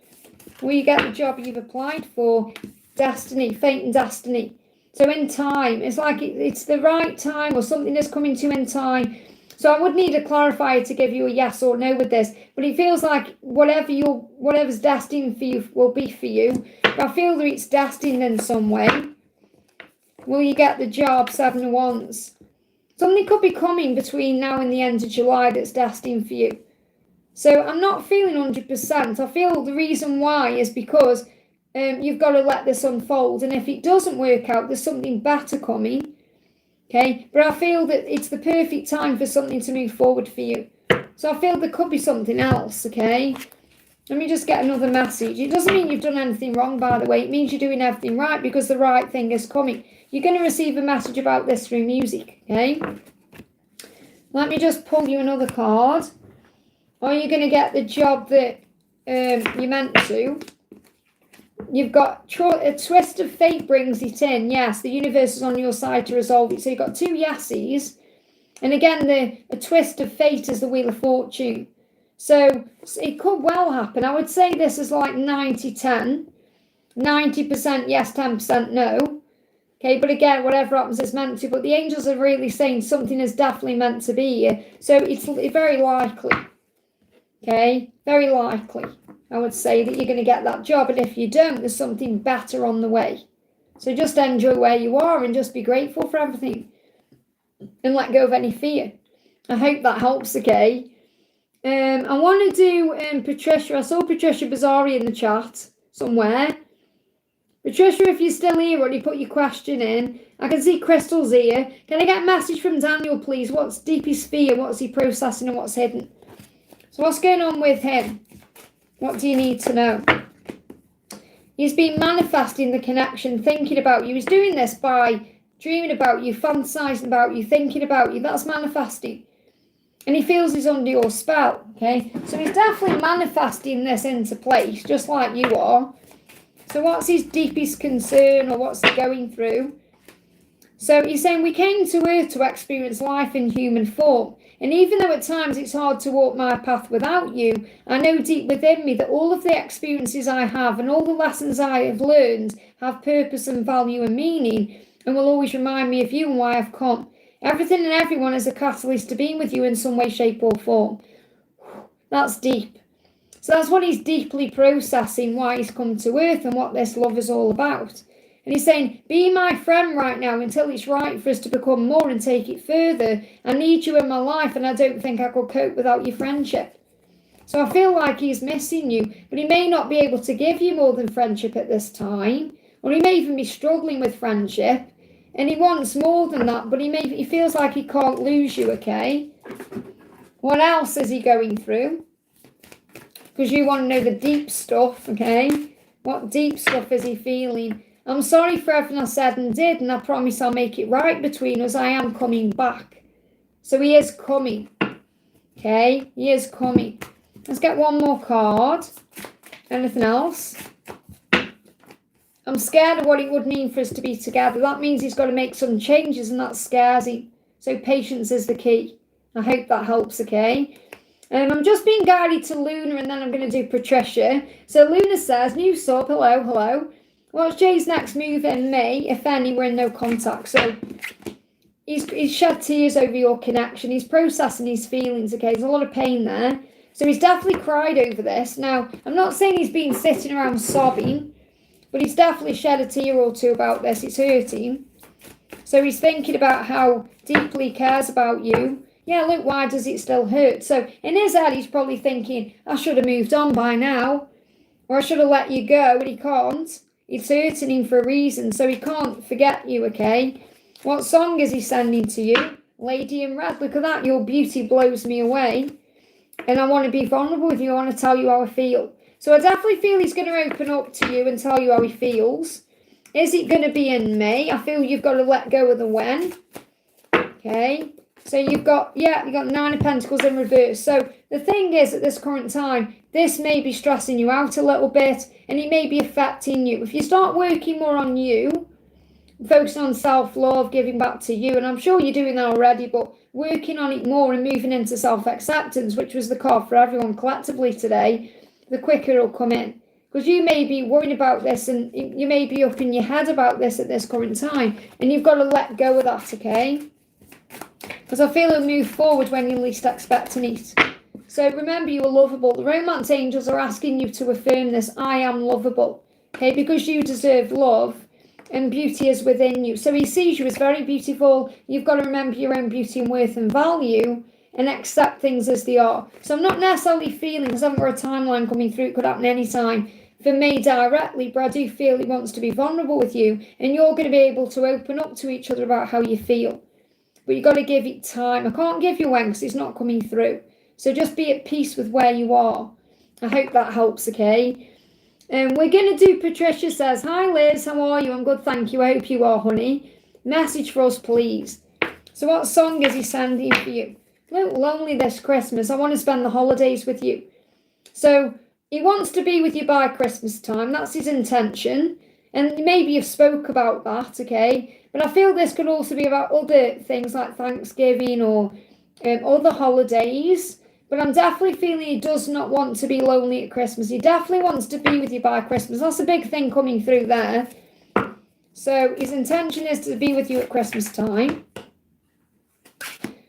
Will you get the job you've applied for? Destiny, fate and destiny. So in time, it's like it's the right time, or something that's coming to you in time. So I would need a clarifier to give you a yes or no with this, but it feels like whatever's destined for you will be for you. But I feel that it's destined in some way. Will you get the job? 7 of Wands. Something could be coming between now and the end of July that's destined for you. So I'm not feeling 100%. I feel the reason why is because you've got to let this unfold. And if it doesn't work out, there's something better coming. Okay, but I feel that it's the perfect time for something to move forward for you. So I feel there could be something else, okay? Let me just get another message. It doesn't mean you've done anything wrong, by the way. It means you're doing everything right because the right thing is coming. You're going to receive a message about this through music, okay? Let me just pull you another card. Are you going to get the job that you meant to? You've got a twist of fate brings it in. Yes, the universe is on your side to resolve it. So you've got 2 yeses. And again, a twist of fate is the Wheel of Fortune. So it could well happen. I would say this is like 90-10. 90% yes, 10% no. Okay, but again, whatever happens is meant to. But the angels are really saying something is definitely meant to be here. So it's very likely. Okay, very likely. I would say that you're going to get that job, and if you don't, there's something better on the way. So just enjoy where you are and just be grateful for everything and let go of any fear. I hope that helps, okay? I want to do Patricia. I saw Patricia Bazari in the chat somewhere. Patricia, if you're still here or you put your question in, I can see Crystal's here. Can I get a message from Daniel, please? What's deepest fear? What's he processing and what's hidden? So what's going on with him? What do you need to know? He's been manifesting the connection, thinking about you. He's doing this by dreaming about you, fantasizing about you, thinking about you. That's manifesting. And he feels he's under your spell, okay? So he's definitely manifesting this into place, just like you are. So what's his deepest concern, or what's he going through? So he's saying, we came to Earth to experience life in human form. And even though at times it's hard to walk my path without you, I know deep within me that all of the experiences I have and all the lessons I have learned have purpose and value and meaning, and will always remind me of you and why I've come. Everything and everyone is a catalyst to being with you in some way, shape or form. That's deep. So that's what he's deeply processing, why he's come to Earth and what this love is all about. And he's saying, be my friend right now until it's right for us to become more and take it further. I need you in my life, and I don't think I could cope without your friendship. So I feel like he's missing you, but he may not be able to give you more than friendship at this time, or he may even be struggling with friendship. And he wants more than that, but he feels like he can't lose you, okay? What else is he going through? Because you want to know the deep stuff, okay? What deep stuff is he feeling? I'm sorry for everything I said and did, and I promise I'll make it right between us. I am coming back. So he is coming, okay? He is coming. Let's get one more card. Anything else? I'm scared of what it would mean for us to be together. That means he's got to make some changes, and that scares him. So patience is the key. I hope that helps, okay? I'm just being guided to Luna, and then I'm going to do Patricia. So Luna says, new sub, hello, hello. What's Jay's next move in May, if any? We're in no contact. So he's shed tears over your connection. He's processing his feelings, okay? There's a lot of pain there. So he's definitely cried over this. Now, I'm not saying he's been sitting around sobbing, but he's definitely shed a tear or two about this. It's hurting. So he's thinking about how deeply he cares about you. Yeah, look, why does it still hurt? So in his head, he's probably thinking, I should have moved on by now. Or I should have let you go, but he can't. It's hurting him for a reason, so he can't forget you, okay? What song is he sending to you? Lady in Red. Look at that. Your beauty blows me away. And I want to be vulnerable with you. I want to tell you how I feel. So I definitely feel he's going to open up to you and tell you how he feels. Is it going to be in May? I feel you've got to let go of the when. Okay. So you've got 9 of Pentacles in reverse. So the thing is, at this current time, this may be stressing you out a little bit, and it may be affecting you. If you start working more on you, focusing on self-love, giving back to you, and I'm sure you're doing that already, but working on it more and moving into self-acceptance, which was the card for everyone collectively today, the quicker it'll come in. Because you may be worried about this, and you may be up in your head about this at this current time, and you've got to let go of that, okay? Because I feel it'll move forward when you're least expecting it. So remember, you are lovable. The romance angels are asking you to affirm this. I am lovable. Okay, because you deserve love and beauty is within you. So he sees you as very beautiful. You've got to remember your own beauty and worth and value and accept things as they are. So I'm not necessarily feeling, because I haven't got a timeline coming through, it could happen anytime for me directly, but I do feel he wants to be vulnerable with you, and you're going to be able to open up to each other about how you feel. But you've got to give it time. I can't give you when because it's not coming through. So just be at peace with where you are. I hope that helps, okay? We're going to do, Patricia says, hi Liz, how are you? I'm good, thank you. I hope you are, honey. Message for us, please. So what song is he sending for you? Look, lonely this Christmas. I want to spend the holidays with you. So he wants to be with you by Christmas time. That's his intention. And maybe you've spoke about that, okay? But I feel this could also be about other things like Thanksgiving or other holidays. But I'm definitely feeling he does not want to be lonely at Christmas. He definitely wants to be with you by Christmas. That's a big thing coming through there. So his intention is to be with you at Christmas time.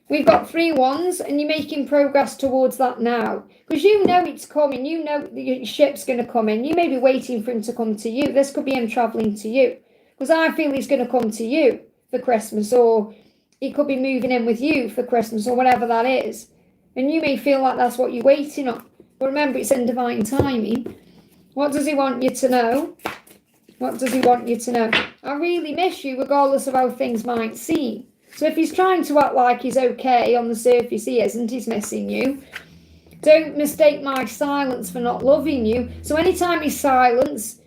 We've got 3 wands, and you're making progress towards that now. Because you know it's coming. You know that your ship's going to come in. You may be waiting for him to come to you. This could be him travelling to you. Because I feel he's going to come to you for Christmas, or he could be moving in with you for Christmas, or whatever that is. And you may feel like that's what you're waiting on. But remember, it's in divine timing. What does he want you to know? What does he want you to know? I really miss you, regardless of how things might seem. So if he's trying to act like he's okay on the surface, he isn't. He's missing you. Don't mistake my silence for not loving you. So anytime he's silent,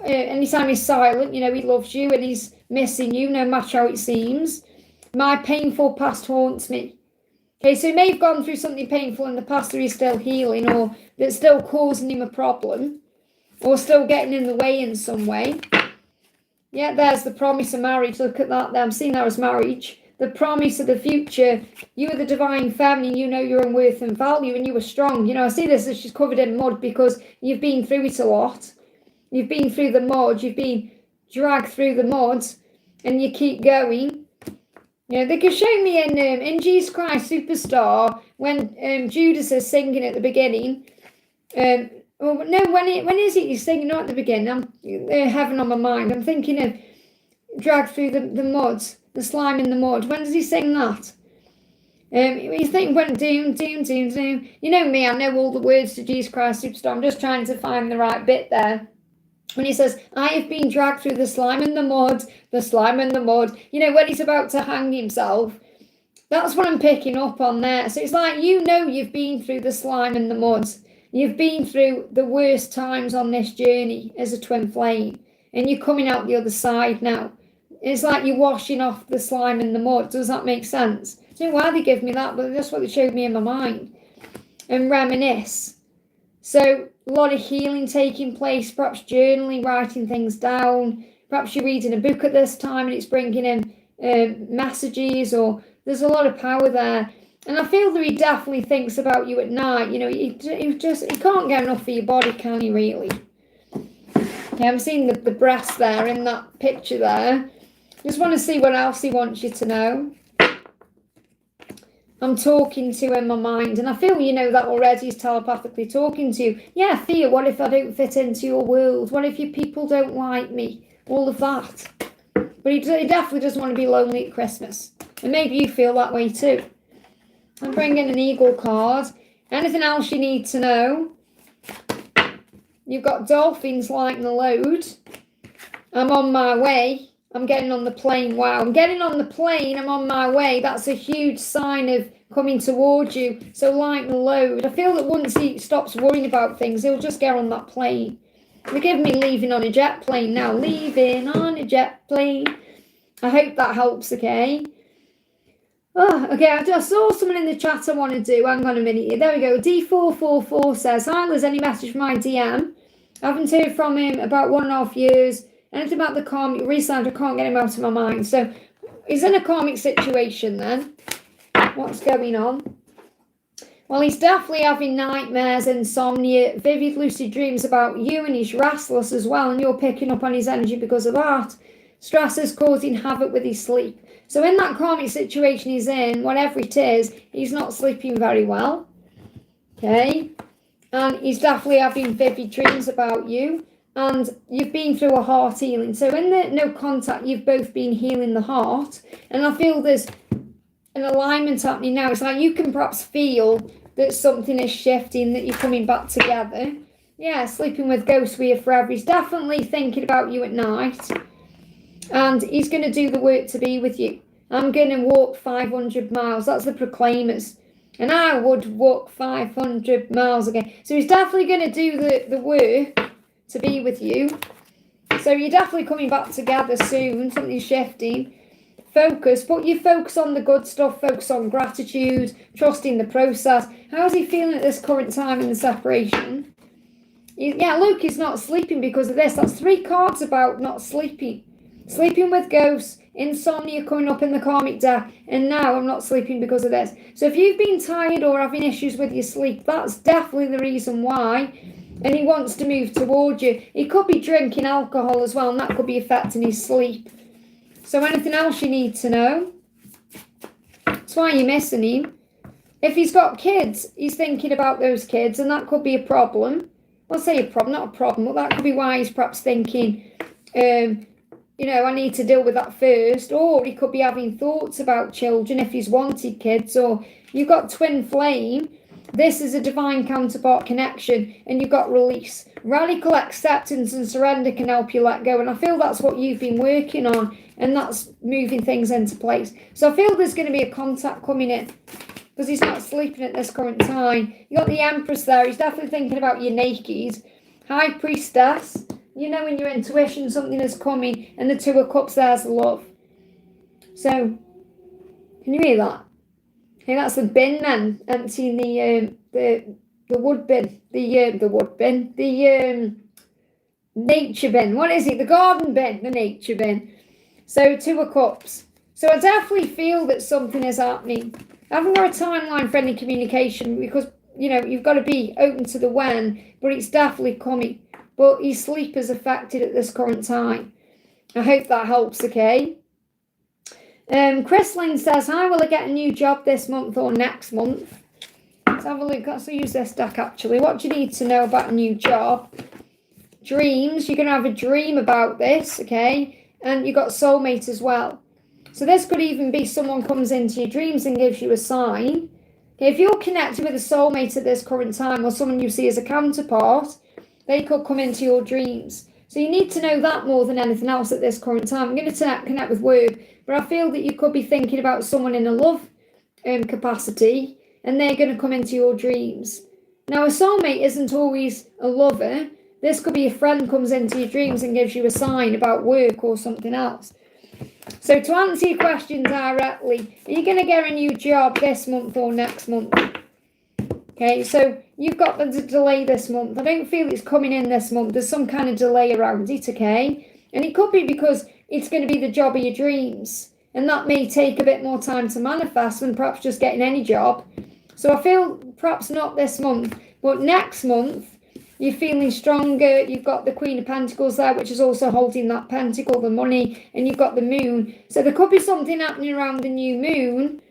you know, he loves you and he's missing you, no matter how it seems. My painful past haunts me. Okay, so he may have gone through something painful in the past that he's still healing, or that's still causing him a problem, or still getting in the way in some way. Yeah, there's the promise of marriage. Look at that there. I'm seeing that as marriage. The promise of the future. You are the divine feminine. You know your own worth and value, and you are strong. You know, I see this as she's covered in mud because you've been through it a lot. You've been through the mud. You've been dragged through the mud, and you keep going. Yeah, they can show me in Jesus Christ Superstar when Judas is singing at the beginning. When is it he's singing? Not at the beginning. I'm heaven on my mind. I'm thinking of dragged through the mud, the slime in the mud. When does he sing that? You think when doom, doom, doom, doom. You know me, I know all the words to Jesus Christ Superstar. I'm just trying to find the right bit there. When he says, I have been dragged through the slime and the mud, when he's about to hang himself, that's what I'm picking up on there. So it's like, you've been through the slime and the mud. You've been through the worst times on this journey as a twin flame, and you're coming out the other side now. It's like you're washing off the slime and the mud. Does that make sense? I don't know why they give me that, but that's what they showed me in my mind. And reminisce. So a lot of healing taking place, perhaps journaling, writing things down. Perhaps you're reading a book at this time and it's bringing in messages, or there's a lot of power there. And I feel that he definitely thinks about you at night. He can't get enough of your body, can he, really? Okay, I'm seeing the breast there in that picture there. Just want to see what else he wants you to know. I'm talking to in my mind, and I feel you know that already. He's telepathically talking to you. Yeah, fear, what if I don't fit into your world? What if your people don't like me? All of that. But he definitely doesn't want to be lonely at Christmas. And maybe you feel that way too. I'm bringing an eagle card. Anything else you need to know? You've got dolphins lighting the load. I'm on my way. I'm getting on the plane. Wow, I'm getting on the plane. I'm on my way. That's a huge sign of coming towards you. So lighten the load. I feel that once he stops worrying about things, he'll just get on that plane. They're giving me leaving on a jet plane now. Leaving on a jet plane. I hope that helps, okay? Oh, okay, I just saw someone in the chat I want to do. Hang on a minute here. There we go. D444 says, hi, Liz, any message from my DM? I haven't heard from him about 1.5 years. Anything about the karmic resound, I can't get him out of my mind. So he's in a karmic situation then. What's going on? Well, he's definitely having nightmares, insomnia, vivid lucid dreams about you, and he's restless as well, and you're picking up on his energy because of that. Stress is causing havoc with his sleep. So in that karmic situation he's in, whatever it is, he's not sleeping very well. Okay? And he's definitely having vivid dreams about you. And you've been through a heart healing. So in the no contact, you've both been healing the heart. And I feel there's an alignment happening now. It's like you can perhaps feel that something is shifting, that you're coming back together. Yeah, sleeping with ghosts we are forever. He's definitely thinking about you at night. And he's going to do the work to be with you. I'm going to walk 500 miles. That's the Proclaimers. And I would walk 500 miles again. So he's definitely going to do the work to be with you. So you're definitely coming back together soon. Something's shifting. Focus. Put your focus on the good stuff. Focus on gratitude. Trusting the process. How's he feeling at this current time in the separation? Yeah, look, he's not sleeping because of this. That's 3 cards about not sleeping. Sleeping with ghosts, insomnia coming up in the karmic deck, and now I'm not sleeping because of this. So if you've been tired or having issues with your sleep, that's definitely the reason why. And he wants to move towards you. He could be drinking alcohol as well, and that could be affecting his sleep. So anything else you need to know? That's why you're missing him. If he's got kids, he's thinking about those kids, and that could be a problem. I'll say a problem, not a problem, but that could be why he's perhaps thinking, I need to deal with that first. Or he could be having thoughts about children if he's wanted kids. Or you've got twin flame. This is a divine counterpart connection, and you've got release. Radical acceptance and surrender can help you let go. And I feel that's what you've been working on, and that's moving things into place. So I feel there's going to be a contact coming in because he's not sleeping at this current time. You got the Empress there. He's definitely thinking about you naked. High Priestess. You know in your intuition something is coming, and the 2 of Cups, there's love. So, can you hear that? Okay, that's the bin man emptying the wood bin, the wood bin, the nature bin. What is it? The garden bin, the nature bin. So 2 of Cups. So I definitely feel that something is happening. I haven't got a timeline for any communication because you've got to be open to the when, but it's definitely coming. But his sleep is affected at this current time. I hope that helps, okay? Chrislyn says, hi, will I get a new job this month or next month? Let's have a look. Let's use this deck, actually. What do you need to know about a new job? Dreams. You're going to have a dream about this, okay? And you've got soulmate as well. So this could even be someone comes into your dreams and gives you a sign. Okay, if you're connected with a soulmate at this current time or someone you see as a counterpart, they could come into your dreams. So you need to know that more than anything else at this current time. I'm going to connect with work, but I feel that you could be thinking about someone in a love capacity, and they're going to come into your dreams. Now, a soulmate isn't always a lover. This could be a friend comes into your dreams and gives you a sign about work or something else. So to answer your question directly, are you going to get a new job this month or next month? Okay, so you've got the delay this month. I don't feel it's coming in this month. There's some kind of delay around it, okay? And it could be because it's going to be the job of your dreams. And that may take a bit more time to manifest than perhaps just getting any job. So I feel perhaps not this month, but next month, you're feeling stronger. You've got the Queen of Pentacles there, which is also holding that pentacle, the money, and you've got the moon. So there could be something happening around the new moon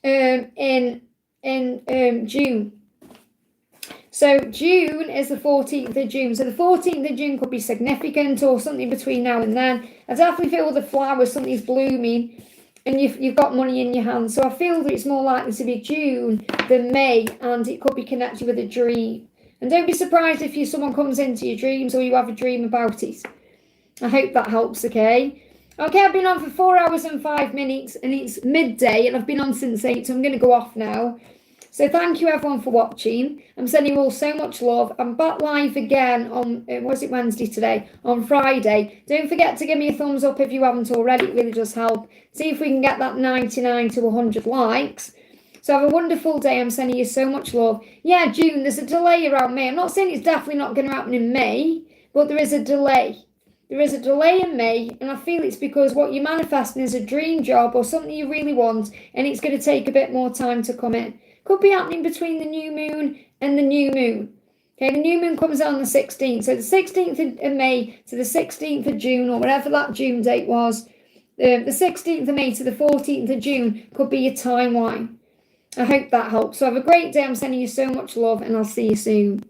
in June. So June is the 14th of June. So the 14th of June could be significant or something between now and then. I definitely feel with the flowers, something's blooming and you've got money in your hand. So I feel that it's more likely to be June than May, and it could be connected with a dream. And don't be surprised if someone comes into your dreams or you have a dream about it. I hope that helps, okay? Okay, I've been on for 4 hours and 5 minutes and it's midday and I've been on since 8, so I'm going to go off now. So thank you everyone for watching. I'm sending you all so much love. I'm back live again on, was it Wednesday today? On Friday. Don't forget to give me a thumbs up if you haven't already. It really does help. See if we can get that 99 to 100 likes. So have a wonderful day. I'm sending you so much love. Yeah, June, there's a delay around May. I'm not saying it's definitely not going to happen in May, but there is a delay. There is a delay in May, and I feel it's because what you're manifesting is a dream job or something you really want, and it's going to take a bit more time to come in. Could be happening between the new moon and the new moon. Okay, the new moon comes out on the 16th. So the 16th of May to the 16th of June, or whatever that June date was, the 16th of May to the 14th of June could be your timeline. I hope that helps. So have a great day. I'm sending you so much love, and I'll see you soon.